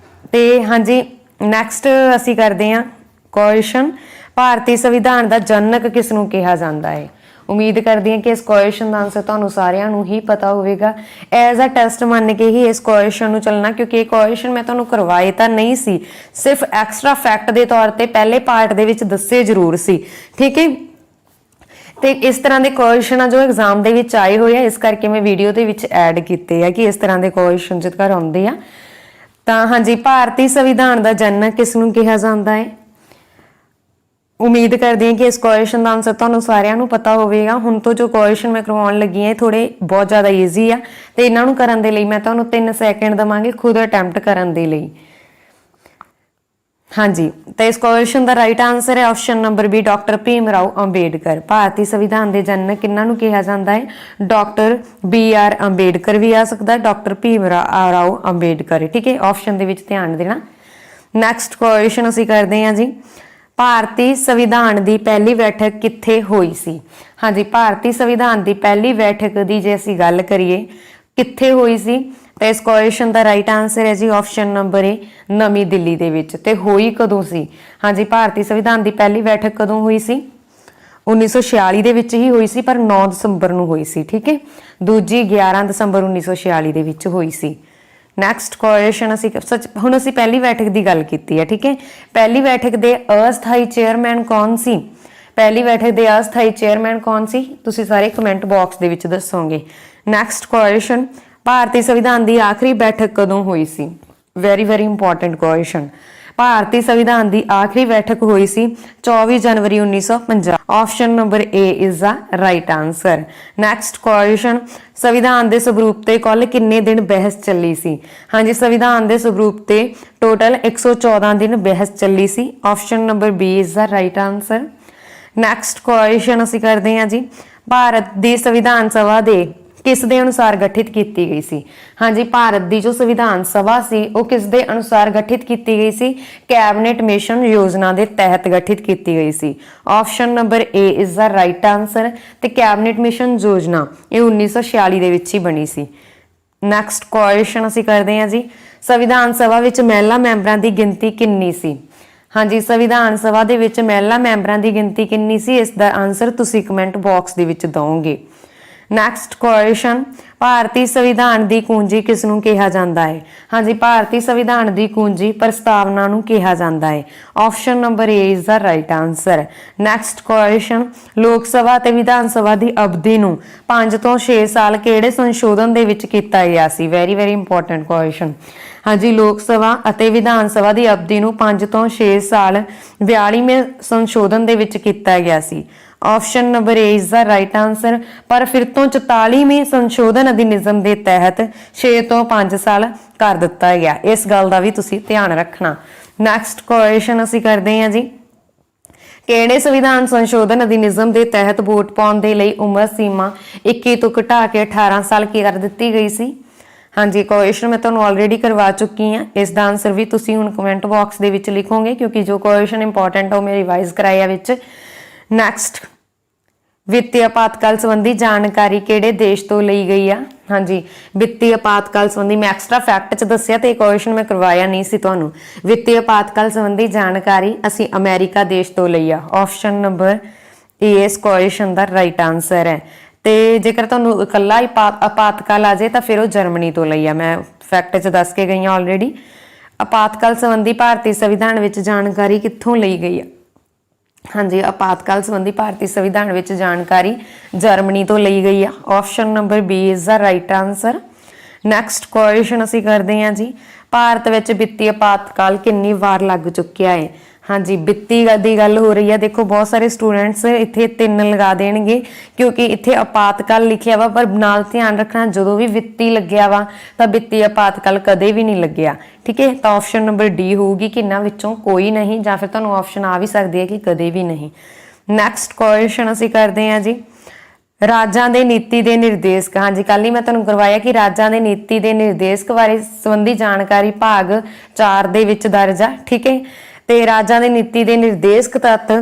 ਤੇ ਹਾਂਜੀ, ਨੈਕਸਟ ਅਸੀਂ ਕਰਦੇ ਹਾਂ ਕੁਐਸਚਨ, ਭਾਰਤੀ ਸੰਵਿਧਾਨ ਦਾ ਜਨਕ ਕਿਸ ਨੂੰ ਕਿਹਾ ਜਾਂਦਾ ਹੈ? ਉਮੀਦ ਕਰਦੀ ਹਾਂ ਕਿ ਇਸ ਕੁਐਸਚਨ ਦਾ ਆਨਸਰ ਤੁਹਾਨੂੰ ਸਾਰਿਆਂ ਨੂੰ ਹੀ ਪਤਾ ਹੋਵੇਗਾ। ਐਜ਼ ਅ ਟੈਸਟ ਮੰਨ ਕੇ ਹੀ ਇਸ ਕੁਐਸਚਨ ਨੂੰ ਚੱਲਣਾ, ਕਿਉਂਕਿ ਇਹ ਕੁਐਸਚਨ ਮੈਂ ਤੁਹਾਨੂੰ ਕਰਵਾਏ ਤਾਂ ਨਹੀਂ ਸੀ, ਸਿਰਫ ਐਕਸਟਰਾ ਫੈਕਟ ਦੇ ਤੌਰ ਤੇ ਪਹਿਲੇ ਪਾਰਟ ਦੇ ਵਿੱਚ ਦੱਸੇ ਜ਼ਰੂਰ ਸੀ। ਠੀਕ ਹੈ, ਤੇ ਇਸ ਤਰ੍ਹਾਂ ਦੇ ਕੁਐਸਚਨ ਆ ਜੋ ਐਗਜ਼ਾਮ ਦੇ ਵਿੱਚ ਆਏ ਹੋਏ ਆ, ਇਸ ਕਰਕੇ ਮੈਂ ਵੀਡੀਓ ਦੇ ਵਿੱਚ ਐਡ ਕੀਤੇ ਆ ਕਿ ਇਸ ਤਰ੍ਹਾਂ ਦੇ ਕੁਐਸਚਨ ਜੇਕਰ ਆਉਂਦੇ ਆ ਤਾਂ। ਹਾਂਜੀ, ਭਾਰਤੀ ਸੰਵਿਧਾਨ ਦਾ ਜਨਕ ਕਿਸ ਨੂੰ ਕਿਹਾ ਜਾਂਦਾ ਹੈ? ਉਮੀਦ ਕਰਦੀ ਹਾਂ ਕਿ ਇਸ ਕੁਐਸਚਨ ਦਾ ਆਨਸਰ ਤੁਹਾਨੂੰ ਸਾਰਿਆਂ ਨੂੰ ਪਤਾ ਹੋਵੇਗਾ। ਹੁਣ ਤੋਂ ਜੋ ਕੁਐਸਚਨ ਮੈਂ ਕਰਵਾਉਣ ਲੱਗੀ ਹਾਂ ਥੋੜੇ ਬਹੁਤ ਜ਼ਿਆਦਾ ਈਜ਼ੀ ਆ ਤੇ ਇਹਨਾਂ ਨੂੰ ਕਰਨ ਦੇ ਲਈ ਮੈਂ ਤੁਹਾਨੂੰ 3 ਸੈਕਿੰਡ ਦਵਾਂਗੀ ਖੁਦ ਅਟੈਂਪਟ ਕਰਨ ਦੇ ਲਈ। ਹਾਂਜੀ, ਤੇ ਇਸ ਕੁਐਸਚਨ ਦਾ ਰਾਈਟ ਆਨਸਰ ਹੈ option number B, doctor Bhim Rao Ambedkar. ਭਾਰਤੀ ਸੰਵਿਧਾਨ ਦੇ ਜਨਕ ਕਿਹਨਾਂ ਨੂੰ ਕਿਹਾ ਜਾਂਦਾ ਹੈ? ਡਾਕਟਰ BR ਅੰਬੇਡਕਰ ਵੀ ਆ ਸਕਦਾ, ਡਾਕਟਰ ਭੀਮ ਰਾਓ ਅੰਬੇਡਕਰ। ਠੀਕ ਹੈ, ਆਪਸ਼ਨ ਦੇ ਵਿੱਚ ਧਿਆਨ ਦੇਣਾ। ਨੈਕਸਟ ਕੁਐਸਚਨ ਅਸੀਂ ਕਰਦੇ ਹਾਂ ਜੀ, ਭਾਰਤੀ ਸੰਵਿਧਾਨ ਦੀ ਪਹਿਲੀ ਬੈਠਕ ਕਿੱਥੇ ਹੋਈ ਸੀ? ਹਾਂਜੀ, ਭਾਰਤੀ ਸੰਵਿਧਾਨ ਦੀ ਪਹਿਲੀ ਬੈਠਕ ਦੀ ਜੇ ਅਸੀਂ ਗੱਲ ਕਰੀਏ ਕਿੱਥੇ ਹੋਈ ਸੀ ਤੇ ਇਸ ਕੁਐਸਚਨ ਦਾ ਰਾਈਟ ਆਨਸਰ ਹੈ ਜੀ ਆਪਸ਼ਨ ਨੰਬਰ ਏ, ਨਵੀਂ ਦਿੱਲੀ ਦੇ ਵਿੱਚ। ਤੇ ਹੋਈ ਕਦੋਂ ਸੀ? ਹਾਂਜੀ, ਭਾਰਤੀ ਸੰਵਿਧਾਨ ਦੀ ਪਹਿਲੀ ਬੈਠਕ ਕਦੋਂ ਹੋਈ ਸੀ? 1946 ਦੇ ਵਿੱਚ ਹੀ ਹੋਈ ਸੀ, ਪਰ 9 ਦਸੰਬਰ ਨੂੰ ਹੋਈ ਸੀ। ਠੀਕ ਹੈ, ਦੂਜੀ 11 ਦਸੰਬਰ 1946 ਦੇ ਵਿੱਚ ਹੋਈ ਸੀ। ਨੈਕਸਟ ਕੁਐਸਚਨ ਹੁਣ ਅਸੀਂ ਪਹਿਲੀ ਬੈਠਕ ਦੀ ਗੱਲ ਕੀਤੀ ਹੈ। ਠੀਕ ਹੈ, ਪਹਿਲੀ ਬੈਠਕ ਦੇ ਅਸਥਾਈ ਚੇਅਰਮੈਨ ਕੌਣ ਸੀ? ਪਹਿਲੀ ਬੈਠਕ ਦੇ ਅਸਥਾਈ ਚੇਅਰਮੈਨ ਕੌਣ ਸੀ? ਤੁਸੀਂ ਸਾਰੇ ਕਮੈਂਟ ਬਾਕਸ ਦੇ ਵਿੱਚ ਦੱਸੋਗੇ। ਨੈਕਸਟ ਕੁਐਸਚਨ, ਭਾਰਤੀ ਸੰਵਿਧਾਨ ਦੀ ਆਖਰੀ ਬੈਠਕ ਕਦੋਂ ਹੋਈ ਸੀ? Very important question. ਭਾਰਤੀ ਸੰਵਿਧਾਨ ਦੀ ਆਖਰੀ ਬੈਠਕ ਹੋਈ ਸੀ 24 ਜਨਵਰੀ 1950। Option number A is the right answer. Next question, ਸੰਵਿਧਾਨ ਦੇ ਸਵਰੂਪ ਤੇ ਕੁੱਲ ਕਿੰਨੇ ਦਿਨ ਬਹਿਸ ਚੱਲੀ ਸੀ? ਹਾਂਜੀ, ਸੰਵਿਧਾਨ ਦੇ ਸਵਰੂਪ ਤੇ ਟੋਟਲ 114 ਦਿਨ ਬਹਿਸ ਚੱਲੀ ਸੀ। Option number B is the right answer. Next question ਅਸੀਂ ਕਰਦੇ ਹਾਂ ਜੀ, ਭਾਰਤ ਦੀ ਸੰਵਿਧਾਨ ਸਭਾ ਦੇ ਕਿਸ ਦੇ ਅਨੁਸਾਰ ਗਠਿਤ ਕੀਤੀ ਗਈ ਸੀ? ਹਾਂਜੀ, ਭਾਰਤ ਦੀ ਜੋ ਸੰਵਿਧਾਨ ਸਭਾ ਸੀ ਉਹ ਕਿਸ ਦੇ ਅਨੁਸਾਰ ਗਠਿਤ ਕੀਤੀ ਗਈ ਸੀ? ਕੈਬਨਿਟ ਮਿਸ਼ਨ ਯੋਜਨਾ ਦੇ ਤਹਿਤ ਗਠਿਤ ਕੀਤੀ ਗਈ ਸੀ। Option number A is the right answer. ਤੇ ਕੈਬਨਿਟ ਮਿਸ਼ਨ ਯੋਜਨਾ ਇਹ 1946 ਦੇ ਵਿੱਚ ਹੀ ਬਣੀ ਸੀ। ਨੈਕਸਟ ਕੁਐਸਚਨ ਅਸੀਂ ਕਰਦੇ ਹਾਂ ਜੀ, ਸੰਵਿਧਾਨ ਸਭਾ ਵਿੱਚ ਮਹਿਲਾ ਮੈਂਬਰਾਂ ਦੀ ਗਿਣਤੀ ਕਿੰਨੀ ਸੀ? ਹਾਂਜੀ, ਸੰਵਿਧਾਨ ਸਭਾ ਦੇ ਵਿੱਚ ਮਹਿਲਾ ਮੈਂਬਰਾਂ ਦੀ ਗਿਣਤੀ ਕਿੰਨੀ ਸੀ? ਇਸ ਦਾ ਆਨਸਰ ਤੁਸੀਂ ਕਮੈਂਟ ਬਾਕਸ ਦੇ ਵਿੱਚ ਦਿਓਗੇ। ਨੈਕਸਟ ਕੁਐਸਚਨ, ਭਾਰਤੀ ਸੰਵਿਧਾਨ ਦੀ ਕੁੰਜੀ ਕਿਸ ਨੂੰ ਕਿਹਾ ਜਾਂਦਾ ਹੈ? ਹਾਂਜੀ, ਭਾਰਤੀ ਸੰਵਿਧਾਨ ਦੀ ਕੁੰਜੀ ਪ੍ਰਸਤਾਵਨਾ ਨੂੰ ਕਿਹਾ ਜਾਂਦਾ ਹੈ। Option number A is the right answer. Next question, ਲੋਕ ਸਭਾ ਤੇ ਵਿਧਾਨ ਸਭਾ ਦੀ ਅਵਧੀ ਨੂੰ 5 ਤੋਂ 6 ਸਾਲ ਕਿਹੜੇ ਸੰਸ਼ੋਧਨ ਦੇ ਵਿੱਚ ਕੀਤਾ ਗਿਆ ਸੀ? Very important question. ਹਾਂਜੀ, ਲੋਕ ਸਭਾ ਅਤੇ ਵਿਧਾਨ ਸਭਾ ਦੀ ਅਵਧੀ ਨੂੰ 5 ਤੋਂ 6 ਸਾਲ 42ਵੇਂ ਸੰਸ਼ੋਧਨ ਦੇ ਵਿੱਚ ਕੀਤਾ ਗਿਆ ਸੀ। Option number A is the right answer. ਪਰ ਫਿਰ ਤੋਂ 44ਵੇਂ ਸੰਸ਼ੋਧਨ ਅਧਿਨਿਯਮ ਦੇ ਤਹਿਤ 6 ਤੋਂ 5 ਸਾਲ ਕਰ ਦਿੱਤਾ ਗਿਆ। ਇਸ ਗੱਲ ਦਾ ਵੀ ਤੁਸੀਂ ਧਿਆਨ ਰੱਖਣਾ। ਨੈਕਸਟ ਕੁਐਸਚਨ ਅਸੀਂ ਕਰਦੇ ਹਾਂ ਜੀ, ਕਿਹੜੇ ਸੰਵਿਧਾਨ ਸੰਸ਼ੋਧਨ ਅਧਿਨਿਯਮ ਦੇ ਤਹਿਤ ਵੋਟ ਪਾਉਣ ਦੇ ਲਈ ਉਮਰ ਸੀਮਾ 21 ਤੋਂ ਘਟਾ ਕੇ 18 ਸਾਲ ਕਰ ਦਿੱਤੀ ਗਈ ਸੀ? ਹਾਂਜੀ, ਕੁਐਸਚਨ ਮੈਂ ਤੁਹਾਨੂੰ ਆਲਰੇਡੀ ਕਰਵਾ ਚੁੱਕੀ ਹਾਂ। ਇਸ ਦਾ ਆਨਸਰ ਵੀ ਤੁਸੀਂ ਹੁਣ ਕਮੈਂਟ ਬਾਕਸ ਦੇ ਵਿੱਚ ਲਿਖੋਗੇ, ਕਿਉਂਕਿ ਜੋ ਕੁਐਸਚਨ ਇੰਪੋਰਟੈਂਟ ਆ ਉਹ ਮੈਂ ਰਿਵਾਈਜ਼ ਕਰਾਇਆ ਵਿੱਚ। ਨੈਕਸਟ, ਵਿੱਤੀ ਆਪਾਤਕਾਲ ਸੰਬੰਧੀ ਜਾਣਕਾਰੀ ਕਿਹੜੇ ਦੇਸ਼ ਤੋਂ ਲਈ ਗਈ ਆ? ਹਾਂਜੀ, ਵਿੱਤੀ ਆਪਾਤਕਾਲ ਸੰਬੰਧੀ ਮੈਂ ਐਕਸਟਰਾ ਫੈਕਟ ਚ ਦੱਸਿਆ ਤੇ ਕੁਐਸਚਨ ਮੈਂ ਕਰਵਾਇਆ ਨਹੀਂ ਸੀ ਤੁਹਾਨੂੰ। ਵਿੱਤੀ ਆਪਾਤਕਾਲ ਸੰਬੰਧੀ ਜਾਣਕਾਰੀ ਅਸੀਂ ਅਮਰੀਕਾ ਦੇਸ਼ ਤੋਂ ਲਈ ਆ। ਆਪਸ਼ਨ ਨੰਬਰ ਏ ਇਸ ਕੁਐਸਚਨ ਦਾ ਰਾਈਟ ਆਨਸਰ ਹੈ। ਤੇ ਜੇਕਰ ਤੁਹਾਨੂੰ ਇਕੱਲਾ ਆਪਾਤਕਾਲ ਆ ਜਾਏ ਤਾਂ ਫਿਰ ਉਹ ਜਰਮਨੀ ਤੋਂ ਲਈ ਆ। ਮੈਂ ਫੈਕਟ ਚ ਦੱਸ ਕੇ ਗਈ ਹਾਂ ਆਲਰੇਡੀ। ਆਪਾਤਕਾਲ ਸੰਬੰਧੀ ਭਾਰਤੀ ਸੰਵਿਧਾਨ ਵਿੱਚ ਜਾਣਕਾਰੀ ਕਿੱਥੋਂ ਲਈ ਗਈ ਆ? ਹਾਂਜੀ, ਆਪਾਤਕਾਲ ਸੰਬੰਧੀ ਭਾਰਤੀ ਸੰਵਿਧਾਨ ਵਿੱਚ ਜਾਣਕਾਰੀ ਜਰਮਨੀ ਤੋਂ ਲਈ ਗਈ ਆ। Option number B is the right answer. Next question ਅਸੀਂ ਕਰਦੇ ਹਾਂ ਜੀ, ਭਾਰਤ ਵਿੱਚ ਵਿੱਤੀ ਆਪਾਤਕਾਲ ਕਿੰਨੀ ਵਾਰ ਲੱਗ ਚੁੱਕਿਆ ਹੈ? ਹਾਂਜੀ, ਵਿੱਤੀ ਦੀ ਗੱਲ ਹੋ ਰਹੀ ਹੈ। ਦੇਖੋ, ਬਹੁਤ ਸਾਰੇ ਸਟੂਡੈਂਟਸ ਇੱਥੇ 3 ਲਗਾ ਦੇਣਗੇ ਕਿਉਂਕਿ ਇੱਥੇ ਆਪਾਤਕਾਲ ਲਿਖਿਆ ਵਾ, ਪਰ ਨਾਲ ਧਿਆਨ ਰੱਖਣਾ ਜਦੋਂ ਵੀ ਵਿੱਤੀ ਲੱਗਿਆ ਵਾ ਤਾਂ ਵਿੱਤੀ ਆਪਾਤਕਾਲ ਕਦੇ ਵੀ ਨਹੀਂ ਲੱਗਿਆ। ਠੀਕ ਹੈ, ਤਾਂ ਆਪਸ਼ਨ ਨੰਬਰ ਡੀ ਹੋਊਗੀ ਕਿ ਇਹਨਾਂ ਵਿੱਚੋਂ ਕੋਈ ਨਹੀਂ, ਜਾਂ ਫਿਰ ਤੁਹਾਨੂੰ ਆਪਸ਼ਨ ਆ ਵੀ ਸਕਦੀ ਹੈ ਕਿ ਕਦੇ ਵੀ ਨਹੀਂ। ਨੈਕਸਟ ਕੁਐਸਚਨ ਅਸੀਂ ਕਰਦੇ ਹਾਂ ਜੀ, ਰਾਜਾਂ ਦੇ ਨੀਤੀ ਦੇ ਨਿਰਦੇਸ਼ਕ। ਹਾਂਜੀ, ਕੱਲ ਹੀ ਮੈਂ ਤੁਹਾਨੂੰ ਕਰਵਾਇਆ ਕਿ ਰਾਜਾਂ ਦੇ ਨੀਤੀ ਦੇ ਨਿਰਦੇਸ਼ਕ ਬਾਰੇ ਸੰਬੰਧੀ ਜਾਣਕਾਰੀ ਭਾਗ 4 ਦੇ ਵਿੱਚ ਦਰਜ ਆ। ਠੀਕ ਹੈ, ਤੇ ਰਾਜਾਂ ਦੇ ਨੀਤੀ ਦੇ ਨਿਰਦੇਸ਼ਕ ਤੱਤ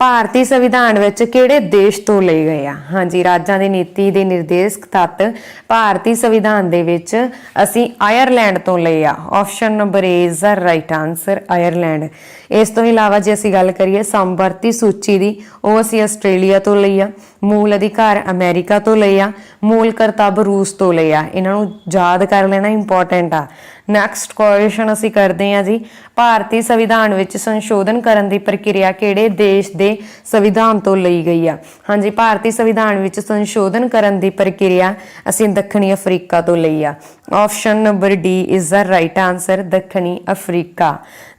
ਭਾਰਤੀ ਸੰਵਿਧਾਨ ਵਿੱਚ ਕਿਹੜੇ ਦੇਸ਼ ਤੋਂ ਲਏ ਗਏ ਆ? ਹਾਂਜੀ, ਰਾਜਾਂ ਦੇ ਨੀਤੀ ਦੇ ਨਿਰਦੇਸ਼ਕ ਤੱਤ ਭਾਰਤੀ ਸੰਵਿਧਾਨ ਦੇ ਵਿੱਚ ਅਸੀਂ ਆਇਰਲੈਂਡ ਤੋਂ ਲਏ ਆ। Option number A is the right answer, Ireland. ਇਸ ਤੋਂ ਇਲਾਵਾ ਜੇ ਅਸੀਂ ਗੱਲ ਕਰੀਏ ਸਮਵਰਤੀ ਸੂਚੀ ਦੀ, ਉਹ ਅਸੀਂ ਆਸਟ੍ਰੇਲੀਆ ਤੋਂ ਲਈ ਆ। ਮੂਲ ਅਧਿਕਾਰ ਅਮਰੀਕਾ ਤੋਂ ਲਏ ਆ। मूल करतब रूस तो लिया। इन्हों याद कर लेना इंपॉर्टेंट आ। नैक्सट क्वेश्चन असी करते हैं जी, भारतीय संविधान विच संशोधन करन दी प्रक्रिया किहड़े देश दे संविधान तो लई गई आ? हाँ जी, भारतीय संविधान विच संशोधन करन दी प्रक्रिया असी दक्षिणी अफ्रीका तो लई आ। Option number D is the right answer, दक्षिणी अफ्रीका।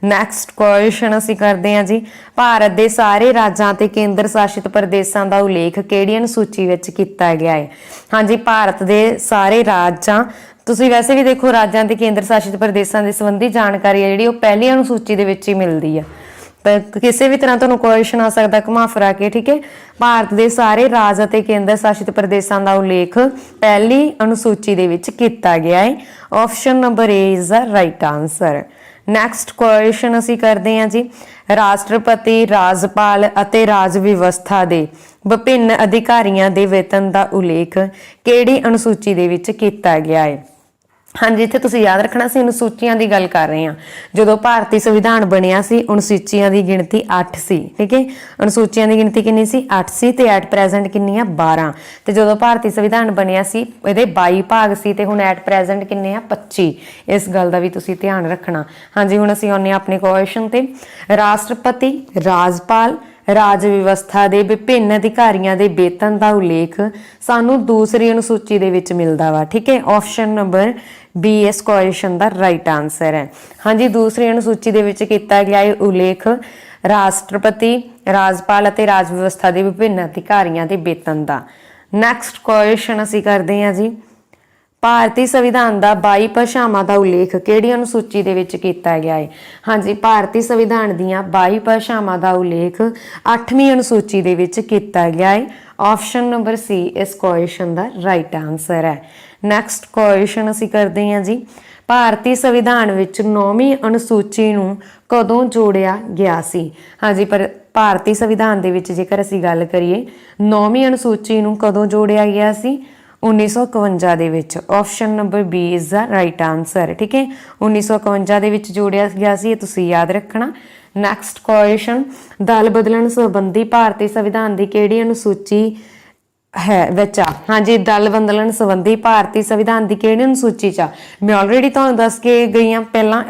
नैक्सट क्वेश्चन असी करते हैं जी, भारत दे सारे राज्यां ते केंद्र शासित प्रदेशां दा उल्लेख किहड़ी अनुसूची विच कीता गया है? हाँ जी, भारत दे सारे राज्यां, ਤੁਸੀਂ वैसे भी देखो राज्यां ते केंद्र शासित प्रदेशां दे संबंधी जानकारी है जिहड़ी ਉਹ ਪਹਿਲੀ ਅਨੁਸੂਚੀ ਦੇ ਵਿੱਚ ਹੀ ਮਿਲਦੀ ਆ। ਤਾਂ ਕਿਸੇ ਵੀ ਤਰ੍ਹਾਂ ਤੁਹਾਨੂੰ ਕੁਐਸਚਨ ਆ ਸਕਦਾ ਘੁਮਾ ਫਿਰਾ ਕੇ, ਠੀਕ ਹੈ। ਭਾਰਤ ਦੇ ਸਾਰੇ ਰਾਜ ਅਤੇ ਕੇਂਦਰ ਸ਼ਾਸਿਤ ਪ੍ਰਦੇਸ਼ਾਂ ਦਾ ਉਲੇਖ ਪਹਿਲੀ ਅਨੁਸੂਚੀ ਦੇ ਵਿੱਚ ਕੀਤਾ ਗਿਆ ਹੈ। Option number A is the right answer. Next question ਅਸੀਂ ਕਰਦੇ ਹਾਂ ਜੀ, ਰਾਸ਼ਟਰਪਤੀ, ਰਾਜਪਾਲ ਅਤੇ ਰਾਜ ਵਿਵਸਥਾ ਦੇ ਵਿਭਿੰਨ ਅਧਿਕਾਰੀਆਂ ਦੇ ਵੇਤਨ ਦਾ ਉਲੇਖ ਕਿਹੜੀ ਅਨੁਸੂਚੀ ਦੇ ਵਿੱਚ ਕੀਤਾ ਗਿਆ ਹੈ? हाँ जी, इत्थे तुसीं याद रखना सी अनुसूचियां दी गल कर रहे हैं। जदों भारतीय संविधान बनिया सी अनुसूचियां दी गिणती 8 सी, ठीक है। अनुसूचियां दी गिणती कितनी सी? 8 सी ते एट प्रेजेंट कितनी आ? 12। ते जदों भारतीय संविधान बनिया सी इहदे 22 भाग सी ते हुण एट प्रेजेंट कितने आ? 25। इस गल दा भी तुसीं ध्यान रखना। हाँ जी, हुण असीं आउने अपने क्वेश्चन ते। राष्ट्रपति, राजपाल, राज व्यवस्था के विभिन्न अधिकारियों के वेतन का उल्लेख सानू दूसरी अनुसूची दे विच मिलता वा, ठीक है। ऑप्शन नंबर बी इस क्वेश्चन का राइट आंसर है। हाँ जी, दूसरी अनुसूची दे विच कीता गया है उल्लेख राष्ट्रपति, राजपाल और राज व्यवस्था के विभिन्न अधिकारियों के वेतन का। नैक्सट क्वेश्चन असी करते हैं जी, भारतीय संविधान का 22 भाषावां का उल्लेख किहड़ी अनुसूची दे विच कीता गया है? हाँ जी, भारतीय संविधान दीयां 22 भाषावां का उल्लेख 8वीं अनुसूची दे विच कीता गया है। ऑप्शन नंबर सी इस क्वेश्चन का राइट आंसर है। नैक्सट क्वेश्चन असी करते हैं जी, भारतीय संविधान विच 9वीं अनुसूची नूं कदों जोड़िया गया सी? हाँ जी, पर भारतीय संविधान दे विच जेकर असी गल करिए 9वीं अनुसूची नूं कदों जोड़िया गया सी? 1951 ਦੇ ਵਿੱਚ। Option number B is the right answer, ठीक है। 1951 ਦੇ ਵਿੱਚ जोड़िया गया सी, ये तुसीं याद रखना। नैक्सट क्वेश्चन, दल बदलण संबंधी भारतीय संविधान की किहड़ी अनुसूची है विच आ? हाँ जी, दल बदलण संबंधी भारतीय संविधान की किहड़ी अनुसूची च आ? मैं ऑलरेडी तुहानूं दस के गई हाँ पहला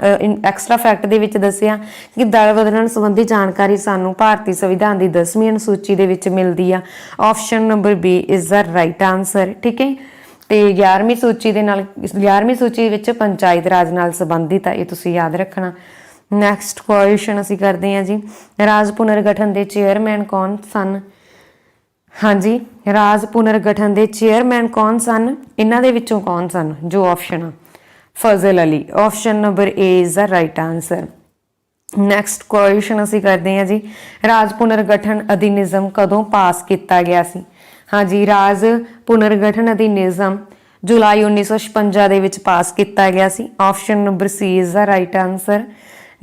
एक्सट्रा फैक्ट दे विच दस्सिया कि दल बदलण संबंधी जानकारी सानूं भारतीय संविधान की 10वीं अनुसूची दे विच मिलदी आ। Option number B is the right answer, ठीक है। तो 11वीं सूची दे नाल 11वीं सूची विच पंचायत राज नाल संबंधित है, ये तुसीं याद रखना। नैक्सट क्वेश्चन असीं करदे हां जी, राज पुनर्गठन के चेयरमैन कौन सन? हाँ जी, राज पुनर्गठन के चेयरमैन कौन सन? इन्हां दे विचों कौन सन? जो ऑप्शन आ Fazal Ali. Option number A is the right answer. Next question असी करते हैं जी, राज पुनर्गठन अधिनियम कदों पास किया गया सी? हाँ जी, राज पुनर्गठन अधिनियम जुलाई 1956 दे विच पास किया गया सी। Option number C is the right answer.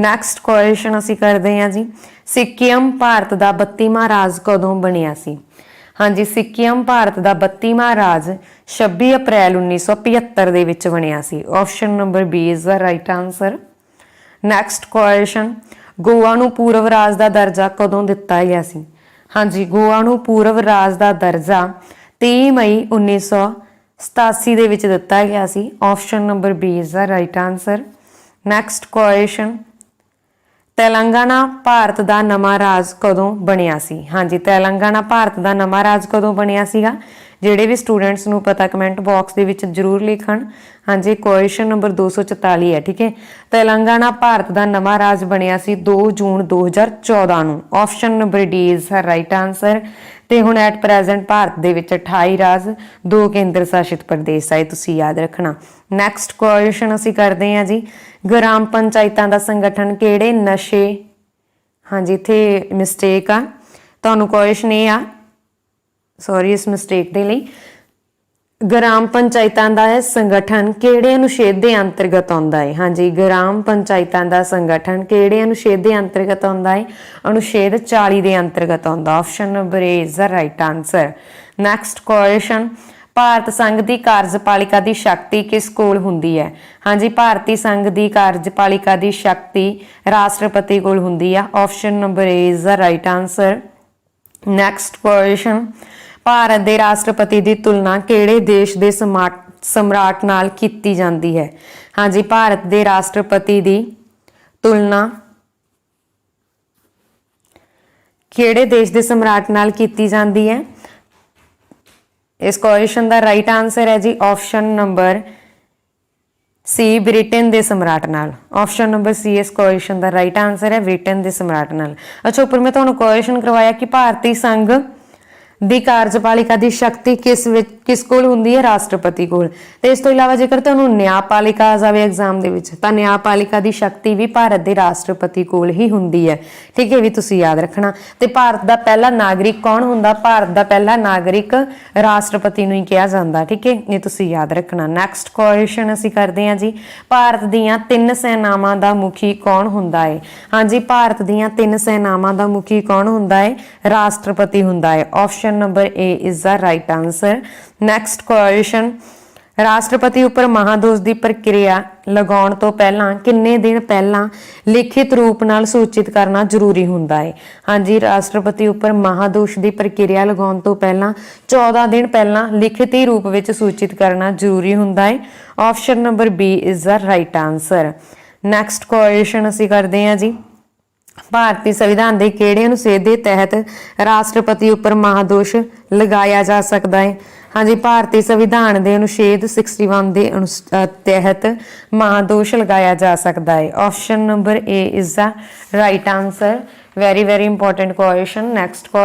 Next question असी करते हैं जी, सिक्किम भारत का 32वां राज कदों बनिया सी? हाँ जी, सिक्किम भारत का 32वां राज 26 अप्रैल 1975 दे विच बनिया सी। Option number B is the right answer. Next question, Goa नूं पूर्व राज का दर्जा कदों दिता गया सी? हाँ जी, गोवा नूं पूर्व राज का दर्जा 23 मई 1987 दे विच दिता गया सी। Option number B is the right answer. Next question, Telangana Bharat का नवा राज कदों बनिया सी? हाँ जी, तेलंगाना भारत का नवा राज कदों बनिया सीगा? ਜਿਹੜੇ भी स्टूडेंट्स ਨੂੰ पता कमेंट बॉक्स ਦੇ ਵਿੱਚ जरूर लिखण। हाँ जी, क्वेश्चन नंबर 244 है, ठीक है। तेलंगाना भारत का नवा राज बनिया सी 2 जून 2014 ਨੂੰ। Option number D is right answer. ਤੇ ਹੁਣ ਐਟ ਪ੍ਰੈਜ਼ੈਂਟ ਭਾਰਤ ਦੇ ਵਿੱਚ 28 ਰਾਜ 2 ਕੇਂਦਰ ਸ਼ਾਸਿਤ ਪ੍ਰਦੇਸ਼ ਆਏ, ਤੁਸੀਂ ਯਾਦ ਰੱਖਣਾ। ਨੈਕਸਟ ਕੁਐਸਚਨ ਅਸੀਂ ਕਰਦੇ ਹਾਂ ਜੀ, ਗ੍ਰਾਮ ਪੰਚਾਇਤਾਂ ਦਾ ਸੰਗਠਨ ਕਿਹੜੇ ਨਸ਼ੇ, ਹਾਂਜੀ ਇੱਥੇ ਮਿਸਟੇਕ ਆ, ਤੁਹਾਨੂੰ ਕੁਐਸਚਨ ਇਹ ਆ, ਸੌਰੀ ਇਸ ਮਿਸਟੇਕ ਦੇ ਲਈ, ग्राम पंचायतां दा संगठन किहड़े अनुच्छेद दे अंतर्गत आउंदा है? हाँ जी, ग्राम पंचायतां दा संगठन किहड़े अनुच्छेद दे अंतर्गत आउंदा है? अनुच्छेद 40 दे अंतर्गत आउंदा। Option number A is the right answer. Next question, Bharat संघ की कार्यपालिका की शक्ति किस कोल हुंदी है? हाँ जी, भारतीय संघ की कार्यपालिका की शक्ति राष्ट्रपति कोल हुंदी है। Option number A is the right answer. Next question, Bharat ਦੇ ਰਾਸ਼ਟਰਪਤੀ ਦੀ ਤੁਲਨਾ ਕਿਹੜੇ ਦੇਸ਼ ਦੇ ਸਮਰਾਟ ਨਾਲ ਕੀਤੀ ਜਾਂਦੀ ਹੈ? ਹਾਂਜੀ, ਭਾਰਤ ਦੇ ਰਾਸ਼ਟਰਪਤੀ ਦੀ ਤੁਲਨਾ ਕਿਹੜੇ ਦੇਸ਼ ਦੇ ਸਮਰਾਟ ਨਾਲ ਕੀਤੀ ਜਾਂਦੀ ਹੈ? ਇਸ ਕੁਐਸਚਨ ਦਾ ਰਾਈਟ ਆਨਸਰ ਹੈ ਜੀ ਆਪਸ਼ਨ ਨੰਬਰ ਸੀ, ਬ੍ਰਿਟੇਨ ਦੇ ਸਮਰਾਟ ਨਾਲ। ਆਪਸ਼ਨ ਨੰਬਰ ਸੀ ਇਸ ਕੁਐਸਚਨ ਦਾ ਰਾਈਟ ਆਨਸਰ ਹੈ, ਬ੍ਰਿਟੇਨ ਦੇ ਸਮਰਾਟ ਨਾਲ। ਅੱਛਾ, ਉੱਪਰ ਮੈਂ ਤੁਹਾਨੂੰ ਕੁਐਸਚਨ ਕਰਵਾਇਆ ਕਿ ਭਾਰਤੀ ਸੰਘ ਦੀ ਕਾਰਜਪਾਲਿਕਾ ਦੀ ਸ਼ਕਤੀ ਕਿਸ ਕੋਲ ਹੁੰਦੀ ਹੈ? ਰਾਸ਼ਟਰਪਤੀ ਕੋਲ। ਤੇ ਇਸ ਤੋਂ ਇਲਾਵਾ ਜੇਕਰ ਤੁਹਾਨੂੰ ਨਿਆਂਪਾਲਿਕਾ ਆ ਜਾਵੇ ਐਗਜ਼ਾਮ ਦੇ ਵਿੱਚ ਤਾਂ ਨਿਆਂਪਾਲਿਕਾ ਦੀ ਸ਼ਕਤੀ ਵੀ ਭਾਰਤ ਦੇ ਰਾਸ਼ਟਰਪਤੀ ਕੋਲ ਹੀ ਹੁੰਦੀ ਹੈ। ਠੀਕ ਹੈ, ਵੀ ਤੁਸੀਂ ਯਾਦ ਰੱਖਣਾ। ਤੇ ਭਾਰਤ ਦਾ ਪਹਿਲਾ ਨਾਗਰਿਕ ਕੌਣ ਹੁੰਦਾ? ਭਾਰਤ ਦਾ ਪਹਿਲਾ ਨਾਗਰਿਕ ਰਾਸ਼ਟਰਪਤੀ ਨੂੰ ਹੀ ਕਿਹਾ ਜਾਂਦਾ। ਠੀਕ ਹੈ, ਇਹ ਤੁਸੀਂ ਯਾਦ ਰੱਖਣਾ। ਨੈਕਸਟ ਕੁਐਸਚਨ ਅਸੀਂ ਕਰਦੇ ਹਾਂ ਜੀ, ਭਾਰਤ ਦੀਆਂ 3 ਸੈਨਾਵਾਂ ਦਾ ਮੁਖੀ ਕੌਣ ਹੁੰਦਾ ਹੈ? ਹਾਂਜੀ, ਭਾਰਤ ਦੀਆਂ 3 ਸੈਨਾਵਾਂ ਦਾ ਮੁਖੀ ਕੌਣ ਹੁੰਦਾ ਹੈ? ਰਾਸ਼ਟਰਪਤੀ ਹੁੰਦਾ ਹੈ। Option number A is the right answer. Next question, ਰਾਸ਼ਟਰਪਤੀ ਉੱਪਰ ਮਹਾਦੋਸ਼ ਦੀ ਪ੍ਰਕਿਰਿਆ ਲਗਾਉਣ ਤੋਂ ਪਹਿਲਾਂ ਕਿੰਨੇ ਦਿਨ ਪਹਿਲਾਂ ਲਿਖਿਤ ਰੂਪ ਨਾਲ ਸੂਚਿਤ ਕਰਨਾ ਜ਼ਰੂਰੀ ਹੁੰਦਾ ਹੈ? ਹਾਂਜੀ, ਰਾਸ਼ਟਰਪਤੀ ਉੱਪਰ ਮਹਾਦੋਸ਼ ਦੀ ਪ੍ਰਕਿਰਿਆ ਲਗਾਉਣ ਤੋਂ ਪਹਿਲਾਂ 14 ਦਿਨ ਪਹਿਲਾਂ ਲਿਖਤੀ ਰੂਪ ਵਿੱਚ ਸੂਚਿਤ ਕਰਨਾ ਜ਼ਰੂਰੀ ਹੁੰਦਾ ਹੈ। Option number B is the right answer. Next question ਅਸੀਂ ਕਰਦੇ ਹਾਂ ਜੀ, ਭਾਰਤੀ ਸੰਵਿਧਾਨ ਦੇ ਕਿਹੜੇ ਅਨੁਛੇਦ ਦੇ ਤਹਿਤ ਰਾਸ਼ਟਰਪਤੀ ਉੱਪਰ ਮਹਾਦੋਸ਼ ਲਗਾਇਆ ਜਾ ਸਕਦਾ ਹੈ? ਹਾਂਜੀ, ਭਾਰਤੀ ਸੰਵਿਧਾਨ ਦੇ ਅਨੁਛੇਦ 61 ਦੇ ਤਹਿਤ ਮਹਾਦੋਸ਼ ਲਗਾਇਆ ਜਾ ਸਕਦਾ ਹੈ। Option number A is the right answer. Very important question. Next